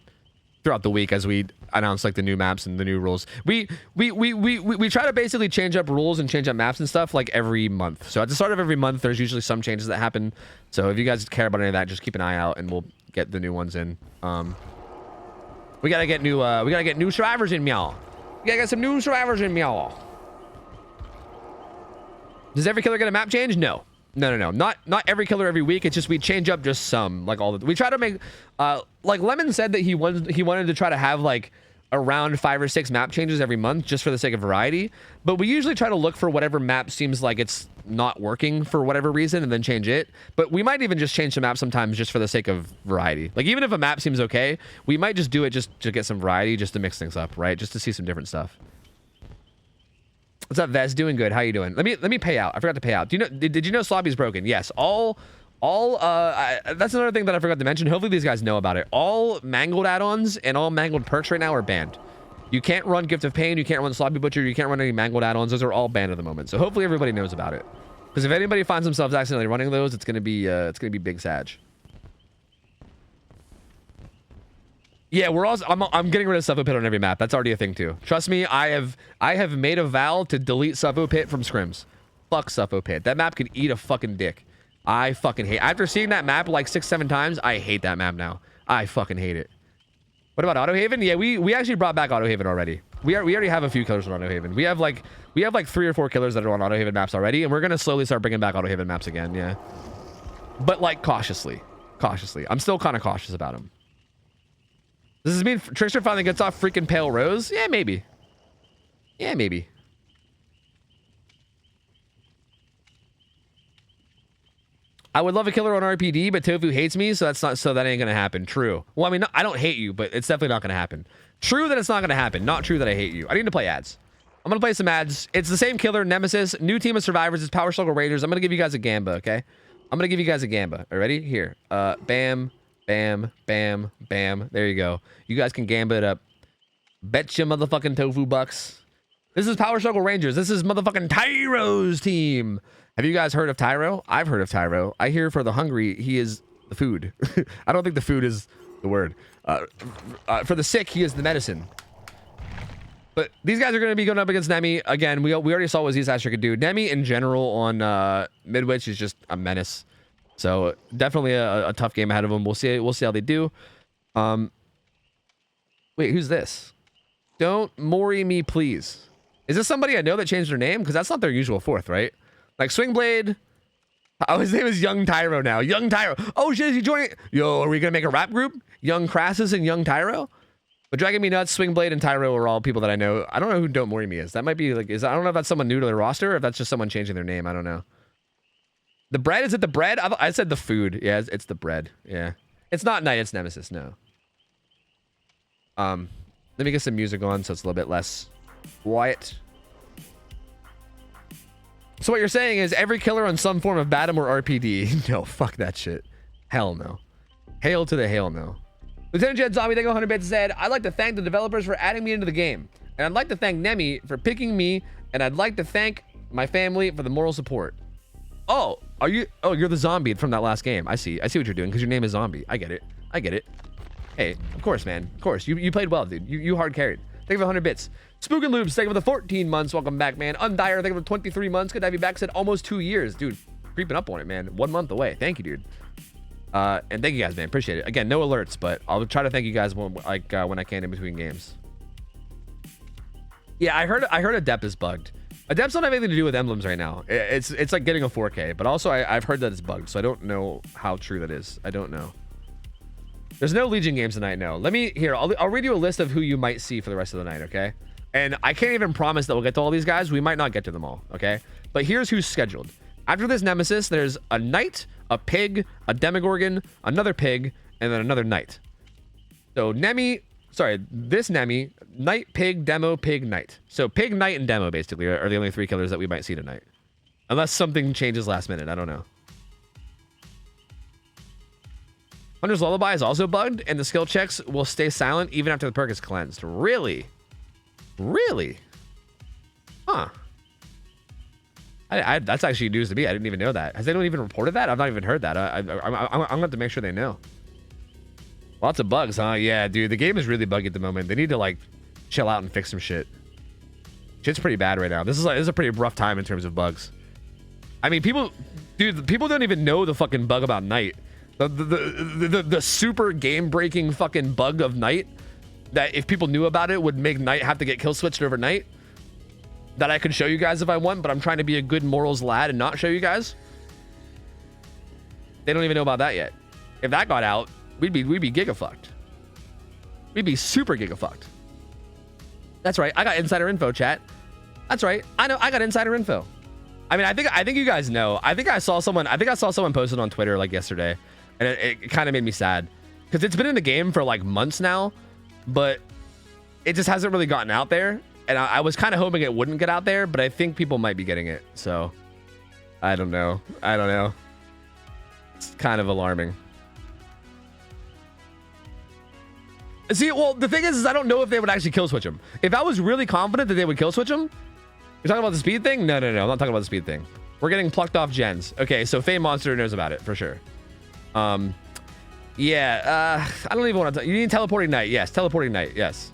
throughout the week as we announce like the new maps and the new rules. We try to basically change up rules and change up maps and stuff like every month. So at the start of every month, there's usually some changes that happen. So if you guys care about any of that, just keep an eye out and we'll get the new ones in. We gotta get new survivors in, meow. We gotta get some new survivors in, meow. Does every killer get a map change? No. No. Not every killer every week. It's just we change up just some. Like we try to make like Lemon said that he wanted to try to have like around 5 or 6 map changes every month just for the sake of variety. But we usually try to look for whatever map seems like it's not working for whatever reason and then change it. But we might even just change the map sometimes just for the sake of variety. Like even if a map seems okay, we might just do it just to get some variety, just to mix things up, right? Just to see some different stuff. What's up, Vez? Doing good. How you doing? Let me pay out. I forgot to pay out. Do you know? Did you know Slobby's broken? Yes. That's another thing that I forgot to mention. Hopefully these guys know about it. All mangled add-ons and all mangled perks right now are banned. You can't run Gift of Pain. You can't run Slobby Butcher. You can't run any mangled add-ons. Those are all banned at the moment. So hopefully everybody knows about it. Because if anybody finds themselves accidentally running those, it's gonna be big sag. Yeah, we're also. I'm getting rid of Suffo Pit on every map. That's already a thing too. Trust me, I have made a vow to delete Suffo Pit from scrims. Fuck Suffo Pit. That map could eat a fucking dick. I fucking hate. After seeing that map like 6-7 times, I hate that map now. I fucking hate it. What about AutoHaven? Yeah, we actually brought back AutoHaven already. We already have a few killers on AutoHaven. We have like 3 or 4 killers that are on AutoHaven maps already, and we're gonna slowly start bringing back AutoHaven maps again. Yeah, but like cautiously. I'm still kind of cautious about them. Does this mean Trickster finally gets off freaking Pale Rose? Yeah, maybe. Yeah, maybe. I would love a killer on RPD, but Tofu hates me, so that ain't gonna happen. True. Well, I mean, I don't hate you, but it's definitely not gonna happen. True that it's not gonna happen. Not true that I hate you. I need to play ads. I'm gonna play some ads. It's the same killer, Nemesis, new team of survivors. It's Power Struggle Raiders. I'm gonna give you guys a gamba, okay? I'm gonna give you guys a gamba. Are you ready? Here. Bam. Bam, bam, bam. There you go. You guys can gamba it up. Betcha motherfucking tofu bucks. This is Power Struggle Rangers. This is motherfucking Tyro's team. Have you guys heard of Tyro? I've heard of Tyro. I hear for the hungry, he is the food. I don't think the food is the word. For the sick, he is the medicine. But these guys are going to be going up against Nemi. Again, we already saw what Z-Sasher could do. Nemi in general on Midwich is just a menace. So definitely a tough game ahead of them. We'll see how they do. Wait, who's this? Don't Mori me, please. Is this somebody I know that changed their name? Because that's not their usual fourth, right? Like Swingblade. Oh, his name is Young Tyro now. Young Tyro. Oh shit, is he joining? Yo, are we gonna make a rap group? Young Crassus and Young Tyro? But Dragon Me Nuts, Swingblade, and Tyro are all people that I know. I don't know who Don't Mori Me is. That might be like I don't know if that's someone new to the roster or if that's just someone changing their name. I don't know. The bread? Is it the bread? I said the food. Yeah, it's the bread. Yeah. It's not Night, it's Nemesis. No. Let me get some music on so it's a little bit less quiet. So what you're saying is every killer on some form of Batum or RPD. No, fuck that shit. Hell no. Hail to the hail no. Lieutenant Jed Zombie, thank you 100 bits, said, I'd like to thank the developers for adding me into the game. And I'd like to thank Nemi for picking me. And I'd like to thank my family for the moral support. Oh, you're the zombie from that last game. I see what you're doing because your name is Zombie. I get it. Hey, of course, man. Of course. You played well, dude. You hard carried. Thank you for 100 bits. Spook and Loops, thank you for the 14 months. Welcome back, man. Undire, thank you for 23 months. Good to have you back. Said almost 2 years. Dude, creeping up on it, man. 1 month away. Thank you, dude. And thank you guys, man. Appreciate it. Again, no alerts, but I'll try to thank you guys when I can in between games. Yeah, I heard Adept is bugged. Adepts don't have anything to do with emblems right now. It's like getting a 4K, but also I've heard that it's bugged, so I don't know how true that is. I don't know. There's no Legion games tonight, no. I'll read you a list of who you might see for the rest of the night, okay? And I can't even promise that we'll get to all these guys. We might not get to them all, okay? But here's who's scheduled. After this Nemesis, there's a Knight, a Pig, a Demogorgon, another Pig, and then another Knight. So Nemi, sorry, this Nemi, Night, Pig, Demo, Pig, Night. So Pig, Night, and Demo basically are the only 3 killers that we might see tonight. Unless something changes last minute. I don't know. Hunter's Lullaby is also bugged, and the skill checks will stay silent even after the perk is cleansed. Really? Really? Huh. That's actually news to me. I didn't even know that. Has anyone even reported that? I've not even heard that. I'm going to have to make sure they know. Lots of bugs, huh? Yeah, dude. The game is really buggy at the moment. They need to, like, chill out and fix some shit. Shit's pretty bad right now. This is a pretty rough time in terms of bugs. I mean, people don't even know the fucking bug about Night. The super game-breaking fucking bug of Night that if people knew about it would make Night have to get kill switched overnight. That I could show you guys if I want, but I'm trying to be a good morals lad and not show you guys. They don't even know about that yet. If that got out, we'd be giga-fucked. We'd be super giga-fucked. That's right. I got insider info, chat. That's right. I know. I got insider info. I mean, I think you guys know. I think I saw someone posted on Twitter like yesterday, and it kind of made me sad because it's been in the game for like months now, but it just hasn't really gotten out there. And I was kind of hoping it wouldn't get out there, but I think people might be getting it. So I don't know. It's kind of alarming. See, well, the thing is I don't know if they would actually kill switch him. If I was really confident that they would kill switch him, you're talking about the speed thing? No. I'm not talking about the speed thing. We're getting plucked off gens. Okay, so Fame Monster knows about it for sure. Yeah, I don't even want to. You need teleporting Night. Yes, teleporting Night. Yes.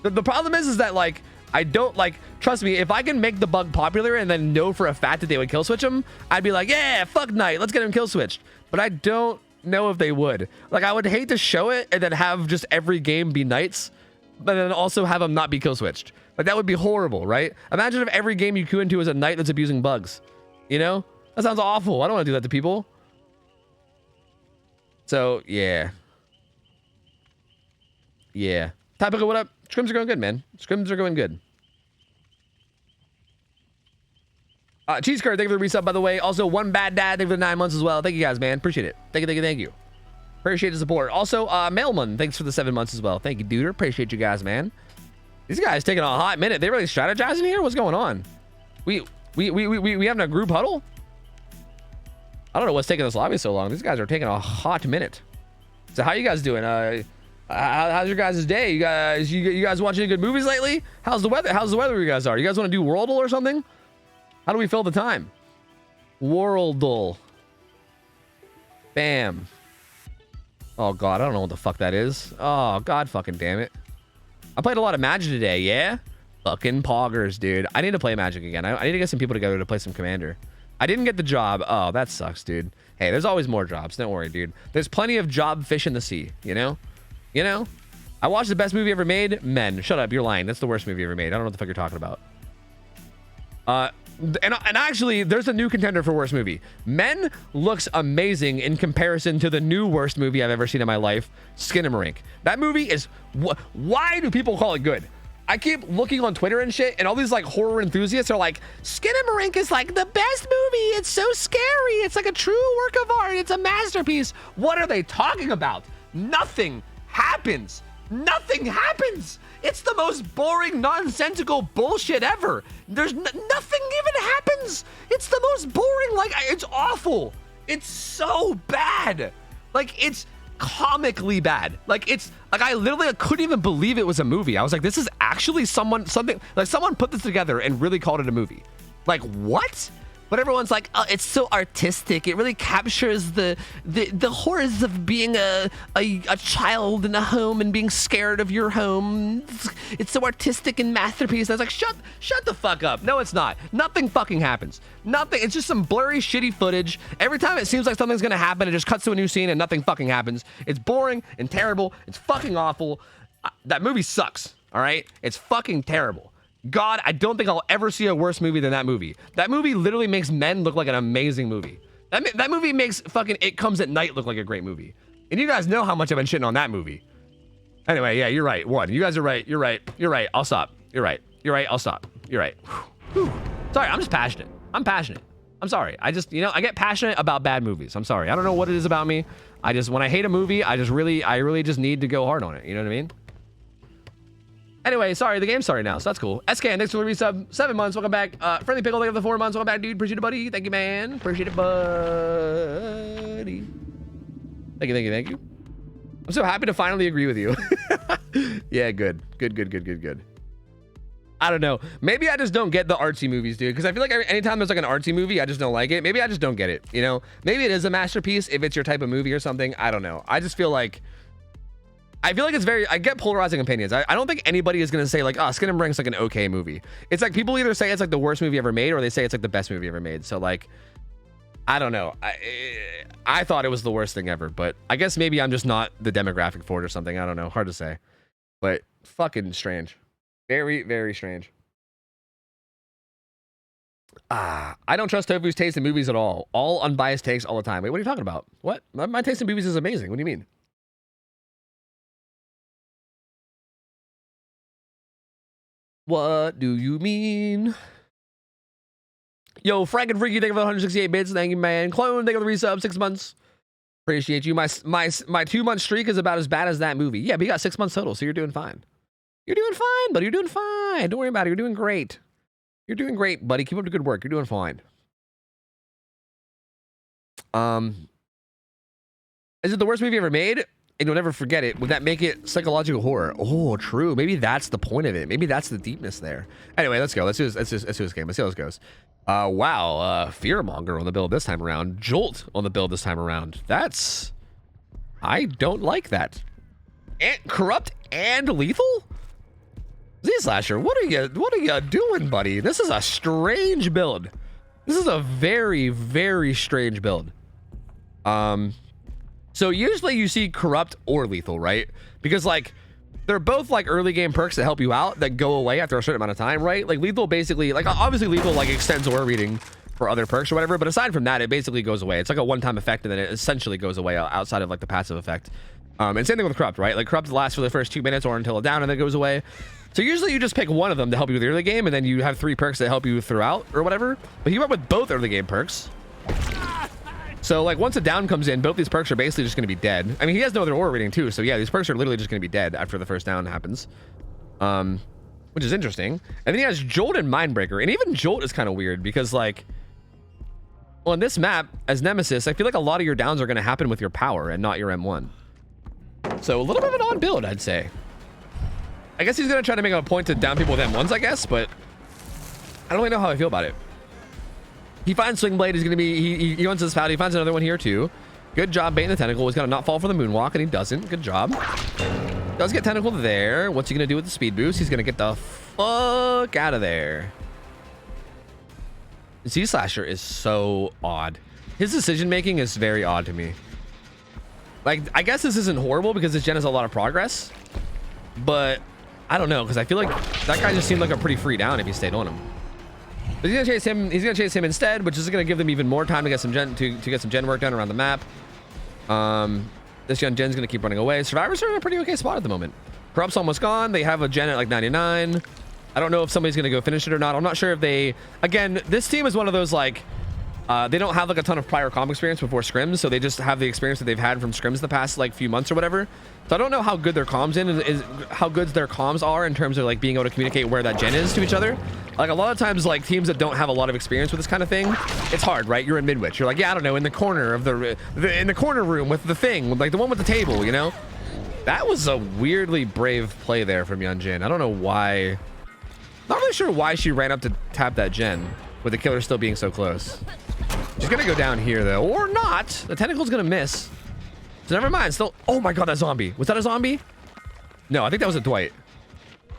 The problem is that like I don't like. Trust me, if I can make the bug popular and then know for a fact that they would kill switch him, I'd be like, yeah, fuck Night. Let's get him kill switched. But I don't know if they would. Like I would hate to show it and then have just every game be Nights, but then also have them not be kill switched. Like that would be horrible, right? Imagine if every game you queue into is a Night that's abusing bugs. You know? That sounds awful. I don't want to do that to people. So, yeah. Topical, what up? Scrims are going good, man. Scrims are going good. Cheese Curd, thank you for the resub, by the way. Also, One Bad Dad, thank you for the 9 months as well. Thank you guys, man. Appreciate it. Thank you. Appreciate the support. Also, Mailman, thanks for the 7 months as well. Thank you, dude. Appreciate you guys, man. These guys taking a hot minute. They really strategizing here? What's going on? We having a group huddle? I don't know what's taking this lobby so long. These guys are taking a hot minute. So how you guys doing? How's your guys' day? You guys watching any good movies lately? How's the weather? How's the weather where you guys are? You guys want to do Worldle or something? How do we fill the time? Worldle. Bam. Oh god, I don't know what the fuck that is. Oh god, fucking damn it. I played a lot of Magic today, yeah? Fucking poggers, dude. I need to play Magic again. I need to get some people together to play some Commander. I didn't get the job. Oh, that sucks, dude. Hey, there's always more jobs. Don't worry, dude. There's plenty of job fish in the sea, you know? You know? I watched the best movie ever made. Men. Shut up, you're lying. That's the worst movie ever made. I don't know what the fuck you're talking about. And actually, there's a new contender for worst movie. Men looks amazing in comparison to the new worst movie I've ever seen in my life, Skinamarink. That movie is... Why do people call it good? I keep looking on Twitter and shit, and all these like horror enthusiasts are like, Skinamarink is like the best movie. It's so scary. It's like a true work of art. It's a masterpiece. What are they talking about? Nothing happens. Nothing happens. It's the most boring, nonsensical bullshit ever. There's nothing even happens. It's the most boring, like, it's awful. It's so bad. Like, it's comically bad. Like, it's, like, I literally couldn't even believe it was a movie. I was like, this is actually someone put this together and really called it a movie. Like, what? But everyone's like, oh, it's so artistic. It really captures the horrors of being a child in a home and being scared of your home. It's so artistic and masterpiece. I was like, shut the fuck up. No, it's not. Nothing fucking happens. Nothing. It's just some blurry, shitty footage. Every time it seems like something's gonna happen, it just cuts to a new scene and nothing fucking happens. It's boring and terrible. It's fucking awful. That movie sucks. All right? It's fucking terrible. God, I don't think I'll ever see a worse movie than that movie. That movie literally makes Men look like an amazing movie. That movie makes fucking It Comes at Night look like a great movie. And you guys know how much I've been shitting on that movie. Anyway, yeah, you're right. One, you guys are right. You're right. I'll stop. You're right. I'll stop. You're right. Whew. Sorry, I'm just passionate. I'm sorry. I just, I get passionate about bad movies. I'm sorry. I don't know what it is about me. When I hate a movie, I really just need to go hard on it. You know what I mean? Anyway, sorry, the game's sorry now, so that's cool. SK, thanks for the resub. 7 months, welcome back. Friendly Pickle, thank you for the 4 months. Welcome back, dude. Appreciate it, buddy. Thank you, man. Appreciate it, buddy. Thank you, thank you, thank you. I'm so happy to finally agree with you. Yeah, good. Good. I don't know. Maybe I just don't get the artsy movies, dude. Because I feel like anytime there's like an artsy movie, I just don't like it. Maybe I just don't get it, you know? Maybe it is a masterpiece if it's your type of movie or something. I don't know. I just feel like... it's very... I get polarizing opinions. I don't think anybody is going to say like, oh, Skin and Brink's like an okay movie. It's like people either say it's like the worst movie ever made or they say it's like the best movie ever made. So like... I don't know. I thought it was the worst thing ever, but I guess maybe I'm just not the demographic for it or something. I don't know. Hard to say. But fucking strange. Very, very strange. I don't trust Tofu's taste in movies at all. All unbiased takes all the time. Wait, what are you talking about? What? My taste in movies is amazing. What do you mean? What do you mean? Yo, Frank and Freaky, thank you for the 168 bits. Thank you, man. Clone, thank you for the resub. 6 months. Appreciate you. My 2-month streak is about as bad as that movie. Yeah, but you got 6 months total, so you're doing fine. You're doing fine, buddy. You're doing fine. Don't worry about it. You're doing great. You're doing great, buddy. Keep up the good work. You're doing fine. Is it the worst movie ever made? And you'll never forget it. Would that make it psychological horror? Oh, true. Maybe that's the point of it. Maybe that's the deepness there. Anyway, let's go. Let's do this game. Let's see how this goes. Wow. Fearmonger on the build this time around. Jolt on the build this time around. That's... I don't like that. And corrupt and lethal? Z-Slasher, what are you doing, buddy? This is a strange build. This is a very, very strange build. So usually you see corrupt or lethal, right? Because like they're both like early game perks that help you out that go away after a certain amount of time, right? Like lethal basically, like obviously lethal like extends aura reading for other perks or whatever, but aside from that, it basically goes away. It's like a one-time effect and then it essentially goes away outside of like the passive effect. And same thing with corrupt, right? Like corrupt lasts for the first 2 minutes or until a down and then it goes away. So usually you just pick one of them to help you with the early game and then you have 3 perks that help you throughout or whatever. But he went with both early game perks. So like once a down comes in, both these perks are basically just going to be dead. I mean, he has no other aura reading too. So yeah, these perks are literally just going to be dead after the first down happens. Which is interesting. And then he has Jolt and Mindbreaker. And even Jolt is kind of weird because like, well, in this map as Nemesis, I feel like a lot of your downs are going to happen with your power and not your M1. So a little bit of an odd build, I'd say. I guess he's going to try to make a point to down people with M1s, I guess, but I don't really know how I feel about it. He finds Swing Blade. He's going to be... He runs his spout. He finds another one here, too. Good job baiting the tentacle. He's going to not fall for the moonwalk, and he doesn't. Good job. Does get tentacle there. What's he going to do with the speed boost? He's going to get the fuck out of there. Z-Slasher is so odd. His decision-making is very odd to me. Like, I guess this isn't horrible because this gen has a lot of progress. But I don't know, because I feel like that guy just seemed like a pretty free down if he stayed on him. But he's gonna chase him. He's gonna chase him instead, which is gonna give them even more time to get some gen to get some gen work done around the map. This young gen's gonna keep running away. Survivors are in a pretty okay spot at the moment. Corrupt's almost gone. They have a gen at like 99. I don't know if somebody's gonna go finish it or not. I'm not sure if they. Again, this team is one of those like. They don't have like a ton of prior comp experience before scrims, so they just have the experience that they've had from scrims the past like few months or whatever. So I don't know how good their comms how good their comms are in terms of like being able to communicate where that gen is to each other. Like a lot of times, like teams that don't have a lot of experience with this kind of thing, it's hard, right? You're in Midwich. You're like, yeah, I don't know, in the corner of in the corner room with the thing, like the one with the table, you know. That was a weirdly brave play there from Yunjin. I don't know why. Not really sure why she ran up to tap that gen with the killer still being so close. She's gonna go down here though, or not. The tentacle's gonna miss. So never mind. Still. Oh my god, that zombie. Was that a zombie? No, I think that was a Dwight.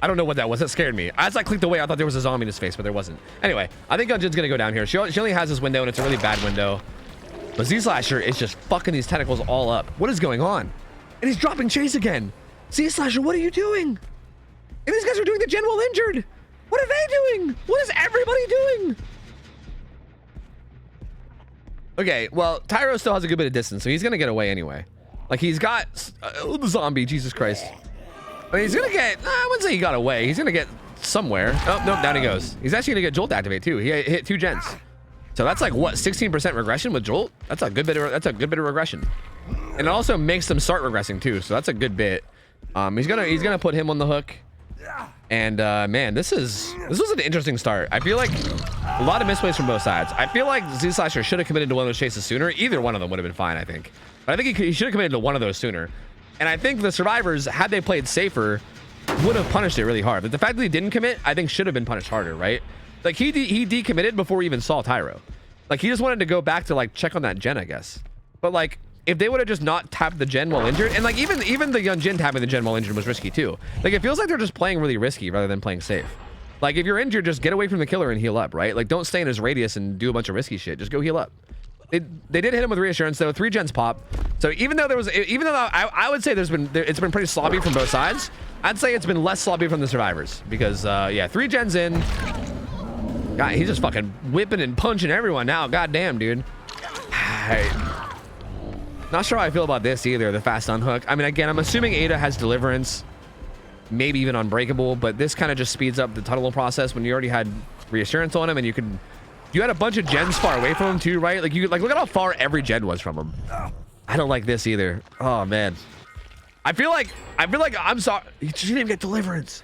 I don't know what that was. That scared me. As I clicked away, I thought there was a zombie in his face, but there wasn't. Anyway, I think Gunjin's gonna go down here. She only has this window, and it's a really bad window. But Z-Slasher is just fucking these tentacles all up. What is going on? And he's dropping chase again. Z-Slasher, what are you doing? And these guys are doing the gen while injured. What are they doing? What is everybody doing? Okay, well, Tyro still has a good bit of distance, so he's gonna get away anyway. Like, he's got the zombie, Jesus Christ. I mean, he's gonna get, I wouldn't say he got away. He's gonna get somewhere. Oh, nope, down he goes. He's actually gonna get Jolt activate too. He hit 2 gens. So that's like, what, 16% regression with Jolt? That's a good bit of regression. And it also makes them start regressing too, so that's a good bit. He's gonna put him on the hook. And man, this was an interesting start. I feel like a lot of misplays from both sides. I feel like Z Slasher should have committed to one of those chases sooner. Either one of them would have been fine, I think. But I think he should have committed to one of those sooner. And I think the survivors, had they played safer, would have punished it really hard. But the fact that he didn't commit, I think should have been punished harder, right? Like he decommitted before he even saw Tyro. Like he just wanted to go back to like check on that gen, I guess. But like if they would have just not tapped the gen while injured, and like even the young Jin tapping the gen while injured was risky too. Like it feels like they're just playing really risky rather than playing safe. Like if you're injured, just get away from the killer and heal up, right? Like don't stay in his radius and do a bunch of risky shit. Just go heal up. They did hit him with reassurance though. 3 gens pop. So even though I would say it's been pretty sloppy from both sides, I'd say it's been less sloppy from the survivors because yeah, 3 gens in. God, he's just fucking whipping and punching everyone now. God damn, dude. Not sure how I feel about this either, the fast unhook. I mean, again, I'm assuming Ada has deliverance, maybe even unbreakable, but this kind of just speeds up the tunnel process when you already had reassurance on him and you had a bunch of gens far away from him too, right? Like look at how far every gen was from him. I don't like this either. Oh man. I feel like I'm sorry. She didn't even get deliverance.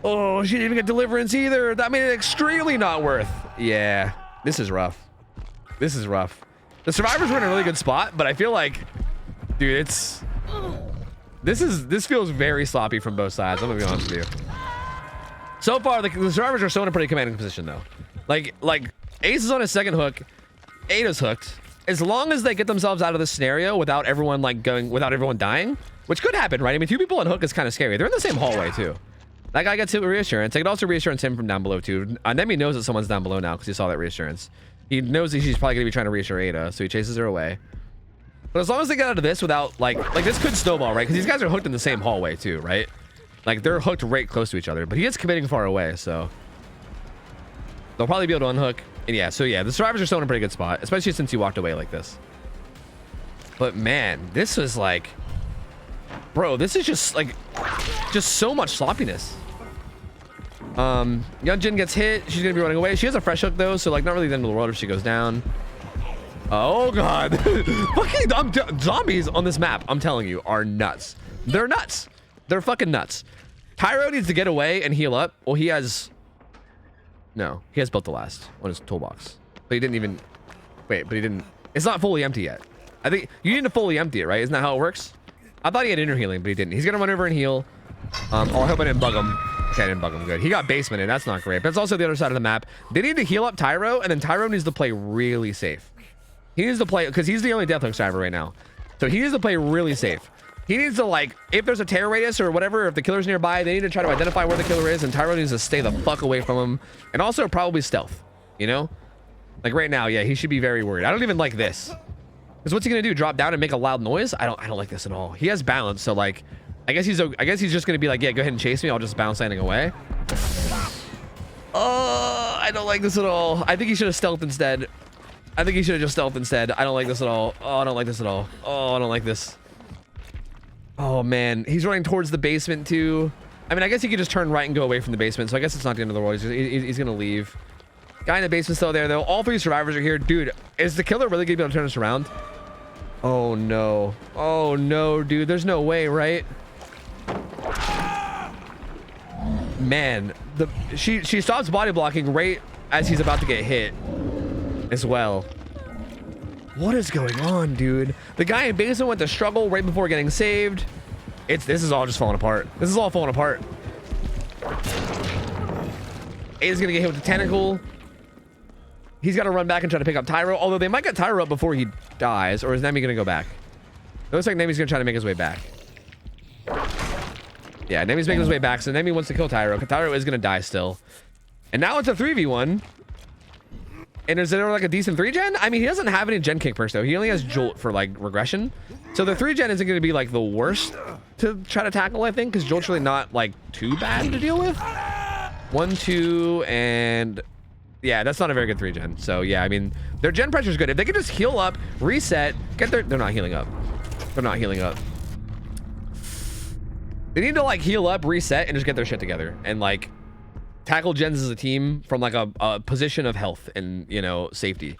Oh, she didn't even get deliverance either. That made it extremely not worth. Yeah, this is rough. This is rough. The survivors were in a really good spot, but I feel like, dude, this feels very sloppy from both sides. I'm gonna be honest with you. So far, the survivors are still in a pretty commanding position though. Like Ace is on his second hook, Ada's hooked. As long as they get themselves out of this scenario without everyone dying, which could happen, right? I mean, 2 people on hook is kind of scary. They're in the same hallway too. That guy gets hit with reassurance. I could also reassurance him from down below too. Nemi knows that someone's down below now because he saw that reassurance. He knows that she's probably gonna be trying to reassure Ada, so he chases her away. But as long as they get out of this without like this could snowball, right? Because these guys are hooked in the same hallway too, right? Like they're hooked right close to each other. But he is committing far away, so they'll probably be able to unhook. And yeah, so yeah, the survivors are still in a pretty good spot, especially since he walked away like this. But man, this was like, bro, this is just so much sloppiness. Young Jin gets hit. She's gonna be running away. She has a fresh hook though, so like not really the end of the world if she goes down. Oh god. Fucking zombies on this map, I'm telling you, are nuts. They're nuts. They're fucking nuts. Tyro needs to get away and heal up. Well, he has built the last on his toolbox. But he didn't even but he didn't. It's not fully empty yet. I think you need to fully empty it, right? Isn't that how it works? I thought he had inner healing, but he didn't. He's gonna run over and heal. Oh, I hope I didn't bug him. Okay, I didn't bug him. Good. He got basement in. That's not great. But that's also the other side of the map. They need to heal up Tyro, and then Tyro needs to play really safe. He needs to play because he's the only death hook survivor right now. So he needs to play really safe. He needs to, like, if there's a terror radius or whatever, if the killer's nearby, they need to try to identify where the killer is, and Tyro needs to stay the fuck away from him. And also probably stealth, you know? Like right now, yeah, he should be very worried. I don't even like this. Because what's he gonna do? Drop down and make a loud noise? I don't like this at all. He has balance, so like I guess he's just gonna be like, yeah, go ahead and chase me. I'll just bounce landing away. Oh, I don't like this at all. I think he should have stealthed instead. I think he should have just stealthed instead. I don't like this at all. Oh, I don't like this at all. Oh, I don't like this. Oh man, he's running towards the basement too. I mean, I guess he could just turn right and go away from the basement. So I guess it's not the end of the world. He's gonna leave. Guy in the basement's still there though. All 3 survivors are here. Dude, is the killer really gonna be able to turn this around? Oh no. Oh no, dude. There's no way, right? Man, she stops body blocking right as he's about to get hit as well. What is going on, dude? The guy in basement went to struggle right before getting saved. This is all just falling apart. This is all falling apart. Ada's gonna get hit with the tentacle. He's got to run back and try to pick up Tyro, although they might get Tyro up before he dies, or is Nemi gonna go back? It looks like Nemi's gonna try to make his way back. Yeah, Nemi's making his way back, so Nemi wants to kill Tyro. Tyro is gonna die still. And now it's a 3v1. And is there like a decent 3-gen? I mean, he doesn't have any gen kick perks though. He only has Jolt for like regression. So the 3-gen isn't gonna be like the worst to try to tackle, I think, because Jolt's really not like too bad to deal with. 1, 2, and yeah, that's not a very good 3-gen. So yeah, I mean, their gen pressure is good. If they can just heal up, reset, they're not healing up. They're not healing up. They need to like heal up, reset, and just get their shit together and like tackle gens as a team from like a position of health and, you know, safety.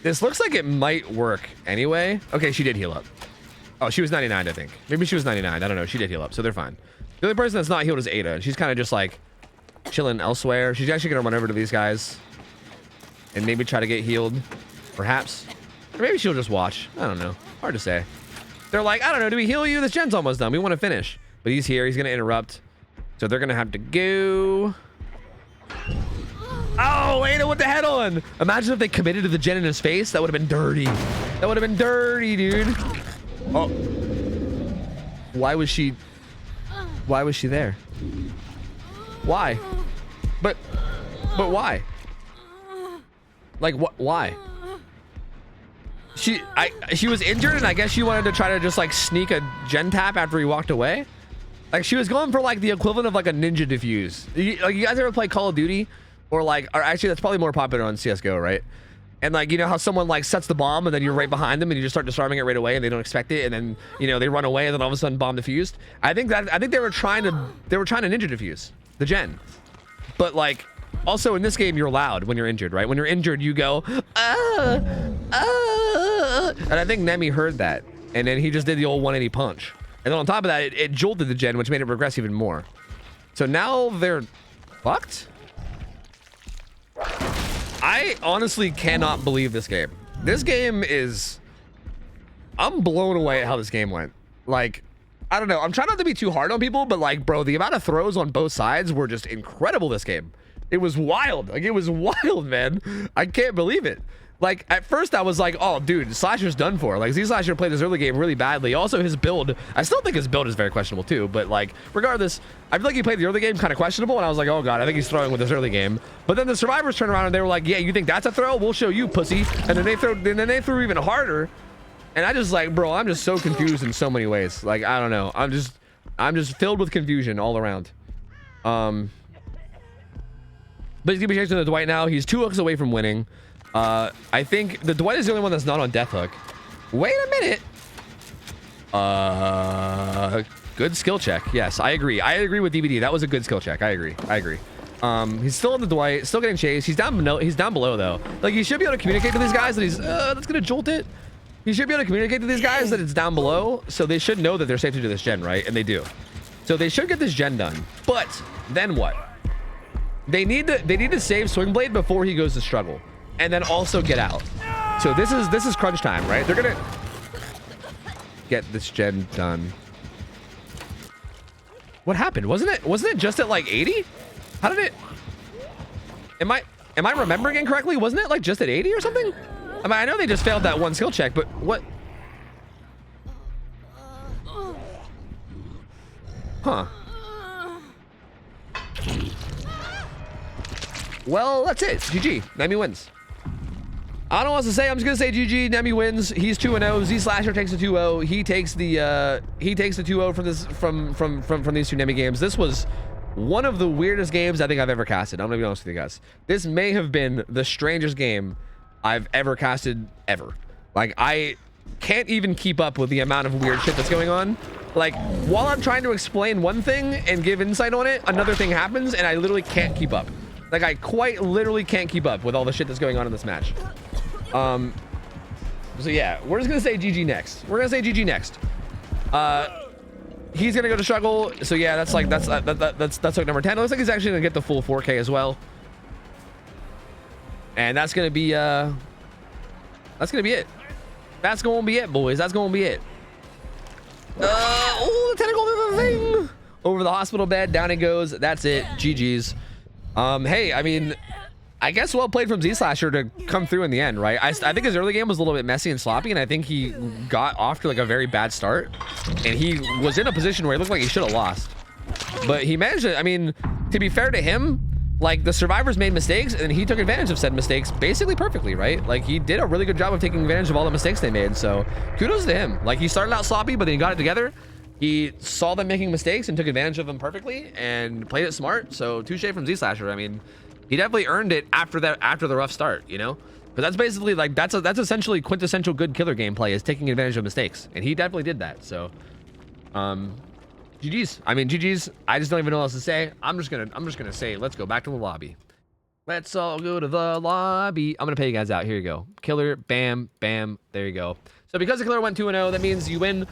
This looks like it might work anyway. Okay, she did heal up. Oh, she was 99, I think. Maybe she was 99. I don't know. She did heal up, so they're fine. The only person that's not healed is Ada. She's kind of just like chilling elsewhere. She's actually gonna run over to these guys and maybe try to get healed, perhaps. Or maybe she'll just watch. I don't know. Hard to say. They're like, I don't know, do we heal you? This gen's almost done. We want to finish. But he's here. He's gonna interrupt. So they're gonna have to go. Oh, Ada with the head on. Imagine if they committed to the gen in his face. That would have been dirty. That would have been dirty, dude. Oh. Why was she there? Why? But why? Like, what? Why? She was injured, and I guess she wanted to try to just like sneak a gen tap after he walked away. Like, she was going for like the equivalent of like a ninja defuse. You guys ever play Call of Duty? Or like, or actually that's probably more popular on CSGO, right? And like, you know how someone like sets the bomb and then you're right behind them and you just start disarming it right away and they don't expect it, and then, you know, they run away and then all of a sudden bomb defused. I think they were trying to ninja defuse the gen. But like, also in this game you're loud when you're injured, right? When you're injured you go, and I think Nemi heard that, and then he just did the old 180 punch. And then on top of that, it jolted the gen, which made it regress even more. So now they're fucked? I honestly cannot believe this game. This game is... I'm blown away at how this game went. Like, I don't know. I'm trying not to be too hard on people, but like, bro, the amount of throws on both sides were just incredible this game. It was wild. Like, it was wild, man. I can't believe it. Like, at first I was like, oh, dude, Slasher's done for. Like, Z-Slasher played this early game really badly. Also, his build, I still think his build is very questionable too, but like, regardless, I feel like he played the early game kind of questionable, and I was like, oh god, I think he's throwing with this early game. But then the survivors turned around and they were like, yeah, you think that's a throw? We'll show you, pussy. And then they threw even harder. And I just like, bro, I'm just so confused in so many ways. Like, I don't know. I'm just filled with confusion all around. But he's gonna be chasing the Dwight now. He's 2 hooks away from winning. I think the Dwight is the only one that's not on death hook. Wait a minute. Good skill check. Yes, I agree. I agree with DBD. That was a good skill check. I agree. He's still on the Dwight, still getting chased. He's down below though. Like, he should be able to communicate to these guys that he's that's gonna jolt it. He should be able to communicate to these guys that it's down below, so they should know that they're safe to do this gen, right? And they do. So they should get this gen done. But then what? They need to save Swingblade before he goes to struggle, and then also get out. So this is crunch time, right? They're gonna get this gen done. What happened? Wasn't it just at like 80? How did it? Am I remembering incorrectly? Wasn't it like just at 80 or something? I mean, I know they just failed that one skill check, but what? Huh. Well, that's it. GG. Nemi wins. I don't know what else to say. I'm just gonna say GG. Nemi wins. He's 2-0. Z-Slasher takes the 2-0. He takes the 2-0 from these two Nemi games. This was one of the weirdest games I think I've ever casted. I'm gonna be honest with you guys. This may have been the strangest game I've ever casted ever. Like, I can't even keep up with the amount of weird shit that's going on. Like, while I'm trying to explain one thing and give insight on it, another thing happens and I literally can't keep up. Like, I quite literally can't keep up with all the shit that's going on in this match. So yeah, we're just gonna say GG next. We're gonna say GG next. He's gonna go to struggle. So yeah, that's hook number 10. It looks like he's actually gonna get the full 4K as well. And that's gonna be it. That's gonna be it, boys. That's gonna be it. Oh, the tentacle of the thing over the hospital bed. Down it goes. That's it. GG's. Hey, I mean, I guess well played from Z-Slasher to come through in the end, right? I think his early game was a little bit messy and sloppy, and I think he got off to like a very bad start, and he was in a position where it looked like he should have lost, but he managed it. I mean, to be fair to him, like, the survivors made mistakes and he took advantage of said mistakes basically perfectly, right? Like, he did a really good job of taking advantage of all the mistakes they made, so kudos to him. Like, he started out sloppy, but then he got it together. He saw them making mistakes and took advantage of them perfectly and played it smart. So touche from Z-Slasher. I mean, he definitely earned it after the rough start, you know? But that's basically like, that's essentially quintessential good killer gameplay, is taking advantage of mistakes, and he definitely did that. So GG's. I mean, GG's. I just don't even know what else to say. I'm just gonna say let's go back to the lobby. Let's all go to the lobby. I'm gonna pay you guys out. Here you go. Killer, bam, bam. There you go. So because the killer went 2-0, that means you win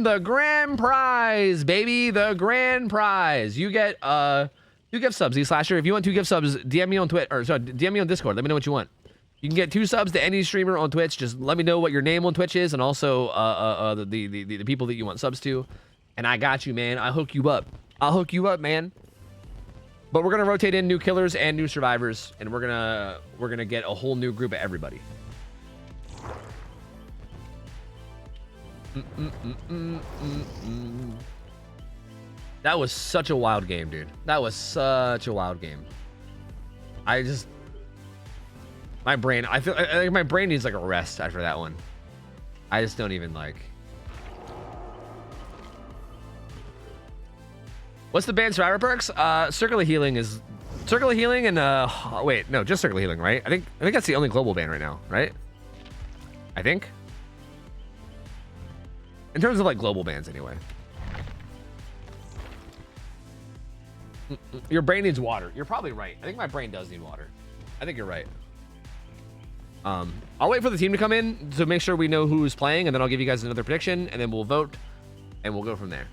the grand prize, baby. The grand prize. You get 2 gift subs, E-Slasher. If you want 2 gift subs, DM me on Twitch, or sorry, DM me on Discord. Let me know what you want. You can get 2 subs to any streamer on Twitch. Just let me know what your name on Twitch is, and also the people that you want subs to. And I got you, man. I'll hook you up. I'll hook you up, man. But we're gonna rotate in new killers and new survivors, and we're gonna get a whole new group of everybody. That was such a wild game, dude. That was such a wild game. My brain, I think my brain needs like a rest after that one. I just don't even like. What's the banned survivor perks? Circular healing and wait, no, just circular healing, right? I think that's the only global ban right now, right? I think. In terms of like global bans, anyway. Your brain needs water. You're probably right. I think my brain does need water. I think you're right. I'll wait for the team to come in to make sure we know who's playing, and then I'll give you guys another prediction, and then we'll vote, and we'll go from there.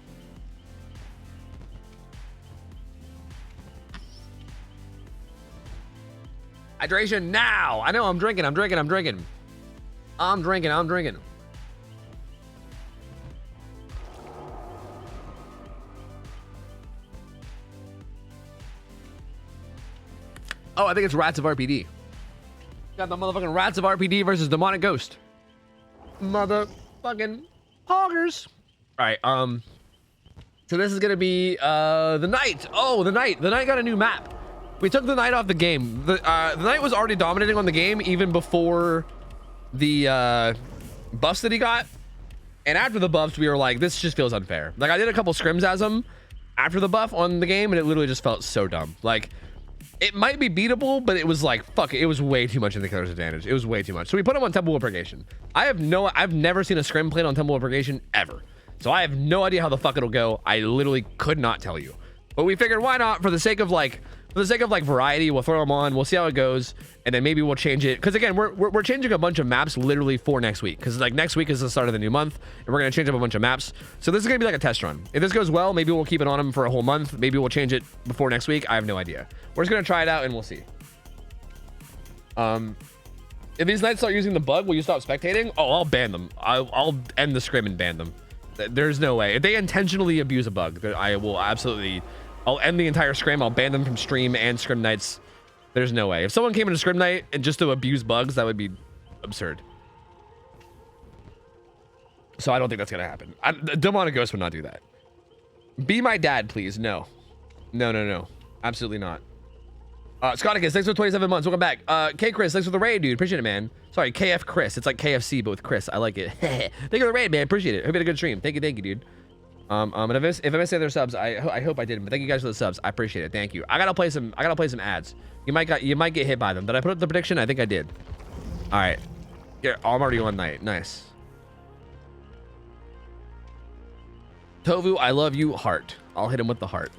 Hydration now. I know I'm drinking. Oh, I think it's Rats of RPD. Got the motherfucking Rats of RPD versus Demonic Ghost. Motherfucking hoggers. All right, so this is gonna be the Knight. Oh, the Knight got a new map. We took the Knight off the game. The Knight was already dominating on the game even before the buffs that he got. And after the buffs, we were like, this just feels unfair. Like, I did a couple scrims as him after the buff on the game, and it literally just felt so dumb. Like, it might be beatable, but it was like, fuck it. It was way too much in the killer's advantage. It was way too much. So we put him on Temple of Purgation. I've never seen a scrim played on Temple of Purgation ever. So I have no idea how the fuck it'll go. I literally could not tell you. But we figured, why not? For the sake of like variety, we'll throw them on. We'll see how it goes, and then maybe we'll change it. Because again, we're changing a bunch of maps literally for next week. Because like next week is the start of the new month, and we're gonna change up a bunch of maps. So this is gonna be like a test run. If this goes well, maybe we'll keep it on him for a whole month. Maybe we'll change it before next week. I have no idea. We're just gonna try it out, and we'll see. If these Knights start using the bug, will you stop spectating? Oh, I'll ban them. I'll end the scrim and ban them. There's no way. If they intentionally abuse a bug, I will absolutely. I'll end the entire scrim. I'll ban them from stream and scrim nights. There's no way. If someone came into scrim night and just to abuse bugs, that would be absurd. So I don't think that's gonna happen. Demonic Ghost would not do that. Be my dad, please. No. No. Absolutely not. Scotticus, thanks for 27 months. Welcome back. K Chris, thanks for the raid, dude. Appreciate it, man. Sorry, KF Chris. It's like KFC, but with Chris. I like it. Thank you for the raid, man. Appreciate it. Hope you had a good stream. Thank you, dude. And if I missed other subs, I hope I didn't. But thank you guys for the subs. I appreciate it. Thank you. I gotta play some ads. You might get hit by them. Did I put up the prediction? I think I did. All right. Yeah, I'm already on Night. Nice. Tovu, I love you. Heart. I'll hit him with the heart.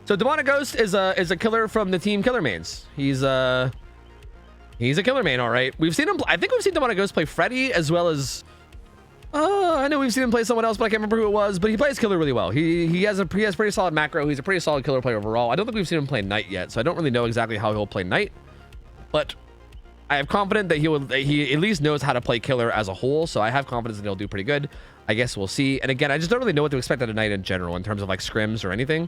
So Demonic Ghost is a killer from the team Killer Mains. He's a killer main, all right. We've seen him. I think we've seen Demonic Ghost play Freddy as well as. I know we've seen him play someone else, but I can't remember who it was. But he plays killer really well. He has pretty solid macro. He's a pretty solid killer player overall. I don't think we've seen him play Knight yet, so I don't really know exactly how he'll play Knight. But I have confidence that he at least knows how to play killer as a whole. So I have confidence that he'll do pretty good. I guess we'll see. And again, I just don't really know what to expect out of Knight in general in terms of like scrims or anything.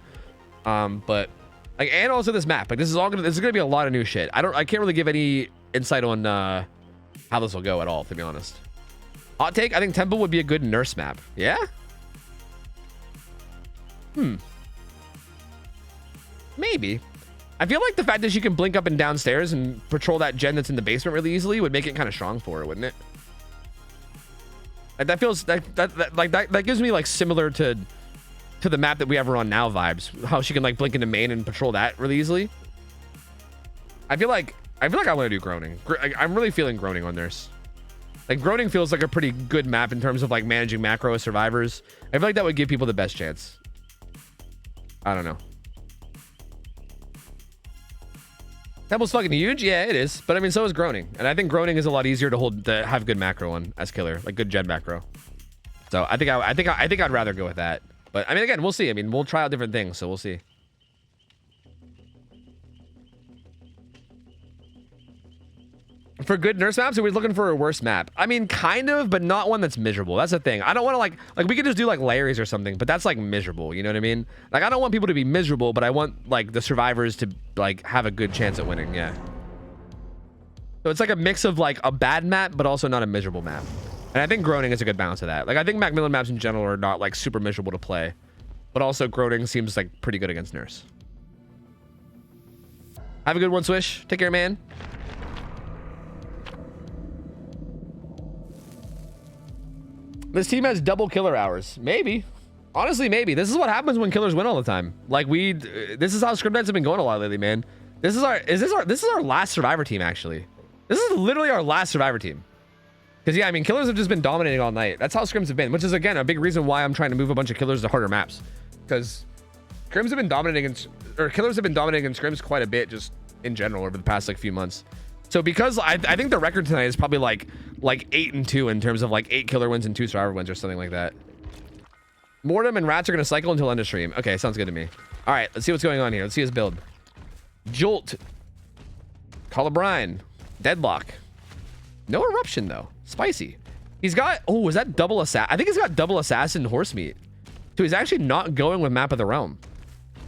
But like, and also this map, like this is gonna be a lot of new shit. I can't really give any insight on how this will go at all, to be honest. Hot take, I think Temple would be a good nurse map. Yeah? Maybe. I feel like the fact that she can blink up and downstairs and patrol that gen that's in the basement really easily would make it kind of strong for her, wouldn't it? Like that feels that gives me like similar to the map that we have her on now vibes. How she can like blink into main and patrol that really easily. I feel like I want to do Groaning. I'm really feeling Groaning on nurse. Like Groaning feels like a pretty good map in terms of like managing macro as survivors. I feel like that would give people the best chance. I don't know. Temple's fucking huge. Yeah, it is. But I mean, so is Groaning. And I think Groaning is a lot easier to have good macro on as killer, like good gen macro. So I think I'd rather go with that. But I mean, again, we'll see. I mean, we'll try out different things, so we'll see. For good nurse maps, are we looking for a worse map? I mean, kind of, but not one that's miserable. That's the thing. I don't want to like we could just do like Larry's or something, but that's like miserable. You know what I mean? Like I don't want people to be miserable, but I want like the survivors to like have a good chance at winning. Yeah. So it's like a mix of like a bad map, but also not a miserable map. And I think Groaning is a good balance of that. Like I think Macmillan maps in general are not like super miserable to play, but also Groaning seems like pretty good against nurse. Have a good one, Swish. Take care, man. This team has double killer hours. Maybe. Honestly, maybe. This is what happens when killers win all the time. Like this is how scrim nights have been going a lot lately, man. This is our last survivor team, actually. This is literally our last survivor team. Because yeah, I mean, killers have just been dominating all night. That's how scrims have been, which is again a big reason why I'm trying to move a bunch of killers to harder maps. Because scrims have been dominating or killers have been dominating in scrims quite a bit just in general over the past like few months. So because I think the record tonight is probably like 8-2 in terms of like 8 killer wins and 2 survivor wins or something like that. Mortem and Rats are gonna cycle until end of stream. Okay, sounds good to me. All right, let's see what's going on here. Let's see his build. Jolt, Call of Brine, Deadlock. No eruption though. Spicy. He's got, oh, is that double assassin? I think he's got double assassin horse meat. So he's actually not going with Map of the Realm.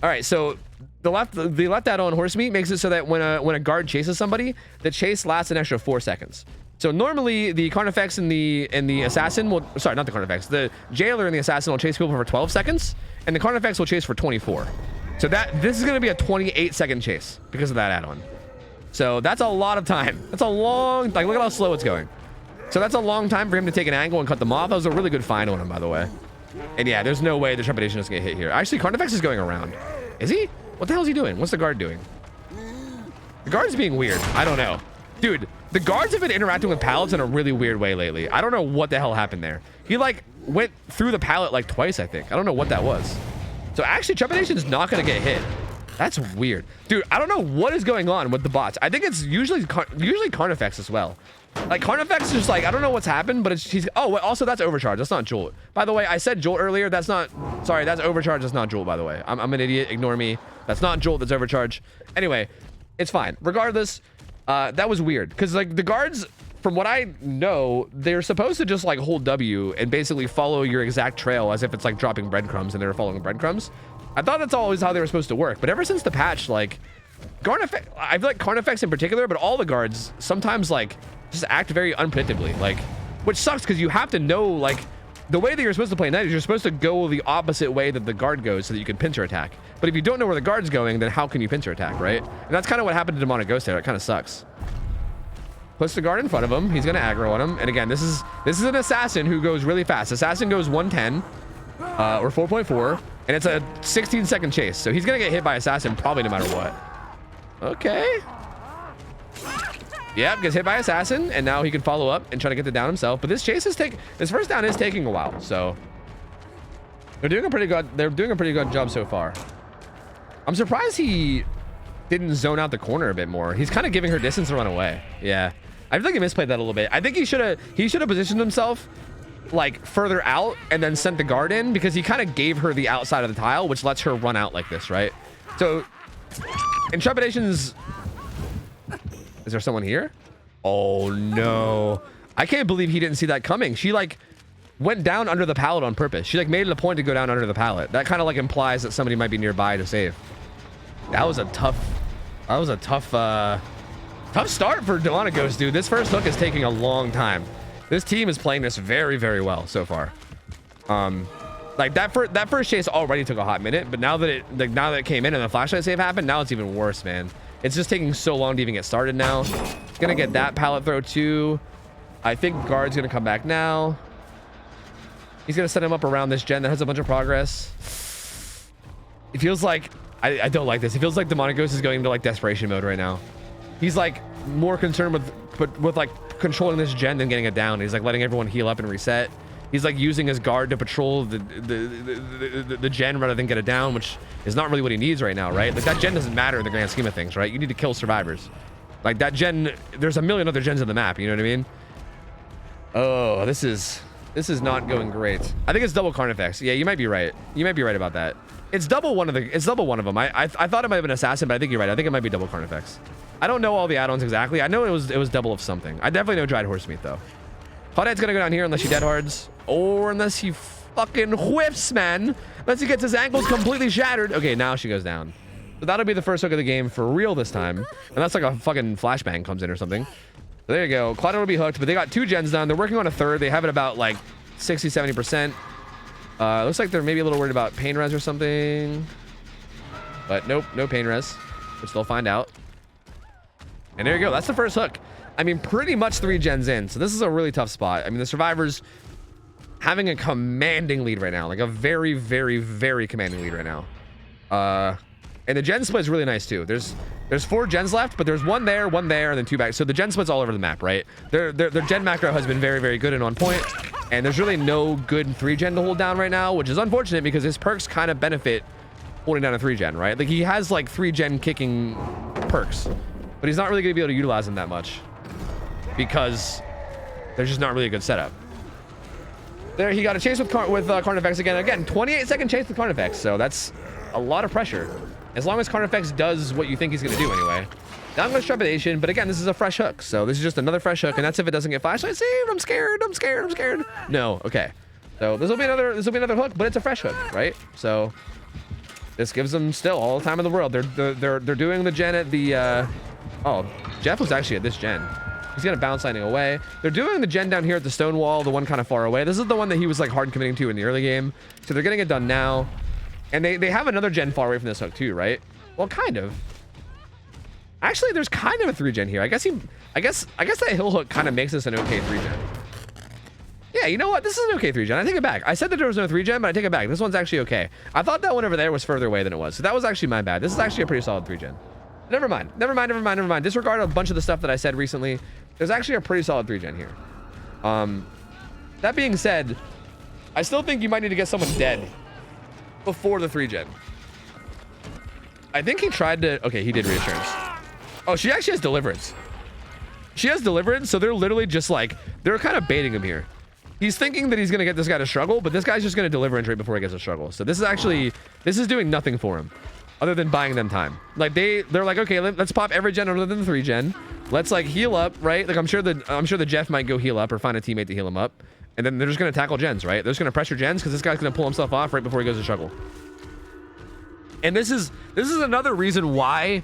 All right, so the left add-on horse meat makes it so that when a guard chases somebody, the chase lasts an extra 4 seconds. So normally the Carnifex and the assassin will, sorry, not the Carnifex, the jailer and the assassin will chase people for 12 seconds, and the Carnifex will chase for 24. So this is going to be a 28-second chase because of that add-on. So that's a lot of time. That's a long, like look at how slow it's going. So that's a long time for him to take an angle and cut them off. That was a really good find on him, by the way. And yeah, there's no way the trepidation is going to get hit here. Actually, Carnifex is going around. Is he? What the hell is he doing? What's the guard doing? The guard's being weird. I don't know. Dude, the guards have been interacting with pallets in a really weird way lately. I don't know what the hell happened there. He like went through the pallet like twice, I think. I don't know what that was. So actually, trepidation is not going to get hit. That's weird. Dude, I don't know what is going on with the bots. I think it's usually Carnifex as well. Like Carnifex is just like, I don't know what's happened, but he's, oh, wait, also that's Overcharge. That's not Jolt. By the way, I said Jolt earlier. That's not, sorry, that's Overcharge. That's not Jolt, by the way. I'm an idiot. Ignore me. That's not Jolt. That's Overcharge. Anyway, it's fine. Regardless, that was weird. Because like the guards, from what I know, they're supposed to just like hold W and basically follow your exact trail as if it's like dropping breadcrumbs and they're following breadcrumbs. I thought that's always how they were supposed to work. But ever since the patch, like Carnifex, I feel like Carnifex in particular, but all the guards sometimes like just act very unpredictably, like, which sucks because you have to know, like, the way that you're supposed to play Knight is you're supposed to go the opposite way that the guard goes so that you can pincer attack. But if you don't know where the guard's going, then how can you pincer attack, right? And that's kind of what happened to Demonic Ghost there. It kind of sucks. Puts the guard in front of him. He's going to aggro on him. And again, this is an assassin who goes really fast. Assassin goes 110 or 4.4, and it's a 16-second chase. So he's going to get hit by assassin probably no matter what. Okay. Yep, gets hit by assassin, and now he can follow up and try to get the down himself. But this chase is this first down is taking a while, so they're doing a pretty good job so far. I'm surprised he didn't zone out the corner a bit more. He's kind of giving her distance to run away. Yeah, I feel like he misplayed that a little bit. I think he should have positioned himself like further out and then sent the guard in, because he kind of gave her the outside of the tile, which lets her run out like this, right? So in trepidation's, is there someone here? Oh no. I can't believe he didn't see that coming. She like went down under the pallet on purpose. She like made it a point to go down under the pallet. That kind of like implies that somebody might be nearby to save. That was a tough start for Demonic Ghost, dude. This first hook is taking a long time. This team is playing this very, very well so far. Like that first chase already took a hot minute, but now that it came in and the flashlight save happened, now it's even worse, man. It's just taking so long to even get started now. It's gonna get that pallet throw too. I think guard's gonna come back now. He's gonna set him up around this gen that has a bunch of progress. It feels like, I don't like this. It feels like Demonic Ghost is going into like desperation mode right now. He's like more concerned with like controlling this gen than getting it down. He's like letting everyone heal up and reset. He's like using his guard to patrol the gen rather than get it down, which is not really what he needs right now, right? Like that gen doesn't matter in the grand scheme of things, right? You need to kill survivors. Like that gen, there's a million other gens on the map, you know what I mean? Oh, this is not going great. I think it's double Carnifex. Yeah, you might be right. You might be right about that. It's double one of them. I thought it might have been Assassin, but I think you're right. I think it might be double Carnifex. I don't know all the add-ons exactly. I know it was double of something. I definitely know dried horse meat though. Claudette's gonna go down here unless he dead hards. Or unless he fucking whiffs, man. Unless he gets his ankles completely shattered. Okay, now she goes down. So that'll be the first hook of the game for real this time. Unless like a fucking flashbang comes in or something. So there you go. Claudette will be hooked, but they got 2 gens done. They're working on a third. They have it about like 60, 70%. Looks like they're maybe a little worried about pain res or something. But nope, no pain res, which they'll find out. And there you go. That's the first hook. I mean, pretty much 3 gens in. So this is a really tough spot. I mean, the survivors having a commanding lead right now, like a very, very, very commanding lead right now. And the gen split is really nice too. There's 4 gens left, but there's one there, and then 2 back. So the gen split's all over the map, right? Their gen macro has been very, very good and on point. And there's really no good 3 gen to hold down right now, which is unfortunate because his perks kind of benefit holding down a 3 gen, right? Like he has like 3 gen kicking perks, but he's not really gonna be able to utilize them that much because there's just not really a good setup. There, he got a chase with Carnifex again. Again, 28-second chase with Carnifex, so that's a lot of pressure. As long as Carnifex does what you think he's gonna do anyway. Now I'm going to trepidation, but again, this is a fresh hook, so this is just another fresh hook, and that's if it doesn't get flashlight saved. I'm scared. No, okay. So this will be another hook, but it's a fresh hook, right? So this gives them still all the time in the world. They're doing the gen at the oh, Jeff was actually at this gen. He's gonna bounce lightning away. They're doing the gen down here at the stone wall, the one kind of far away. This is the one that he was like hard committing to in the early game. So they're getting it done now. And they have another gen far away from this hook too, right? Well, kind of. Actually, there's kind of a 3 gen here. I guess that hill hook kind of makes this an okay 3 gen. Yeah, you know what? This is an okay 3 gen. I take it back. I said that there was no 3 gen, but I take it back. This one's actually okay. I thought that one over there was further away than it was. So that was actually my bad. This is actually a pretty solid 3 gen. Never mind. Disregard a bunch of the stuff that I said recently. There's actually a pretty solid 3 gen here. That being said, I still think you might need to get someone dead before the 3 gen. I think he tried to... Okay, he did reassurance. Oh, she actually has deliverance. She has deliverance, so they're literally just like... They're kind of baiting him here. He's thinking that he's going to get this guy to struggle, but this guy's just going to deliverance right before he gets to struggle. So this is actually... This is doing nothing for him other than buying them time. Like they're like, okay, let's pop every gen other than the 3 gen. Let's like heal up, right? Like I'm sure the Jeff might go heal up or find a teammate to heal him up. And then they're just going to tackle gens, right? They're just going to pressure gens because this guy's going to pull himself off right before he goes to struggle. And this is another reason why,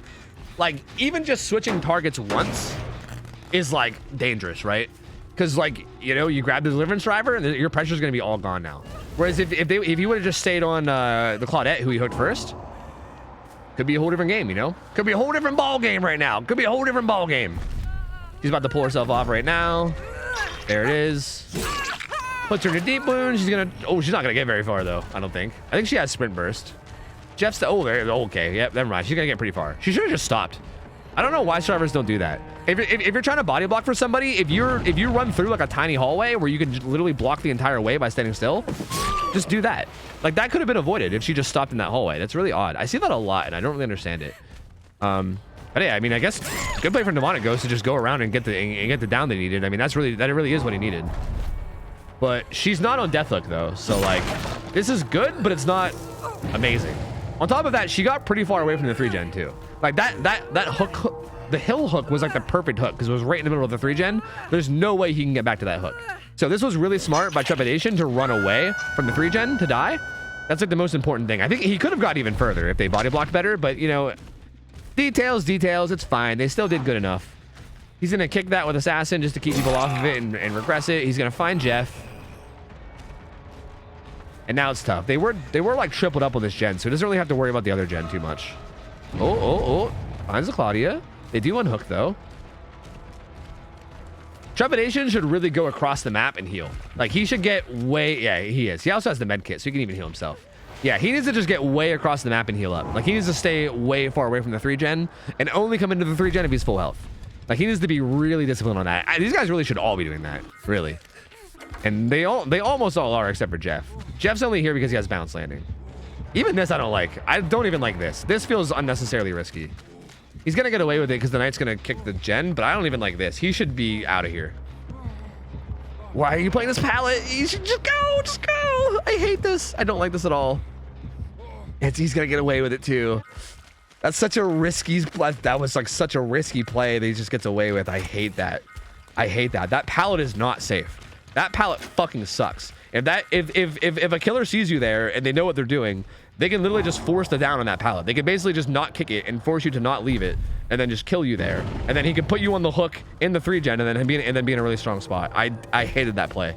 like, even just switching targets once is like dangerous, right? Because like, you know, you grab the deliverance driver and your pressure is going to be all gone now. Whereas if you would have just stayed on the Claudette who he hooked first, could be a whole different game, you know? Could be a whole different ball game right now. Could be a whole different ball game. She's about to pull herself off right now. There it is. Puts her in a deep wound. She's gonna... Oh, she's not gonna get very far though, I don't think. I think she has sprint burst. Jeff's the... Oh, there... Okay, yep, never mind. She's gonna get pretty far. She should have just stopped. I don't know why survivors don't do that. If you're trying to body block for somebody, if you run through like a tiny hallway where you can literally block the entire way by standing still, just do that. Like that could have been avoided if she just stopped in that hallway. That's really odd. I see that a lot and I don't really understand it. But yeah, I mean, I guess good play from Demonic Ghost to just go around and get the down they needed. I mean, that really is what he needed. But she's not on Deathhook though, so like this is good, but it's not amazing. On top of that, she got pretty far away from the 3 gen too. Like that hook, the hill hook was like the perfect hook because it was right in the middle of the 3 gen. There's no way he can get back to that hook. So this was really smart by Trepidation to run away from the 3 gen to die. That's like the most important thing. I think he could have got even further if they body blocked better, but you know, details, it's fine. They still did good enough. He's gonna kick that with Assassin just to keep people off of it and regress it. He's gonna find Jeff. And now it's tough. They were like tripled up on this gen, so he doesn't really have to worry about the other gen too much. Oh. Finds the Claudia. They do unhook though. Trepidation should really go across the map and heal. Like he should get way... Yeah, he is. He also has the med kit, so he can even heal himself. Yeah, he needs to just get way across the map and heal up. Like he needs to stay way far away from the 3 gen and only come into the 3 gen if he's full health. Like he needs to be really disciplined on that. These guys really should all be doing that, really. And they almost all are except for Jeff. Jeff's only here because he has bounce landing. Even this I don't like. I don't even like this. This feels unnecessarily risky. He's gonna get away with it because the knight's gonna kick the gen, but I don't even like this. He should be out of here. Why are you playing this pallet? You should just go, just go. I hate this. I don't like this at all. He's gonna get away with it too. That's such a risky, that was like such a risky play that he just gets away with. I hate that. I hate that. That pallet is not safe. That pallet fucking sucks. If a killer sees you there and they know what they're doing, they can literally just force the down on that pallet. They can basically just not kick it and force you to not leave it and then just kill you there. And then he can put you on the hook in the 3-gen and then be in a really strong spot. I hated that play.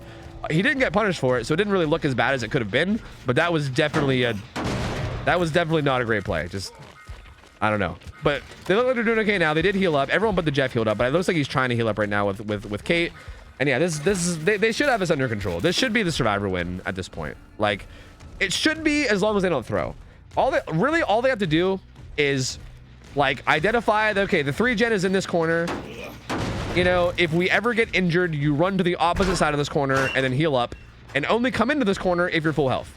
He didn't get punished for it, so it didn't really look as bad as it could have been, but that was definitely not a great play. Just, I don't know. But they look like they're doing okay now. They did heal up. Everyone but the Jeff healed up, but it looks like he's trying to heal up right now with Kate. And yeah, they should have this under control. This should be the survivor win at this point. Like, it should be, as long as they don't throw. All they have to do is like identify that, okay, the 3-gen is in this corner. You know, if we ever get injured, you run to the opposite side of this corner and then heal up, and only come into this corner if you're full health.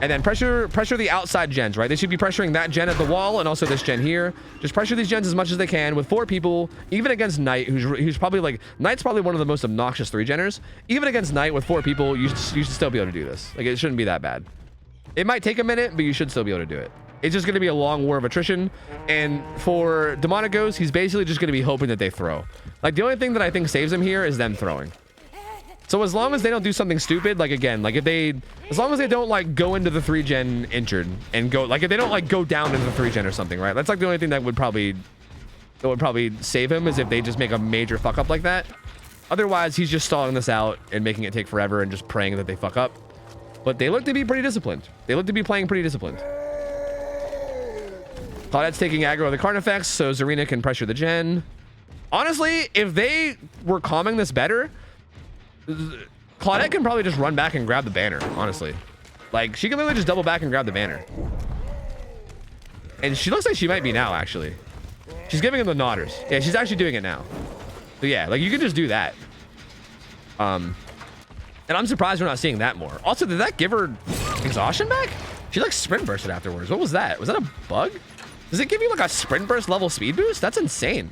And then pressure the outside gens, right? They should be pressuring that gen at the wall and also this gen here. Just pressure these gens as much as they can with 4 people, even against Knight, who's probably like, Knight's probably one of the most obnoxious 3-geners. Even against Knight with 4 people, you should still be able to do this. Like, it shouldn't be that bad. It might take a minute, but you should still be able to do it. It's just going to be a long war of attrition. And for Demonic Ghost, he's basically just going to be hoping that they throw. Like, the only thing that I think saves him here is them throwing. So as long as they don't do something stupid, like again, like as long as they don't like go into the 3-gen injured and go, like if they don't like go down into the 3-gen or something, right? That's like the only thing that would probably save him, is if they just make a major fuck up like that. Otherwise, he's just stalling this out and making it take forever and just praying that they fuck up. But they look to be pretty disciplined. They look to be playing pretty disciplined. Claudette's taking aggro of the Carnifex, so Zarina can pressure the gen. Honestly, if they were calming this better, Claudette can probably just run back and grab the banner, honestly. Like, she can literally just double back and grab the banner. And she looks like she might be now, actually. She's giving him the nodders. Yeah, she's actually doing it now. So yeah, like, you can just do that. And I'm surprised we're not seeing that more. Also, did that give her exhaustion back? She like sprint bursted afterwards. What was that? Was that a bug? Does it give you like a sprint burst level speed boost? That's insane.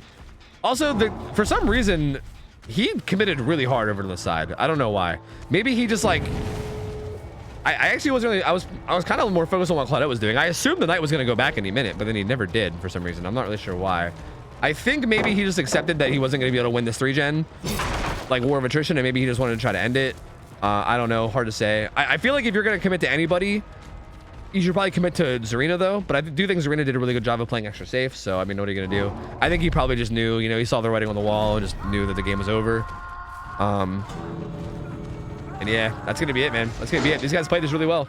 Also, for some reason, he committed really hard over to the side. I don't know why. Maybe he just like, I actually wasn't really, I was kind of more focused on what Claudette was doing. I assumed the knight was going to go back any minute, but then he never did for some reason. I'm not really sure why. I think maybe he just accepted that he wasn't going to be able to win this 3-gen, like war of attrition, and maybe he just wanted to try to end it. I don't know, hard to say. I feel like if you're going to commit to anybody, you should probably commit to Zarina though, but I do think Zarina did a really good job of playing extra safe, so I mean, what are you going to do? I think he probably just knew, you know, he saw the writing on the wall and just knew that the game was over. And yeah, that's going to be it, man. That's going to be it. These guys played this really well.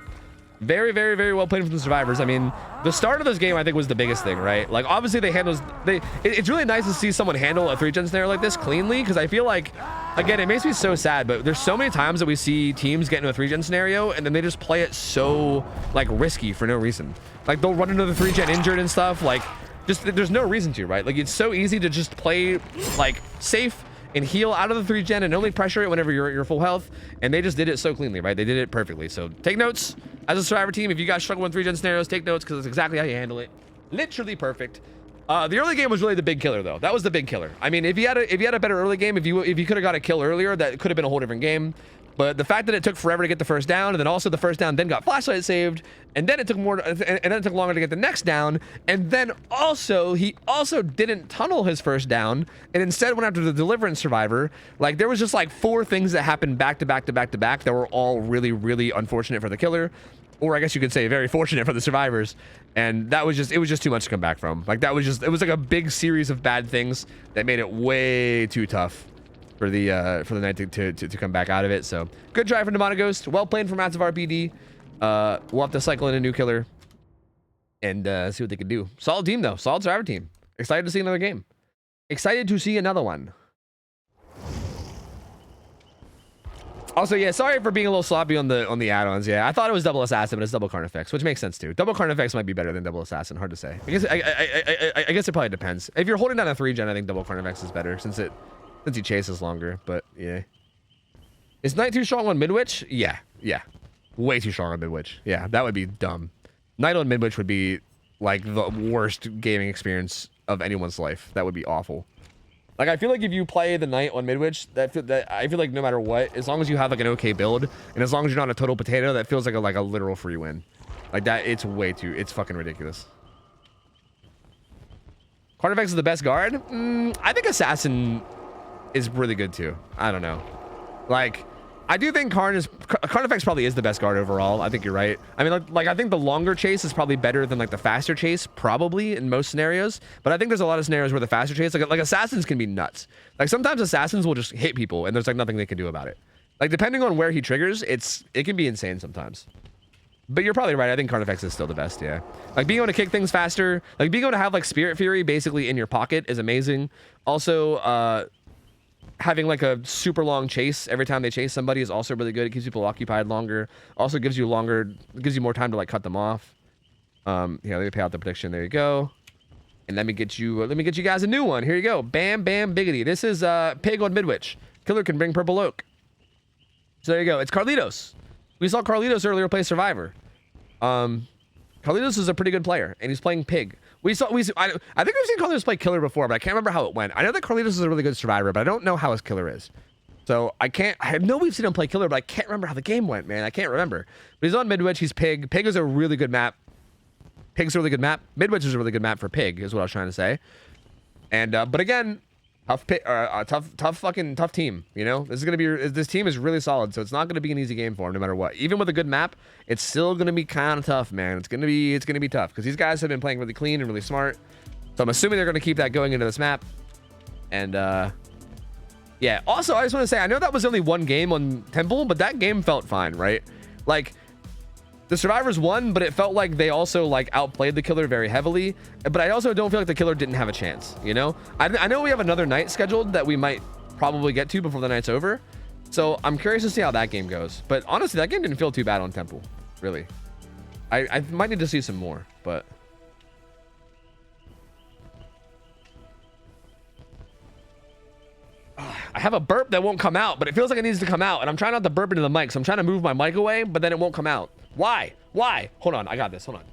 Very, very, very well played from the survivors. I mean, the start of this game, I think, was the biggest thing, right? Like, obviously, it's really nice to see someone handle a 3-gen snare like this cleanly, because I feel like, again, it makes me so sad, but there's so many times that we see teams get into a 3-gen scenario, and then they just play it so, like, risky for no reason. Like, they'll run into the 3-gen injured and stuff, like, just, there's no reason to, right? Like, it's so easy to just play, like, safe and heal out of the 3-gen and only pressure it whenever you're at your full health, and they just did it so cleanly, right? They did it perfectly. So take notes as a survivor team. If you guys struggle with 3-gen scenarios, take notes, because it's exactly how you handle it. Literally perfect. The early game was really the big killer, though. That was the big killer. I mean, if you had a better early game, if you could have got a kill earlier, that could have been a whole different game. But the fact that it took forever to get the first down, and then also the first down then got flashlight saved, and then it took longer to get the next down, and then also he also didn't tunnel his first down, and instead went after the deliverance survivor. Like, there was just like 4 things that happened back to back to back to back that were all really, really unfortunate for the killer, or I guess you could say very fortunate for the survivors. And that was just, it was just too much to come back from. Like, that was just, it was like a big series of bad things that made it way too tough for the knight to come back out of it. So good try from Demonic Ghost. Well played from Massive RPD. We'll have to cycle in a new killer and see what they can do. Solid team though. Solid survivor team. Excited to see another game. Excited to see another one. Also, yeah, sorry for being a little sloppy on the add-ons. Yeah, I thought it was double assassin, but it's double Carnifex, which makes sense too. Double Carnifex might be better than double assassin. Hard to say. I guess it probably depends. If you're holding down a 3-gen, I think double Carnifex is better since he chases longer. But yeah. Is Knight too strong on Midwich? Yeah. Way too strong on Midwich. Yeah, that would be dumb. Knight on Midwich would be like the worst gaming experience of anyone's life. That would be awful. Like, I feel like if you play the Knight on Midwich, that I feel like no matter what, as long as you have like an okay build, and as long as you're not a total potato, that feels like a literal free win. Like that, it's fucking ridiculous. Carnifex is the best guard? I think Assassin is really good too. I don't know. Like, I do think Carnifex probably is the best guard overall. I think you're right. I mean, like I think the longer chase is probably better than like the faster chase, probably in most scenarios. But I think there's a lot of scenarios where the faster chase, like Assassins can be nuts. Like sometimes Assassins will just hit people and there's like nothing they can do about it. Like depending on where he triggers, it can be insane sometimes. But you're probably right. I think Carnifex is still the best, yeah. Like being able to kick things faster, like being able to have like Spirit Fury basically in your pocket is amazing. Also, having like a super long chase every time they chase somebody is also really good. It keeps people occupied longer. Also gives you more time to like cut them off. Yeah, let me pay out the prediction. There you go. And let me get you guys a new one. Here you go. Bam, bam, biggity. This is Pig on Midwich. Killer can bring Purple Oak. So there you go. It's Carlitos. We saw Carlitos earlier play Survivor. Carlitos is a pretty good player, and he's playing Pig. I think we've seen Carlitos play Killer before, but I can't remember how it went. I know that Carlitos is a really good Survivor, but I don't know how his Killer is. So I know we've seen him play Killer, but I can't remember how the game went, man. I can't remember. But he's on Midwich. He's Pig. Pig is a really good map. Pig's a really good map. Midwich is a really good map for Pig, is what I was trying to say. And but again, tough team. You know, this team is really solid, so it's not gonna be an easy game for him, no matter what. Even with a good map, it's still gonna be kind of tough, man. It's gonna be tough because these guys have been playing really clean and really smart. So I'm assuming they're gonna keep that going into this map. And yeah. Also, I just want to say, I know that was only one game on Temple, but that game felt fine, right? Like, the Survivors won, but it felt like they also like outplayed the Killer very heavily. But I also don't feel like the Killer didn't have a chance, you know? I know we have another night scheduled that we might probably get to before the night's over. So I'm curious to see how that game goes. But honestly, that game didn't feel too bad on Temple, really. I might need to see some more, but... I have a burp that won't come out, but it feels like it needs to come out, and I'm trying not to burp into the mic, so I'm trying to move my mic away, but then it won't come out. Why? Hold on, I got this. Hold on.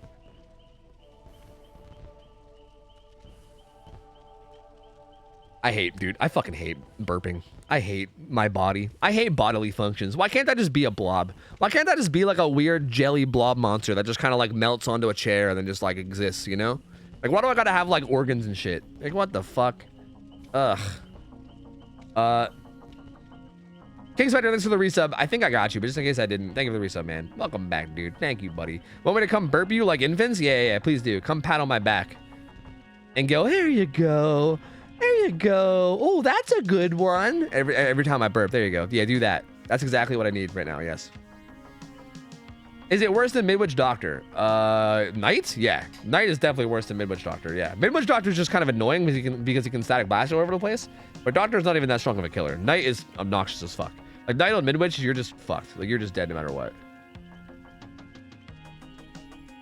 I fucking hate burping. I hate my body. I hate bodily functions. Why can't that just be a blob? Why can't that just be like a weird jelly blob monster that just kind of like melts onto a chair and then just like exists, you know? Like, why do I gotta have like organs and shit? Like, what the fuck? Ugh. King Spider, thanks for the resub. I think I got you, but just in case I didn't, thank you for the resub, man. Welcome back, dude. Thank you, buddy. Want me to come burp you like infants? Yeah, please do. Come pat on my back and go, there you go. There you go. Oh, that's a good one. Every time I burp, there you go. Yeah, do that. That's exactly what I need right now, yes. Is it worse than Midwich Doctor? Knight? Yeah. Knight is definitely worse than Midwich Doctor, yeah. Midwich Doctor is just kind of annoying because he can static blast all over the place. But Doctor's not even that strong of a killer. Knight is obnoxious as fuck. Like, Knight on Midwich, you're just fucked. Like, you're just dead no matter what.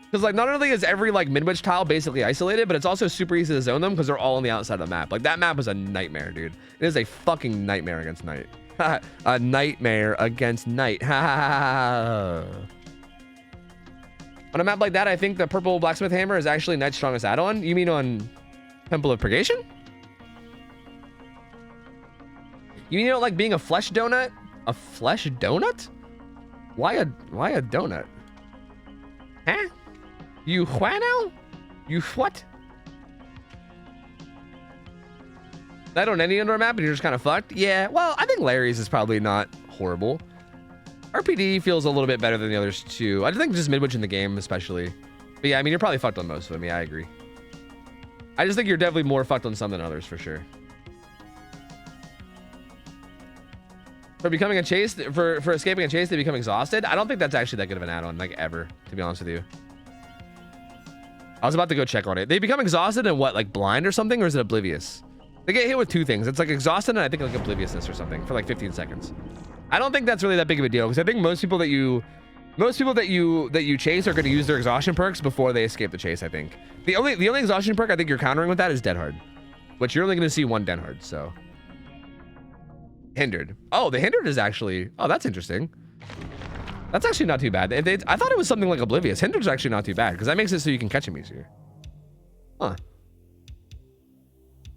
Because, like, not only is every, like, Midwich tile basically isolated, but it's also super easy to zone them because they're all on the outside of the map. Like, that map is a nightmare, dude. It is a fucking nightmare against Knight. A nightmare against Knight. On a map like that, I think the purple blacksmith hammer is actually Knight's strongest add-on. You mean on Temple of Purgation? You mean, like being a flesh donut? A flesh donut? Why a donut? Huh? You now? You what? That on any indoor map and you're just kind of fucked? Yeah, well, I think Larry's is probably not horrible. RPD feels a little bit better than the others too. I think just Midwich in the game especially. But yeah, I mean, you're probably fucked on most of them. Yeah, I agree. I just think you're definitely more fucked on some than others for sure. For becoming a chase, for escaping a chase, they become exhausted. I don't think that's actually that good of an add-on, like ever, to be honest with you. I was about to go check on it. They become exhausted and what, like blind or something, or is it oblivious? They get hit with two things. It's like exhausted and I think like obliviousness or something for like 15 seconds. I don't think that's really that big of a deal because I think most people that you chase are going to use their exhaustion perks before they escape the chase. I think the only exhaustion perk I think you're countering with that is Dead Hard, which you're only going to see one Dead Hard. So Hindered. Oh, the hindered is actually, oh, that's interesting. That's actually not too bad. I thought it was something like oblivious. Hindered is actually not too bad because that makes it so you can catch him easier. Huh.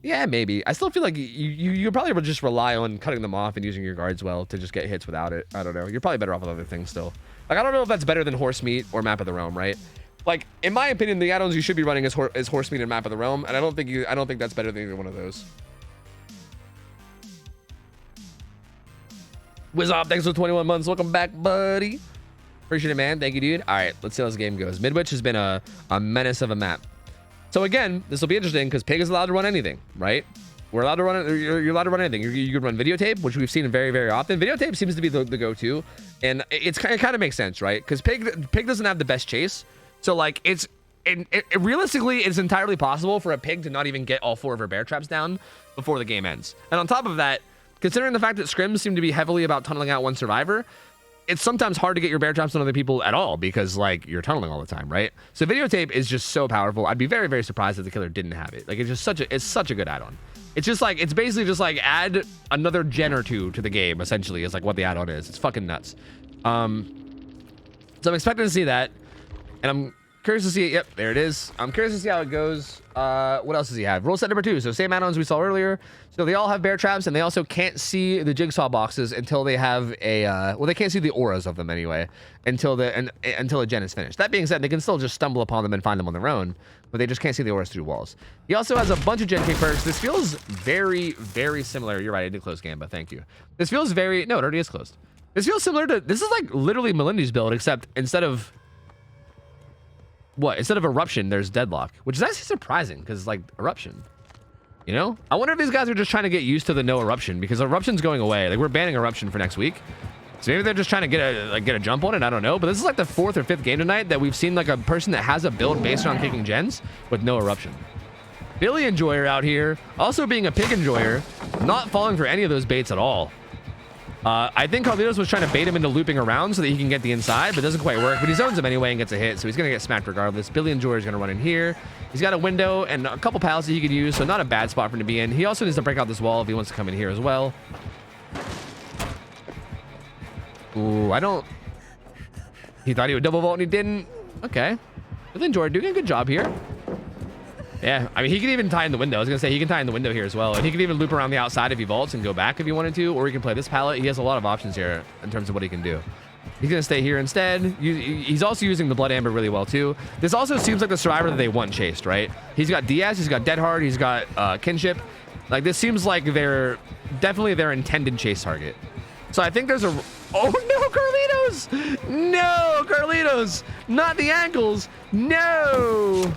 Yeah, maybe. I still feel like you probably would just rely on cutting them off and using your guards well to just get hits without it. I don't know. You're probably better off with other things still. Like, I don't know if that's better than Horse Meat or Map of the Realm, right? Like, in my opinion, the add-ons you should be running is Horse Meat and Map of the Realm, and I don't think that's better than either one of those. Wizop, thanks for 21 months. Welcome back, buddy. Appreciate it, man. Thank you, dude. All right, let's see how this game goes. Midwich has been a menace of a map. So again, this will be interesting because Pig is allowed to run anything, right? We're allowed to run it. You're allowed to run anything. You can run videotape, which we've seen very, very often. Videotape seems to be the go-to, and it kind of makes sense, right? Because Pig doesn't have the best chase, so like realistically, it's entirely possible for a Pig to not even get all 4 of her bear traps down before the game ends. And on top of that, considering the fact that scrims seem to be heavily about tunneling out one survivor, it's sometimes hard to get your bear traps on other people at all because like you're tunneling all the time, right? So videotape is just so powerful. I'd be very, very surprised if the killer didn't have it. Like it's such a good add-on. It's just like, it's basically just like add another gen or two to the game, essentially, is like what the add-on is. It's fucking nuts. So I'm expecting to see that, and I'm curious to see it. Yep, there it is. I'm curious to see how it goes. What else does he have? Rule set number 2. So same add-ons we saw earlier. So they all have bear traps, and they also can't see the jigsaw boxes until they have a well, they can't see the auras of them anyway until a gen is finished. That being said, they can still just stumble upon them and find them on their own, but they just can't see the auras through walls. He also has a bunch of gen king perks. This feels very, very similar. You're right, I did close Gamba. Thank you. This feels very, no, it already is closed. This feels similar to, this is like literally Melindy's build, except instead of Eruption, there's Deadlock, which is actually surprising because like Eruption, you know? I wonder if these guys are just trying to get used to the no Eruption because Eruption's going away. Like we're banning Eruption for next week. So maybe they're just trying to get a jump on it. I don't know. But this is like the 4th or 5th game tonight that we've seen like a person that has a build based on kicking gens with no Eruption. Billy Enjoyer out here, also being a Pig Enjoyer, not falling for any of those baits at all. I think Carlitos was trying to bait him into looping around so that he can get the inside, but it doesn't quite work. But he zones him anyway and gets a hit, so he's going to get smacked regardless. Billy Enjoyer is going to run in here. He's got a window and a couple pallets that he could use, so not a bad spot for him to be in. He also needs to break out this wall if he wants to come in here as well. Ooh, he thought he would double vault and he didn't. Okay. Billy Enjoyer doing a good job here. Yeah, I mean, he can even tie in the window. I was going to say, he can tie in the window here as well. And he can even loop around the outside if he vaults and go back if he wanted to, or he can play this pallet. He has a lot of options here in terms of what he can do. He's going to stay here instead. He's also using the Blood Amber really well, too. This also seems like the survivor that they want chased, right? He's got Diaz, he's got Dead Hard, he's got Kinship. Like, this seems like they're definitely their intended chase target. So I think there's a... Oh, no, Carlitos! No, Carlitos! Not the ankles! No!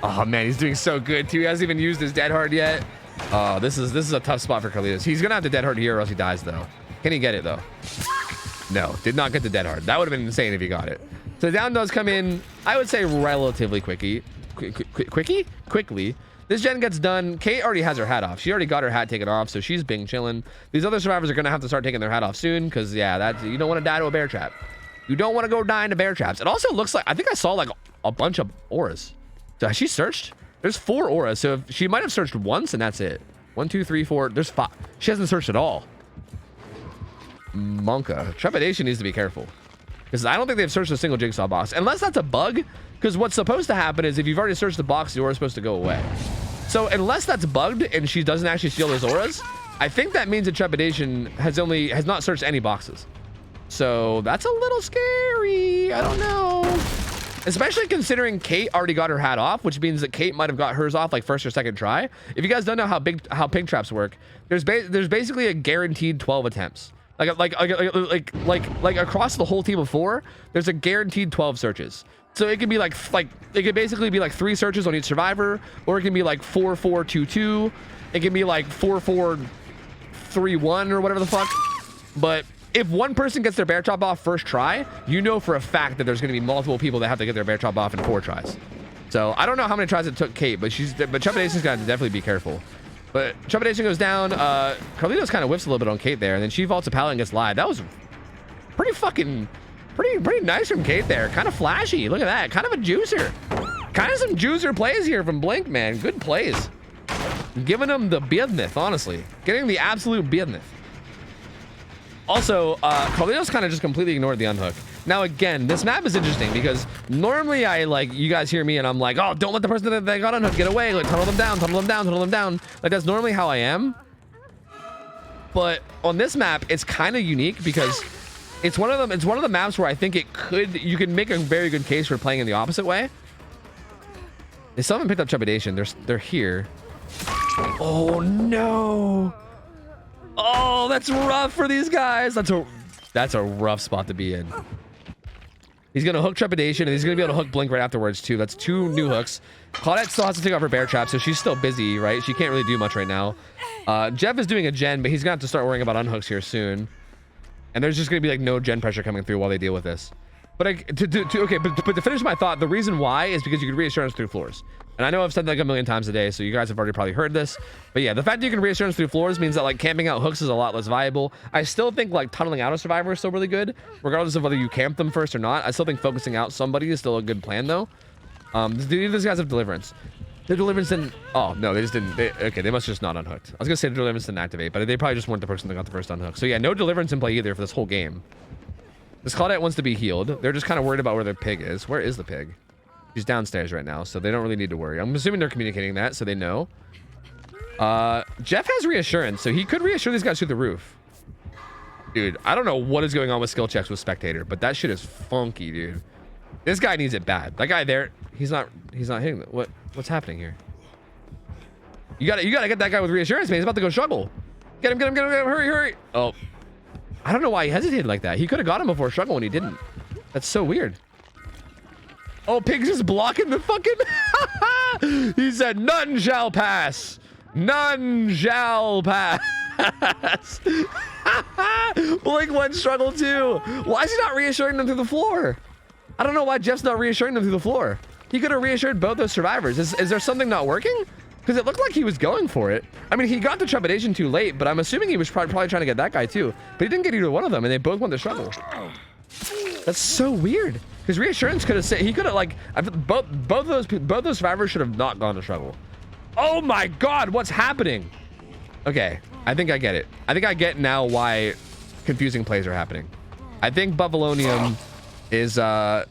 Oh man, he's doing so good too. He hasn't even used his Dead Hard yet. Oh, this is a tough spot for Carlitos. He's gonna have to Dead Hard here or else he dies though. Can he get it though? No, did not get the Dead Hard. That would have been insane if he got it. So the down does come in, I would say relatively quickly. This gen gets done. Kate already has her hat off. She already got her hat taken off, so she's bing chilling. These other survivors are gonna have to start taking their hat off soon, because yeah, that's, you don't want to die to a bear trap. You don't want to go die into bear traps. It also looks like, I think I saw like a bunch of auras. So has she searched? There's 4 auras, so if she might have searched once and that's it. 1, 2, 3, 4. There's 5. She hasn't searched at all. Monka. Trepidation needs to be careful, because I don't think they've searched a single jigsaw box, unless that's a bug. Because what's supposed to happen is if you've already searched the box, the aura's supposed to go away. So unless that's bugged and she doesn't actually steal those auras, I think that means that Trepidation has not searched any boxes. So that's a little scary. I don't know. Especially considering Kate already got her hat off, which means that Kate might have got hers off like first or second try. If you guys don't know how pig traps work, there's basically a guaranteed 12 attempts. Like across the whole team of 4, there's a guaranteed 12 searches. So it can be like it could basically be like 3 searches on each survivor, or it can be like 4, 4, 2, 2. It can be like 4, 4, 3, 1 or whatever the fuck. But if one person gets their bear trap off first try, you know for a fact that there's going to be multiple people that have to get their bear trap off in 4 tries. So I don't know how many tries it took Kate, but Trepidation's got to definitely be careful. But Trepidation goes down. Carlitos kind of whiffs a little bit on Kate there, and then she vaults a pallet and gets live. That was pretty nice from Kate there. Kind of flashy. Look at that. Kind of a juicer. Kind of some juicer plays here from Blink, man. Good plays. Giving them the business, honestly. Getting the absolute business. Also, Carlitos kind of just completely ignored the unhook. Now, again, this map is interesting because normally you guys hear me and I'm like, oh, don't let the person that got unhooked get away. Like, tunnel them down, tunnel them down, tunnel them down. Like, that's normally how I am. But on this map, it's kind of unique because it's one of the maps where I think you can make a very good case for playing in the opposite way. They still haven't picked up trepidation. They're here. Oh no. Oh, that's rough for these guys. That's a rough spot to be in. He's gonna hook trepidation and he's gonna be able to hook blink right afterwards too. That's 2 new hooks. Claudette still has to take off her bear trap, so she's still busy, right? She can't really do much right now. Jeff is doing a gen, but he's gonna have to start worrying about unhooks here soon. And there's just gonna be like no gen pressure coming through while they deal with this. But to finish my thought, the reason why is because you can reassurance through floors. And I know I've said that like a million times a day, so you guys have already probably heard this. But yeah, the fact that you can reassurance through floors means that like camping out hooks is a lot less viable. I still think like tunneling out a survivor is still really good, regardless of whether you camp them first or not. I still think focusing out somebody is still a good plan though. Do these guys have deliverance? The deliverance didn't. Oh no, they just didn't. Okay, they must just not unhooked. I was gonna say the deliverance didn't activate, but they probably just weren't the person that got the first unhook. So yeah, no deliverance in play either for this whole game. This Claudette wants to be healed. They're just kind of worried about where their pig is. Where is the pig? She's downstairs right now, so they don't really need to worry. I'm assuming they're communicating that, so they know. Jeff has reassurance, so he could reassure these guys through the roof. Dude, I don't know what is going on with skill checks with Spectator, but that shit is funky, dude. This guy needs it bad. That guy there, he's not hitting it. What's happening here? You gotta get that guy with reassurance, man. He's about to go struggle. Get him, hurry. Oh. I don't know why he hesitated like that. He could have got him before struggle when he didn't. That's so weird. Oh, Pig's just blocking the fucking... He said, none shall pass. None shall pass. Blink went struggle too. Why is he not reassuring them through the floor? I don't know why Jeff's not reassuring them through the floor. He could have reassured both those survivors. Is there something not working? Because it looked like he was going for it. I mean, he got the trepidation too late, but I'm assuming he was probably trying to get that guy too. But he didn't get either one of them, and they both went to struggle. That's so weird. Because reassurance could have said he could have like both those survivors should have not gone to struggle. Oh my God, what's happening? Okay, I think I get it. I think I get now why confusing plays are happening. I think Buffalonium is oh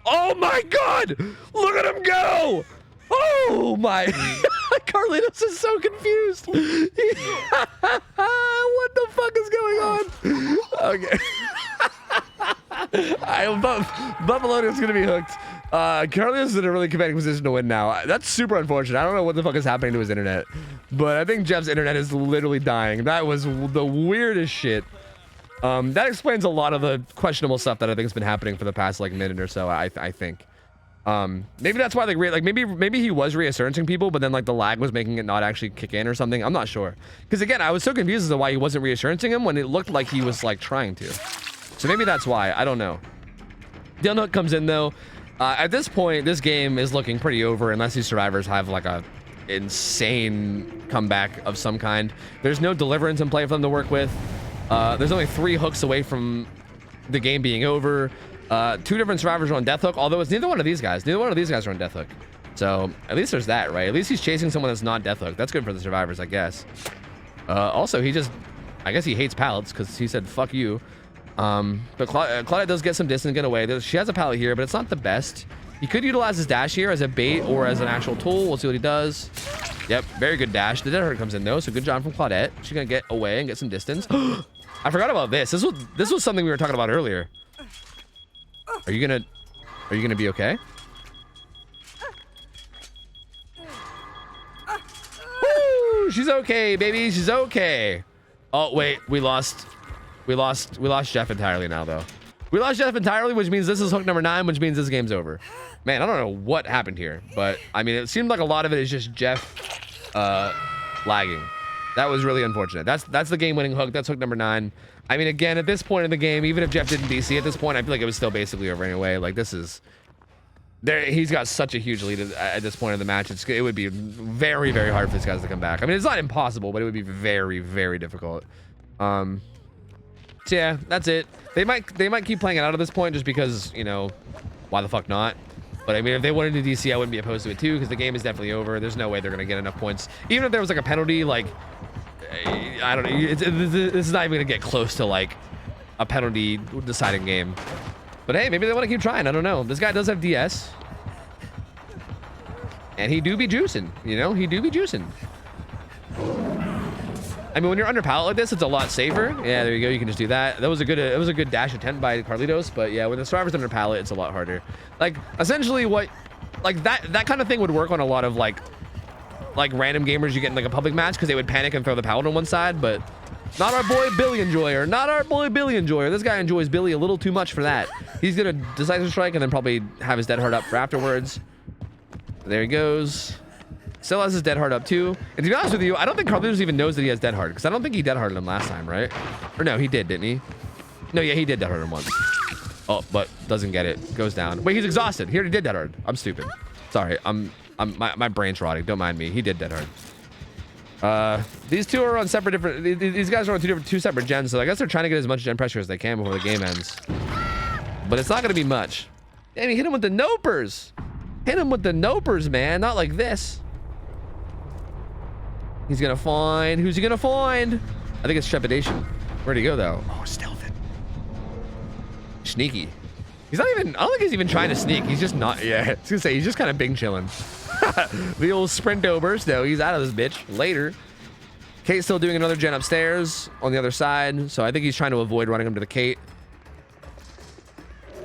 my God! Look at him go! Oh my! Carlitos is so confused. What the fuck is going on? Okay. Buffalonium's gonna be hooked. Carlitos is in a really commanding position to win now. That's super unfortunate. I don't know what the fuck is happening to his internet, but I think Jeff's internet is literally dying. That was the weirdest shit. That explains a lot of the questionable stuff that I think has been happening for the past like minute or so. I think. Maybe that's why like maybe he was reassuranceing people, but then like the lag was making it not actually kick in or something. I'm not sure. Because again, I was so confused as to why he wasn't reassuranceing him when it looked like he was like trying to. So maybe that's why. I don't know. The unhook comes in though. At this point, this game is looking pretty over unless these survivors have like a insane comeback of some kind. There's no deliverance in play for them to work with. There's only 3 hooks away from the game being over. 2 different survivors are on death hook, although it's neither one of these guys. Neither one of these guys are on death hook. So at least there's that, right? At least he's chasing someone that's not death hook. That's good for the survivors, I guess. Also, I guess he hates pallets because he said, fuck you. But Claudette does get some distance, get away. She has a pallet here, but it's not the best. He could utilize his dash here as a bait or as an actual tool. We'll see what he does. Yep, very good dash. The dead hurt comes in though, so good job from Claudette. She's gonna get away and get some distance. I forgot about this. This was something we were talking about earlier. Are you gonna be okay? Woo! She's okay, baby. She's okay. Oh wait, we lost Jeff entirely now though. We lost Jeff entirely, which means this is hook number 9, which means this game's over. Man, I don't know what happened here, but I mean, it seemed like a lot of it is just Jeff lagging. That was really unfortunate. That's the game-winning hook. That's hook number 9. I mean, again, at this point in the game, even if Jeff didn't DC at this point, I feel like it was still basically over anyway. Like, this is... He's got such a huge lead at this point in the match. It would be very, very hard for these guys to come back. I mean, it's not impossible, but it would be very, very difficult. So yeah, that's it. They might keep playing it out at this point just because, you know, why the fuck not? But I mean, if they wanted to DC, I wouldn't be opposed to it too, because the game is definitely over. There's no way they're gonna get enough points. Even if there was like a penalty, like I don't know. This is not even gonna get close to like a penalty deciding game. But hey, maybe they want to keep trying. I don't know. This guy does have DS. And he do be juicing, you know? He do be juicing. I mean, when you're under pallet like this, it's a lot safer. Yeah, there you go. You can just do that. That was a good dash attempt by Carlitos. But yeah, when the survivor's under pallet, it's a lot harder. Like, essentially what... Like, that kind of thing would work on a lot of, like random gamers you get in, like, a public match because they would panic and throw the pallet on one side, but... Not our boy Billy Enjoyer. Not our boy Billy Enjoyer. This guy enjoys Billy a little too much for that. He's gonna decisive strike and then probably have his dead heart up for afterwards. There he goes. Still has his dead heart up too. And to be honest with you, I don't think Carlitos even knows that he has dead heart because I don't think he dead hearted him last time, right? Or no, he did, didn't he? No, yeah, he did dead heart him once. Oh, but doesn't get it. Goes down. Wait, he's exhausted. He already did dead heart. I'm stupid. Sorry, my brain's rotting. Don't mind me. He did dead heart. These two are on these guys are on two separate gens, so I guess they're trying to get as much gen pressure as they can before the game ends. But it's not gonna be much. Damn, he hit him with the nopers. Hit him with the nopers, man. Not like this. He's gonna find. Who's he gonna find? I think it's Trepidation. Where'd he go though? Oh, stealthing. Sneaky. He's not even. I don't think he's even trying to sneak. He's just not. Yeah, I was gonna say he's just kind of bing chilling. The old sprint overs. No, he's out of this bitch. Later. Kate's still doing another gen upstairs on the other side, so I think he's trying to avoid running him to the Kate.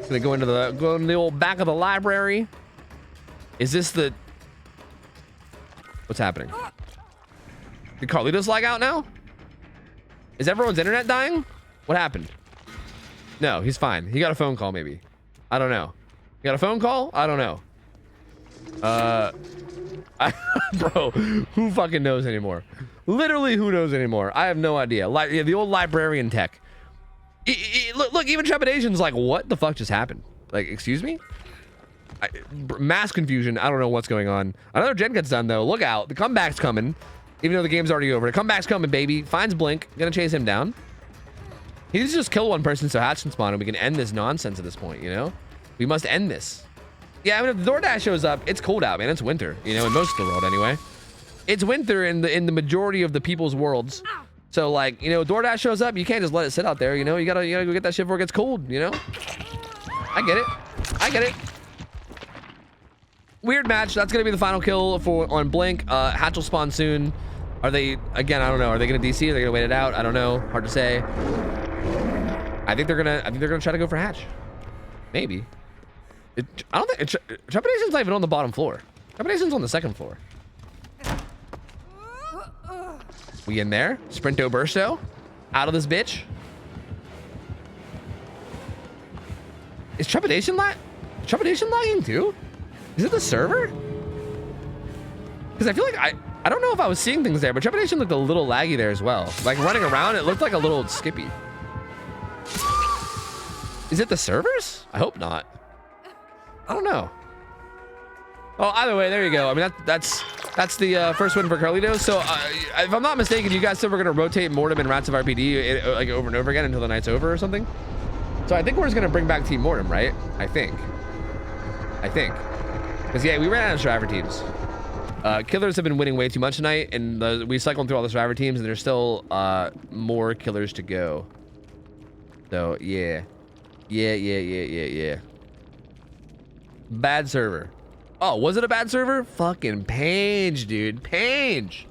Gonna go into the old back of the library. Is this the... What's happening? Did Carlitos lag out now? Is everyone's internet dying? What happened? No, he's fine. He got a phone call maybe. I don't know. He got a phone call? I don't know. Bro, who fucking knows anymore? Literally, who knows anymore? I have no idea. Yeah, the old librarian tech. Look, even Trepidation's like, what the fuck just happened? Like, excuse me? Mass confusion. I don't know what's going on. Another gen gets done, though. Look out. The comeback's coming. Even though the game's already over. The comeback's coming, baby. Finds Blink. Gonna chase him down. He needs to just kill one person so Hatch can spawn and we can end this nonsense at this point, you know? We must end this. Yeah, I mean, if the DoorDash shows up, it's cold out, man. It's winter, you know, in most of the world anyway. It's winter in the majority of the people's worlds. So, like, you know, DoorDash shows up, you can't just let it sit out there, you know? You gotta go get that shit before it gets cold, you know? I get it. I get it. Weird match. That's gonna be the final kill on Blink. Hatch will spawn soon. Are they, again, I don't know. Are they gonna DC? Are they gonna wait it out? I don't know. Hard to say. I think they're gonna try to go for Hatch. Maybe. I don't think Trepidation's not even on the bottom floor. Trepidation's on the second floor. We in there? Sprinto Bursto? Out of this bitch? Is Trepidation lagging too? Is it the server? Because I feel like I don't know if I was seeing things there, but Trepidation looked a little laggy there as well. Like running around, it looked like a little skippy. Is it the servers? I hope not. I don't know. Oh, either way, there you go. I mean, that's the first win for Carlitos. So, if I'm not mistaken, you guys said we're gonna rotate Mortem and Rats of RPD like over and over again until the night's over or something. So I think we're just gonna bring back Team Mortem, right? I think. Because yeah, we ran out of survivor teams. Killers have been winning way too much tonight, and we cycled through all the survivor teams, and there's still more killers to go. So yeah. Bad server. Oh, was it a bad server? Fucking Pange, dude. Pange.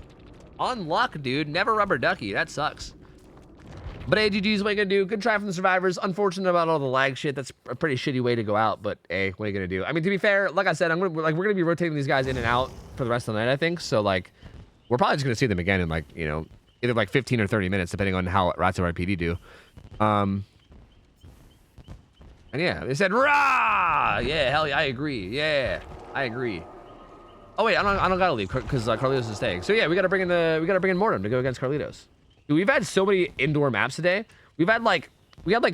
On luck, dude. Never rubber ducky. That sucks. But hey, GG's, what are you gonna do? Good try from the survivors. Unfortunate about all the lag shit. That's a pretty shitty way to go out, but hey, what are you gonna do? I mean, to be fair, like I said, we're gonna be rotating these guys in and out for the rest of the night, I think. So like, we're probably just gonna see them again in like, you know, either like 15 or 30 minutes, depending on how Rats of RPD do. And yeah, they said, rah! Yeah, hell yeah, I agree. Yeah, I agree. Oh wait, I don't gotta leave because Carlitos is staying. So yeah, we gotta bring in Mortem to go against Carlitos. Dude, we've had so many indoor maps today. We had like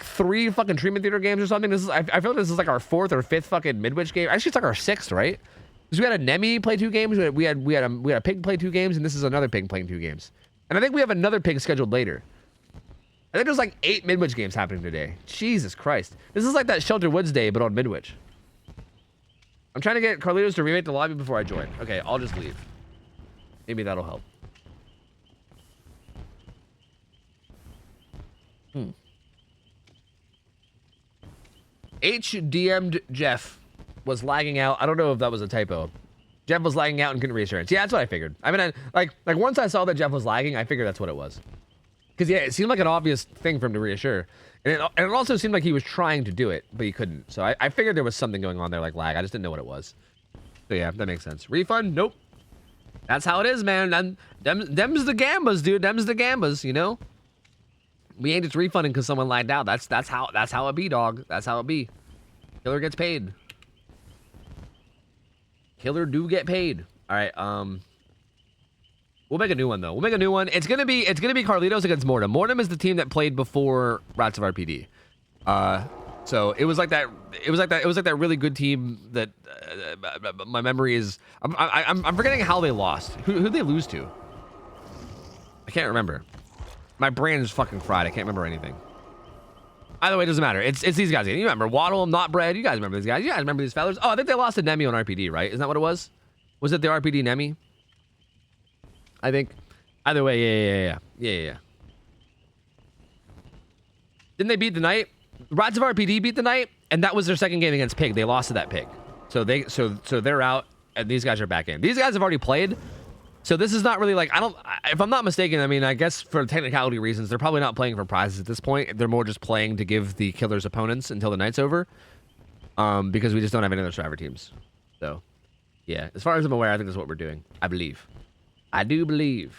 3 fucking treatment theater games or something. I feel like this is like our 4th or 5th fucking midwich game. Actually, it's like our 6th, right? Because we had a Nemi play 2 games. We had a pig play 2 games, and this is another pig playing 2 games. And I think we have another pig scheduled later. I think there's like 8 Midwich games happening today. Jesus Christ. This is like that Shelter Woods day, but on Midwich. I'm trying to get Carlitos to remake the lobby before I join. Okay, I'll just leave. Maybe that'll help. HDM'd Jeff was lagging out. I don't know if that was a typo. Jeff was lagging out and couldn't reassurance. Yeah, that's what I figured. I mean, like once I saw that Jeff was lagging, I figured that's what it was. Because yeah, it seemed like an obvious thing for him to reassure. And it also seemed like he was trying to do it, but he couldn't. So I figured there was something going on there like lag. I just didn't know what it was. So yeah, that makes sense. Refund? Nope. That's how it is, man. And them's the gambas, dude. Them's the gambas, you know? We ain't just refunding because someone lagged out. That's how it be, dog. That's how it be. Killer gets paid. Killer do get paid. All right, we'll make a new one though. We'll make a new one. It's gonna be Carlitos against Mortem. Mortem is the team that played before Rats of RPD. So it was like that. It was like that really good team that my memory is. I'm forgetting how they lost. Who'd they lose to? I can't remember. My brain is fucking fried. I can't remember anything. Either way, it doesn't matter. It's these guys. You remember Waddle, Not Bread. You guys remember these guys. You guys remember these fellas. Oh, I think they lost to Nemi on RPD, right? Isn't that what it was? Was it the RPD Nemi? I think. Either way, yeah. Didn't they beat the Knight? Rods of RPD beat the Knight, and that was their second game against Pig. They lost to that Pig. So they're out, and these guys are back in. These guys have already played. So this is not really like, if I'm not mistaken, I mean, I guess for technicality reasons, they're probably not playing for prizes at this point. They're more just playing to give the Killers opponents until the night's over. Because we just don't have any other survivor teams. So, yeah, as far as I'm aware, I think that's what we're doing. I believe. I do believe.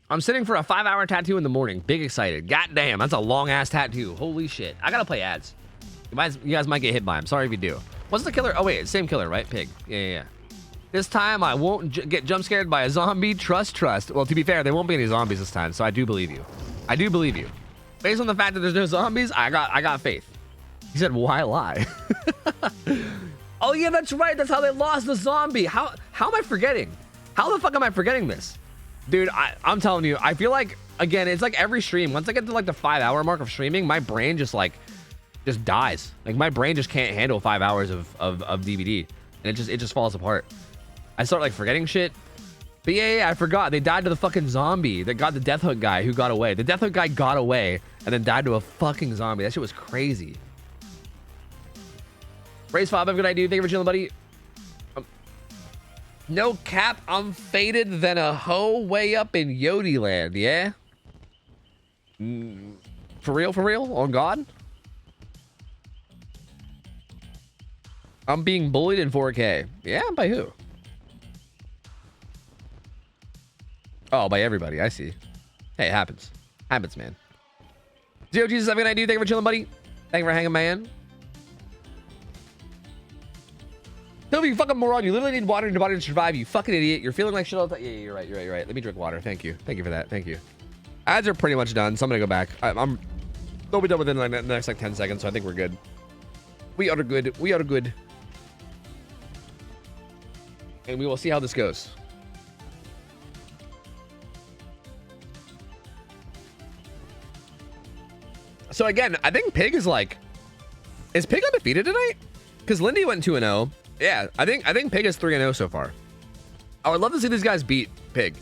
I'm sitting for a 5-hour tattoo in the morning. Big excited. God damn, that's a long-ass tattoo. Holy shit. I gotta play ads. You guys might get hit by him. Sorry if you do. What's the killer? Oh, wait. Same killer, right? Pig. Yeah. This time, I won't get jump scared by a zombie. Trust. Well, to be fair, there won't be any zombies this time, so I do believe you. I do believe you. Based on the fact that there's no zombies, I got faith. He said, why lie? Oh, yeah, that's right. That's how they lost the zombie. How am I forgetting? How the fuck am I forgetting this? Dude, I'm telling you, I feel like, again, it's like every stream. Once I get to like the 5-hour mark of streaming, my brain just dies. Like my brain just can't handle 5 hours of DVD, and it just falls apart. I start like forgetting shit. But yeah, I forgot. They died to the fucking zombie that got the Death Hook guy who got away. The Death Hook guy got away and then died to a fucking zombie. That shit was crazy. Race 5, have a good idea. Thank you for chilling, buddy. No cap, I'm faded than a hoe way up in Yodi land, yeah? For real? On God? I'm being bullied in 4K. Yeah, by who? Oh, by everybody. I see. Hey, it happens. Happens, man. Zero Jesus, have a good idea. Thank you for chilling, buddy. Thank you for hanging, man. Toby, you fucking moron. You literally need water in your body to survive, you fucking idiot. You're feeling like shit all the time. Yeah, you're right. Let me drink water. Thank you. Thank you for that. Thank you. Ads are pretty much done, so I'm gonna go back. They'll be done within like the next like 10 seconds, so I think we're good. We are good. And we will see how this goes. So again, I think Pig is like... Is Pig undefeated tonight? Because Lindy went 2-0. Yeah, I think Pig is 3-0 so far. I would love to see these guys beat Pig.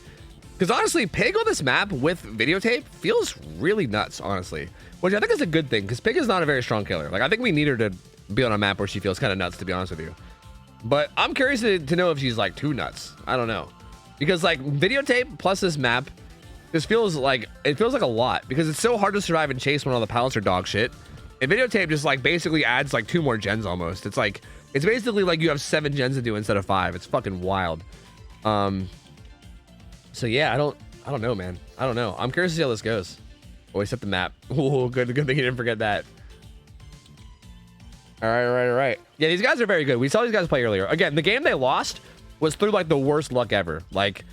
Because honestly, Pig on this map with videotape feels really nuts, honestly. Which I think is a good thing, because Pig is not a very strong killer. Like, I think we need her to be on a map where she feels kind of nuts, to be honest with you. But I'm curious to know if she's like too nuts. I don't know. Because like videotape plus this map, it feels like a lot. Because it's so hard to survive and chase when all the pallets are dog shit. And videotape just like basically adds like 2 more gens almost. It's like, it's basically like you have 7 gens to do instead of 5. It's fucking wild. So yeah, I don't know, man. I don't know. I'm curious to see how this goes. Oh, he set the map. Oh, good thing he didn't forget that. All right. Yeah, these guys are very good. We saw these guys play earlier. Again, the game they lost was through like the worst luck ever. Like,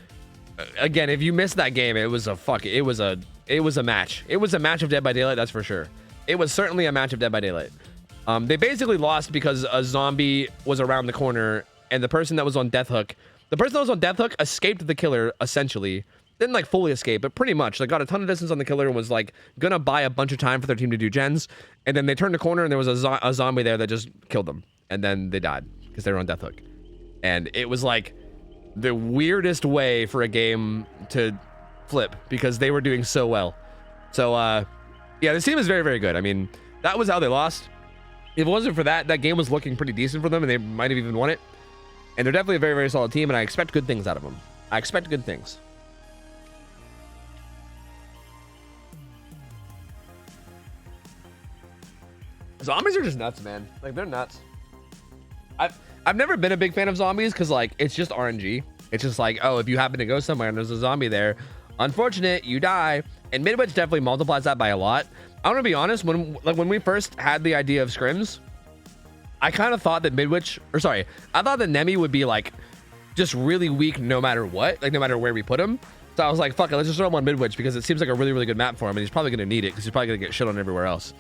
again, if you missed that game, it was a match. It was a match of Dead by Daylight, that's for sure. It was certainly a match of Dead by Daylight. They basically lost because a zombie was around the corner, and the person that was on Death Hook escaped the killer, essentially. Didn't like fully escape, but pretty much. Like got a ton of distance on the killer and was like gonna buy a bunch of time for their team to do gens. And then they turned the corner and there was a zombie there that just killed them. And then they died because they were on Death Hook. And it was like the weirdest way for a game to flip because they were doing so well. So yeah, this team is very, very good. I mean, that was how they lost. If it wasn't for that, that game was looking pretty decent for them, and they might have even won it. And they're definitely a very, very solid team, and I expect good things out of them. I expect good things. Zombies are just nuts, man. Like, they're nuts. I've never been a big fan of zombies because, like, it's just RNG. It's just like, oh, if you happen to go somewhere and there's a zombie there, unfortunate, you die. And Midwich definitely multiplies that by a lot. I want to be honest, when we first had the idea of scrims, I kind of thought that I thought that Nemi would be like just really weak no matter what, like no matter where we put him. So I was like, fuck it, let's just throw him on Midwich because it seems like a really, really good map for him, and he's probably going to need it because he's probably going to get shit on everywhere else.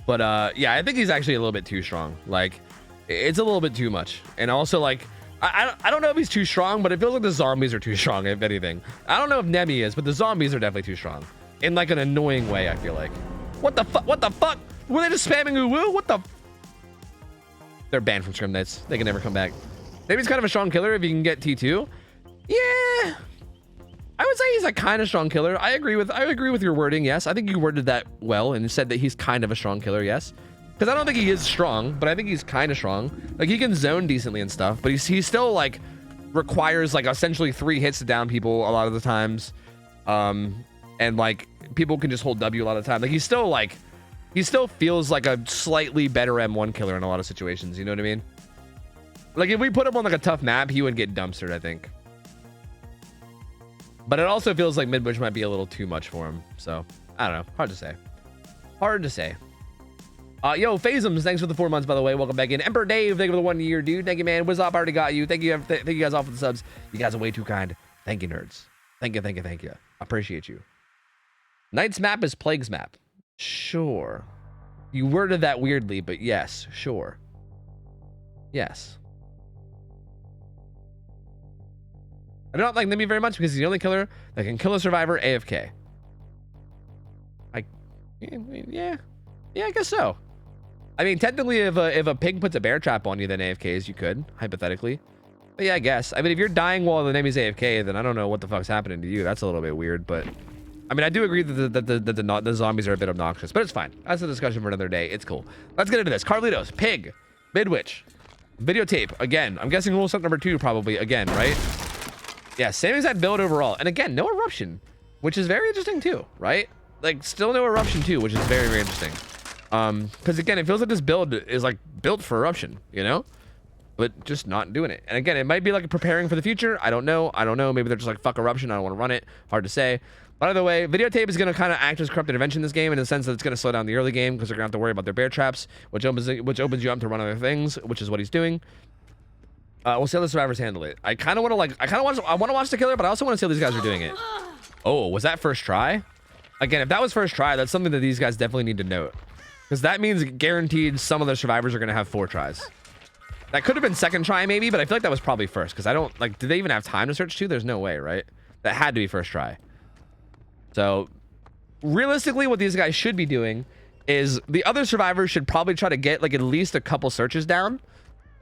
But yeah, I think he's actually a little bit too strong. Like, it's a little bit too much. And also, like, I don't know if he's too strong, but it feels like the zombies are too strong, if anything. I don't know if Nemi is, but the zombies are definitely too strong. In like an annoying way, I feel like. What the fuck? What the fuck? Were they just spamming Uwu? What the? They're banned from Scrim Nights. They can never come back. Maybe he's kind of a strong killer if you can get T2. Yeah. I would say he's a kind of strong killer. I agree with your wording, yes. I think you worded that well and said that he's kind of a strong killer, yes. Because I don't think he is strong, but I think he's kind of strong. Like, he can zone decently and stuff, but he still, like, requires, like, essentially 3 hits to down people a lot of the times. And, like, people can just hold W a lot of the time. Like, he still feels like a slightly better M1 killer in a lot of situations, you know what I mean? Like, if we put him on, like, a tough map, he would get dumpstered, I think. But it also feels like Midwich might be a little too much for him. So, I don't know. Hard to say. Hard to say. Yo, Phasums, thanks for the 4 months, by the way. Welcome back in. Emperor Dave, thank you for the 1 year, dude. Thank you, man. Wizop already got you. Thank you guys all for the subs. You guys are way too kind. Thank you, nerds. Thank you. Appreciate you. Knight's map is Plague's map. Sure. You worded that weirdly, but yes, sure. Yes. I don't like Nimi very much because he's the only killer that can kill a survivor AFK. Yeah, I guess so. I mean, technically, if a pig puts a bear trap on you, then AFKs, you could, hypothetically. But yeah, I guess. I mean, if you're dying while the enemy's AFK, then I don't know what the fuck's happening to you. That's a little bit weird, but... I mean, I do agree that the zombies are a bit obnoxious, but it's fine. That's a discussion for another day. It's cool. Let's get into this. Carlitos, Pig, Midwich, videotape, again. I'm guessing rule set number 2 probably, again, right? Yeah, same exact build overall. And again, no eruption, which is very interesting too, right? Like, still no eruption too, which is very, very interesting. Because again, it feels like this build is like built for eruption, you know? But just not doing it. And again, it might be like preparing for the future. I don't know. Maybe they're just like, fuck eruption. I don't want to run it. Hard to say. By the way, videotape is going to kind of act as corrupt intervention in this game in the sense that it's going to slow down the early game because they're going to have to worry about their bear traps, which opens you up to run other things, which is what he's doing. We'll see how the survivors handle it. I want to watch the killer, but I also want to see how these guys are doing it. Oh, was that first try? Again, if that was first try, that's something that these guys definitely need to note. Because that means guaranteed some of the survivors are going to have 4 tries. That could have been second try maybe, but I feel like that was probably first. Because I don't, like, did they even have time to search too? There's no way, right? That had to be first try. So, realistically, what these guys should be doing is the other survivors should probably try to get, like, at least a couple searches down.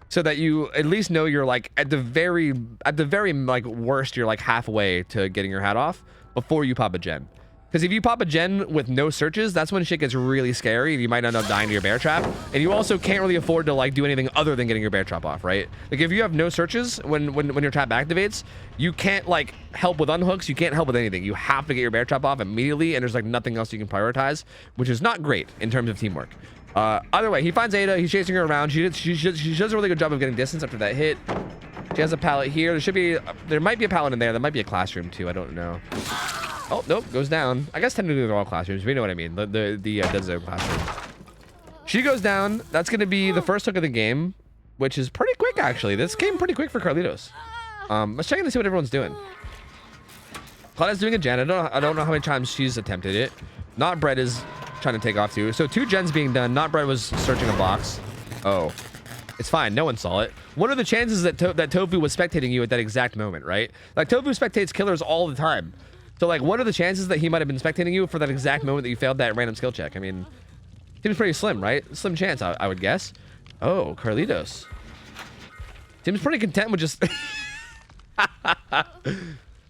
So that you at least know you're, like, at the very, like, worst, you're, like, halfway to getting your hat off before you pop a gen. Because if you pop a gen with no searches, that's when shit gets really scary. You might end up dying to your bear trap. And you also can't really afford to, like, do anything other than getting your bear trap off, right? Like, if you have no searches when your trap activates, you can't, like, help with unhooks. You can't help with anything. You have to get your bear trap off immediately, and there's, like, nothing else you can prioritize, which is not great in terms of teamwork. Either way, he finds Ada. He's chasing her around. She does a really good job of getting distance after that hit. She has a pallet here. There might be a pallet in there. There might be a classroom too. I don't know. Oh, nope, goes down. I guess technically they're all classrooms. We know what I mean. The dead zone classroom. She goes down. That's going to be the first hook of the game, which is pretty quick, actually. This came pretty quick for Carlitos. Let's check in to see what everyone's doing. Claudia's doing a gen. I don't know how many times she's attempted it. Not Bread is trying to take off too. So 2 gens being done. Not Bread was searching a box. Oh. It's fine. No one saw it. What are the chances that Tofu was spectating you at that exact moment, right? Like, Tofu spectates killers all the time. So, like, what are the chances that he might have been spectating you for that exact moment that you failed that random skill check? I mean, seems pretty slim, right? Slim chance, I would guess. Oh, Carlitos. Seems pretty content with just...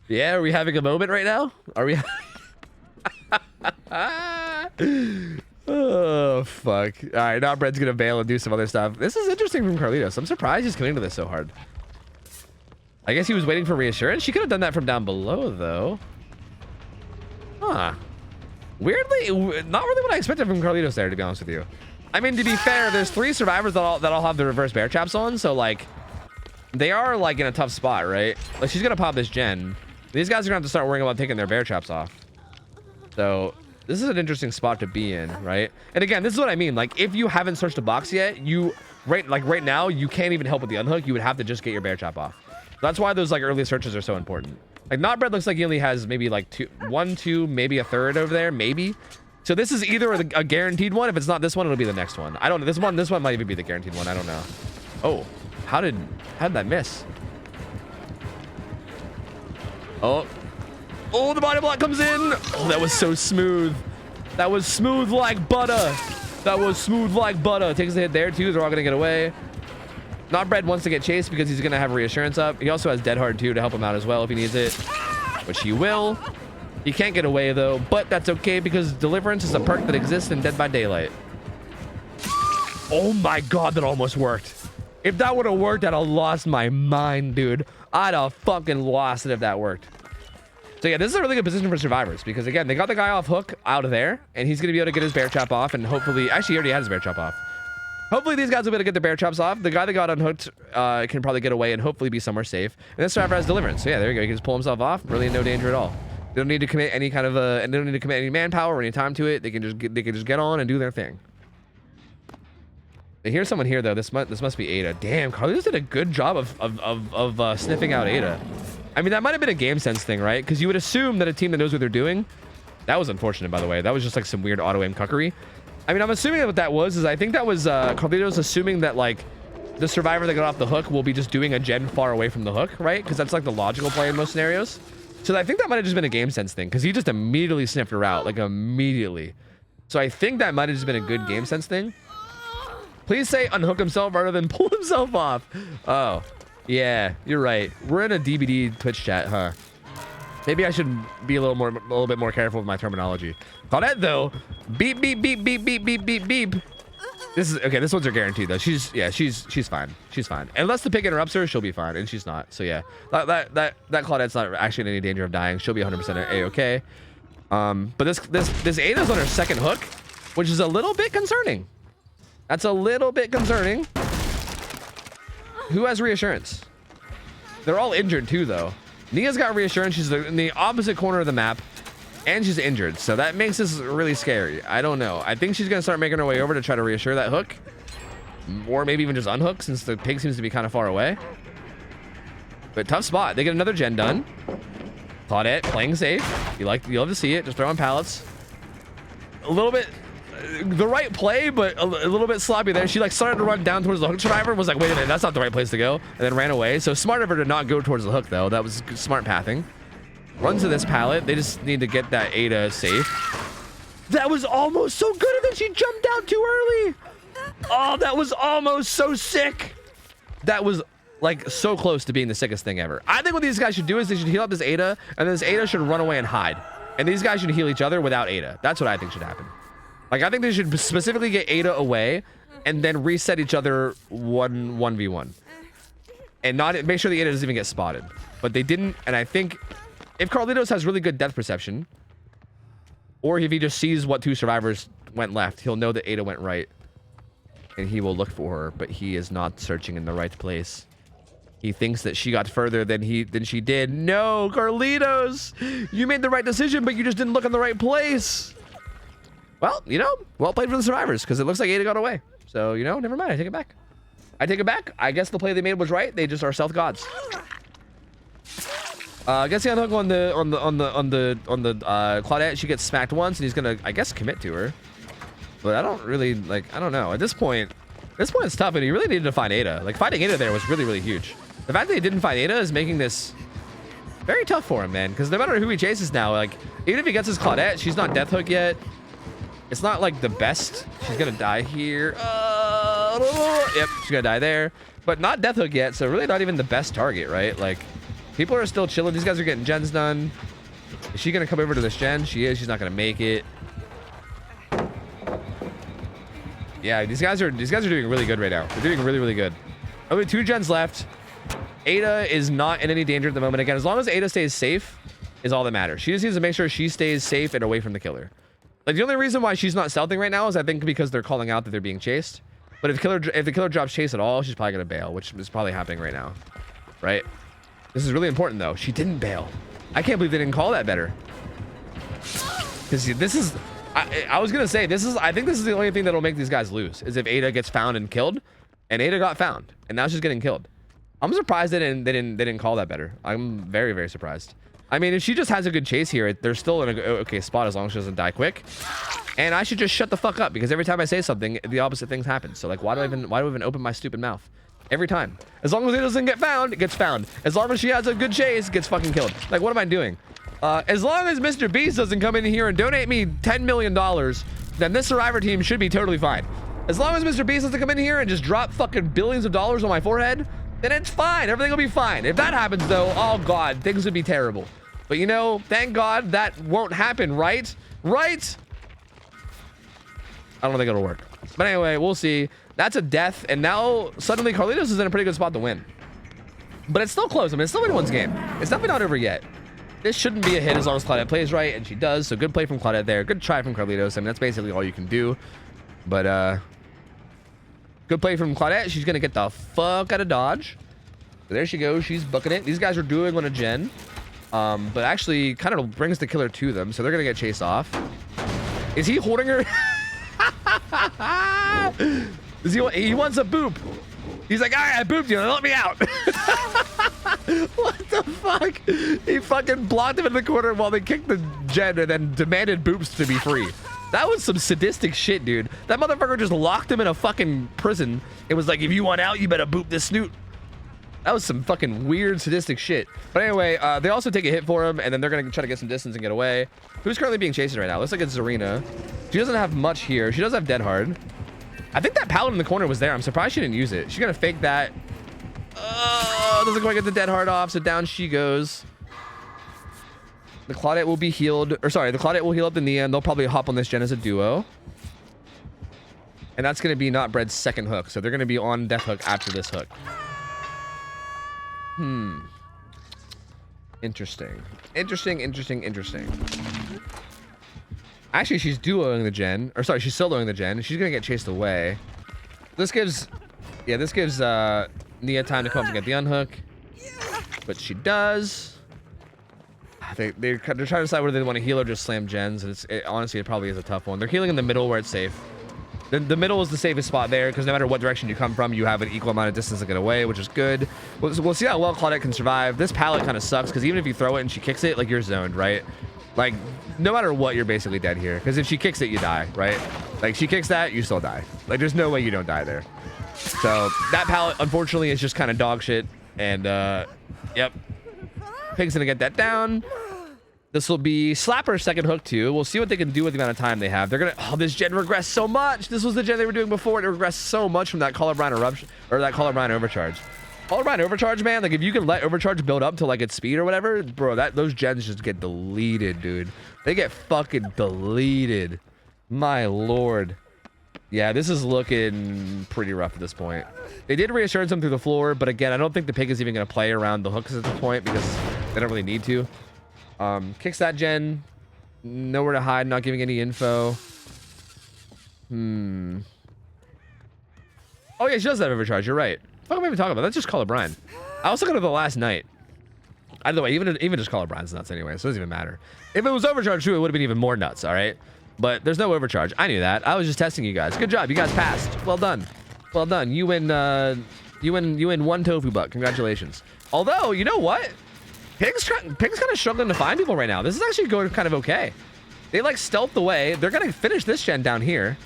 Yeah, are we having a moment right now? Are we? Oh, fuck. All right, now Brett's gonna bail and do some other stuff. This is interesting from Carlitos. I'm surprised he's coming to this so hard. I guess he was waiting for reassurance. She could have done that from down below, though. Huh. Weirdly, not really what I expected from Carlitos there, to be honest with you. I mean, to be fair, there's 3 survivors that all have the reverse bear traps on, so, like, they are, like, in a tough spot, right? Like, she's gonna pop this gen. These guys are gonna have to start worrying about taking their bear traps off. So, this is an interesting spot to be in, right? And again, this is what I mean. Like, if you haven't searched a box yet, right now, you can't even help with the unhook. You would have to just get your bear trap off. That's why those, like, early searches are so important. Like, Notbread looks like he only has maybe, like, 1, 2, maybe a third over there, maybe. So this is either a guaranteed one. If it's not this one, it'll be the next one. I don't know. This one might even be the guaranteed one. I don't know. Oh, how did that miss? Oh, the body block comes in. Oh, that was so smooth. That was smooth like butter. That was smooth like butter. Takes a hit there too. They're all gonna get away. Notbread wants to get chased because he's gonna have reassurance up. He also has Dead Hard too to help him out as well if he needs it, which he will. He can't get away though, but that's okay because Deliverance is a perk that exists in Dead by Daylight. Oh my god, that almost worked. If that would have worked, I'd have lost my mind, dude. I'd have fucking lost it if that worked. So yeah, this is a really good position for survivors because again, they got the guy off hook out of there and he's gonna be able to get his bear trap off and hopefully, actually he already had his bear trap off. Hopefully these guys will be able to get their bear traps off. The guy that got unhooked can probably get away and hopefully be somewhere safe. And this survivor has Deliverance. So yeah, there you go. He can just pull himself off. Really no danger at all. They don't need to commit any kind of they don't need to commit any manpower or any time to it. They can just get on and do their thing. I hear someone here though. This must be Ada. Damn, Carlos did a good job of sniffing out Ada. I mean, that might have been a game sense thing, right? Because you would assume that a team that knows what they're doing. That was unfortunate, by the way. That was just like some weird auto aim cuckery. I mean, I'm assuming that what that was is I think that was Carlitos assuming that like the survivor that got off the hook will be just doing a gen far away from the hook, right? Because that's like the logical play in most scenarios. So I think that might have just been a game sense thing because he just immediately sniffed her out, like immediately. So I think that might have just been a good game sense thing. Please say unhook himself rather than pull himself off. Oh, yeah, you're right. We're in a DBD Twitch chat, huh? Maybe I should be a little bit more careful with my terminology. Claudette though, beep beep beep beep beep beep beep beep. This is okay. This one's are guaranteed though. She's fine. She's fine. Unless the pig interrupts her, she'll be fine, and she's not. So yeah, that Claudette's not actually in any danger of dying. She'll be 100% a-okay. But this Ada's on her second hook, which is a little bit concerning. That's a little bit concerning. Who has reassurance? They're all injured too though. Nia's got reassurance. She's in the opposite corner of the map. And she's injured, so that makes this really scary. I don't know. I think she's gonna start making her way over to try to reassure that hook. Or maybe even just unhook since the pig seems to be kind of far away. But tough spot. They get another gen done. Claudette playing safe. You love to see it. Just throw on pallets. A little bit the right play, but a little bit sloppy there. She like started to run down towards the hook survivor, was like, wait a minute, that's not the right place to go, and then ran away. So smart of her to not go towards the hook though. That was smart pathing. Runs to this pallet. They just need to get that Ada safe. That was almost so good, and then she jumped out too early. Oh, that was almost so sick. That was like so close to being the sickest thing ever. I think what these guys should do is they should heal up this Ada, and then this Ada should run away and hide. And these guys should heal each other without Ada. That's what I think should happen. Like, I think they should specifically get Ada away and then reset each other 1v1. And not make sure the Ada doesn't even get spotted. But they didn't, and I think if Carlitos has really good depth perception, or if he just sees what two survivors went left, he'll know that Ada went right. And he will look for her, but he is not searching in the right place. He thinks that she got further than she did. No, Carlitos! You made the right decision, but you just didn't look in the right place. Well, you know, well played for the survivors, because it looks like Ada got away. So, you know, never mind. I take it back. I take it back. I guess the play they made was right. They just are stealth gods. I guess the unhook on the Claudette, she gets smacked once, and he's gonna, I guess, commit to her. But I don't really like. I don't know. At this point it's tough, and he really needed to find Ada. Like finding Ada there was really, really huge. The fact that he didn't find Ada is making this very tough for him, man. Because no matter who he chases now, like even if he gets his Claudette, she's not death hook yet. It's not like the best. She's gonna die here. Yep, she's gonna die there. But not death hook yet, so really not even the best target, right? Like, People are still chilling. These guys are getting gens done. Is she gonna come over to this gen? She is. She's not gonna make it. Yeah, these guys are doing really good right now. They're doing really, really good. Only 2 gens left. Ada is not in any danger at the moment. Again, as long as Ada stays safe is all that matters. She just needs to make sure she stays safe and away from the killer. Like, the only reason why she's not stealthing right now is I think because they're calling out that they're being chased. But if the killer drops chase at all, she's probably gonna bail, which is probably happening right now. Right? This is really important though. She didn't bail. I can't believe they didn't call that better. Because this is, I was gonna say, I think this is the only thing that'll make these guys lose, is if Ada gets found and killed. And Ada got found, and now she's getting killed. I'm surprised they didn't call that better. I'm very, very surprised. I mean, if she just has a good chase here, they're still in a okay spot as long as she doesn't die quick. And I should just shut the fuck up, because every time I say something, the opposite things happen. So like, why do I even open my stupid mouth? Every time. As long as it doesn't get found, it gets found. As long as she has a good chase, it gets fucking killed. Like, what am I doing? As long as Mr. Beast doesn't come in here and donate me $10 million, then this survivor team should be totally fine. As long as Mr. Beast doesn't come in here and just drop fucking billions of dollars on my forehead, then it's fine. Everything will be fine. If that happens though, oh God, things would be terrible. But you know, thank God that won't happen, right? Right? I don't think it'll work. But anyway, we'll see. That's a death, and now suddenly Carlitos is in a pretty good spot to win. But it's still close. I mean, it's still anyone's game. It's definitely not over yet. This shouldn't be a hit as long as Claudette plays right, and she does. So good play from Claudette there. Good try from Carlitos. I mean, that's basically all you can do. But good play from Claudette. She's gonna get the fuck out of Dodge. So there she goes. She's booking it. These guys are doing on a gen, but actually kind of brings the killer to them. So they're gonna get chased off. Is he holding her? He wants a boop. He's like, all right, I booped you. Let me out. What the fuck? He fucking blocked him in the corner while they kicked the gen and then demanded boops to be free. That was some sadistic shit, dude. That motherfucker just locked him in a fucking prison. It was like, if you want out, you better boop this snoot. That was some fucking weird, sadistic shit. But anyway, they also take a hit for him, and then they're going to try to get some distance and get away. Who's currently being chased right now? Looks like it's Zarina. She doesn't have much here. She does have Dead Hard. I think that pallet in the corner was there. I'm surprised she didn't use it. She's going to fake that. Oh, doesn't quite get the Dead Hard off, so down she goes. The Claudette will be healed. Or sorry, the Claudette will heal up in the end. They'll probably hop on this gen as a duo. And that's going to be Not Bread's second hook. So they're going to be on death hook after this hook. Interesting. Actually, she's duoing the gen. Or sorry, she's soloing the gen. She's going to get chased away. This gives Nia time to come up and get the unhook. But she does. They're trying to decide whether they want to heal or just slam gens. And honestly, it probably is a tough one. They're healing in the middle where it's safe. The middle is the safest spot there, because no matter what direction you come from, you have an equal amount of distance to get away, which is good. We'll see how well Claudette can survive. This pallet kind of sucks, because even if you throw it and she kicks it, like, you're zoned, right? Like, no matter what, you're basically dead here. Because if she kicks it, you die, right? Like, she kicks that, you still die. Like, there's no way you don't die there. So, that pallet, unfortunately, is just kind of dog shit. And, yep. Pig's gonna get that down. This will be Slapper's second hook too. We'll see what they can do with the amount of time they have. They're gonna, oh, this gen regressed so much. This was the gen they were doing before. It regressed so much from that Colorblind eruption, or that Colorblind overcharge. Colorblind overcharge, man, like if you can let overcharge build up to like its speed or whatever, bro, those gens just get deleted, dude. They get fucking deleted. My lord. Yeah, this is looking pretty rough at this point. They did reassurance him through the floor, but again, I don't think the pig is even gonna play around the hooks at this point because they don't really need to. Kicks that gen. Nowhere to hide, not giving any info. Oh yeah, she does have overcharge, you're right. What am I even talking about? Let's just call it Brian. I was looking at the last night. Either way, even just call it Brian's nuts anyway, so it doesn't even matter. If it was overcharged too, it would have been even more nuts, alright? But there's no overcharge. I knew that. I was just testing you guys. Good job, you guys passed. Well done. Well done. You win one tofu buck. Congratulations. Although, you know what? Pig's kind of struggling to find people right now. This is actually going kind of okay. They like stealthed away. They're gonna finish this gen down here.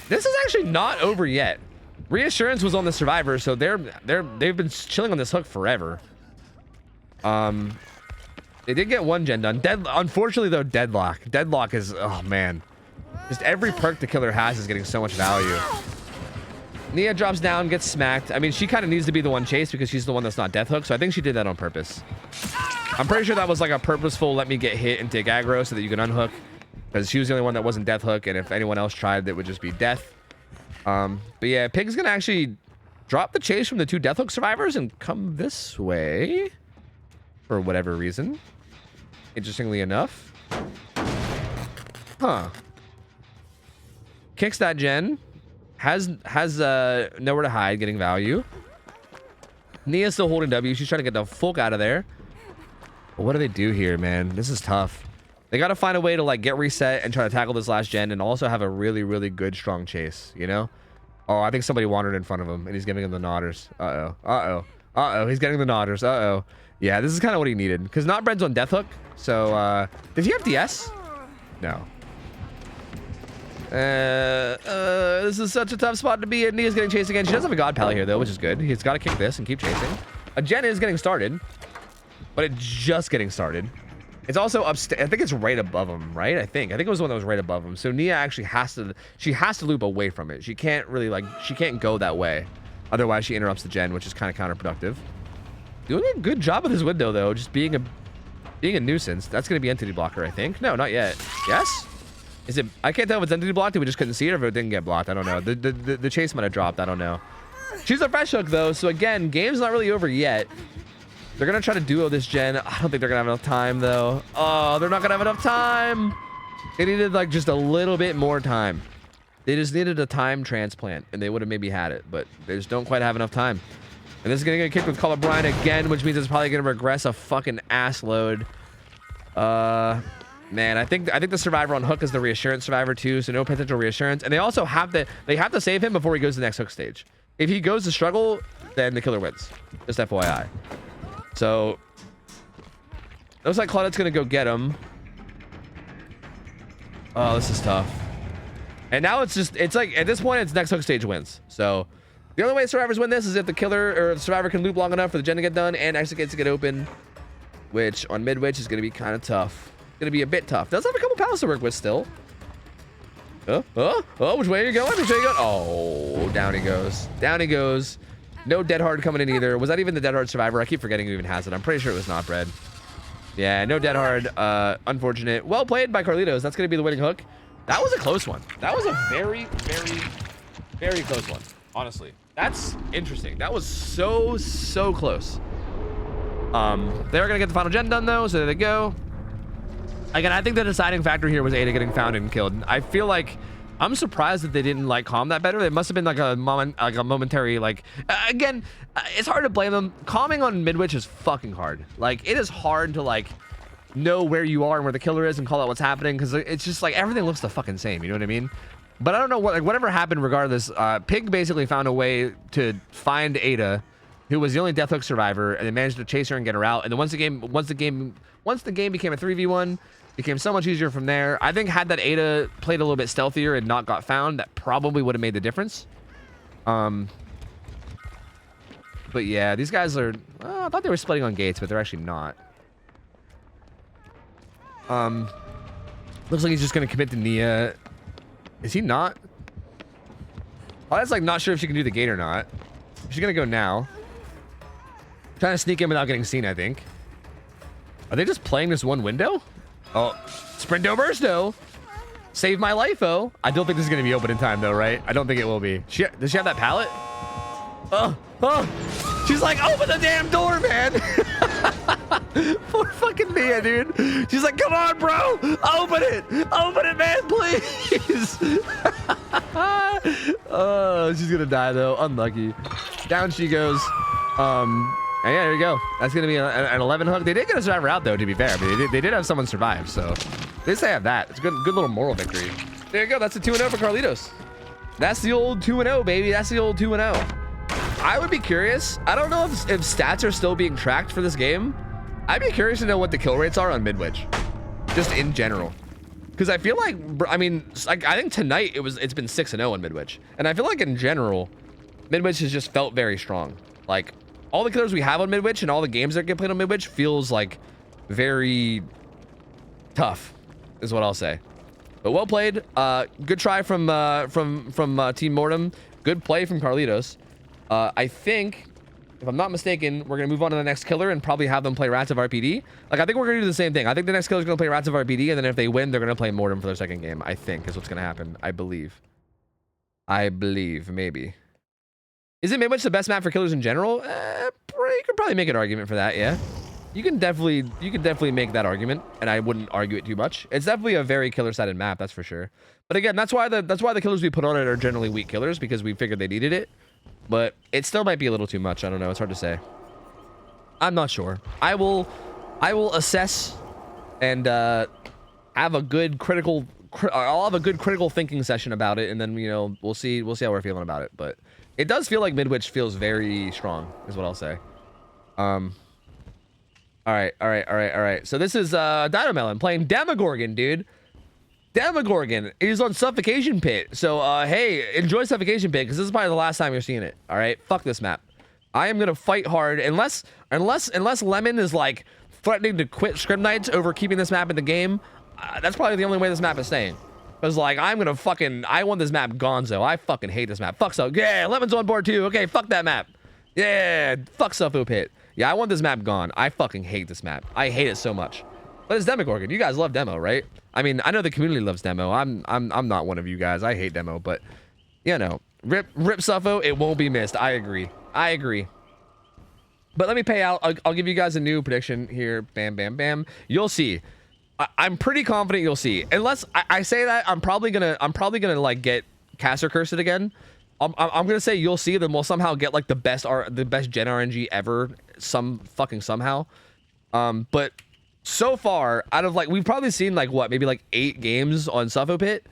This is actually not over yet. Reassurance was on the survivor, so they've been chilling on this hook forever. They did get one gen done. Unfortunately though, deadlock. Deadlock is, oh man, just every perk the killer has is getting so much value. Nia drops down, gets smacked. I mean, she kind of needs to be the one chased because she's the one that's not death hook. So I think she did that on purpose. I'm pretty sure that was like a purposeful let me get hit and take aggro so that you can unhook. Because she was the only one that wasn't death hook. And if anyone else tried, that would just be death. But yeah, Pig's going to actually drop the chase from the 2 death hook survivors and come this way. For whatever reason. Interestingly enough. Huh. Kicks that gen. Has nowhere to hide, getting value. Nia's still holding W. She's trying to get the fuck out of there. But what do they do here, man? This is tough. They got to find a way to like get reset and try to tackle this last gen and also have a really, really good strong chase, you know? Oh, I think somebody wandered in front of him and he's giving him the nodders. Uh-oh. Uh-oh. Uh-oh. He's getting the nodders. Uh-oh. Yeah, this is kind of what he needed. Because Not Bread's on death hook. So, did he have DS? No. This is such a tough spot to be in. Nia's getting chased again. She does have a god pally here though, which is good. He's got to kick this and keep chasing. A gen is getting started, but it's just getting started. It's also upstairs. I think it's right above him, right? I think it was the one that was right above him. So Nia actually has to loop away from it. She can't really she can't go that way. Otherwise she interrupts the gen, which is kind of counterproductive. Doing a good job with his window though, just being a nuisance. That's gonna be entity blocker, I think. No, not yet. Yes? Is it? I can't tell if it's entity blocked or we just couldn't see it or if it didn't get blocked. I don't know. The chase might have dropped. I don't know. She's a fresh hook though, so again, game's not really over yet. They're gonna try to duo this gen. I don't think they're gonna have enough time though. Oh, they're not gonna have enough time. They needed like just a little bit more time. They just needed a time transplant and they would have maybe had it, but they just don't quite have enough time. And this is gonna get kicked with Call of Brian again, which means it's probably gonna regress a fucking ass load. Man, I think the survivor on hook is the reassurance survivor too, so no potential reassurance. And they also have to save him before he goes to the next hook stage. If he goes to struggle, then the killer wins. Just FYI. So looks like Claudette's gonna go get him. Oh, this is tough. And now it's like at this point it's next hook stage wins. So the only way survivors win this is if the killer or the survivor can loop long enough for the gen to get done and actually gets to get open, which on mid-witch is gonna be kind of tough. Gonna be a bit tough. Does have a couple pals to work with still. Oh, which way are you going? Which way are you going? Oh, down he goes. Down he goes. No dead hard coming in either. Was that even the dead hard survivor? I keep forgetting who even has it. I'm pretty sure it was Not Bread. Yeah, no dead hard. Unfortunate. Well played by Carlitos. That's gonna be the winning hook. That was a close one. That was a very, very, very close one. Honestly, that's interesting. That was so close. They're gonna get the final gen done though, so there they go. Again, I think the deciding factor here was Ada getting found and killed. I feel like I'm surprised that they didn't like calm that better. It must have been like a momentary again, it's hard to blame them. Calming on mid-witch is fucking hard. Like it is hard to like know where you are and where the killer is and call out what's happening because it's just like everything looks the fucking same. You know what I mean? But I don't know what whatever happened. Regardless, Pig basically found a way to find Ada, who was the only death hook survivor, and they managed to chase her and get her out. And then once the game became a 3v1. Became so much easier from there. I think had that Ada played a little bit stealthier and not got found, that probably would have made the difference. But yeah, these guys are... I thought they were splitting on gates, but they're actually not. Looks like he's just going to commit to Nia. Is he not? Oh, that's like not sure if she can do the gate or not. She's going to go now. Trying to sneak in without getting seen, I think. Are they just playing this one window? Oh, Sprinto Bursto. Save my life, oh. I don't think this is going to be open in time, though, right? I don't think it will be. Does she have that pallet? Oh. She's like, open the damn door, man. Poor fucking Nia, dude. She's like, come on, bro. Open it. Open it, man, please. Oh, she's going to die, though. Unlucky. Down she goes. And yeah, there you go. That's going to be an 11 hook. They did get a survivor out, though, to be fair. But they did have someone survive, so at least they have that. It's a good little moral victory. There you go. That's a 2-0 for Carlitos. That's the old 2-0, baby. That's the old 2-0. I would be curious. I don't know if stats are still being tracked for this game. I'd be curious to know what the kill rates are on mid-witch, just in general. Because I feel like, I mean, like I think tonight it's been 6-0 on mid-witch. And I feel like in general, mid-witch has just felt very strong. Like, all the killers we have on mid-witch and all the games that get played on mid-witch feels like very tough, is what I'll say. But well played. Good try from Team Mortem. Good Good play from Carlitos. I think, if I'm not mistaken, we're going to move on to the next killer and probably have them play Rats of RPD. Like, I think we're going to do the same thing. I think the next killer is going to play Rats of RPD, and then if they win, they're going to play Mortem for their second game, I think, is what's going to happen. I believe. Maybe. Isn't Midwich the best map for killers in general? You could probably make an argument for that, yeah. You can definitely make that argument, and I wouldn't argue it too much. It's definitely a very killer-sided map, that's for sure. But again, that's why the killers we put on it are generally weak killers, because we figured they needed it. But it still might be a little too much. I don't know. It's hard to say. I'm not sure. I will assess and have a good critical thinking session about it, and then we'll see how we're feeling about it. But it does feel like Midwich feels very strong, is what I'll say. All right. So this is Dynamelon playing Demogorgon, dude. Demogorgon is on Suffocation Pit. So hey, enjoy Suffocation Pit, because this is probably the last time you're seeing it. All right, fuck this map. I am gonna fight hard unless Lemon is like threatening to quit Scrim Knights over keeping this map in the game. That's probably the only way this map is staying. Because like I want this map gonzo. I fucking hate this map. Fuck so. Yeah, Lemon's on board too. Okay, fuck that map. Yeah, fuck Suffo Pit. Yeah, I want this map gone. I fucking hate this map. I hate it so much. But it's Demogorgon. You guys love Demo, right? I mean, I know the community loves Demo. I'm not one of you guys. I hate Demo, but rip Suffo. It won't be missed. I agree. But let me pay out. I'll give you guys a new prediction here. Bam, bam, bam. You'll see. I'm pretty confident you'll see. Unless I say that, I'm probably gonna like get Caster Cursed again. I'm gonna say you'll see them. We'll somehow get like the best Gen RNG ever. Somehow. But so far, out of like, we've probably seen like what, maybe like 8 games on Suffo Pit.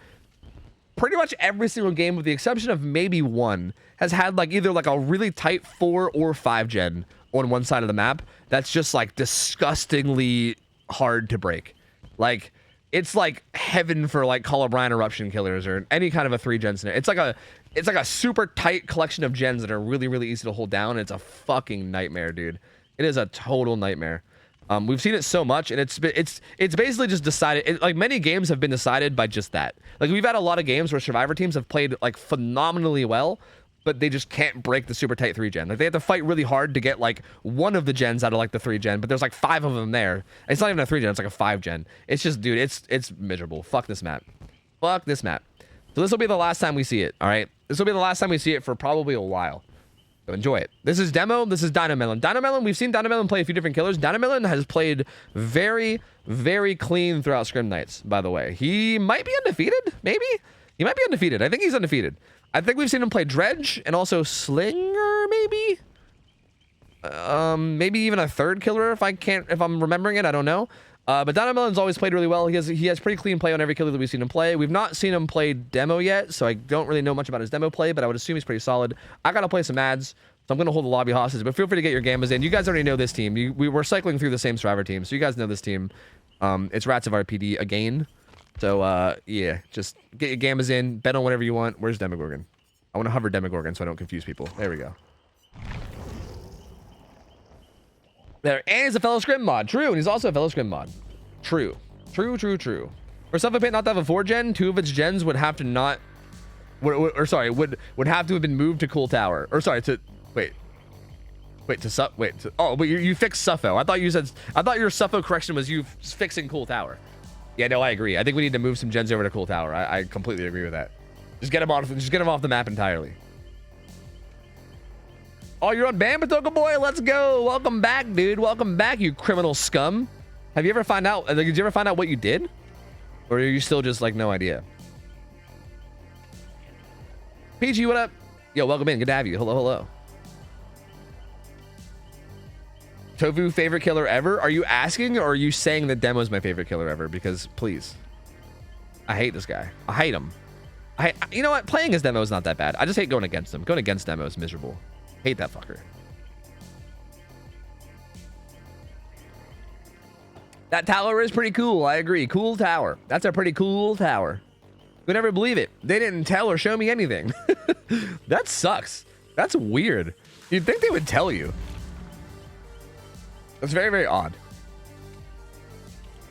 Pretty much every single game, with the exception of maybe one, has had like either like a really tight 4 or 5 gen on one side of the map. That's just like disgustingly hard to break. Like, it's like heaven for like Colubrine Eruption killers or any kind of a 3 gen scenario. It's like a super tight collection of gens that are really, really easy to hold down. It's a fucking nightmare, dude. It is a total nightmare. We've seen it so much, and it's basically just decided. Like, many games have been decided by just that. Like, we've had a lot of games where Survivor teams have played like phenomenally well, but they just can't break the super tight 3 gen. Like, they have to fight really hard to get like one of the gens out of like the 3 gen, but there's like 5 of them there. It's not even a 3 gen, it's like a 5 gen. It's just, dude, it's miserable. Fuck this map. Fuck this map. So this will be the last time we see it, all right? This will be the last time we see it for probably a while. So enjoy it. This is Demo. This is Dynamelon. Dynamelon, we've seen Dynamelon play a few different killers. Dynamelon has played very, very clean throughout Scrim Knights, by the way. He might be undefeated, maybe? He might be undefeated. I think he's undefeated. I think we've seen him play Dredge and also Slinger, maybe? Maybe even a 3rd killer if I'm remembering it. I don't know. But Dynamelon's always played really well. He has pretty clean play on every killer that we've seen him play. We've not seen him play Demo yet, so I don't really know much about his Demo play, but I would assume he's pretty solid. I gotta play some ads, so I'm gonna hold the lobby hostage, but feel free to get your Gambas in. You guys already know this team. We were cycling through the same Survivor team, so you guys know this team. It's Rats of RPD again. So, yeah, just get your Gambas in, bet on whatever you want. Where's Demogorgon? I want to hover Demogorgon so I don't confuse people. There we go. There, and he's a fellow Scrim mod. True, and he's also a fellow Scrim mod. True. For Suffo Pit not to have a 4 gen, 2 of its gens would have to not... would have to have been moved to Cool Tower. Or sorry, to... Wait, you fixed Suffo. I thought your Suffo correction was you fixing Cool Tower. Yeah, no, I agree. I think we need to move some gens over to Cool Tower. I completely agree with that. Just get him off the map entirely. Oh, you're on ban, Batoka boy. Let's go. Welcome back, dude. Welcome back, you criminal scum. Did you ever find out what you did? Or are you still just like no idea? PG, what up? Yo, welcome in. Good to have you. Hello. Tofu favorite killer ever? Are you asking, or are you saying that Demo's my favorite killer ever? Because please, I hate this guy. I hate him. You know what? Playing as Demo is not that bad. I just hate going against him. Going against Demo is miserable. Hate that fucker. That tower is pretty cool. I agree. Cool tower. That's a pretty cool tower. You'd never believe it. They didn't tell or show me anything. That sucks. That's weird. You'd think they would tell you. That's very, very odd.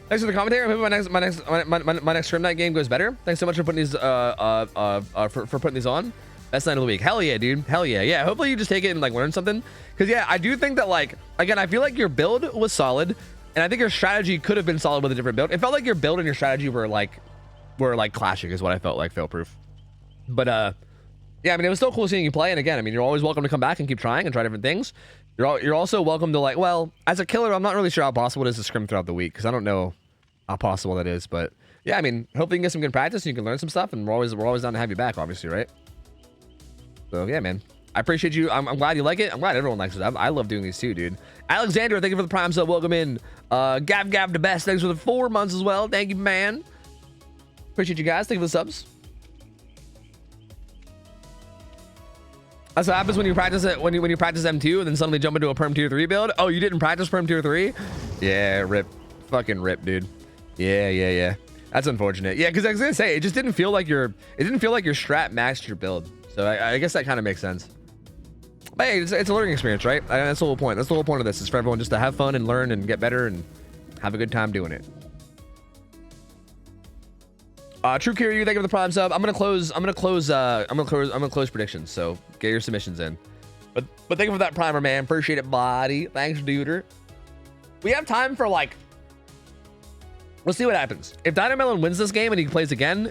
Thanks for the commentary. I'm hoping my next Scrim Night game goes better. Thanks so much for putting these for putting these on. Best night of the week. Hell yeah, dude. Hell yeah. Yeah, hopefully you just take it and like learn something. Because yeah, I do think that like, again, I feel like your build was solid. And I think your strategy could have been solid with a different build. It felt like your build and your strategy were like clashing is what I felt like, fail-proof. But yeah, I mean, it was still cool seeing you play. And again, I mean, you're always welcome to come back and keep trying and try different things. You're also welcome to like, well, as a killer, I'm not really sure how possible it is to scrim throughout the week because I don't know how possible that is. But yeah, I mean, hopefully you can get some good practice and you can learn some stuff. And we're always down to have you back, obviously, right? So yeah, man, I appreciate you. I'm glad you like it. I'm glad everyone likes it. I love doing these too, dude. Alexander, thank you for the prime sub. Welcome in. Gav the best. Thanks for the 4 months as well. Thank you, man. Appreciate you guys. Thank you for the subs. That's what happens when you practice it. When you practice M2 and then suddenly jump into a perm tier 3 build. Oh, you didn't practice perm tier 3? Yeah, rip. Fucking rip, dude. Yeah. That's unfortunate. Yeah, because I was gonna say it just didn't feel like your strat matched your build. So I guess that kind of makes sense. But hey, it's a learning experience, right? That's the whole point. That's the whole point of this. Is for everyone just to have fun and learn and get better and have a good time doing it. True Kiryu, thank you for the prime sub. I'm gonna close predictions. So get your submissions in. But thank you for that primer, man. Appreciate it, buddy. Thanks, duder. We have time for like. We'll see what happens. If Dynamelon wins this game and he plays again,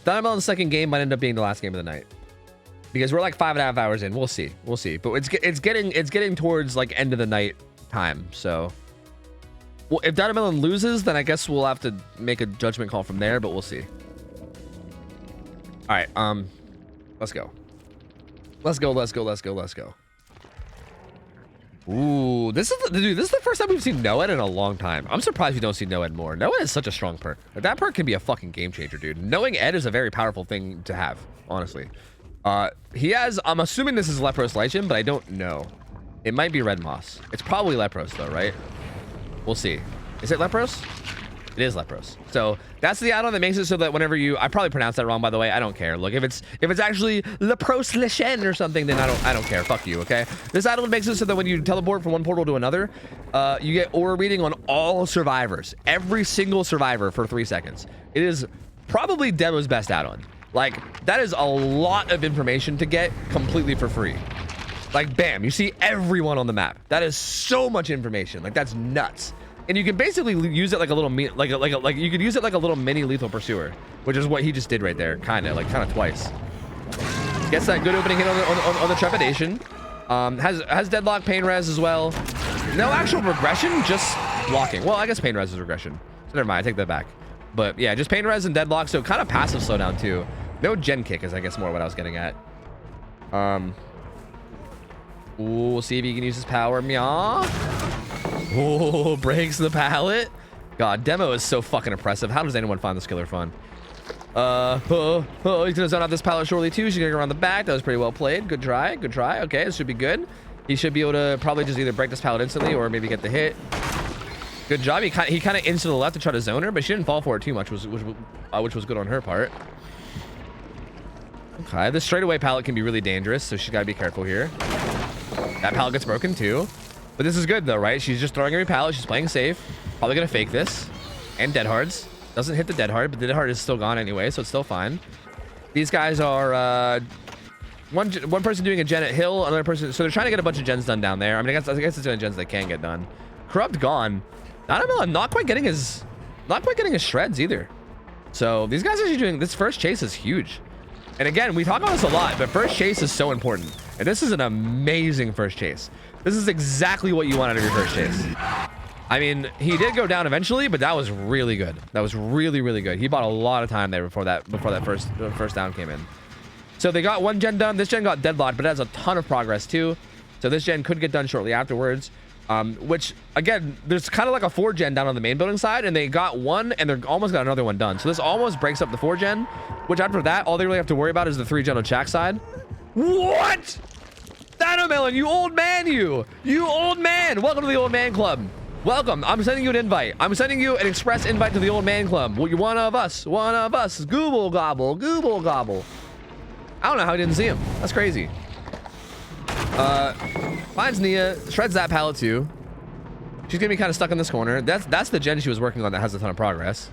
Dynamelon's second game might end up being the last game of the night. Because we're like 5.5 hours in. We'll see. But it's getting towards like end of the night time. So, well, if Dynamelon loses, then I guess we'll have to make a judgment call from there. But we'll see. All right. Let's go. Ooh, this is the first time we've seen Noed in a long time. I'm surprised we don't see Noed more. Noed is such a strong perk. Like, that perk can be a fucking game changer, dude. Knowing Ed is a very powerful thing to have, honestly. He has, I'm assuming this is Lepros Lichen, but I don't know. It might be Red Moss. It's probably Lepros though, right? We'll see. Is it Lepros? It is Lepros. So that's the add-on that makes it so that whenever I probably pronounced that wrong, by the way. I don't care. Look, if it's actually Lepros Lichen or something, then I don't care. Fuck you, okay? This add-on makes it so that when you teleport from one portal to another, you get aura reading on all survivors, every single survivor for 3 seconds. It is probably Demo's best add-on. Like, that is a lot of information to get completely for free. Like, bam, you see everyone on the map. That is so much information. Like, that's nuts. And you can basically use it like a little you could use it like a little mini lethal pursuer, which is what he just did right there, kind of twice. Gets that good opening hit on the trepidation. Has deadlock, pain res as well. No actual regression, just blocking. Well, I guess pain res is regression. So never mind, I take that back. But yeah, just pain res and deadlock, so kind of passive slowdown too. No gen kick is I guess more what I was getting at. Ooh, we'll see if he can use his power. Meow. Oh, breaks the pallet. God, Demo is so fucking oppressive. How does anyone find this killer fun? He's gonna zone out this pallet shortly too. She's gonna go around the back. That was pretty well played. Good try. Okay, this should be good. He should be able to probably just either break this pallet instantly or maybe get the hit. Good job. He kind of inched to the left to try to zone her, but she didn't fall for it too much, which was good on her part. Okay, this straightaway pallet can be really dangerous, so she's got to be careful here. That pallet gets broken too. But this is good though, right? She's just throwing every pallet. She's playing safe. Probably going to fake this. And dead hards. Doesn't hit the dead hard, but the dead hard is still gone anyway, so it's still fine. These guys are one person doing a gen at hill, another person. So they're trying to get a bunch of gens done down there. I mean, I guess it's the gens they can get done. Corrupt gone. I'm not quite getting his shreds either. So these guys are actually doing this. First chase is huge. And again, we talk about this a lot, but first chase is so important. And this is an amazing first chase. This is exactly what you want out of your first chase. I mean, he did go down eventually, but that was really good. That was really, really good. He bought a lot of time there before that first down came in. So they got one gen done. This gen got deadlocked, but it has a ton of progress too. So this gen could get done shortly afterwards. Which again, there's kind of like a 4 gen down on the main building side, and they got one and they're almost got another one done. So this almost breaks up the 4 gen, which after that, all they really have to worry about is the 3 gen on Shaq side. What? Dynamelon, you old man, you old man. Welcome to the old man club. Welcome. I'm sending you an invite. I'm sending you an express invite to the old man club. Well, you're one of us. Gooble gobble, gooble gobble. I don't know how I didn't see him. That's crazy. Finds Nia, shreds that pallet too. She's gonna be kind of stuck in this corner. That's the gen she was working on that has a ton of progress.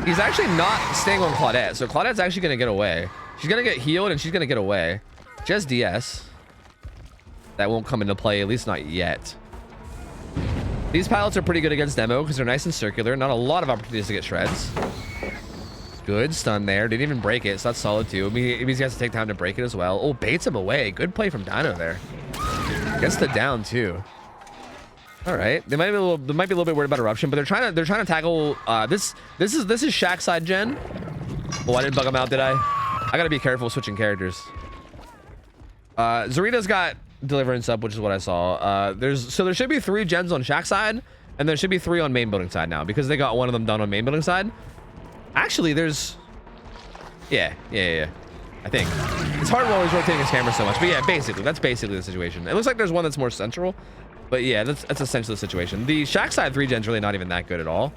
He's actually not staying on Claudette, so Claudette's actually gonna get away. She's gonna get healed and she's gonna get away. Just DS. That won't come into play, at least not yet. These pilots are pretty good against demo because they're nice and circular. Not a lot of opportunities to get shreds. Good stun there. Didn't even break it, so that's solid too. It means he has to take time to break it as well. Oh, baits him away. Good play from Dino there. Gets the down too. All right, they might be a little bit worried about eruption, but they're trying to tackle this is Shaq side gen. Oh, I didn't bug him out, did I? I gotta be careful switching characters. Zarina's got deliverance up, which is what I saw. There should be 3 gens on Shaq side, and there should be 3 on main building side now because they got one of them done on main building side. Actually, there's yeah. I think it's hard while he's rotating his camera so much, but yeah, that's basically the situation. It looks like there's one that's more central. But yeah, that's essentially the situation. The Shaq side 3 gen's really not even that good at all.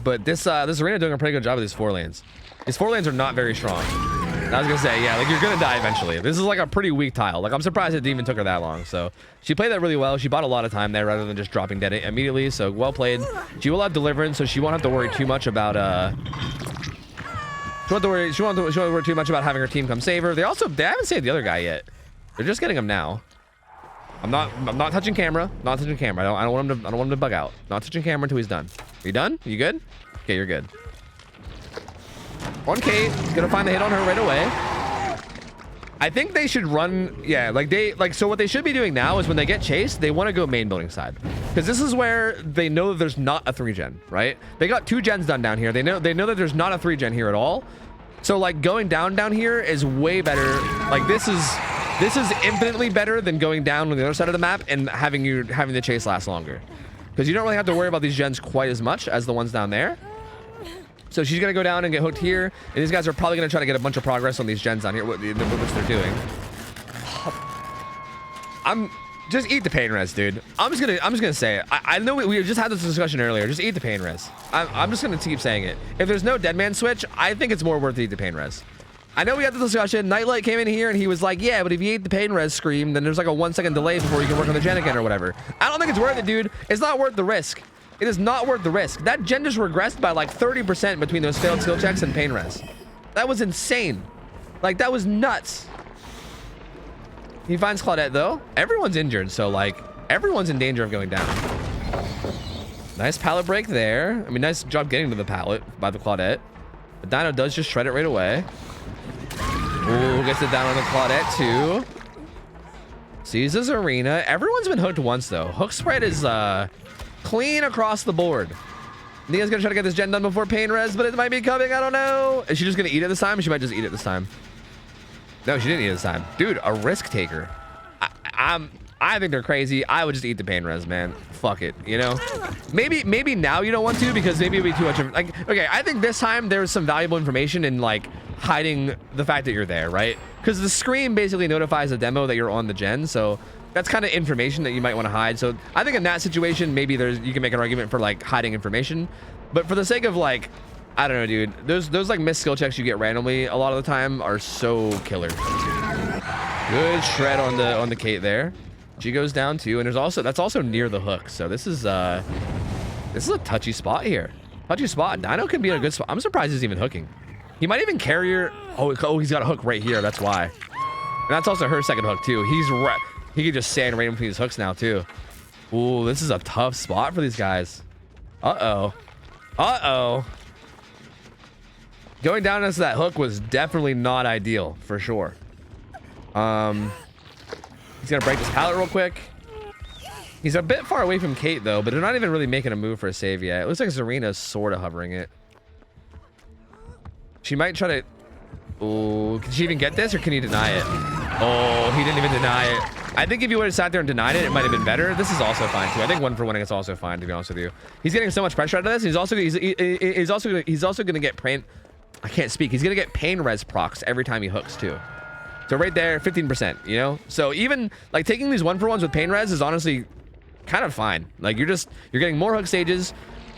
But this arena doing a pretty good job of these 4 lanes. These 4 lanes are not very strong. And I was gonna say, yeah, like you're gonna die eventually. This is like a pretty weak tile. Like I'm surprised it even took her that long. So she played that really well. She bought a lot of time there rather than just dropping dead immediately. So well played. She will have deliverance, so she won't have to worry too much about she won't worry too much about having her team come save her. They haven't saved the other guy yet. They're just getting him now. I'm not touching camera. Not touching camera. I don't want him to bug out. Not touching camera until he's done. Are you done? You good? Okay, you're good. 1K. He's gonna find the hit on her right away. I think they should run. Yeah, so what they should be doing now is when they get chased, they want to go main building side, because this is where they know that there's not a 3 gen, right? They got 2 gens done down here. They know that there's not a 3 gen here at all. So like going down here is way better. Like this is infinitely better than going down on the other side of the map and having the chase last longer, because you don't really have to worry about these gens quite as much as the ones down there. So she's gonna go down and get hooked here, and these guys are probably gonna try to get a bunch of progress on these gens down here, which they're doing. Just eat the pain res, dude. I'm just gonna say it. I know we just had this discussion earlier. Just eat the pain res. I'm just gonna keep saying it. If there's no dead man switch, I think it's more worth to eat the pain res. I know we had the discussion. Nightlight came in here and he was like, yeah, but if you eat the pain res scream, then there's like a 1-second delay before you can work on the gen again or whatever. I don't think it's worth it, dude. It's not worth the risk. It is not worth the risk. That gen just regressed by like 30% between those failed skill checks and pain res. That was insane. Like, that was nuts. He finds Claudette, though. Everyone's injured, so, like, everyone's in danger of going down. Nice pallet break there. I mean, nice job getting to the pallet by the Claudette. But Dino does just shred it right away. Ooh, gets it down on the Claudette, too. Sees his arena. Everyone's been hooked once, though. Hook spread is, clean across the board. Nia's gonna try to get this gen done before pain res, but it might be coming. I don't know. Is she just gonna eat it this time? She might just eat it this time. No, she didn't eat it this time. Dude, a risk taker. I think they're crazy. I would just eat the pain res, man. Fuck it, you know? Maybe now you don't want to, because maybe it'd be too much of, like, okay, I think this time there's some valuable information in, like, hiding the fact that you're there, right? Because the scream basically notifies the demo that you're on the gen, so that's kind of information that you might want to hide. So I think in that situation, maybe you can make an argument for like hiding information, but for the sake of like, I don't know, dude, those like missed skill checks you get randomly a lot of the time are so killer. Good shred on the Kate there. She goes down too, and that's also near the hook. So this is a touchy spot here. Touchy spot. Dino could be in a good spot. I'm surprised he's even hooking. He might even carry her. Oh, he's got a hook right here. That's why. And that's also her second hook too. He could just stand right in between his hooks now, too. Ooh, this is a tough spot for these guys. Uh-oh. Uh-oh. Going down into that hook was definitely not ideal, for sure. He's gonna break this pallet real quick. He's a bit far away from Kate, though, but they're not even really making a move for a save yet. It looks like Zarina's sort of hovering it. She might try to... Ooh, can she even get this, or can he deny it? Oh, he didn't even deny it. I think if you would have sat there and denied it, it might have been better. This is also fine too. I think 1-for-1 is also fine, to be honest with you. He's getting so much pressure out of this. He's also gonna get pain. I can't speak. He's gonna get pain res procs every time he hooks too. So right there, 15%. You know. So even like taking these 1-for-1s with pain res is honestly kind of fine. Like you're getting more hook stages.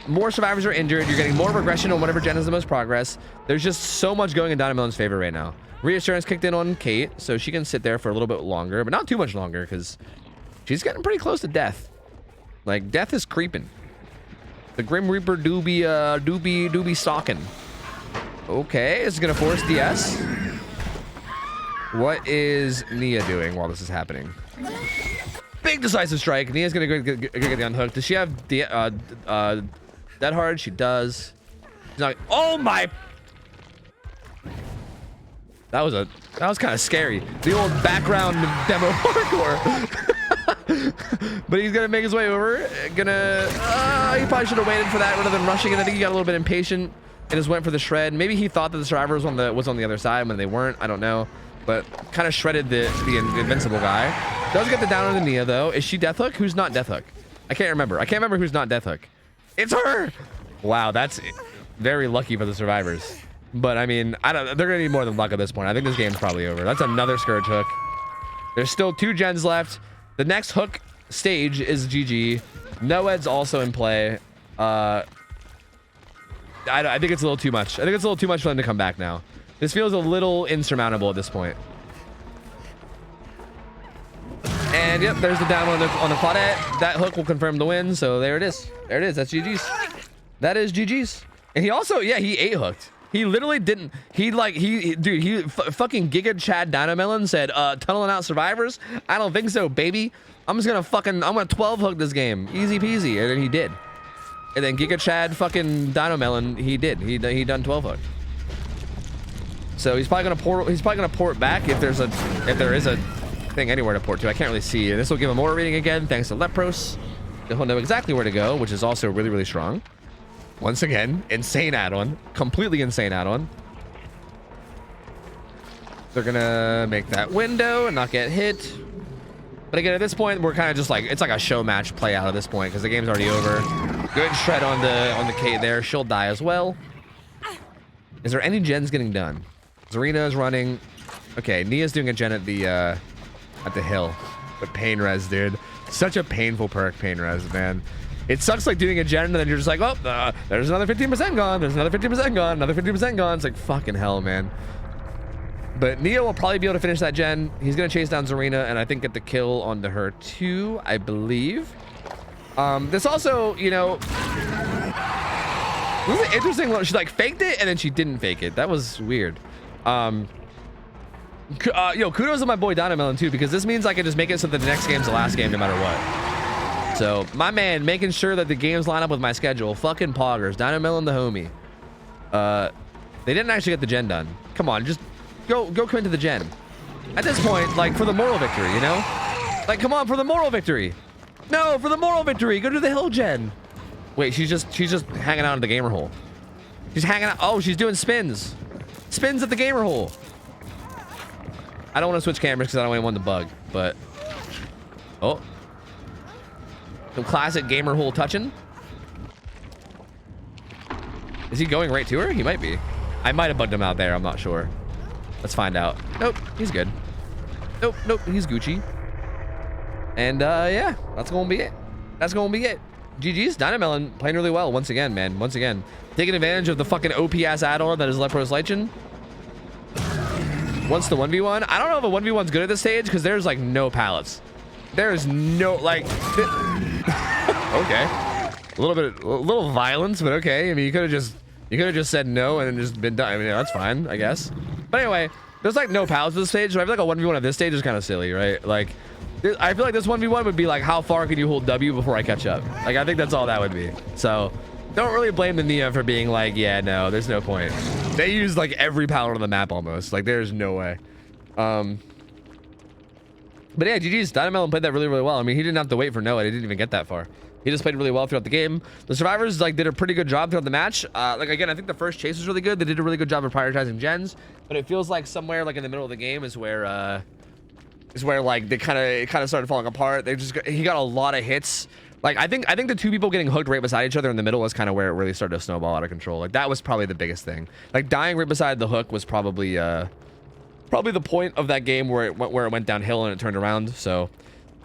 More survivors are injured. You're getting more regression on whatever gen has the most progress. There's just so much going in Dynamelon's favor right now. Reassurance kicked in on Kate, so she can sit there for a little bit longer, but not too much longer, because she's getting pretty close to death. Like, death is creeping. The Grim Reaper do be stalking. Okay, it's gonna force DS. What is Nia doing while this is happening? Big decisive strike. Nia's gonna go get the unhook. Does she have Dead Hard? She does. She's not. Oh my! That was kind of scary. The old background demo hardcore. But he's gonna make his way over. He probably should have waited for that rather than rushing it. I think he got a little bit impatient and just went for the shred. Maybe he thought that the survivor was on the other side when they weren't. I don't know. But kind of shredded the invincible guy. Does get the down on the Nia though. Is she Death Hook? Who's not Death Hook? I can't remember. I can't remember who's not Death Hook. It's her. Wow, that's very lucky for the survivors. But I mean, they're gonna need more than luck at this point. I think this game's probably over. That's another Scourge hook. There's still 2 gens left. The next hook stage is GG. Noed's also in play. I think it's a little too much. I think it's a little too much for them to come back now. This feels a little insurmountable at this point. And yep, there's the down on the Claudette. That hook will confirm the win. So there it is. There it is. That's GG's. That is GG's. And he also, yeah, he 8-hooked. He literally didn't. He fucking Giga Chad Dynamelon said, tunneling out survivors. I don't think so, baby. I'm gonna 12 hook this game, easy peasy. And then he did. And then Giga Chad fucking Dynamelon, he did. He done 12 hook. So he's probably gonna port back if there is a thing anywhere to port to. I can't really see. And this will give him more rating again, thanks to Lepros. He'll know exactly where to go, which is also really, really strong. Once again, insane add-on. Completely insane add-on. They're gonna make that window and not get hit. But again, at this point, we're kind of just like, it's like a show match play out at this point because the game's already over. Good shred on the K there. She'll die as well. Is there any gens getting done? Zarina is running. Okay, Nia's doing a gen at the hill. The pain res, dude. Such a painful perk, pain res, man. It sucks like doing a gen and then you're just like, oh, there's another 15% gone. There's another 15% gone. Another 50% gone. It's like fucking hell, man. But Nia will probably be able to finish that gen. He's going to chase down Zarina and I think get the kill onto her too, I believe. This also, you know, this is interesting. She like faked it and then she didn't fake it. That was weird. Yo, kudos to my boy Dynamelon too, because this means I can just make it so that the next game's the last game no matter what. So my man making sure that the games line up with my schedule. Fucking poggers. Dynamelon the homie. They didn't actually get the gen done. Come on, just go commit to the gen. At this point, like for the moral victory, you know? Like come on, for the moral victory. No, for the moral victory. Go to the hill gen. Wait, she's just hanging out in the gamer hole. She's hanging out. Oh, she's doing spins. Spins at the gamer hole. I don't want to switch cameras because I don't want the bug, but oh. Some classic gamer hole touching. Is he going right to her? He might be. I might have bugged him out there. I'm not sure. Let's find out. Nope, he's good. Nope, he's Gucci. And yeah, that's gonna be it. That's gonna be it. GG's. Dynamelon playing really well once again, man. Once again, taking advantage of the fucking OP ass add-on that is Lepros Lichen. Once the 1v1, I don't know if a 1v1's good at this stage because there's like no pallets. There's no like. Okay, a little violence, but okay. I mean, you could have just said no and then just been done. I mean, yeah, that's fine, I guess. But anyway, there's like no pallets at this stage, so I feel like a 1v1 at this stage is kind of silly, right? Like, I feel like this 1v1 would be like, how far can you hold W before I catch up? Like, I think that's all that would be. So, don't really blame the Nia for being like, yeah, no, there's no point. They used like every pallet on the map almost. Like, there's no way. But yeah, GG's. Dynamelon played that really, really well. I mean, he didn't have to wait for Noah. He didn't even get that far. He just played really well throughout the game. The survivors like did a pretty good job throughout the match. Like again, I think the first chase was really good. They did a really good job of prioritizing gens, but it feels like somewhere like in the middle of the game is where like they kind of started falling apart. He got a lot of hits. Like I think the two people getting hooked right beside each other in the middle was kind of where it really started to snowball out of control. Like that was probably the biggest thing. Like dying right beside the hook was probably the point of that game where it went downhill and it turned around. So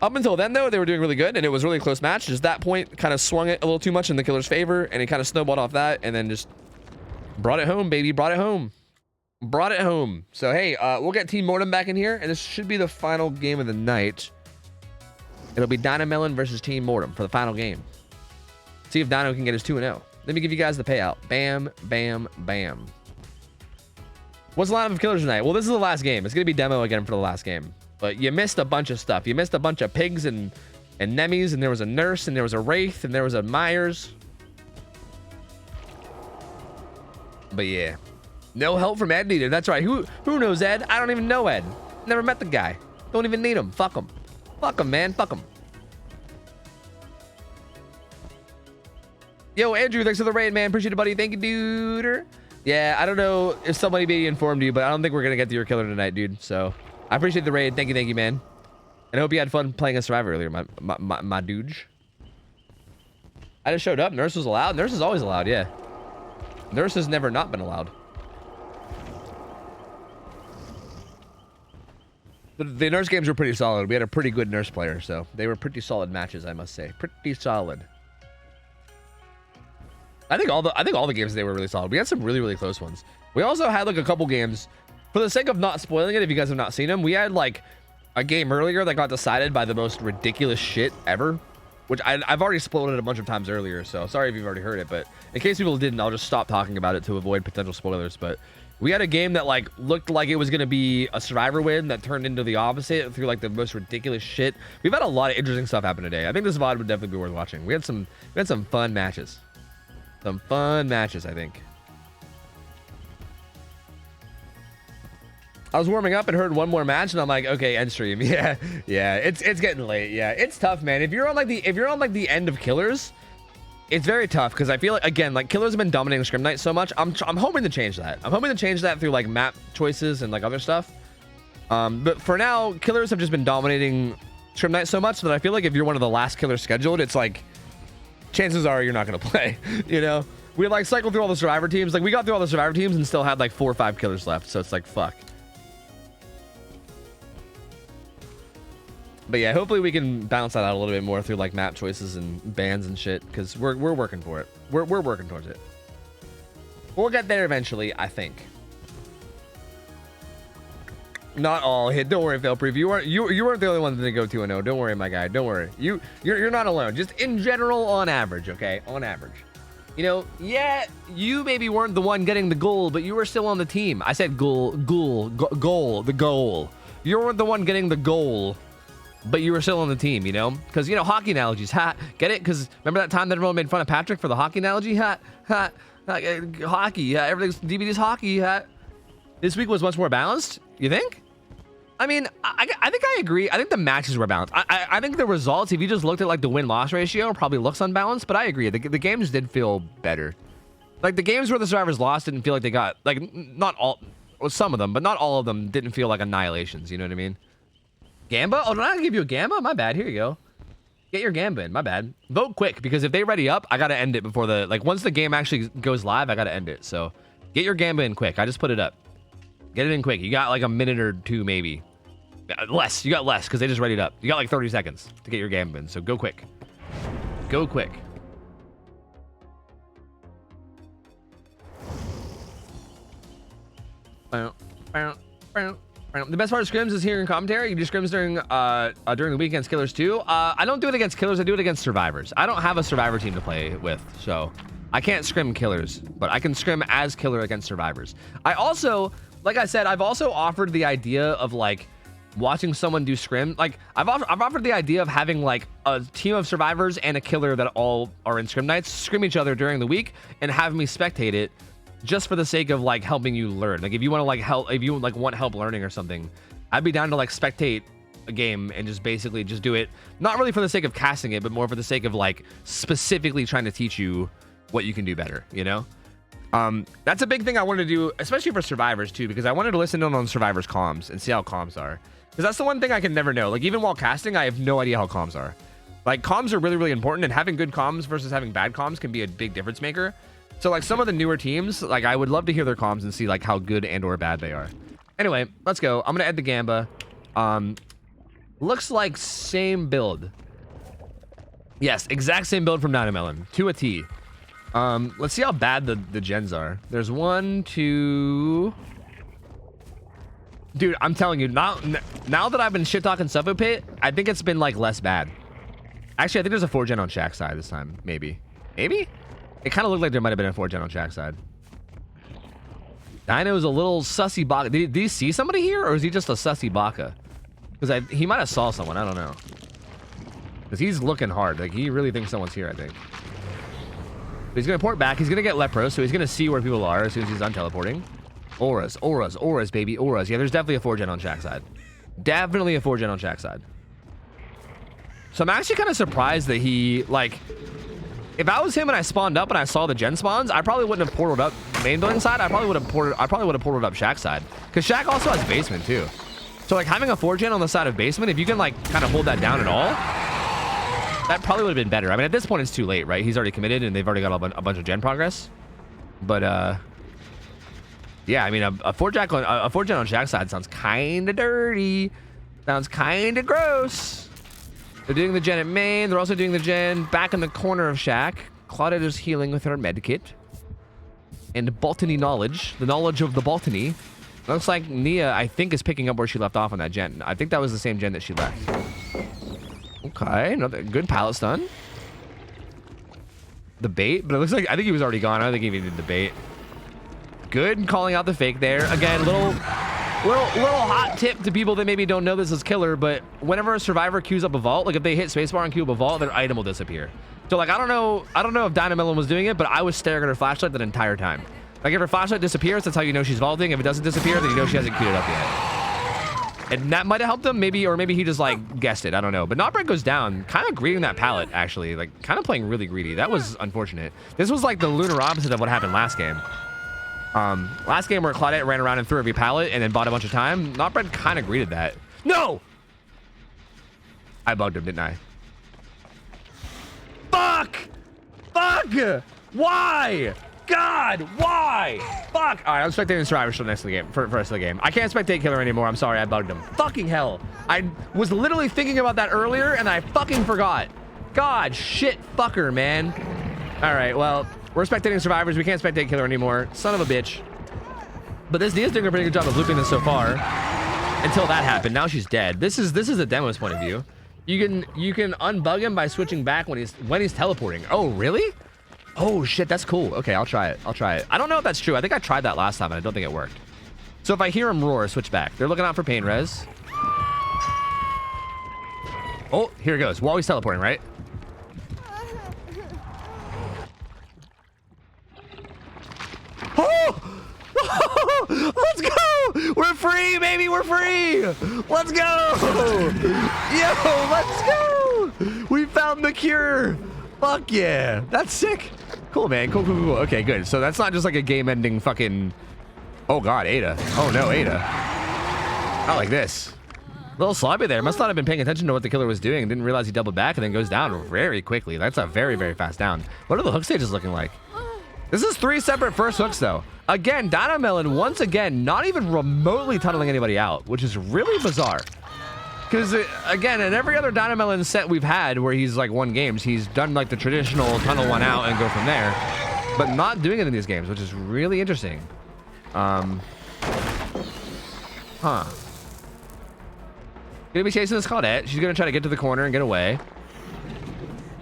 up until then, though, they were doing really good, and it was a really close match. Just that point kind of swung it a little too much in the killer's favor, and it kind of snowballed off that, and then just brought it home, baby. Brought it home. Brought it home. So, hey, we'll get Team Mortem back in here, and this should be the final game of the night. It'll be Dynamelon versus Team Mortem for the final game. See if Dyno can get his 2-0. Let me give you guys the payout. Bam, bam, bam. What's the lineup of killers tonight? Well, this is the last game. It's gonna be demo again for the last game. But you missed a bunch of stuff. You missed a bunch of pigs and Nemis, and there was a nurse, and there was a wraith, and there was a Myers. But yeah, no help from Ed needed. That's right. Who knows Ed? I don't even know Ed. Never met the guy. Don't even need him. Fuck him. Fuck him, man. Fuck him. Yo, Andrew, thanks for the raid, man. Appreciate it, buddy. Thank you, dude. Yeah, I don't know if somebody maybe informed you, but I don't think we're gonna get to your killer tonight, dude. So I appreciate the raid. Thank you, man. And I hope you had fun playing a survivor earlier, my dude. I just showed up. Nurse was allowed. Nurse is always allowed, yeah. Nurse has never not been allowed. The nurse games were pretty solid. We had a pretty good nurse player, so they were pretty solid matches, I must say. Pretty solid. I think all the games today were really solid. We had some really close ones. We also had like a couple games, for the sake of not spoiling it, if you guys have not seen them, we had like a game earlier that got decided by the most ridiculous shit ever, which I've already spoiled it a bunch of times earlier, so sorry if you've already heard it, but in case people didn't, I'll just stop talking about it to avoid potential spoilers. But we had a game that like looked like it was going to be a survivor win that turned into the opposite through like the most ridiculous shit. We've had a lot of interesting stuff happen today. I think this VOD would definitely be worth watching. We had some fun matches. Some fun matches, I think. I was warming up and heard one more match, and I'm like, okay, end stream. Yeah, it's getting late. Yeah, it's tough, man. If you're on like the end of killers, it's very tough because I feel like, again, like killers have been dominating Scrim Night so much. I'm hoping to change that. I'm hoping to change that through like map choices and like other stuff. But for now, killers have just been dominating Scrim Night so much that I feel like if you're one of the last killers scheduled, it's like chances are you're not gonna play. You know, we like cycled through all the survivor teams. Like we got through all the survivor teams and still had like 4 or 5 killers left. So it's like fuck. But yeah, hopefully we can balance that out a little bit more through like map choices and bans and shit, because we're working for it. We're working towards it. We'll get there eventually, I think. Not all hit. Don't worry, Failproof. You weren't the only one that didn't go 2-0. Don't worry, my guy. Don't worry. You're not alone. Just in general, on average, okay? On average. You know, yeah, you maybe weren't the one getting the goal, but you were still on the team. I said goal. The goal. You weren't the one getting the goal, but you were still on the team, you know? Because, you know, hockey analogies, get it? Because remember that time that everyone made fun of Patrick for the hockey analogy? Hockey, everything's DVD's hockey, This week was much more balanced, you think? I mean, I think I agree. I think the matches were balanced. I think the results, if you just looked at like the win-loss ratio, probably looks unbalanced, but I agree. The games did feel better. Like the games where the survivors lost didn't feel like they got, like, not all, well, some of them, but not all of them didn't feel like annihilations, you know what I mean? Gamba? Oh, did I give you a Gamba? My bad. Here you go. Get your Gamba in. My bad. Vote quick, because if they ready up, I got to end it before the... Like, once the game actually goes live, I got to end it. So, get your Gamba in quick. I just put it up. Get it in quick. You got, like, a minute or 2, maybe. Less. You got less, because they just readied up. You got, like, 30 seconds to get your Gamba in. So, go quick. Go quick. The best part of scrims is hearing commentary. You do scrims during the week against killers too. I don't do it against killers. I do it against survivors. I don't have a survivor team to play with, so I can't scrim killers, but I can scrim as killer against survivors. I also, like I said, I've also offered the idea of like watching someone do scrim. Like I've offered the idea of having like a team of survivors and a killer that all are in scrim nights, scrim each other during the week, and have me spectate it. Just for the sake of like helping you learn. Like if you want to like help, if you like want help learning or something, I'd be down to like spectate a game and just basically just do it. Not really for the sake of casting it, but more for the sake of like specifically trying to teach you what you can do better, you know? That's a big thing I wanted to do, especially for survivors too, because I wanted to listen in on survivors' comms and see how comms are. Because that's the one thing I can never know. Like even while casting, I have no idea how comms are. Like comms are really, really important, and having good comms versus having bad comms can be a big difference maker. So like some of the newer teams, like I would love to hear their comms and see like how good and or bad they are. Anyway, let's go. I'm gonna add the Gamba. Looks like same build. Yes, exact same build from Dynamelon to a T. Let's see how bad the gens are. There's 1, 2. Dude, I'm telling you, now that I've been shit talking Suffopit, I think it's been like less bad. Actually, I think there's a 4 gen on Shaq's side this time. Maybe. It kind of looked like there might have been a 4 gen on Shaq's side. Dino's a little sussy baka. Did he see somebody here, or is he just a sussy baka? Because he might have saw someone. I don't know. Because he's looking hard. Like, he really thinks someone's here, I think. But he's going to port back. He's going to get Lepros, so he's going to see where people are as soon as he's done teleporting. Auras, auras, auras, baby, auras. Yeah, there's definitely a 4-gen on Shaq's side. Definitely a 4-gen on Shaq's side. So I'm actually kind of surprised that he, like... If I was him and I spawned up and I saw the gen spawns, I probably wouldn't have portaled up main building side. I probably would have portaled up Shaq's side. Because Shaq also has basement, too. So, like, having a 4-gen on the side of basement, if you can, like, kind of hold that down at all, that probably would have been better. I mean, at this point, it's too late, right? He's already committed, and they've already got a bunch of gen progress. But, yeah, I mean, a 4-gen on Shaq's side sounds kind of dirty. Sounds kind of gross. They're doing the gen at main. They're also doing the gen back in the corner of Shaq. Claudette is healing with her med kit. And botany knowledge. The knowledge of the botany. Looks like Nia, I think, is picking up where she left off on that gen. I think that was the same gen that she left. Okay, another good pallet stun. The bait, but it looks like, I think he was already gone. I don't think he even did the bait. Good calling out the fake there. Again, little hot tip to people that maybe don't know this is killer, but whenever a survivor queues up a vault, like if they hit spacebar and queue up a vault, their item will disappear. So like, I don't know if Dynamelon was doing it, but I was staring at her flashlight that entire time. Like if her flashlight disappears, that's how you know she's vaulting. If it doesn't disappear, then you know she hasn't queued it up yet. And that might have helped him, maybe, or maybe he just like guessed it. I don't know. But Notbread goes down, kind of greeting that pallet, actually. Like kind of playing really greedy. That was unfortunate. This was like the lunar opposite of what happened last game. Last game where Claudette ran around and threw every pallet and then bought a bunch of time, Notbread kind of greeted that. No! I bugged him, didn't I? Fuck! Fuck! Why? God, why? Fuck! All right, I'm spectating Survivor for the rest of the game. I can't spectate Killer anymore. I'm sorry, I bugged him. Fucking hell. I was literally thinking about that earlier and I fucking forgot. God, shit, fucker, man. All right, well, we're spectating Survivors. We can't spectate Killer anymore. Son of a bitch. But this Nia's doing a pretty good job of looping this so far. Until that happened. Now she's dead. This is the demo's point of view. You can unbug him by switching back when he's teleporting. Oh, really? Oh shit, that's cool. Okay, I'll try it. I don't know if that's true. I think I tried that last time and I don't think it worked. So if I hear him roar, switch back. They're looking out for pain res. Oh, here it goes. While he's teleporting, right? Oh! Let's go! We're free, baby! We're free! Let's go! Yo, let's go! We found the cure! Fuck yeah! That's sick! Cool, man. Cool. Okay, good. So that's not just like a game-ending fucking... Oh god, Ada. Oh no, Ada. Not like this. A little sloppy there. Must not have been paying attention to what the killer was doing. Didn't realize he doubled back and then goes down very quickly. That's a very, very fast down. What are the hook stages looking like? This is 3 separate first hooks, though. Again, Dynamelon, once again, not even remotely tunneling anybody out, which is really bizarre. Because, again, in every other Dynamelon set we've had where he's, like, won games, he's done, like, the traditional tunnel one out and go from there. But not doing it in these games, which is really interesting. Gonna be chasing this Claudette. She's gonna try to get to the corner and get away.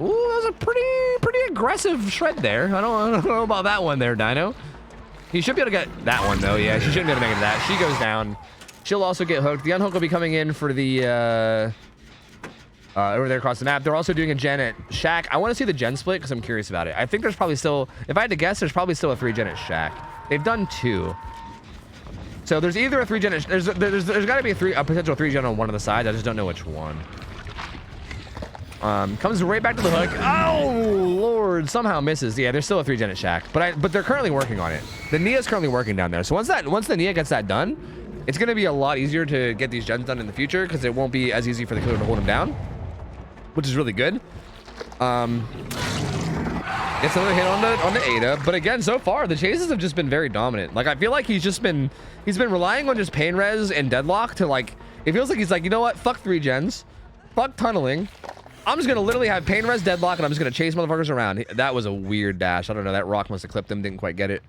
Ooh, that was a pretty aggressive shred there. I don't know about that one there, Dino. He should be able to get that one, though. Yeah, she shouldn't be able to make it to that. She goes down. She'll also get hooked. The unhook will be coming in for the, over there across the map. They're also doing a gen at Shaq. I want to see the gen split because I'm curious about it. I think there's probably still, if I had to guess, there's probably still a 3-gen at Shaq. They've done 2. So there's either a 3-gen, there's got to be a potential 3-gen on one of the sides. I just don't know which one. Comes right back to the hook. Oh Lord, somehow misses. Yeah, there's still a 3-gen at Shaq, but they're currently working on it. The Nia's currently working down there. So once the Nia gets that done, it's gonna be a lot easier to get these gens done in the future because it won't be as easy for the killer to hold him down, which is really good. Gets another hit on the Ada, but again, so far the chases have just been very dominant. Like I feel like he's been relying on just pain res and deadlock to like. It feels like he's like, you know what? Fuck 3 gens, fuck tunneling. I'm just gonna literally have pain res deadlock and I'm just gonna chase motherfuckers around. That was a weird dash. I don't know. That rock must have clipped him. Didn't quite get it.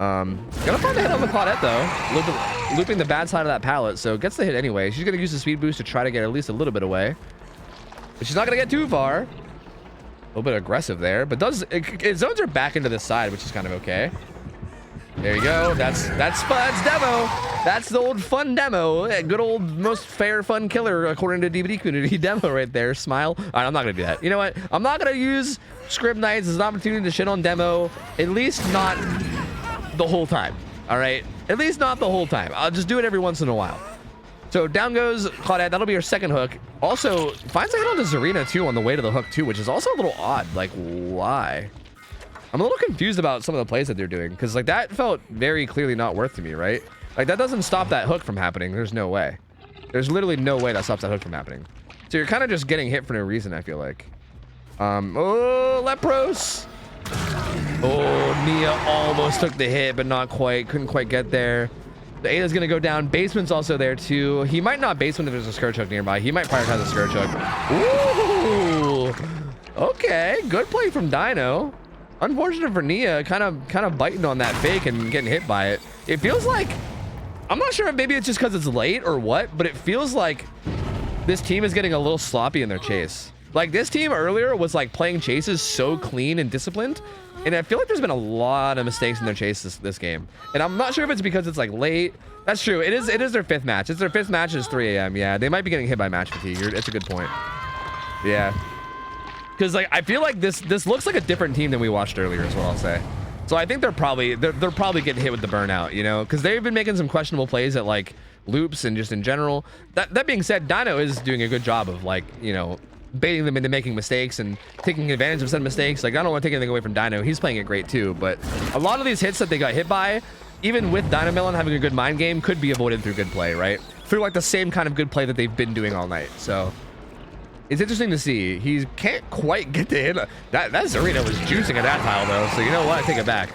Gonna find the hit on the Claudette though. Looping the bad side of that pallet, so gets the hit anyway. She's gonna use the speed boost to try to get at least a little bit away, but she's not gonna get too far. A little bit aggressive there, but it zones her back into the side, which is kind of okay. There you go. That's Spud's demo. That's the old fun demo. Good old most fair fun killer according to DVD community demo right there. Smile. All right, I'm not gonna do that. You know what? I'm not gonna use Scrim Nights as an opportunity to shit on demo. At least not the whole time. All right. At least not the whole time. I'll just do it every once in a while. So down goes Claudette. That'll be her second hook. Also finds a hit onto Zarina too on the way to the hook too, which is also a little odd. Like why? I'm a little confused about some of the plays that they're doing because like that felt very clearly not worth to me, right? Like that doesn't stop that hook from happening. There's no way. There's literally no way that stops that hook from happening. So you're kind of just getting hit for no reason, I feel like. Oh, Lepros. Oh, Nia almost took the hit, but not quite. Couldn't quite get there. The Ada's gonna go down. Basement's also there too. He might not basement if there's a Scourge Hook nearby. He might prioritize a Scourge Hook. Ooh. Okay, good play from Dino. Unfortunate for Nia, kind of biting on that fake and getting hit by it. It feels like, I'm not sure if maybe it's just because it's late or what, but it feels like this team is getting a little sloppy in their chase. Like this team earlier was like playing chases so clean and disciplined, and I feel like there's been a lot of mistakes in their chase this game. And I'm not sure if it's because it's like late. That's true. It is their fifth match. It's their fifth match. It's 3 a.m. Yeah, they might be getting hit by match fatigue. It's a good point. Yeah. Because like I feel like this looks like a different team than we watched earlier is what I'll say. So I think they're probably getting hit with the burnout, you know, because they've been making some questionable plays at like loops and just in general. That being said, Dino is doing a good job of like, you know, baiting them into making mistakes and taking advantage of some mistakes. Like I don't want to take anything away from Dino. He's playing it great too, but a lot of these hits that they got hit by, even with Dino Melon having a good mind game, could be avoided through good play, right? Through like the same kind of good play that they've been doing all night. So it's interesting to see. He can't quite get to hit. That Zarina was juicing at that tile though, so you know what? I take it back.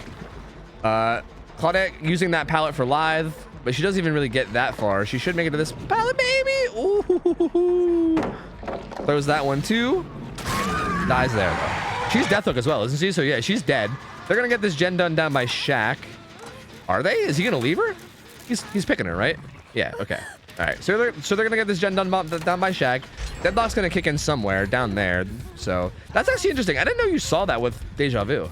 Claudette using that pallet for Lithe, but she doesn't even really get that far. She should make it to this pallet, baby. Ooh. Throws that one too. Dies there though. She's Death Hook as well, isn't she? So yeah, she's dead. They're gonna get this gen done down by Shaq. Are they? Is he gonna leave her? He's picking her, right? Yeah. Okay. All right, so they're gonna get this gen done down by Shaq. Deadlock's gonna kick in somewhere down there. So that's actually interesting. I didn't know you saw that with Deja Vu.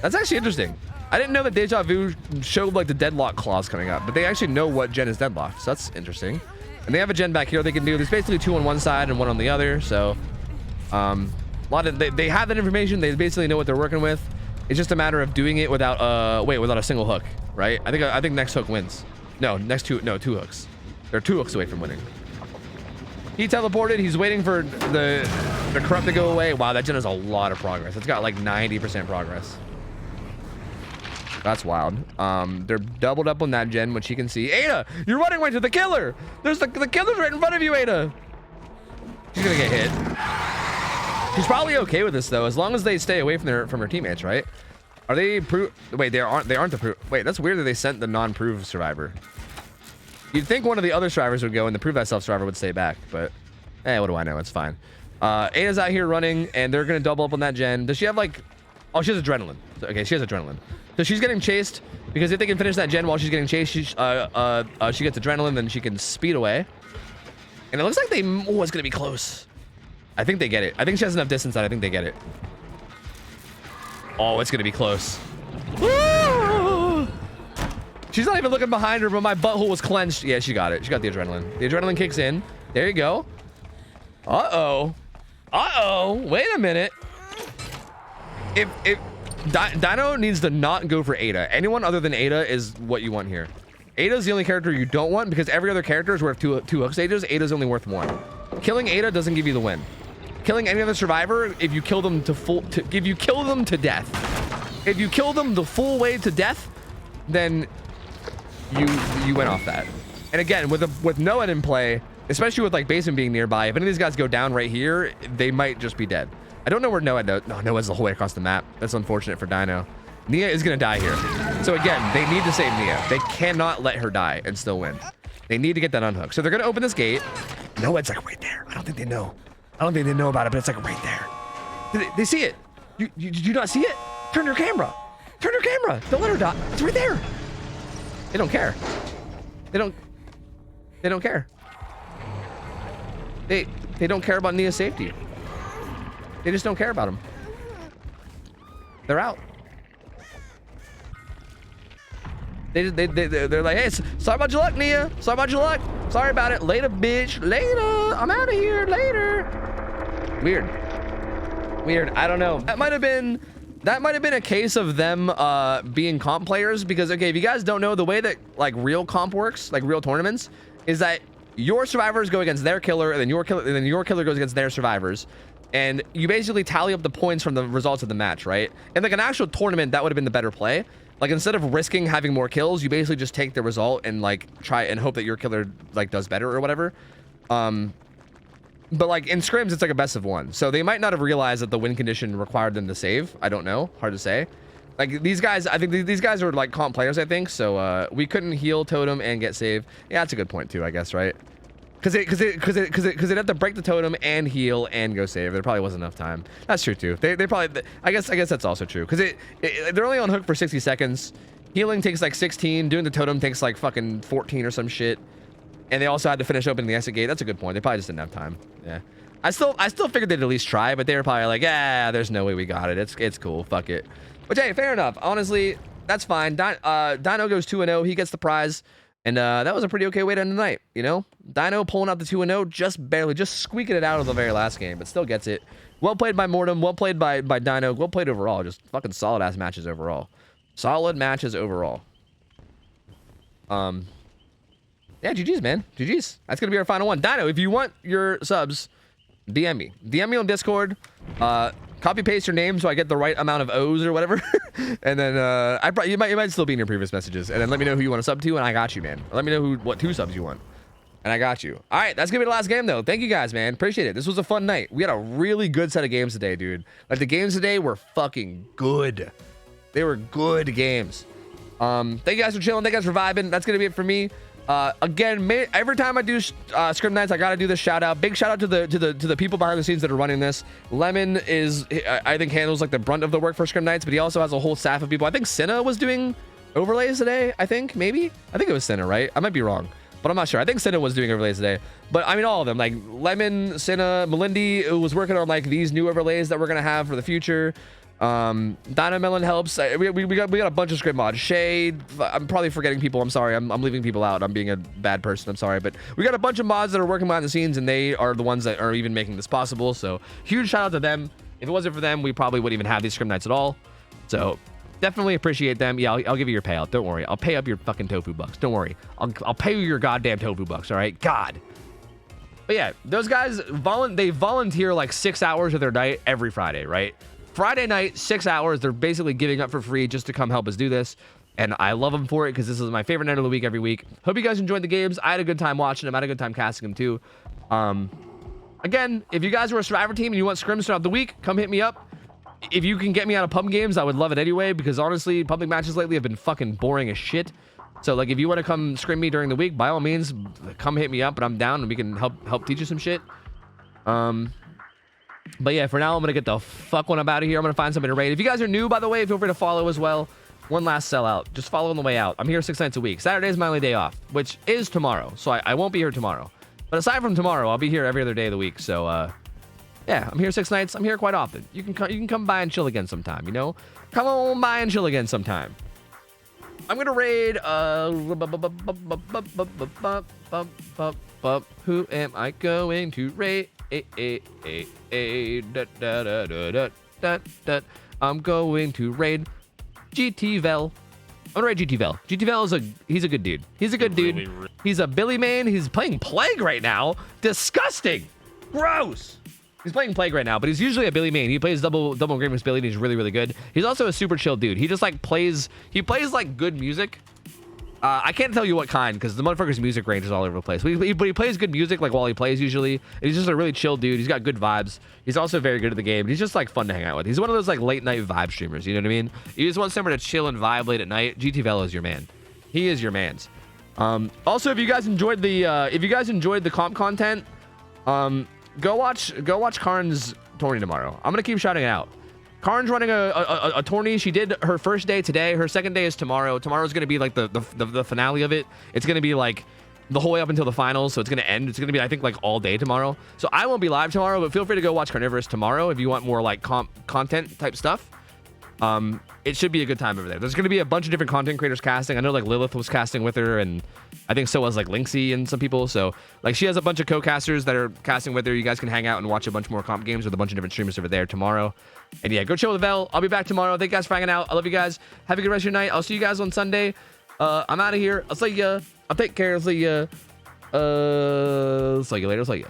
That's actually interesting. I didn't know that Deja Vu showed like the deadlock clause coming up, but they actually know what gen is deadlocked. So that's interesting. And they have a gen back here they can do. There's basically 2 on one side and 1 on the other. So they have that information. They basically know what they're working with. It's just a matter of doing it without a single hook, right? I think next hook wins. No, two hooks. They're 2 hooks away from winning. He teleported. He's waiting for the corrupt to go away. Wow, that gen has a lot of progress. It's got like 90% progress. That's wild. They're doubled up on that gen, which you can see. Ada, you're running right to the killer. There's the killer's right in front of you, Ada. She's gonna get hit. She's probably okay with this though, as long as they stay away from her teammates, right? Are they wait, they aren't the wait, that's weird that they sent the non-prove survivor. You'd think one of the other survivors would go and the prove thyself survivor would stay back, but what do I know? It's fine. Ada's out here running and they're gonna double up on that gen. Does she have like, oh, she has adrenaline. Okay, she has adrenaline. So she's getting chased because if they can finish that gen while she's getting chased, she gets adrenaline, then she can speed away. And it looks like it's gonna be close. I think they get it. I think she has enough distance that I think they get it. Oh, it's gonna be close. She's not even looking behind her, but my butthole was clenched. Yeah, she got it. She got the adrenaline. The adrenaline kicks in. There you go. Uh-oh. Uh-oh. Wait a minute. If Dino needs to not go for Ada. Anyone other than Ada is what you want here. Ada's the only character you don't want because every other character is worth two hook stages. Ada's only worth 1. Killing Ada doesn't give you the win. Killing any other survivor, if you kill them if you kill them to death. If you kill them the full way to death, then you went off that. And again, with Noah in play, especially with like Basin being nearby, if any of these guys go down right here, they might just be dead. I don't know where Noah goes. No, Noah's the whole way across the map. That's unfortunate for Dino. Nia is gonna die here. So again, they need to save Nia. They cannot let her die and still win. They need to get that unhooked. So they're gonna open this gate. Noah's like right there. I don't think they know. I don't think they know about it, but it's like right there. They see it. Did you not see it? Turn your camera. Turn your camera. Don't let her die. It's right there. They don't care. They don't care. They don't care about Nia's safety. They just don't care about him. They're out. They're like, hey, sorry about your luck, Nia. Sorry about your luck. Sorry about it. Later, bitch. Later. I'm out of here. Later. Weird. I don't know. That might have been a case of them being comp players, because okay, if you guys don't know, the way that like real comp works, like real tournaments, is that your survivors go against their killer, and then your killer goes against their survivors, and you basically tally up the points from the results of the match, right? And like an actual tournament, that would have been the better play. Like instead of risking having more kills, you basically just take the result and like try and hope that your killer like does better or whatever. But like in scrims, it's like a best of one. So they might not have realized that the win condition required them to save. I don't know. Hard to say. Like these guys, I think these guys are like comp players, I think. So we couldn't heal totem and get save. Yeah, that's a good point too, I guess, right? Because they'd have to break the totem and heal and go save. There probably wasn't enough time. That's true too. They probably, I guess that's also true. Because they're only on hook for 60 seconds. Healing takes like 16. Doing the totem takes like fucking 14 or some shit. And they also had to finish opening the exit gate. That's a good point. They probably just didn't have time. Yeah. I still figured they'd at least try, but they were probably like, yeah, there's no way we got it. It's cool. Fuck it. But hey, fair enough. Honestly, that's fine. Dino goes 2-0. He gets the prize. And that was a pretty okay way to end the night, you know? Dino pulling out the 2-0, just barely, just squeaking it out of the very last game, but still gets it. Well played by Mortem, well played by Dino, well played overall. Just fucking solid-ass matches overall. Solid matches overall. Yeah, GG's, man. GG's. That's going to be our final one. Dino, if you want your subs, DM me. DM me on Discord. Copy paste your name so I get the right amount of O's or whatever. And then you might still be in your previous messages. And then let me know who you want to sub to, and I got you, man. Let me know what 2 subs you want. And I got you. All right, that's going to be the last game, though. Thank you guys, man. Appreciate it. This was a fun night. We had a really good set of games today, dude. Like, the games today were fucking good. They were good games. Thank you guys for chilling. Thank you guys for vibing. That's going to be it for me. Again, every time I do scrim nights, I gotta do this shout out. Big shout out to the people behind the scenes that are running this. Lemon is, I think, handles like the brunt of the work for scrim nights, but he also has a whole staff of people. I think Cinna was doing overlays today. I think it was Cinna, right? I might be wrong, but I'm not sure. I think Cinna was doing overlays today. But I mean, all of them, like Lemon, Cinna, Melindy, who was working on like these new overlays that we're gonna have for the future. Dino Melon helps. We got a bunch of script mods. Shade, I'm probably forgetting people. I'm sorry. I'm leaving people out. I'm being a bad person. I'm sorry, but we got a bunch of mods that are working behind the scenes, and they are the ones that are even making this possible. So huge shout out to them. If it wasn't for them, we probably wouldn't even have these scrim nights at all. So definitely appreciate them. Yeah, I'll give you your payout. Don't worry. I'll pay up your fucking tofu bucks. Don't worry. I'll pay you your goddamn tofu bucks. All right. God. But yeah, those guys they volunteer like 6 hours of their night every Friday, right? Friday night, 6 hours. They're basically giving up for free just to come help us do this. And I love them for it because this is my favorite night of the week every week. Hope you guys enjoyed the games. I had a good time watching them. I had a good time casting them too. Again, if you guys are a Survivor team and you want scrims throughout the week, come hit me up. If you can get me out of pub games, I would love it anyway, because honestly, public matches lately have been fucking boring as shit. So like, if you want to come scrim me during the week, by all means, come hit me up, and I'm down, and we can help teach you some shit. But yeah, for now, I'm going to get the fuck on up out of here. I'm going to find somebody to raid. If you guys are new, by the way, feel free to follow as well. One last sellout. Just follow on the way out. I'm here 6 nights a week. Saturday is my only day off, which is tomorrow. So I won't be here tomorrow. But aside from tomorrow, I'll be here every other day of the week. So, yeah, I'm here 6 nights. I'm here quite often. You can come by and chill again sometime, you know? Come on by and chill again sometime. I'm going to raid... Who am I going to raid? I'm going to raid GTVel. I'm gonna raid GTVel. GTVel he's a good dude. He's a good dude. He's a Billy man. He's playing Plague right now. Disgusting. Gross. He's playing Plague right now, but he's usually a Billy main. He plays double Grievous Billy, and he's really, really good. He's also a super chill dude. He just like plays like good music. I can't tell you what kind, because the motherfucker's music range is all over the place. But he plays good music like while he plays usually. And he's just a really chill dude. He's got good vibes. He's also very good at the game. He's just like fun to hang out with. He's one of those like late night vibe streamers. You know what I mean? You just want someone to chill and vibe late at night. GTVel is your man. He is your man's. Also, if you guys enjoyed the comp content, go watch Karn's tourney tomorrow. I'm gonna keep shouting it out. Karn's running a tourney. She did her first day today. Her second day is tomorrow. Tomorrow's gonna be like the finale of it. It's gonna be like the whole way up until the finals. So it's gonna end. It's gonna be, I think, like all day tomorrow. So I won't be live tomorrow, but feel free to go watch Carnivorous tomorrow if you want more like content type stuff. It should be a good time over there. There's going to be a bunch of different content creators casting. I know like Lilith was casting with her, and I think so was like Linksy and some people. So like she has a bunch of co-casters that are casting with her. You guys can hang out and watch a bunch more comp games with a bunch of different streamers over there tomorrow. And yeah, go chill with Vel. I'll be back tomorrow. Thank you guys for hanging out. I love you guys. Have a good rest of your night. I'll see you guys on Sunday. I'm out of here. I'll see ya. I'll take care. I'll see ya. See you later. See ya.